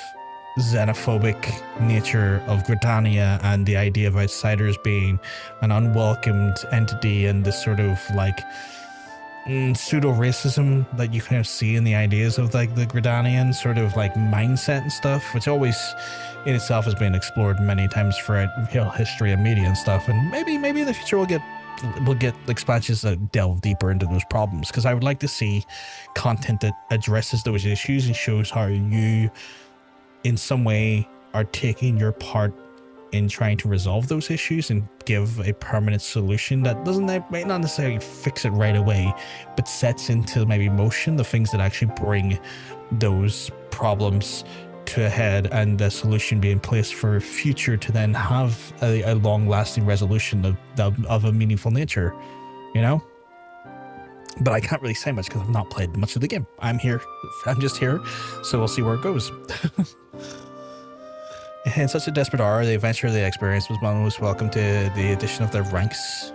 xenophobic nature of Gridania and the idea of outsiders being an unwelcomed entity, and this sort of like pseudo-racism that you kind of see in the ideas of like the Gridanian sort of like mindset and stuff, which always in itself has been explored many times throughout history and media and stuff. And maybe in the future we'll get expansions that delve deeper into those problems, because I would like to see content that addresses those issues and shows how you in some way are taking your part in trying to resolve those issues and give a permanent solution that might not necessarily fix it right away, but sets into maybe motion the things that actually bring those problems to a head, and the solution be in place for future to then have a long-lasting resolution of a meaningful nature, you know? But I can't really say much because I've not played much of the game. I'm just here, so we'll see where it goes. In such a desperate hour, the adventure they experienced was most welcome to the addition of their ranks.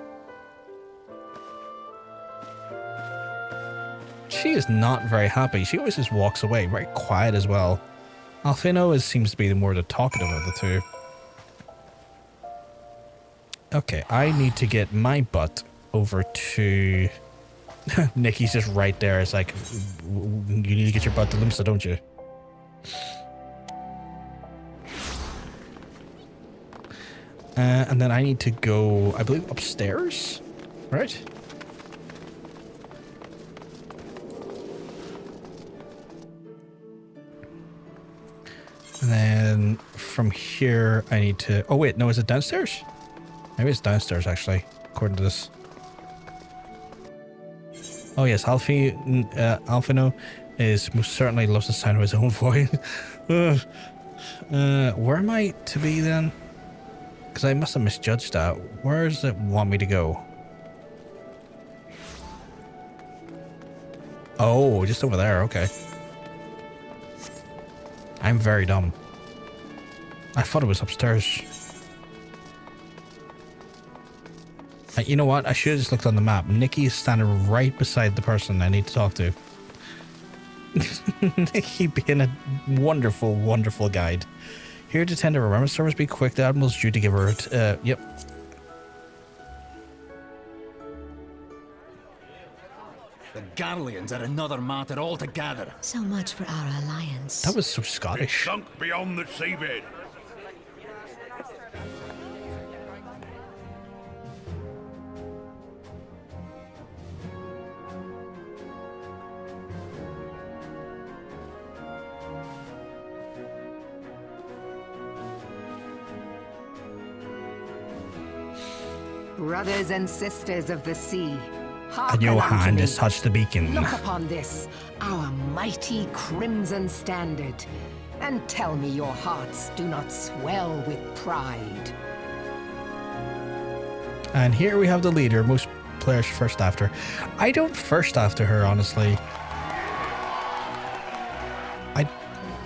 She is not very happy. She always just walks away, very quiet as well. Alfino seems to be the more the talkative of the two. Okay, I need to get my butt over to... Nikki's just right there. It's like, you need to get your butt to Limsa, don't you? And then I need to go, I believe, upstairs, right? And then from here, I need to... Oh, wait, no, is it downstairs? Maybe it's downstairs, actually, according to this. Oh, yes, Alfino is most certainly loves the sound of his own voice. Where am I to be, then? Because I must have misjudged that. Where does it want me to go? Oh, just over there, okay. I'm very dumb. I thought it was upstairs. You know what? I should have just looked on the map. Nikki is standing right beside the person I need to talk to. Nikki being a wonderful, wonderful guide. Here to tend to remembrance service, be quick. The Admiral's due to give her it. Yep. The Garleans are another matter altogether. So much for our alliance. That was so Scottish. Sunk beyond the seabed. Brothers and sisters of the sea, And your hand has touched the beacon. look upon this, our mighty crimson standard, and tell me your hearts do not swell with pride. And here we have the leader. Most players first after. I don't first after her, honestly.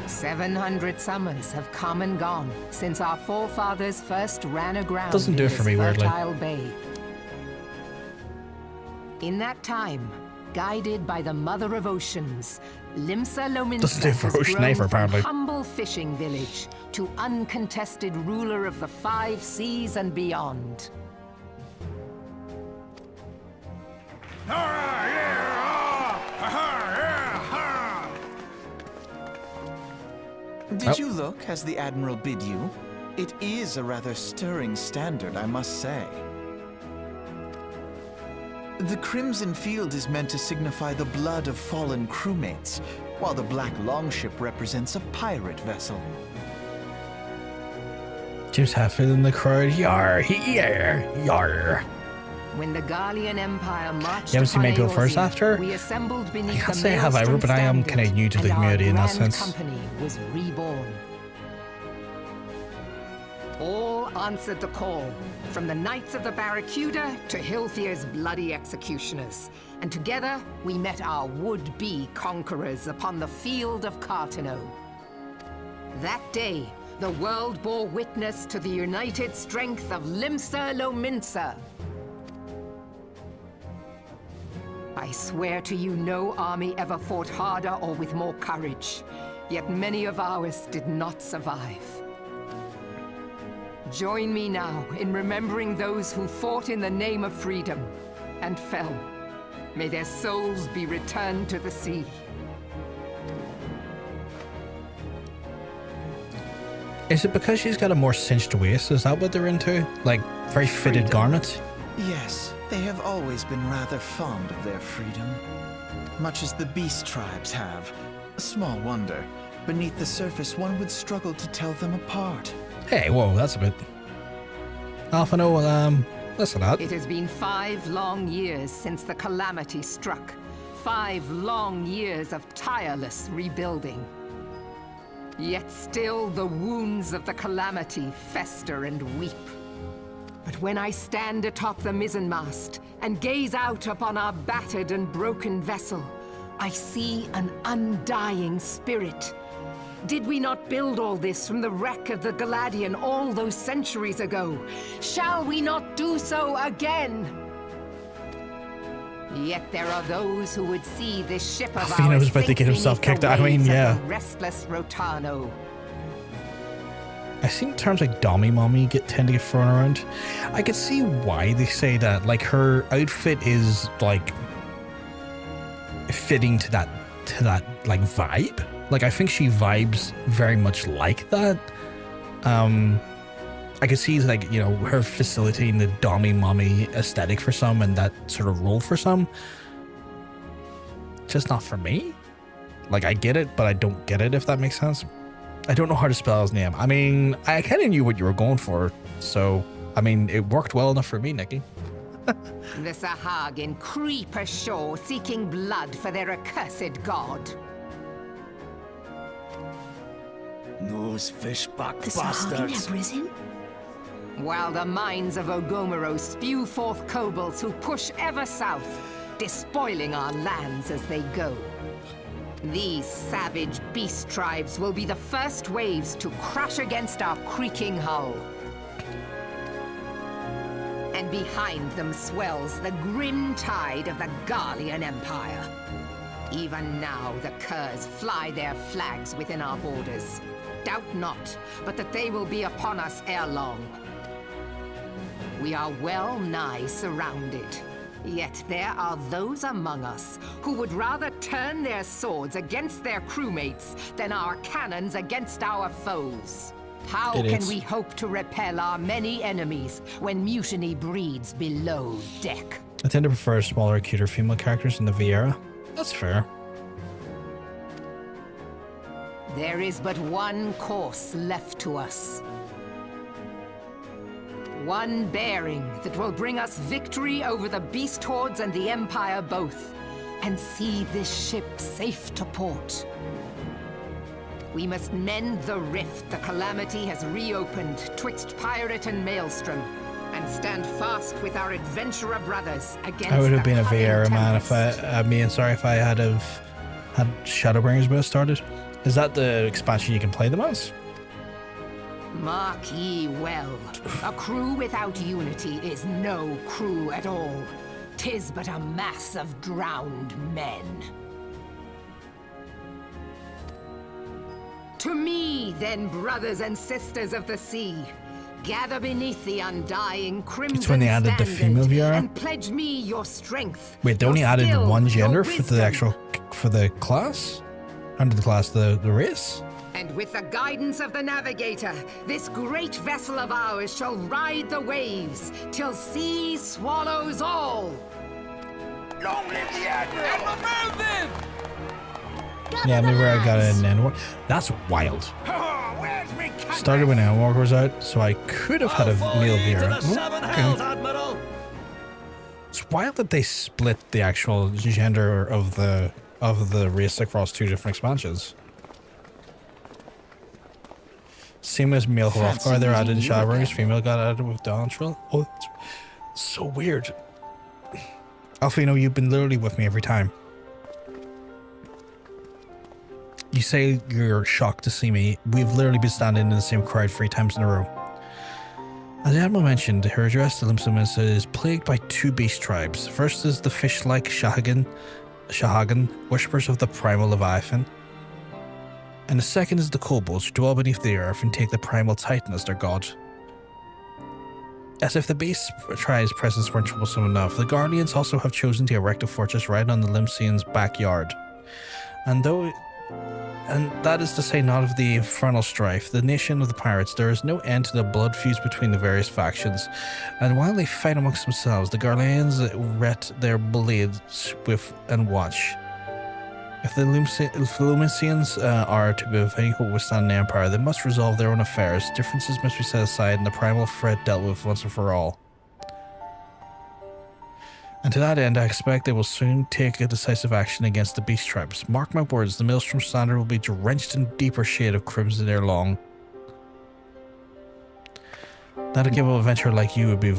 700 summers have come and gone since our forefathers first ran aground Doesn't do in it for this me, weirdly. fertile bay. In that time, guided by the Mother of Oceans, Limsa Lominsa Doesn't do it for has Ocean grown either, from apparently. humble fishing village to uncontested ruler of the 5 seas and beyond. Did you look as the Admiral bid you? It is a rather stirring standard, I must say. The Crimson Field is meant to signify the blood of fallen crewmates, while the Black Longship represents a pirate vessel. James Hatfield in the crowd. Yar, yar, yar. When the Garlean Empire marched You haven't seen upon me go first Eorzea, after? we assembled beneath I can't the say I have ever, Maelstrom but I am standard, kind of new to the and our community in that grand sense. company was reborn. All answered the call, from the Knights of the Barracuda to Hilfier's bloody executioners. And together, we met our would-be conquerors upon the field of Cartano. That day, the world bore witness to the united strength of Limsa Lominsa. I swear to you, no army ever fought harder or with more courage. Yet many of ours did not survive. Join me now in remembering those who fought in the name of freedom and fell. May their souls be returned to the sea. Is it because she's got a more cinched waist? Is that what they're into? Like, very fitted garments? Yes, they have always been rather fond of their freedom. Much as the beast tribes have. Small wonder. Beneath the surface, one would struggle to tell them apart. Hey, whoa, that's a bit... Alfino, listen up. It has been 5 long years since the calamity struck. 5 long years of tireless rebuilding. Yet still the wounds of the calamity fester and weep. But when I stand atop the mizzenmast and gaze out upon our battered and broken vessel, I see an undying spirit. Did we not build all this from the wreck of the Galadian all those centuries ago? Shall we not do so again? Yet there are those who would see this ship of Fino ours was about to sink get himself beneath kicked the out. I mean, waves of yeah. the restless Rotano. I've seen terms like Dommy Mommy tend to get thrown around. I could see why they say that. Like, her outfit is like fitting to that like vibe. Like, I think she vibes very much like that. I could see, like, you know, her facilitating the Dommy Mommy aesthetic for some and that sort of role for some. Just not for me. Like, I get it, but I don't get it, if that makes sense. I don't know how to spell his name. I mean, I kind of knew what you were going for, so, I mean, it worked well enough for me, Nikki. The Sahagin creep ashore seeking blood for their accursed god. Those fishback The Sahagin have risen? While the mines of Ogomoro spew forth kobolds who push ever south, despoiling our lands as they go. These savage beast tribes will be the first waves to crash against our creaking hull. And behind them swells the grim tide of the Garlean Empire. Even now the Curs fly their flags within our borders. Doubt not, but that they will be upon us ere long. We are well nigh surrounded. Yet there are those among us who would rather turn their swords against their crewmates than our cannons against our foes. How can we hope to repel our many enemies when mutiny breeds below deck? I tend to prefer smaller, cuter female characters in the Viera. That's fair. There is but one course left to us. One bearing that will bring us victory over the beast hordes and the Empire both, and see this ship safe to port. We must mend the rift the Calamity has reopened twixt pirate and maelstrom, and stand fast with our adventurer brothers against I would have the been a coming Viera man if tempest. if I had Shadowbringers would have started. Is that the expansion you can play them as? Mark ye well, a crew without unity is no crew at all. 'Tis but a mass of drowned men. To me, then, brothers and sisters of the sea, gather beneath the undying crimson It's when they added the female standard Viera? and pledge me your strength. Wait, they only your added skill, one your gender for the wisdom. for the class? Under the class, the race? And with the guidance of the navigator, this great vessel of ours shall ride the waves till sea swallows all. Long live the Admiral! Melding! Yeah, maybe I got it in Endwalker. That's wild. Started when Endwalker was out, so I could have had a male Viera. Admiral! It's wild that they split the actual gender of the race across two different expansions. Same as male Hrothgar, they're added in Shadowbringers, female got added with Dawntrail. Oh, it's so weird. Alfino, you've been literally with me every time. You say you're shocked to see me. We've literally been standing in the same crowd 3 times in a row. As the Admiral mentioned, her address to Limsamus is plagued by 2 beast tribes. The first is the fish-like Shahagan, worshippers of the Primal Leviathan. And the second is the kobolds, who dwell beneath the earth and take the Primal Titan as their god. As if the beast tribe's presence weren't troublesome enough, the Guardians also have chosen to erect a fortress right on the Limsians' backyard. And that is to say not of the infernal strife, the nation of the pirates, there is no end to the blood feuds between the various factions. And while they fight amongst themselves, the Garleans whet their blades with and watch. If the Lumisians are to be of any hope withstand the Empire, they must resolve their own affairs. Differences must be set aside and the primal threat dealt with once and for all. And to that end, I expect they will soon take a decisive action against the beast tribes. Mark my words, the Maelstrom Standard will be drenched in deeper shade of crimson ere long. That a capable adventurer like you would be a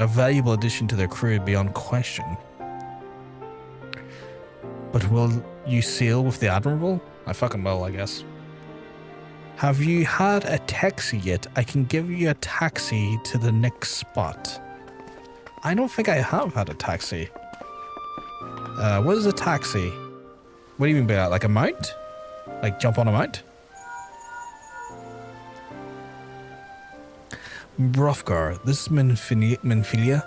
valuable addition to their crew beyond question. But will you sail with the Admiral? I fucking will, I guess. Have you had a taxi yet? I can give you a taxi to the next spot. I don't think I have had a taxi. What is a taxi? What do you mean by that? Like a mount? Like jump on a mount? Brothgar, this is Minfilia.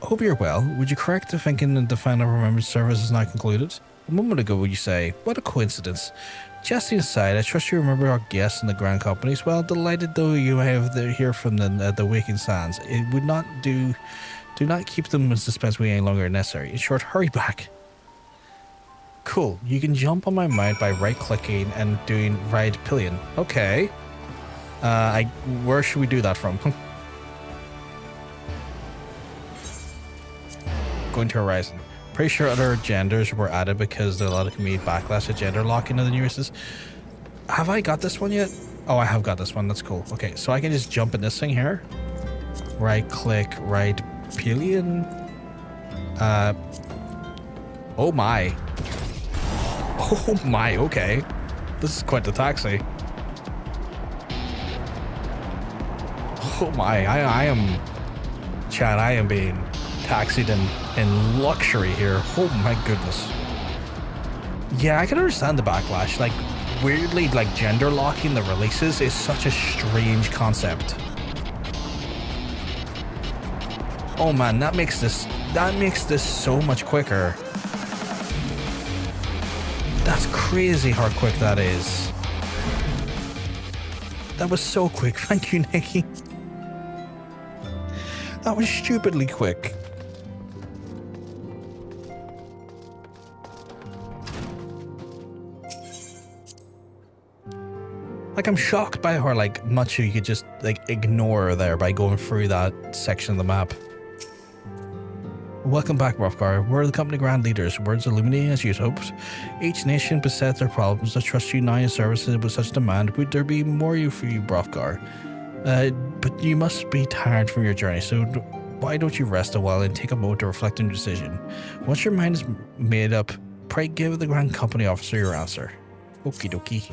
Hope you're well. Would you correct the thinking that the Final Remembrance service is now concluded? A moment ago, you say, what a coincidence. Jesting aside, I trust you remember our guests in the Grand Companies. Well, delighted though you have to hear from the Waking Sands. It would not do not keep them in suspense any longer necessary. In short, hurry back. Cool. You can jump on my mount by right-clicking and doing ride pillion. Okay. Where should we do that from? Going to Horizon. Pretty sure other genders were added because there's a lot of community backlash to gender locking of the new races. Have I got this one yet? Oh, I have got this one. That's cool. Okay, so I can just jump in this thing here. Right click, right pillion. Oh my. Oh my, okay. This is quite the taxi. Oh my, I am... Chad, I am being taxied in luxury here. Oh my goodness. Yeah, I can understand the backlash. Like, weirdly, like, gender locking the releases is such a strange concept. Oh man, that makes this so much quicker. That's crazy how quick that is. That was so quick. Thank you, Nikki. That was stupidly quick. Like, I'm shocked by how, like, much you could just, like, ignore there by going through that section of the map. Welcome back, Brothgar. We're the company grand leaders. Words illuminating as you'd hoped. Each nation besets their problems. I trust you now in services with such demand. Would there be more for you, Brothgar? But you must be tired from your journey, so why don't you rest a while and take a moment to reflect on your decision? Once your mind is made up, pray give the Grand Company officer your answer. Okie dokie.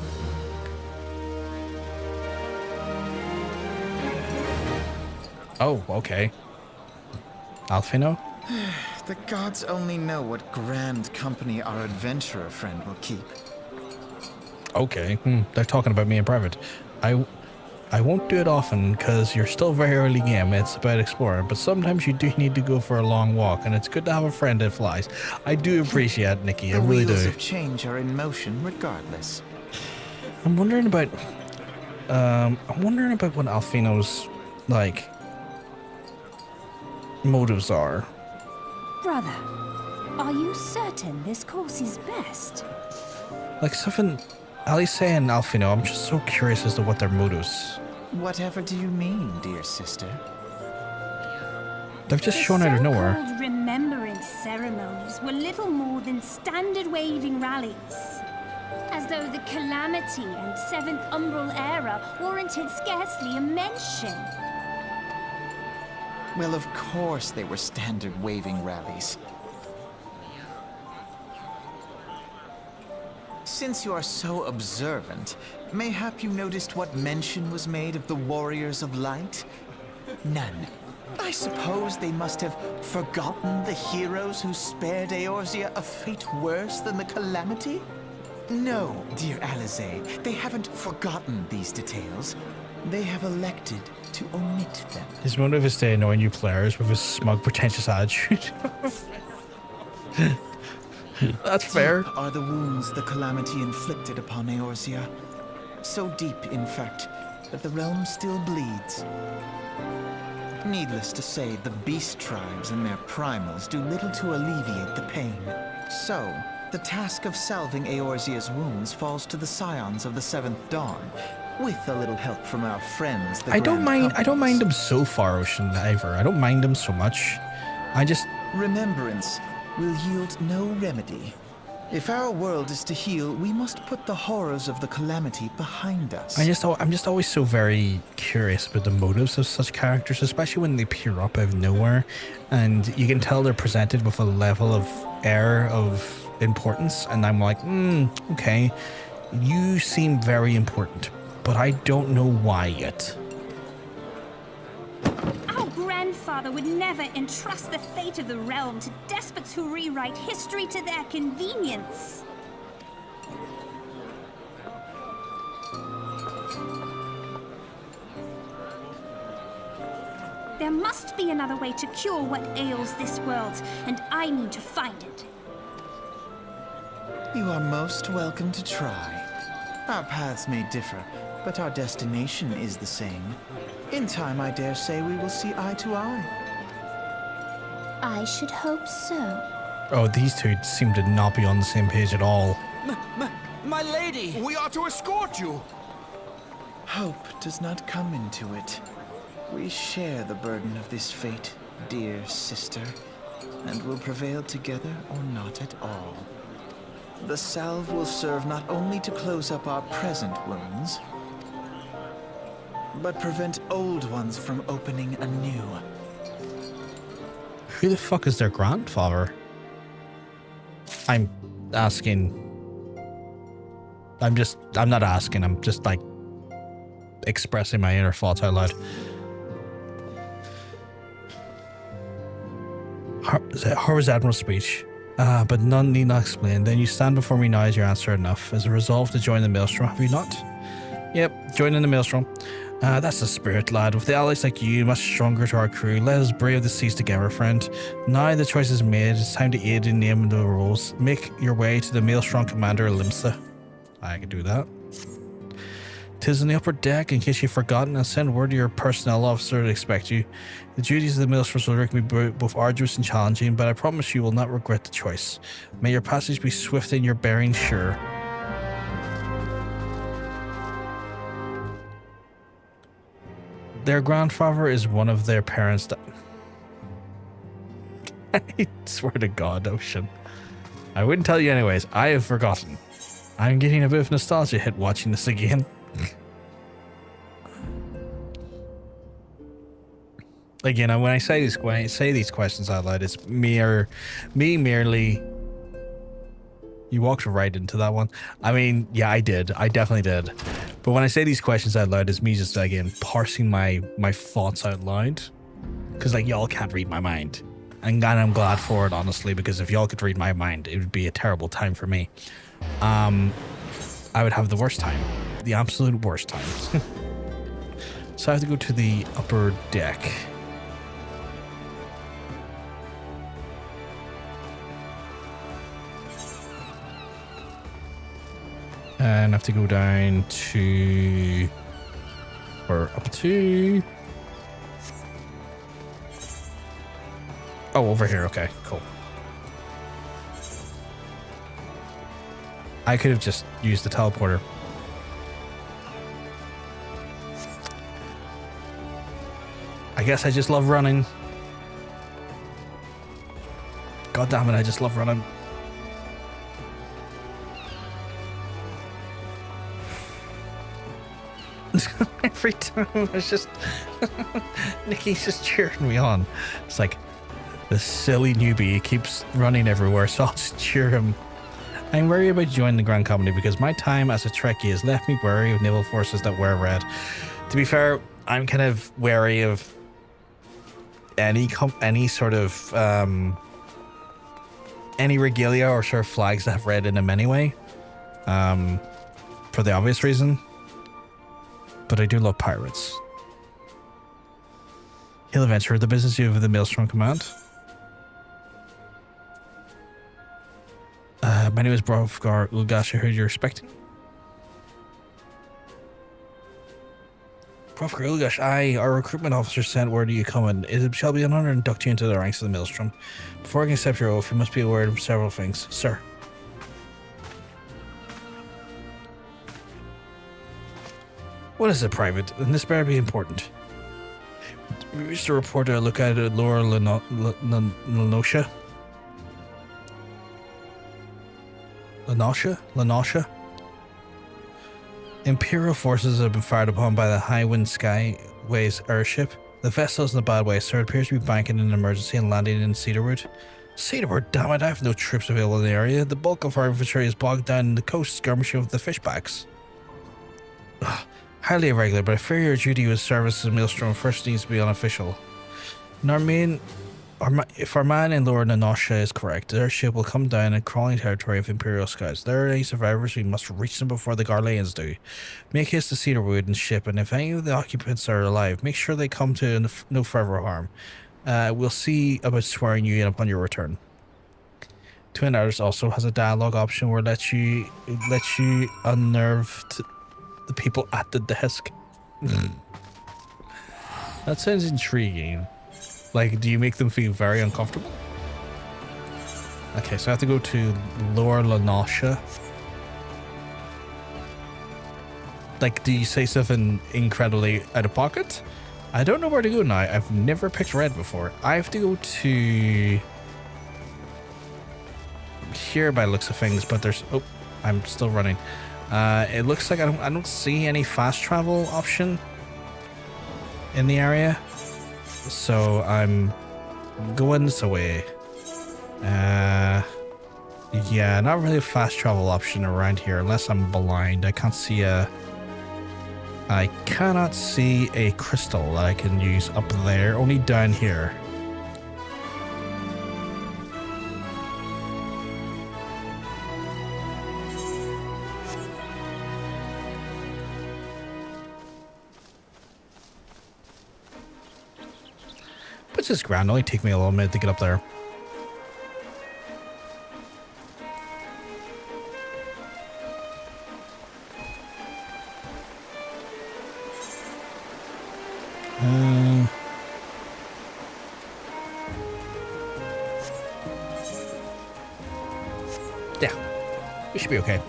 Oh, okay. Alfino? The gods only know what grand company our adventurer friend will keep. Okay, they're talking about me in private. I won't do it often because you're still very early game. It's about exploring, but sometimes you do need to go for a long walk, and it's good to have a friend that flies. I do appreciate it, Nikki. I really do. The wheels of change are in motion regardless. I'm wondering about what Alfino's like motives are. Brother, are you certain this course is best? Like something Alice and Alfino, I'm just so curious as to what their motives. Whatever do you mean, dear sister? They've just shown out of nowhere. The so-called remembrance ceremonies were little more than standard waving rallies. As though the Calamity and Seventh Umbral era warranted scarcely a mention. Well, of course they were standard waving rallies. Since you are so observant, mayhap you noticed what mention was made of the Warriors of Light? None. I suppose they must have forgotten the heroes who spared Eorzea a fate worse than the Calamity? No, dear Alize, they haven't forgotten these details. They have elected to omit them. His motive is to annoy new players with his smug, pretentious attitude. That's fair. Deep are the wounds the Calamity inflicted upon Eorzea. So deep, in fact, that the realm still bleeds. Needless to say, the beast tribes and their primals do little to alleviate the pain. So, the task of salving Eorzea's wounds falls to the Scions of the Seventh Dawn, with a little help from our friends. I don't mind them so far, Ocean either. I don't mind them so much. I just... Remembrance will yield no remedy. If our world is to heal, we must put the horrors of the Calamity behind us. I'm just always so very curious about the motives of such characters, especially when they appear up out of nowhere, and you can tell they're presented with a level of air of importance, and I'm like, okay, you seem very important, but I don't know why yet. Our grandfather would never entrust the fate of the realm to despots who rewrite history to their convenience. There must be another way to cure what ails this world, and I need to find it. You are most welcome to try. Our paths may differ, but our destination is the same. In time, I dare say we will see eye to eye. I should hope so. Oh, these two seem to not be on the same page at all. My lady! We are to escort you! Hope does not come into it. We share the burden of this fate, dear sister, and will prevail together or not at all. The salve will serve not only to close up our present wounds, but prevent old ones from opening anew. Who the fuck is their grandfather? I'm asking. I'm not asking, I'm just like expressing my inner thoughts out loud. Harvard's Admiral's speech. But none need not explain. Then you stand before me now as your answer enough. As a resolve to join the Maelstrom, have you not? Yep, joining the Maelstrom. That's the spirit, lad. With the allies like you, much stronger to our crew. Let us brave the seas together, friend. Now the choice is made. It's time to aid in naming the roles. Make your way to the Maelstrom Commander, Limsa. I can do that. 'Tis on the upper deck, in case you've forgotten, and send word to your personnel officer to expect you. The duties of the Maelstrom will be both arduous and challenging, but I promise you will not regret the choice. May your passage be swift and your bearing sure. Their grandfather is one of their parents that... I swear to God, Ocean. I wouldn't tell you anyways. I have forgotten. I'm getting a bit of nostalgia hit watching this again. Again, when I say these questions out loud, it's me merely. You walked right into that one. I mean, yeah, I did. I definitely did. But when I say these questions out loud, it's me just again parsing my thoughts out loud, because like y'all can't read my mind, and I'm glad for it, honestly, because if y'all could read my mind, it would be a terrible time for me. I would have the worst time, the absolute worst time. So I have to go to the upper deck. And I have to go down to... Or up to... Oh, over here. Okay, cool. I could have just used the teleporter. I guess I just love running. God damn it, I just love running. Every time it's just Nikki's just cheering me on. It's like this silly newbie, he keeps running everywhere, so I'll just cheer him. I'm worried about joining the Grand Company because my time as a Trekkie has left me wary of naval forces that wear red. To be fair, I'm kind of wary of any sort of any regalia or sort of flags that have red in them anyway, for the obvious reason. But I do love pirates. Hail Adventurer, the business you of the Maelstrom Command. My name is Brothgar Ulgash. I heard you're expecting. Brothgar Ulgash, our recruitment officer sent word you coming. It shall be an honor to induct you into the ranks of the Maelstrom. Before I can accept your oath, you must be aware of several things, sir. What is it, Private? And this better be important. We wish to report a look at Laura Lanosha. Lanosha? Imperial forces have been fired upon by the High Wind Skyways airship. The vessel is in a bad way, sir. It appears to be banking in an emergency and landing in Cedarwood. Cedarwood? Damn it, I have no troops available in the area. The bulk of our infantry is bogged down in the coast skirmishing with the fishbacks. Ugh. Highly irregular, but I fear your duty with service as Maelstrom first needs to be unofficial. If our man in Lord Nanosha is correct, their ship will come down in crawling territory of Imperial skies. There are any survivors, we must reach them before the Garleans do. Make haste to Cedarwood and ship, and if any of the occupants are alive, make sure they come to no further harm. We'll see about swearing you in upon your return. Twin Artists also has a dialogue option where it lets you unnerve the people at the desk. That sounds intriguing. Like, do you make them feel very uncomfortable? Okay, so I have to go to Lord Lanosha. Like, do you say something incredibly out of pocket? I don't know where to go now. I've never picked red before. I have to go to here by the looks of things, but there's I'm still running. It looks like I don't see any fast travel option in the area. So I'm going this way. Yeah, not really a fast travel option around here unless I'm blind. I cannot see a crystal that I can use up there, only down here. But it's just grand, it'll only take me a little minute to get up there. Yeah, we should be okay.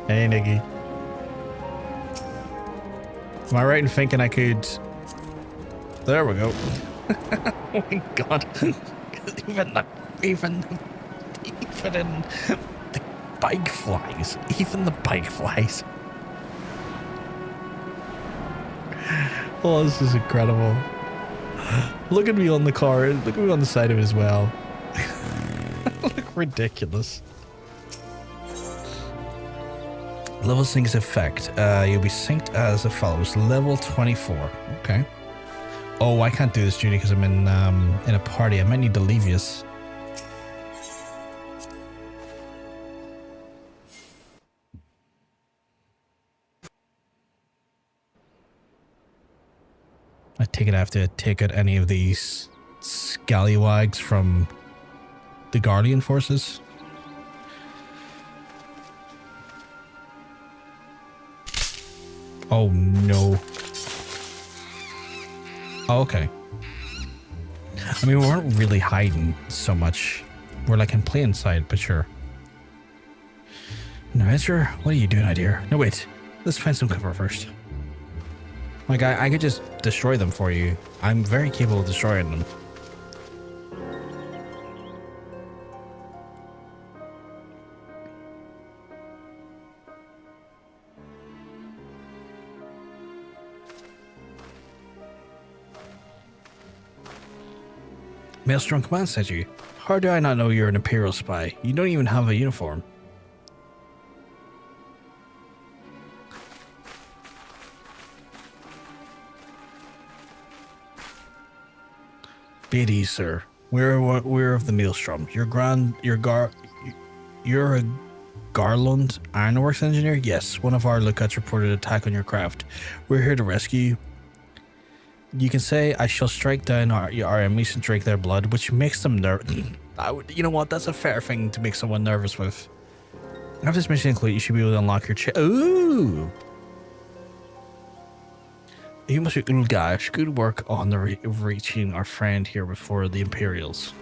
Hey, Niggy. Am I right in thinking I could... There we go. Oh my god. even the bike flies. Even the bike flies. Oh, this is incredible. Look at me on the car. Look at me on the side of it as well. Look ridiculous. Level sync effect. You'll be synced as follows. Level 24. Okay. Oh, I can't do this, Judy, because I'm in a party. I might need to leave this. I take it I have to take out any of these scallywags from the Guardian forces. Oh no. Oh, okay. I mean, we weren't really hiding so much. We're like in plain sight, but sure. No, Ezra, what are you doing out here? No, wait. Let's find some cover first. Like, I could just destroy them for you. I'm very capable of destroying them. Maelstrom Command sent you. How do I not know you're an Imperial spy? You don't even have a uniform. Be at ease, sir. We're of the Maelstrom. You're a Garland Ironworks engineer? Yes, one of our lookouts reported attack on your craft. We're here to rescue you. You can say, I shall strike down our enemies and drink their blood, which makes them nervous. You know what? That's a fair thing to make someone nervous with. After this mission complete, you should be able to unlock your Ooh! You must be Ulgash. Good work on the reaching our friend here before the Imperials.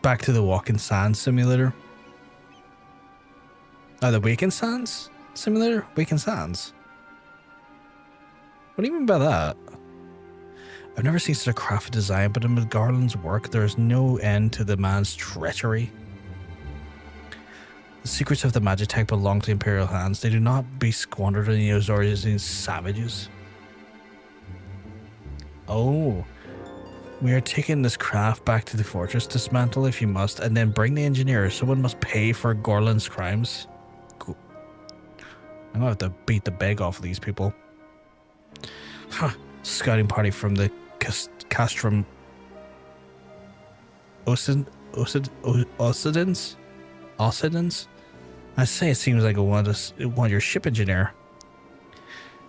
Back to the Walking Sands simulator. Oh, the Waking Sands simulator? Waking Sands? What do you mean by that? I've never seen such a crafty design, but in Garland's work, there is no end to the man's treachery. The secrets of the Magitech belong to Imperial hands. They do not be squandered on the Azorian savages. Oh. We are taking this craft back to the fortress, dismantle if you must, and then bring the engineer. Someone must pay for Gorland's crimes. Cool. I'm gonna have to beat the beg off of these people. Huh. Scouting party from the Castrum Occidents? I say it seems like I want your ship engineer.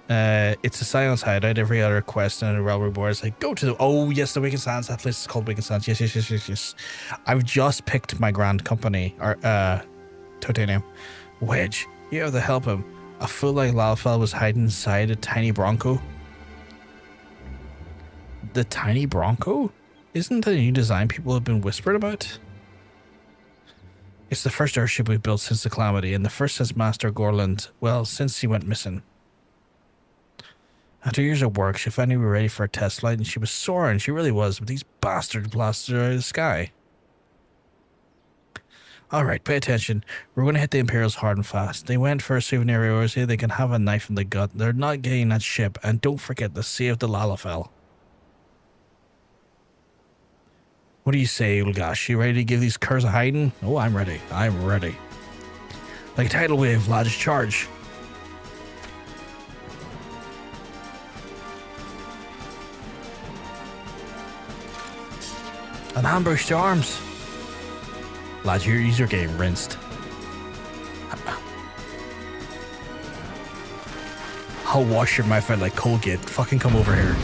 It's a Scions hideout. Every other quest on the railway board is like, go to the... Oh, yes, the Wicked Sands. That place is called Wicked Sands. Yes. I've just picked my grand company, or, Titanium. Wedge, you have to help him. A fool like Lalfell was hiding inside a tiny Bronco. The tiny Bronco? Isn't that a new design people have been whispered about? It's the first airship we've built since the Calamity, and the first since Master Gorland, well, since he went missing. After years of work, she finally was ready for a test flight, and she was soaring. She really was, but these bastards blasted her out of the sky. Alright, pay attention. We're going to hit the Imperials hard and fast. They went for a souvenir Eorzea. They can have a knife in the gut. They're not getting that ship, and don't forget to save the Lalafell. What do you say, Ulgash? You ready to give these curs a hiding? Oh, I'm ready. I'm ready. Like a tidal wave, lads, charge. An ambushed arms. Lads, you're getting rinsed. I'll wash your mouth out like Colgate. Fucking come over here.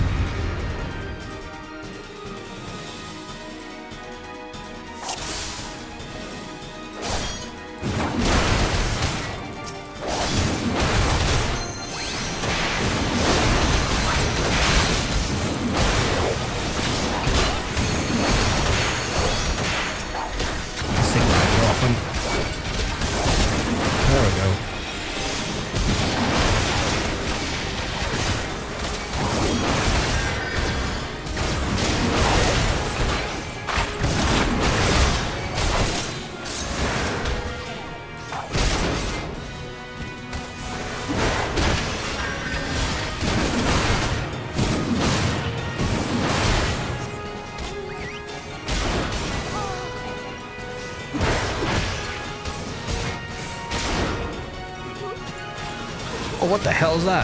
What the hell is that?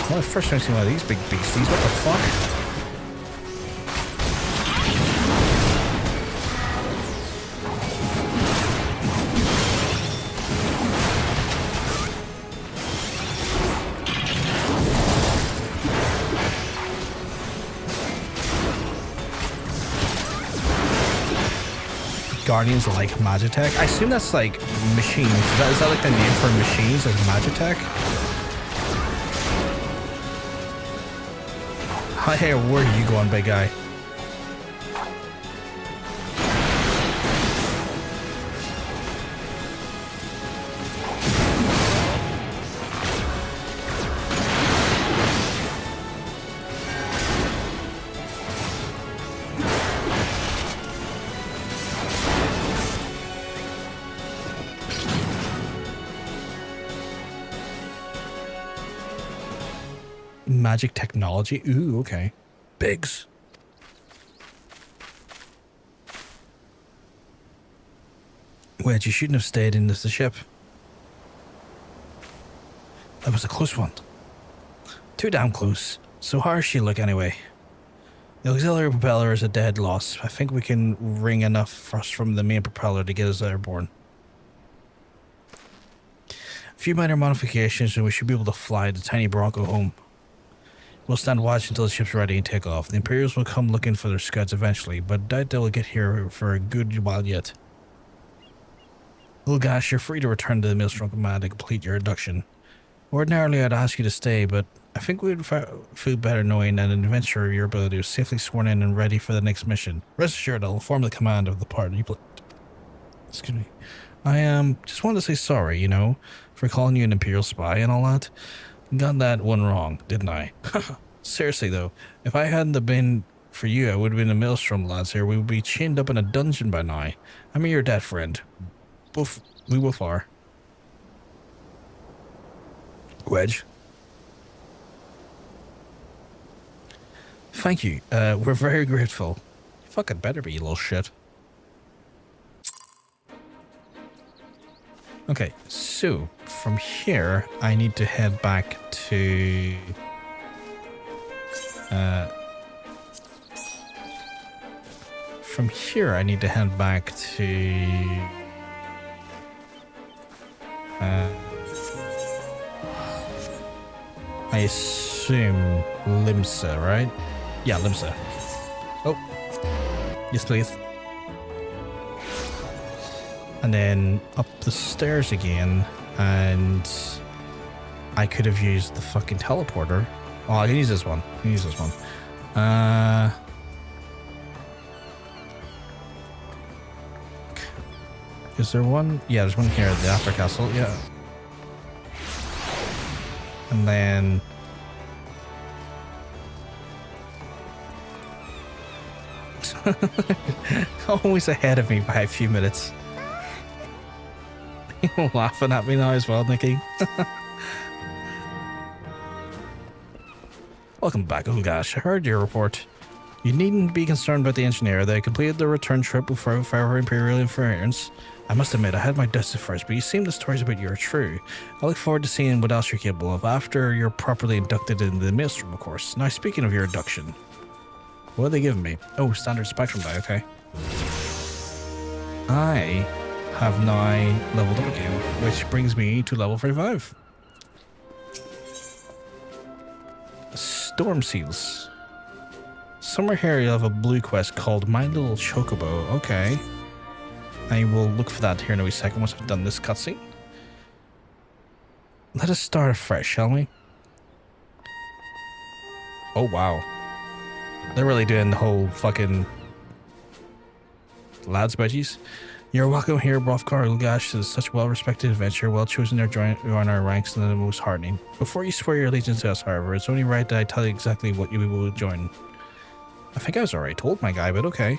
Well, first time I've seen one of these big beasties. What the fuck? Guardians like Magitech. I assume that's like machines. Is that like the name for machines as Magitech? Hey, where are you going, big guy? Magic technology. Ooh, okay. Biggs. Wedge, you shouldn't have stayed in the ship. That was a close one. Too damn close. So how does she look anyway? The auxiliary propeller is a dead loss. I think we can wring enough thrust from the main propeller to get us airborne. A few minor modifications and we should be able to fly the tiny Bronco home. We'll stand watch until the ship's ready and take off. The Imperials will come looking for their scouts eventually, but I doubt they will get here for a good while yet. Little Gash, you're free to return to the Maelstrom Command to complete your induction. Ordinarily, I'd ask you to stay, but I think we'd feel better knowing that an adventurer of your ability is safely sworn in and ready for the next mission. Rest assured, I'll inform the command of the part you played. Excuse me. I just wanted to say sorry, you know, for calling you an Imperial spy and all that. Got that one wrong, didn't I? Seriously though, if I hadn't been For you, I would have been a maelstrom, lads. Here, we would be chained up in a dungeon by now. I mean, you're dead, friend. We both are. Wedge. Thank you. We're very grateful. You fucking better be, you little shit. Okay, so from here, I need to head back to... from here, I need to head back to... I assume Limsa, right? Yeah, Limsa. Oh. Yes, please. And then up the stairs again, and I could have used the fucking teleporter. Oh, I can use this one. I can use this one. Is there one? Yeah, there's one here at the After Castle, yeah. And then... always ahead of me by a few minutes. You're laughing at me now as well, Nikki. Welcome back, oh gosh. I heard your report. You needn't be concerned about the engineer. They completed the return trip before Imperial interference. I must admit, I had my doubts at first, but you seem the stories about you are true. I look forward to seeing what else you're capable of after you're properly inducted into the Maelstrom, of course. Now, speaking of your induction, what are they giving me? Oh, standard spectrum die, okay. I have now leveled up again, which brings me to level 45. Storm Seals. Somewhere here you have a blue quest called My Little Chocobo. Okay. I will look for that here in a wee second once I've done this cutscene. Let us start afresh, shall we? Oh, wow. They're really doing the whole fucking lads budgies. You're welcome here, Brothgar. Gosh, this is such a well-respected adventure, well chosen to join our ranks and the most heartening. Before you swear your allegiance to us, however, it's only right that I tell you exactly what you will join. I think I was already told, my guy, but okay.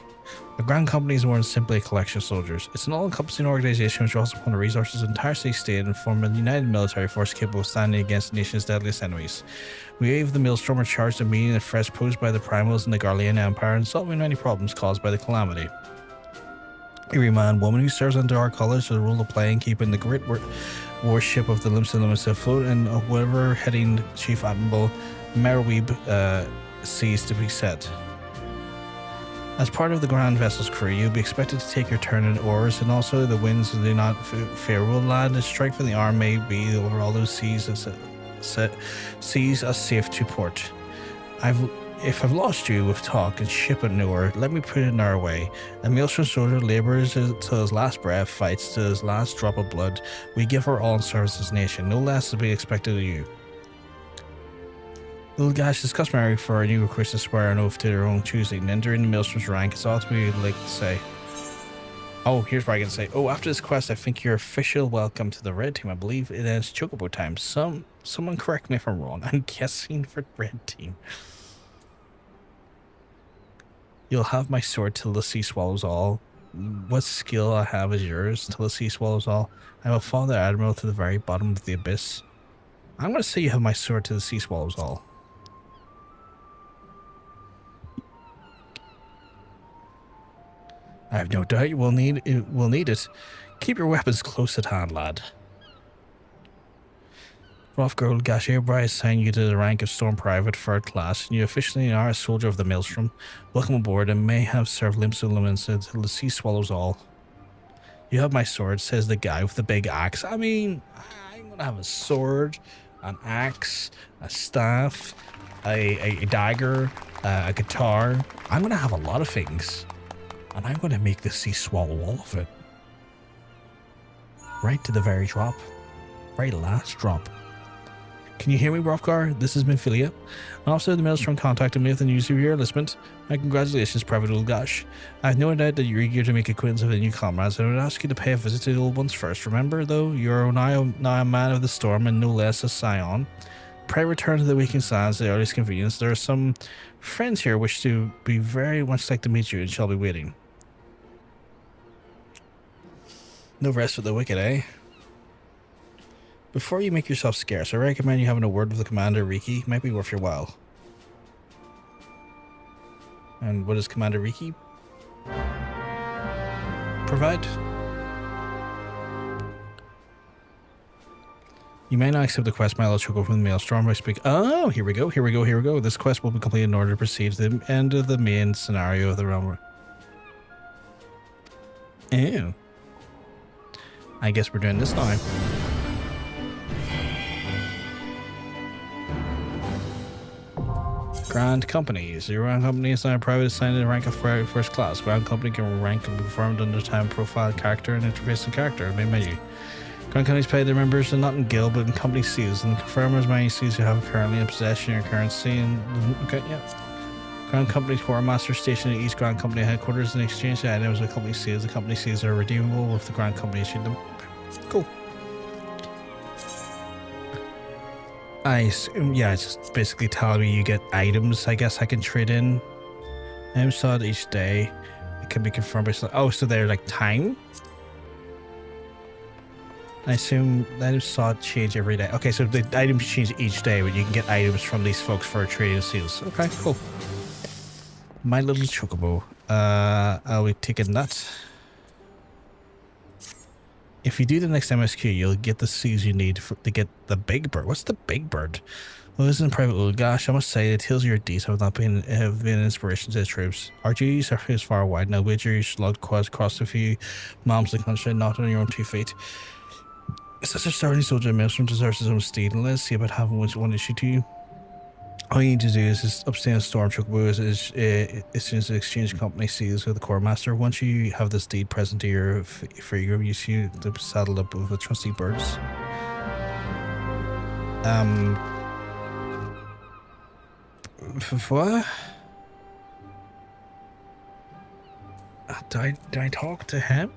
The Grand Company is more than simply a collection of soldiers. It's an all-encompassing organization which draws upon the resources of the entire state and form a united military force capable of standing against the nation's deadliest enemies. We of the Maelstrom are charged with meeting the threats posed by the Primals and the Garlean Empire and solving any problems caused by the calamity. Every man, woman who serves under our colours has a role to play in keeping the great warship of the Limsa afloat and whatever heading Chief Admiral Merweeb sees to be set. As part of the Grand Vessel's crew, you'll be expected to take your turn in oars, and also the winds do not fear will land. The strength of the arm may be over all those seas us safe to port. If I've lost you with talk and ship an oar, let me put it in our way. A Maelstrom soldier labors till his last breath, fights to his last drop of blood. We give our all in service to this nation. No less to be expected of you. Little gosh, it's customary for new recruits to swear an oath to their own choosing and entering the Maelstrom's rank. It's all to be like to say. Oh, here's what I can say. Oh, after this quest, I think you're official welcome to the red team. I believe it ends Chocobo time. Someone correct me if I'm wrong. I'm guessing for red team. You'll have my sword till the sea swallows all. What skill I have is yours till the sea swallows all. I will follow the admiral to the very bottom of the abyss. I'm going to say you have my sword till the sea swallows all. I have no doubt you will need it. Keep your weapons close at hand, lad. Brothgar Gash hereby assign you to the rank of Storm Private 3rd class, and you officially are a soldier of the Maelstrom. Welcome aboard, and may have served Limsa Lumens until the sea swallows all. You have my sword, says the guy with the big axe. I mean, I'm gonna have a sword, an axe, a staff, a dagger, a guitar. I'm gonna have a lot of things. And I'm going to make the sea swallow all of it. Right to the very drop. Very last drop. Can you hear me, Brothgar? This is Minfilia. An officer of the Maelstrom contacted me with the news of your enlistment. My congratulations, Private Ulgash. I have no doubt that you're eager to make acquaintance with the new comrades, and I would ask you to pay a visit to the old ones first. Remember, though, you're now a man of the storm and no less a scion. Pray return to the waking sands at the earliest convenience. There are some friends here wish to be very much like to meet you and shall be waiting. No rest for the wicked, eh? Before you make yourself scarce, I recommend you having a word with the Commander Riki. Might be worth your while. And what does Commander Riki provide? You may not accept the quest, my little Chocobo from the Maelstrom. I speak. Oh, here we go. Here we go. Here we go. This quest will be completed in order to proceed to the end of the main scenario of the realm. Ew. I guess we're doing this now. Grand Companies. Your Grand Company is now a private assigned to rank of first class. Grand Company can rank and be confirmed under time, profile, character, and interface and character. Main menu. Grand Companies pay their members not in guild but in company seals and confirm as many seals you have currently in possession your currency and okay, yeah. Grand Company's quartermaster stationed at each Grand Company headquarters and exchange the items with company seals. The company seals are redeemable if the Grand Company issued them. Cool. I assume, yeah, it's just basically telling me you get items I guess I can trade in. Items sought each day. It can be confirmed by... Oh, so they're like time? I assume the items sought change every day. Okay, so the items change each day, but you can get items from these folks for trading seals. Okay, cool. My little Chocobo. I'll be taking that. If you do the next MSQ, you'll get the seals you need to get the big bird. What's the big bird? Well, this isn't private little gosh. I must say, the tales of your deeds have been an inspiration to the troops. Our duties are far wide. Now, wager you slugged across a few moms in the country, not on your own 2 feet. Such a starting soldier Maelstrom deserves his own steed, and let's see about having one issued to you. All you need to do is just upstay in Storm Chocobo as soon as the exchange company seals with the core master. Once you have this deed present to your free group, you see to saddled up with the trusty birds. What? Did I talk to him?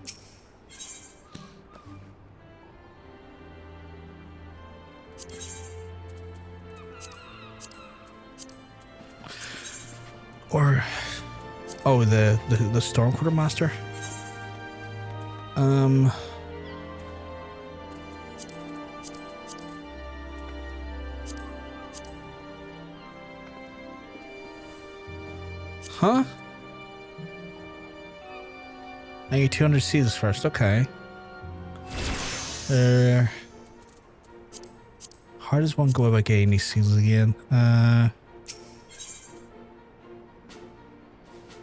Or, oh, the Storm Quartermaster. Huh? I need 200 seals first. Okay. How does one go about getting these seals again?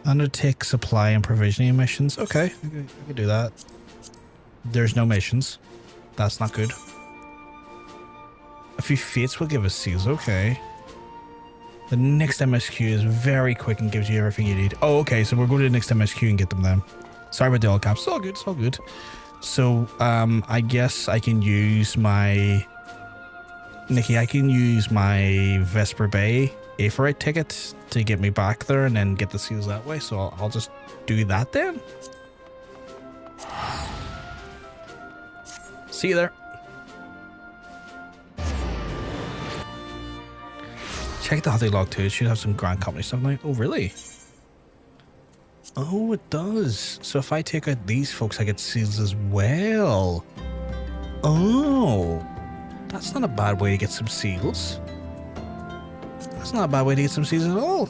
Undertake supply and provisioning missions. Okay, I can do that. There's no missions. That's not good. A few fates will give us seals. Okay. The next MSQ is very quick and gives you everything you need. Oh, okay. So we're going to the next MSQ and get them then. Sorry about the all caps. It's all good. It's all good. So, I guess I can use my... Nikki, I can use my Vesper Bay Ifrit ticket to get me back there and then get the seals that way. So I'll just do that then. See you there. Check the hunting log too. It should have some Grand Company stuff like. Oh, really? Oh, it does. So if I take out these folks, I get seals as well. Oh, that's not a bad way to get some seals. That's not a bad way to get some seals at all.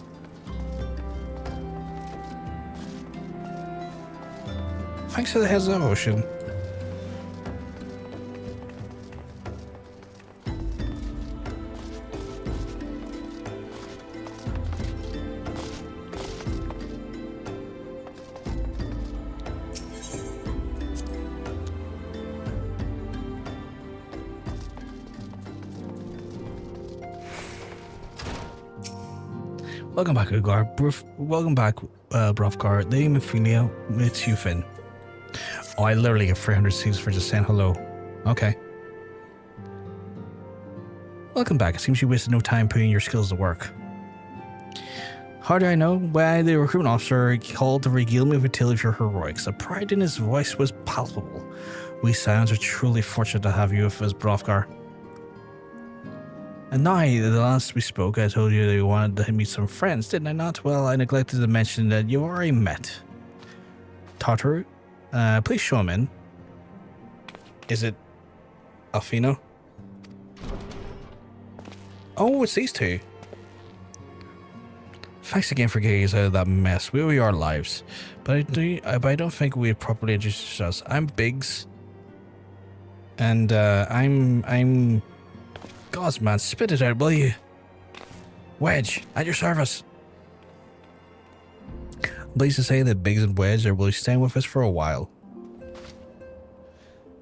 Thanks for the heads up, Ocean. Welcome back, Ugar. Welcome back, Brothgar. Name and Ophelia, it's you, Finn. Oh, I literally get 300 seals for just saying hello. Okay. Welcome back. It seems you wasted no time putting your skills to work. How do I know? Why, the recruitment officer called to regale me with a tale of your heroics. The pride in his voice was palpable. We Scions are truly fortunate to have you as Brothgar. And now, the last we spoke, I told you that you wanted to meet some friends, didn't I not? Well, I neglected to mention that you already met. Tartaru, please show him in. Is it Alfino? Oh, it's these two. Thanks again for getting us out of that mess. We owe you our lives. But I don't think we had properly introduced ourselves. I'm Biggs. And I'm Gods, man, spit it out, will you? Wedge, at your service. I'm pleased to say that Biggs and Wedge will be staying with us for a while.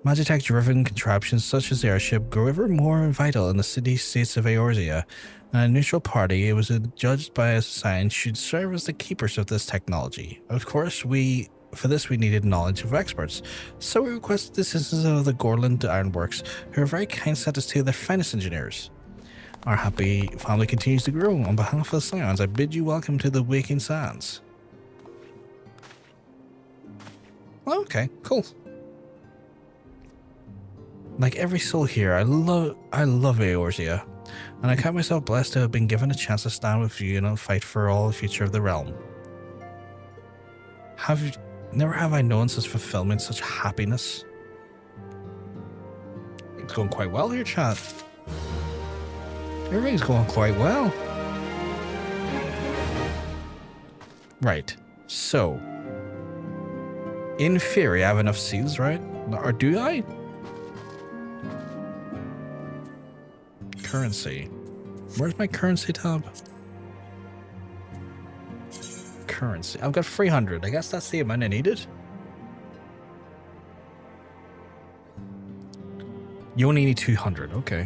Magitech-driven contraptions such as the airship grew ever more vital in the city-states of Eorzea, and a neutral party, it was judged by science, should serve as the keepers of this technology. Of course, for this we needed knowledge of experts, so we requested the assistance of the Gorland Ironworks, who are very kind sent us to their finest engineers. Our happy family continues to grow. On behalf of the Scions, I bid you welcome to the Waking Sands. Okay, cool. Like every soul here, I love Eorzea, and I count myself blessed to have been given a chance to stand with you in a fight for all the future of the realm. Never have I known such fulfillment, such happiness. It's going quite well here, chat. Everything's going quite well. Right, so in theory I have enough seals, right? Or do I? Currency. Where's my currency tab? Currency. I've got 300. I guess that's the amount I needed. You only need 200. Okay.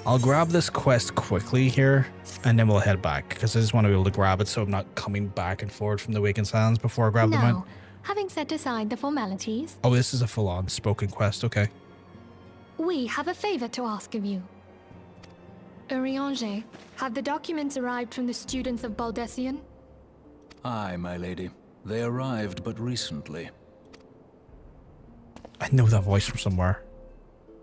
I'll grab this quest quickly here, and then we'll head back, because I just want to be able to grab it so I'm not coming back and forward from the Wakened Sands before I grab the mine. Having set aside the formalities... Oh, this is a full-on spoken quest. Okay. We have a favor to ask of you. Urianger, have the documents arrived from the students of Baldessian? Aye, my lady. They arrived but recently. I know that voice from somewhere.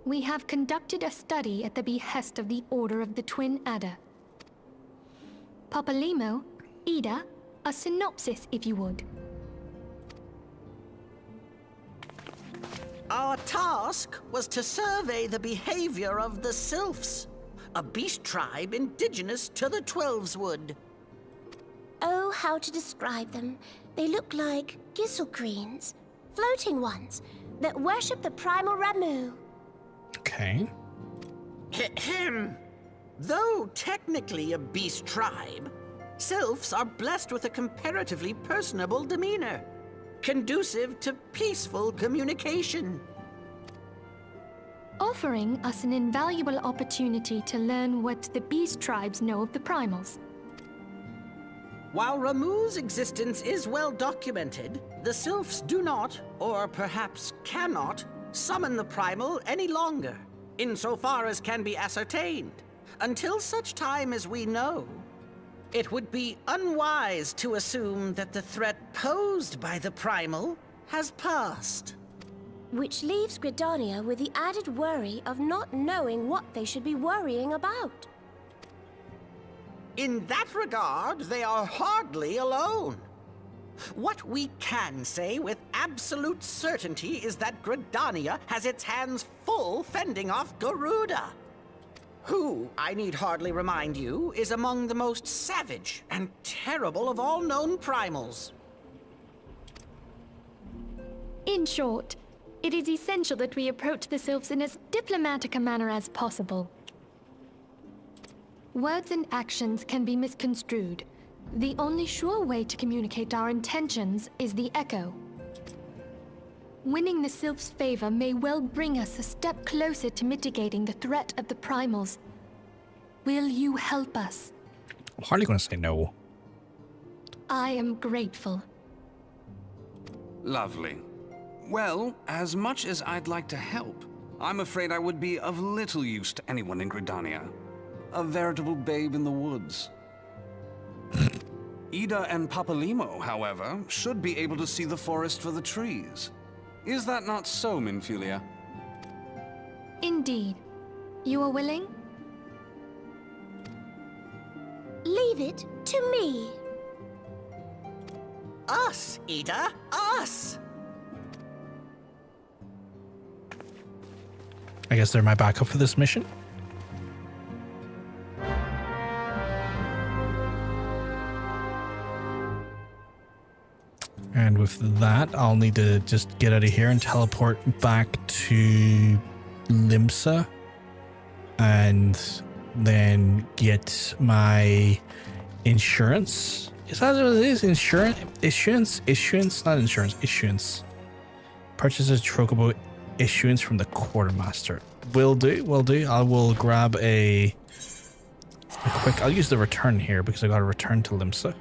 We have conducted a study at the behest of the Order of the Twin Adder. Papalimo, Ida, a synopsis if you would. Our task was to survey the behavior of the Sylphs, a beast tribe indigenous to the Twelveswood. Oh, how to describe them. They look like gisselcreens, floating ones, that worship the Primal Ramu. Okay. Ahem. Though technically a beast tribe, Sylphs are blessed with a comparatively personable demeanor, conducive to peaceful communication. Offering us an invaluable opportunity to learn what the beast tribes know of the primals. While Ramu's existence is well documented, the Sylphs do not, or perhaps cannot, summon the Primal any longer, insofar as can be ascertained, until such time as we know. It would be unwise to assume that the threat posed by the Primal has passed. Which leaves Gridania with the added worry of not knowing what they should be worrying about. In that regard, they are hardly alone. What we can say with absolute certainty is that Gridania has its hands full fending off Garuda, who, I need hardly remind you, is among the most savage and terrible of all known primals. In short, it is essential that we approach the Sylphs in as diplomatic a manner as possible. Words and actions can be misconstrued. The only sure way to communicate our intentions is the echo. Winning the Sylphs' favor may well bring us a step closer to mitigating the threat of the primals. Will you help us? I'm hardly going to say no. I am grateful. Lovely. Well, as much as I'd like to help, I'm afraid I would be of little use to anyone in Gridania. A veritable babe in the woods. Ida and Papalimo, however, should be able to see the forest for the trees. Is that not so, Minfilia? Indeed. You are willing? Leave it to me. Us, Ida, us! I guess they're my backup for this mission. And with that, I'll need to just get out of here and teleport back to Limsa and then get my insurance. Is that what it is? Insurance? Issuance? Not insurance. Issuance. Purchase a Chocobo issuance from the quartermaster. Will do. I will grab a quick... I'll use the return here because I got to return to Limsa.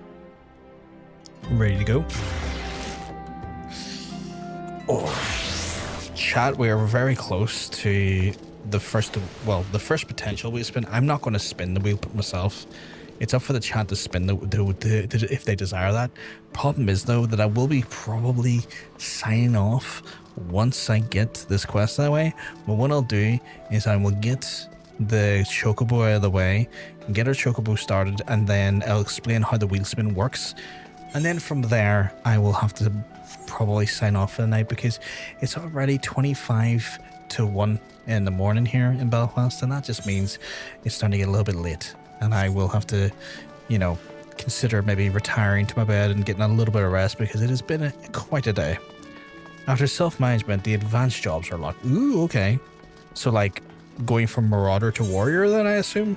Ready to go. Oh, chat, we are very close to the first potential wheel spin. I'm not going to spin the wheel myself. It's up for the chat to spin if they desire that. Problem is though that I will be probably signing off once I get this quest that way. But what I'll do is I will get the Chocobo out of the way, get our Chocobo started, and then I'll explain how the wheel spin works. And then from there, I will have to probably sign off for the night because it's already 25 to 1 in the morning here in Belfast, and that just means it's starting to get a little bit late. And I will have to, you know, consider maybe retiring to my bed and getting a little bit of rest because it has been quite a day. After self-management, the advanced jobs are locked. Ooh, okay. So like going from Marauder to Warrior then, I assume?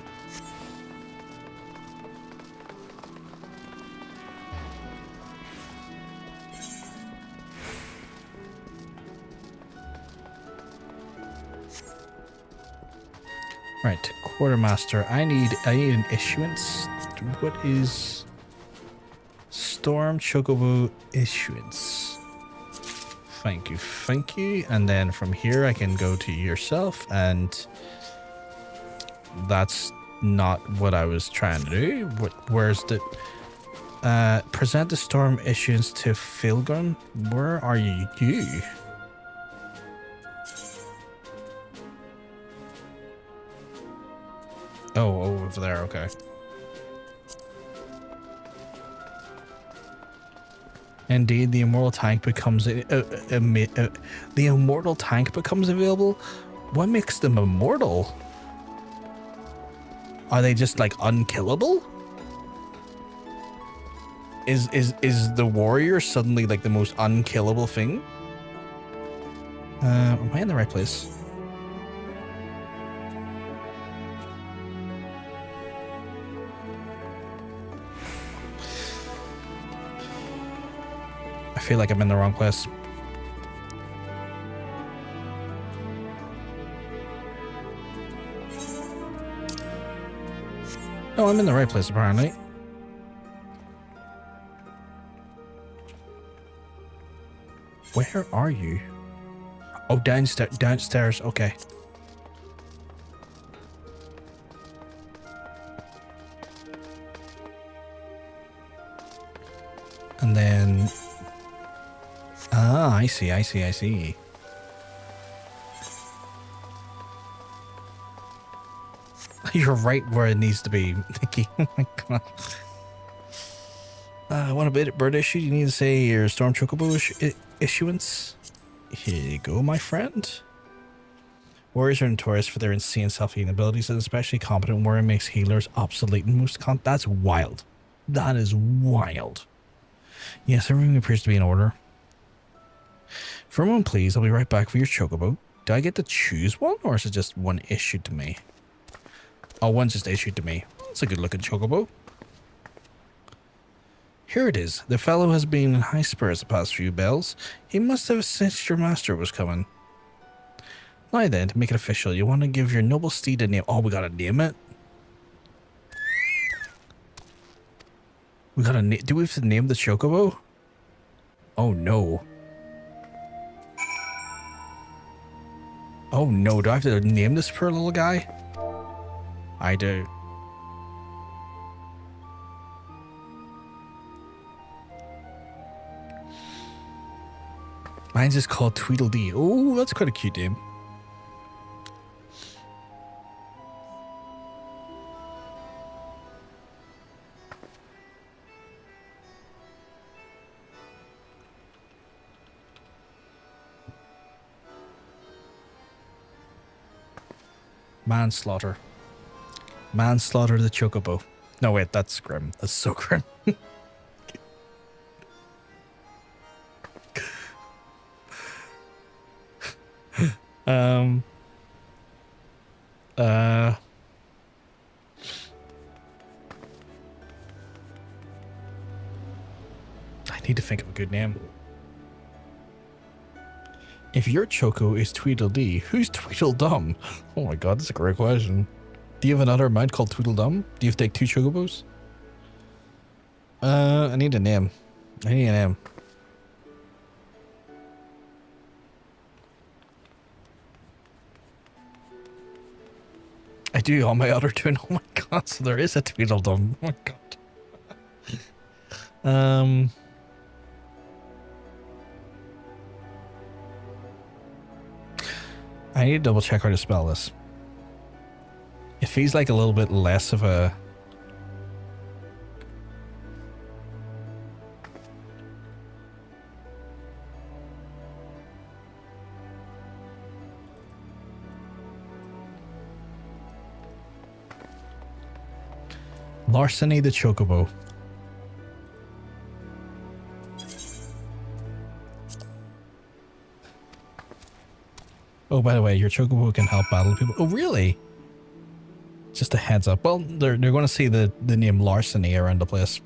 Right, quartermaster. I need an issuance. What is Storm Chocobo issuance? Thank you. And then from here I can go to yourself, and that's not what I was trying to do. Where's the present the Storm issuance to Philgun? Where are you? Oh, over there, okay. Indeed, the immortal tank becomes the immortal tank becomes available. What makes them immortal? Are they just like unkillable? Is the warrior suddenly like the most unkillable thing? Am I in the right place? I feel like I'm in the wrong place. Oh, I'm in the right place apparently. Where are you? Oh, downstairs. Okay. And then... Ah, I see. You're right where it needs to be, Nikki. Oh my god. Want a bit of bird issue? You need to say your Storm Chocobo issuance. Here you go, my friend. Warriors are notorious for their insane self-healing abilities, and especially competent warrior makes healers obsolete in most that's wild. That is wild. Yes, everything appears to be in order. For a moment, please. I'll be right back for your Chocobo. Do I get to choose one, or is it just one issued to me? Oh, one's just issued to me. It's a good-looking Chocobo. Here it is. The fellow has been in high spirits the past few bells. He must have sensed your master was coming. Now then, to make it official, you want to give your noble steed a name. Oh, we gotta name it? We gotta name... Do we have to name the Chocobo? Oh, no. Oh, no. Do I have to name this poor little guy? I do. Mine's just called Tweedledee. Oh, that's quite a cute name. Manslaughter. Manslaughter the Chocobo. No, wait, that's grim. That's so grim. I need to think of a good name. If your Choco is Tweedledee, who's Tweedledum? Oh my god, that's a great question. Do you have another mount called Tweedledum? Do you take 2 Chocobos? I need a name. I need a name. I do on my other twin. Oh my god, so there is a Tweedledum. Oh my god. I need to double check how to spell this. It feels like a little bit less of a... Larseny the Chocobo. Oh, by the way, your Chocobo can help battle people. Oh, really? Just a heads up. Well, they're going to see the name Larseny around the place.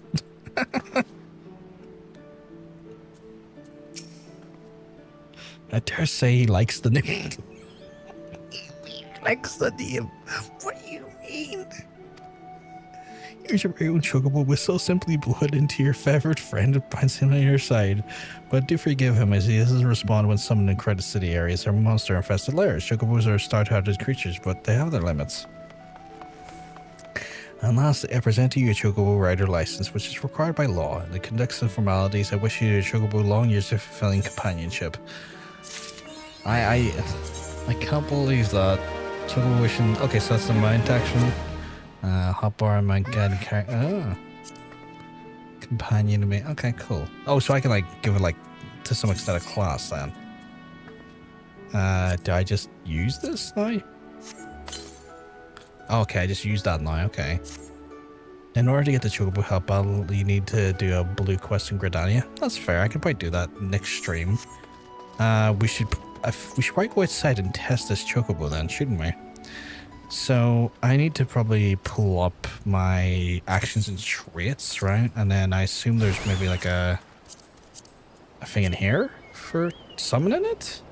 I dare say he likes the name. He likes the name. What do you mean? Here's your very own Chocobo whistle. Simply blow it into your favorite friend and bounce him on your side. But do forgive him as he doesn't respond when summoned in Credit City areas or monster-infested lairs. Chocobos are star-hearted creatures, but they have their limits. And lastly, I present to you a Chocobo rider license, which is required by law. In the conduct of formalities, I wish you a Chocobo long years of fulfilling companionship. I can't believe that. Chocobo wishing... Okay, so that's the mount action. Hotbar and mount guide and carry... Oh. Companion to me. Okay, cool. Oh, so I can like give it like to some extent a class then. Do I just use this now? Okay, I just used that now. Okay. In order to get the Chocobo help battle, you need to do a blue quest in Gridania. That's fair. I can probably do that next stream. We should probably go outside and test this Chocobo then, shouldn't we? So I need to probably pull up my actions and traits, right? And then I assume there's maybe like a thing in here for summoning it?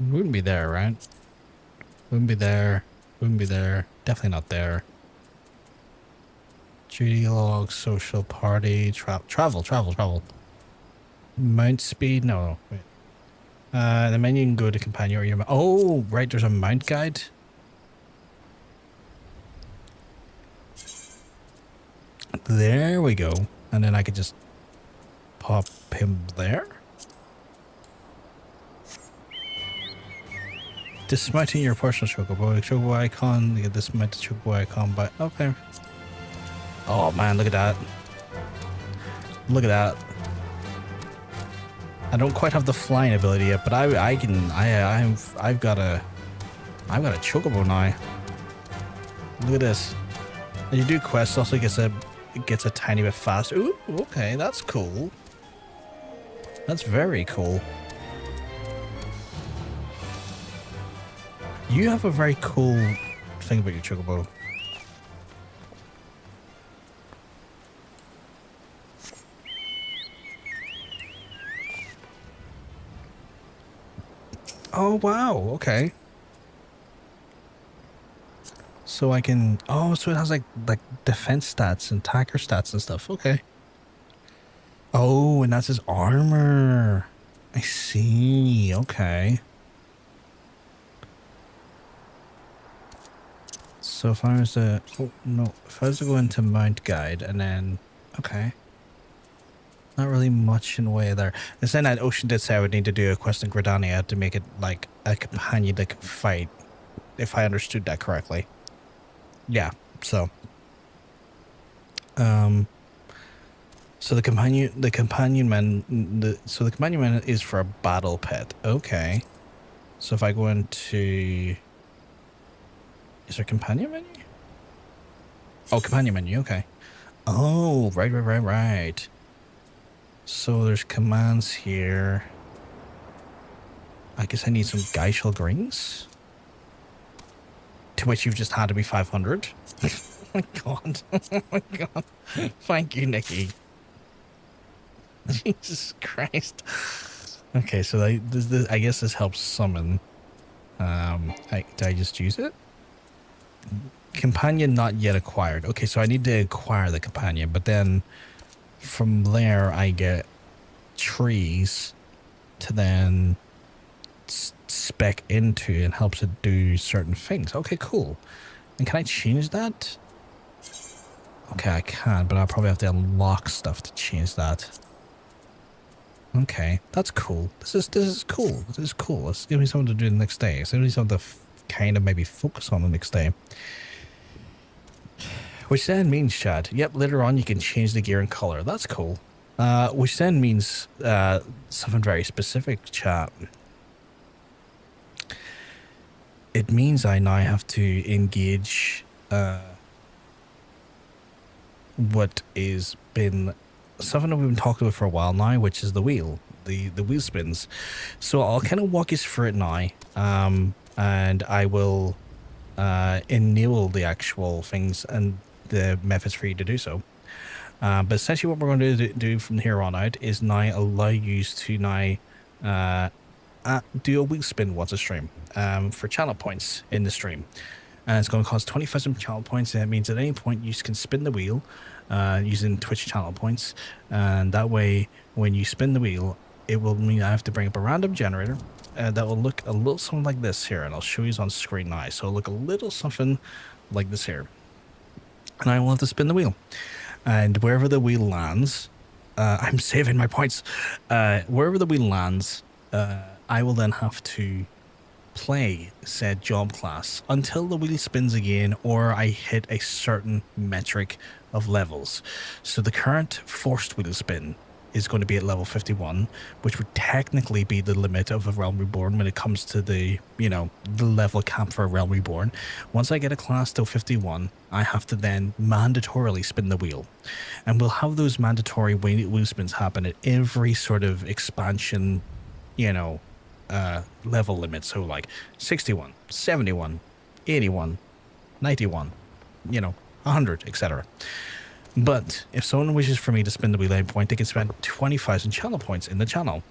Wouldn't be there, right? Wouldn't be there. Wouldn't be there. Definitely not there. Duty log, social party, travel. Mount speed? No, wait. The menu can go to companion or your... Oh, right, there's a mount guide. There we go. And then I could just pop him there. Dismounting your personal Chocobo. Chocobo icon. You get dismounted Chocobo icon by... Okay. Oh man, look at that. Look at that. I don't quite have the flying ability yet, but I've got a Chocobo now. Look at this. And you do quests, also gets a tiny bit faster. Ooh, okay, that's cool. That's very cool. You have a very cool thing about your Chocobo. Oh wow, okay. So I can... Oh, so it has like defense stats and attacker stats and stuff. Okay. Oh, and that's his armor. I see. Okay. So if I was to... Oh, no. If I was to go into mount guide and then... Okay. not really much in the way there. And then that Ocean did say I would need to do a quest in Gridania to make it like a companion that could fight, if I understood that correctly. Yeah, so. So the companion man is for a battle pet. Okay. So if I go into, is there a companion menu? Oh, companion menu, okay. Oh, right. So there's commands here. I guess I need some Geishel Grings. To which you've just had to be 500. Oh my god. Oh my god. Thank you, Nikki. Jesus Christ. Okay, so I guess this helps summon. Did I just use it? Companion not yet acquired. Okay, so I need to acquire the companion, but then from there I get trees to then spec into and helps it do certain things. Okay, cool. And can I change that? Okay, I can, but I'll probably have to unlock stuff to change that. Okay, that's cool. This is cool. This is cool. Let's give me something to do the next day. So give me something to kind of maybe focus on the next day. Which then means, Chad, yep, later on you can change the gear and color. That's cool. Which then means something very specific, chat. It means I now have to engage what is been something that we've been talking about for a while now, which is the wheel, the wheel spins. So I'll kind of walk you through it now, and I will enable the actual things and the methods for you to do so. But essentially what we're going to do from here on out is now allow you to now do a wheel spin once a stream for channel points in the stream. And it's going to cost 20,000 channel points. And that means at any point you can spin the wheel using Twitch channel points. And that way, when you spin the wheel, it will mean I have to bring up a random generator that will look a little something like this here. And I'll show you on screen now. So it'll look a little something like this here. And I will have to spin the wheel. And wherever the wheel lands, I'm saving my points. Wherever the wheel lands, I will then have to play said job class until the wheel spins again or I hit a certain metric of levels. So the current forced wheel spin is going to be at level 51, which would technically be the limit of a Realm Reborn when it comes to the, you know, the level cap for a Realm Reborn. Once I get a class to 51, I have to then mandatorily spin the wheel. And we'll have those mandatory wheel spins happen at every sort of expansion, you know, level limit. So like 61, 71, 81, 91, you know, 100, etc. But if someone wishes for me to spin the wheel at any point, they can spend 20,000 channel points in the channel.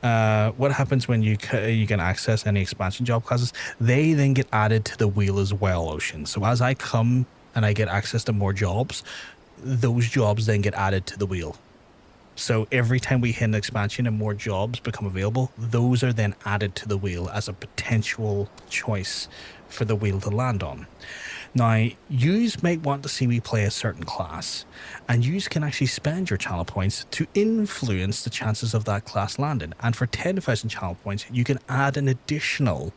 What happens when you can access any expansion job classes? They then get added to the wheel as well, Ocean. So as I come and I get access to more jobs, those jobs then get added to the wheel. So every time we hit an expansion and more jobs become available, those are then added to the wheel as a potential choice for the wheel to land on. Now, yous might want to see me play a certain class, and yous can actually spend your channel points to influence the chances of that class landing. And for 10,000 channel points, you can add an additional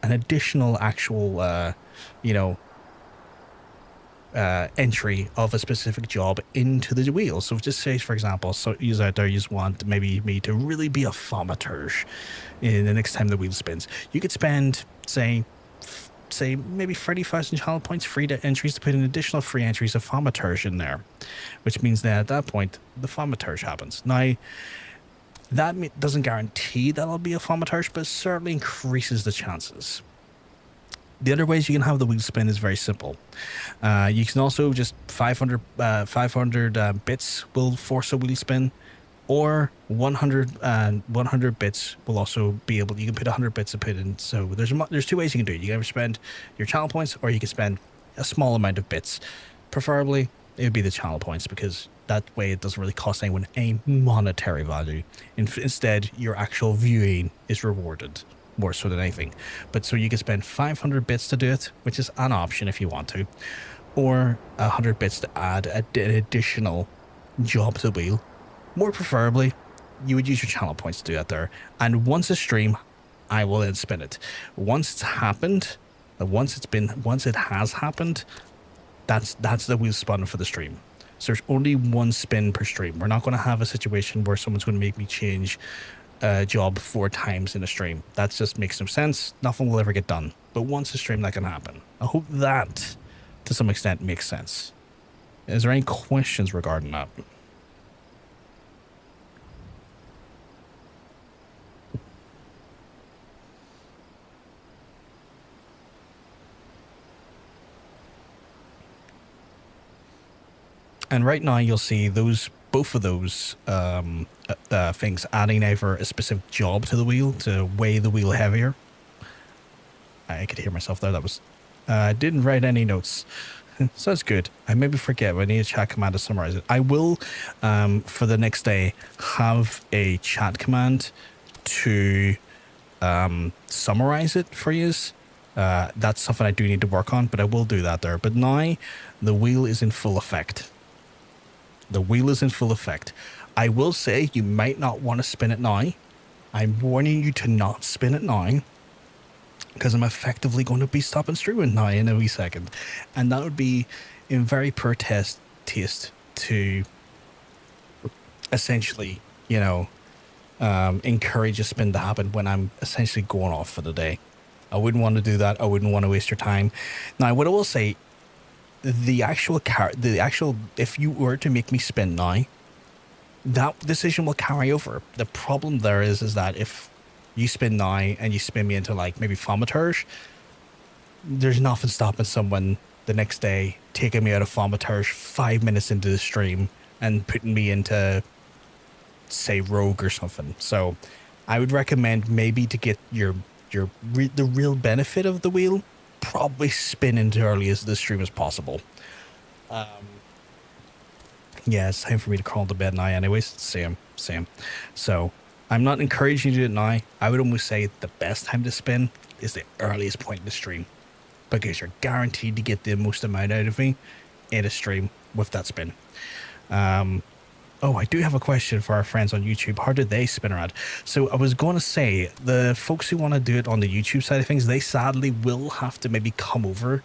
actual, entry of a specific job into the wheel. So just say, for example, so you out there, you just want maybe me to really be a thaumaturge in the next time the wheel spins. You could spend, say maybe 30,000 channel points free to entries to put in additional free entries of thaumaturge in there, which means that at that point the thaumaturge happens. Now that doesn't guarantee that I'll be a thaumaturge, but it certainly increases the chances. The other ways you can have the wheel spin is very simple. You can also just 500 bits will force a wheel spin, or 100 bits will also be able. You can put 100 bits to put in. So there's two ways you can do it. You can either spend your channel points, or you can spend a small amount of bits. Preferably, it would be the channel points, because that way it doesn't really cost anyone a monetary value. Instead, your actual viewing is rewarded more so than anything. But so you can spend 500 bits to do it, which is an option if you want to, or 100 bits to add an additional job to the wheel, more preferably, you would use your channel points to do that there. And once a stream, I will then spin it. Once it's happened, once it has happened, that's the wheel spun for the stream. So there's only one spin per stream. We're not going to have a situation where someone's going to make me change a job 4 times in a stream. That just makes no sense. Nothing will ever get done. But once a stream, that can happen. I hope that, to some extent, makes sense. Is there any questions regarding that? And right now you'll see both of those things adding either a specific job to the wheel to weigh the wheel heavier. I could hear myself there. That was I didn't write any notes. So that's good. I maybe forget, but I need a chat command to summarize it. I will, for the next day, have a chat command to summarize it for you. That's something I do need to work on, but I will do that there. But now the wheel is in full effect. The wheel is in full effect. I will say you might not want to spin it now. I'm warning you to not spin it now, because I'm effectively going to be stopping streaming now in a wee second. And that would be in very poor taste to essentially, you know, encourage a spin to happen when I'm essentially going off for the day. I wouldn't want to do that. I wouldn't want to waste your time. Now, what I will say, the actual if you were to make me spin now, that decision will carry over. The problem there is that if you spin now and you spin me into like maybe Thaumaturge, there's nothing stopping someone the next day taking me out of Thaumaturge 5 minutes into the stream and putting me into, say, Rogue or something. So I would recommend maybe to get the real benefit of the wheel, probably spin into early as the stream as possible. Yeah, it's time for me to crawl to bed now anyways. Same. So I'm not encouraging you to do it now. I would almost say the best time to spin is the earliest point in the stream, because you're guaranteed to get the most amount out of me in a stream with that spin. Oh, I do have a question for our friends on YouTube. How did they spin around? So I was going to say, the folks who want to do it on the YouTube side of things, they sadly will have to maybe come over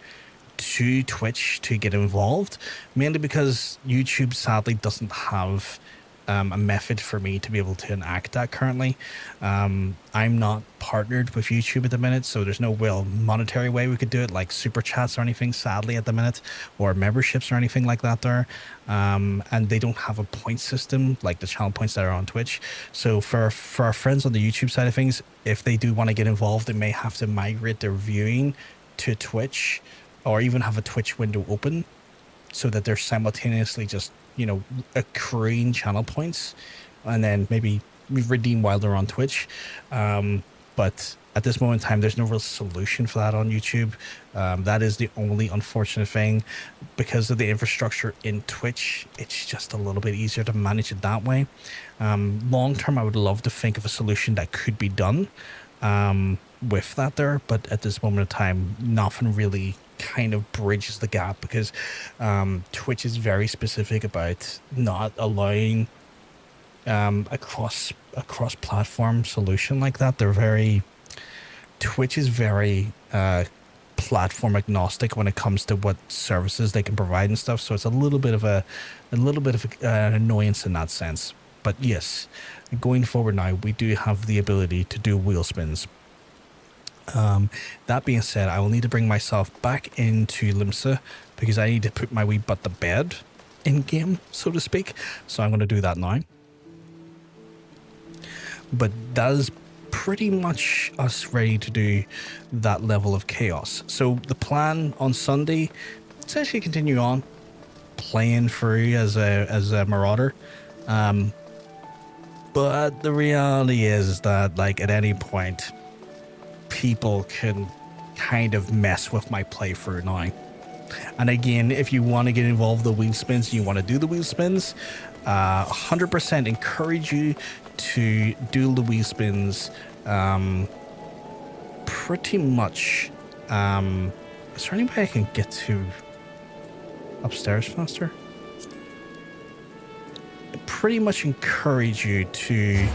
to Twitch to get involved, mainly because YouTube sadly doesn't have a method for me to be able to enact that currently. I'm not partnered with YouTube at the minute, so there's no real monetary way we could do it, like super chats or anything, sadly, at the minute, or memberships or anything like that there. And they don't have a point system like the channel points that are on Twitch. So for our friends on the YouTube side of things, if they do want to get involved, they may have to migrate their viewing to Twitch, or even have a Twitch window open, so that they're simultaneously just, you know, accruing channel points and then maybe redeem while they're on Twitch. But at this moment in time, there's no real solution for that on YouTube. That is the only unfortunate thing. Because of the infrastructure in Twitch, it's just a little bit easier to manage it that way. Long term, I would love to think of a solution that could be done with that there, but at this moment in time, nothing really kind of bridges the gap, because Twitch is very specific about not allowing a cross platform solution like that. Twitch is very platform agnostic when it comes to what services they can provide and stuff, so it's a little bit of an annoyance in that sense. But yes, going forward now, we do have the ability to do wheel spins. That being said, I will need to bring myself back into Limsa, because I need to put my wee butt to bed in game, so to speak. So I'm going to do that now. But that is pretty much us ready to do that level of chaos. So the plan on Sunday is actually continue on playing through as a Marauder. But the reality is that, like, at any point, people can kind of mess with my playthrough now. And again, if you want to get involved with the wheel spins, you want to do the wheel spins, 100% encourage you to do the wheel spins. Pretty much, is there any way I can get to upstairs faster? pretty much encourage you to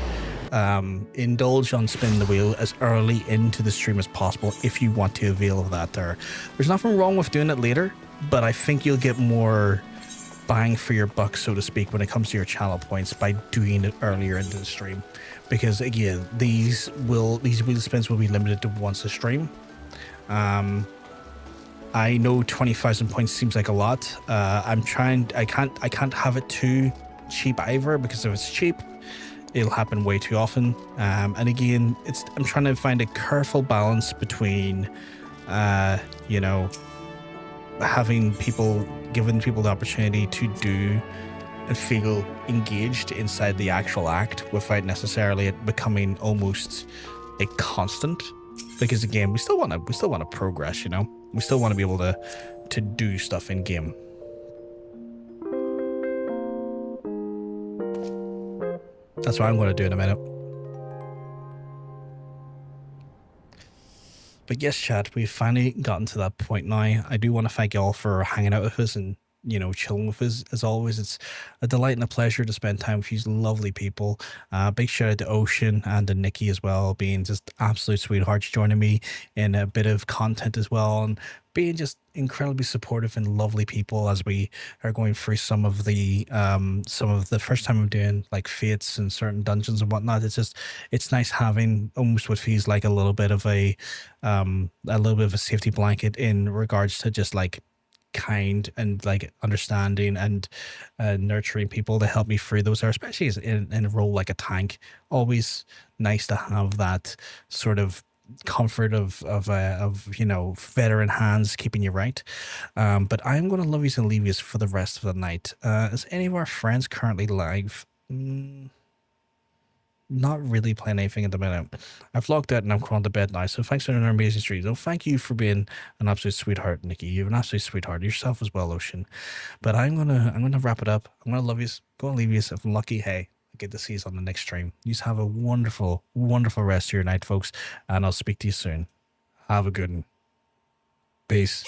indulge on spinning the wheel as early into the stream as possible if you want to avail of that. There's nothing wrong with doing it later, but I think you'll get more bang for your buck, so to speak, when it comes to your channel points by doing it earlier into the stream. Because again, these wheel spins will be limited to once a stream. I know 20,000 points seems like a lot. I can't have it too cheap either, because if it's cheap, it'll happen way too often. And again, I'm trying to find a careful balance between, you know, giving people the opportunity to do and feel engaged inside the actual act without necessarily it becoming almost a constant. Because again, we still want to progress, you know. We still want to be able to do stuff in game. That's what I'm going to do in a minute. But yes, chat, we've finally gotten to that point now. I do want to thank you all for hanging out with us and, you know, chilling with us. As always, it's a delight and a pleasure to spend time with you lovely people. Big shout out to Ocean and to Nikki as well, being just absolute sweethearts, joining me in a bit of content as well, and being just incredibly supportive and lovely people as we are going through some of the first time I'm doing like fates and certain dungeons and whatnot. It's nice having almost what feels like a little bit of a safety blanket in regards to just like kind and like understanding and nurturing people to help me through those, especially in a role like a tank. Always nice to have that sort of comfort of you know, veteran hands keeping you right. But I'm going to love yous and leave yous for the rest of the night. Is any of our friends currently live? Not really playing anything at the minute. I've logged out and I'm crawling to bed now. So thanks for an amazing stream. So thank you for being an absolute sweetheart, Nikki. You're an absolute sweetheart yourself as well, Ocean. But I'm gonna wrap it up. I'm gonna love yous. Go and leave yous. If I'm lucky, hey, I get to see you on the next stream. You have a wonderful, wonderful rest of your night, folks. And I'll speak to you soon. Have a good one. Peace.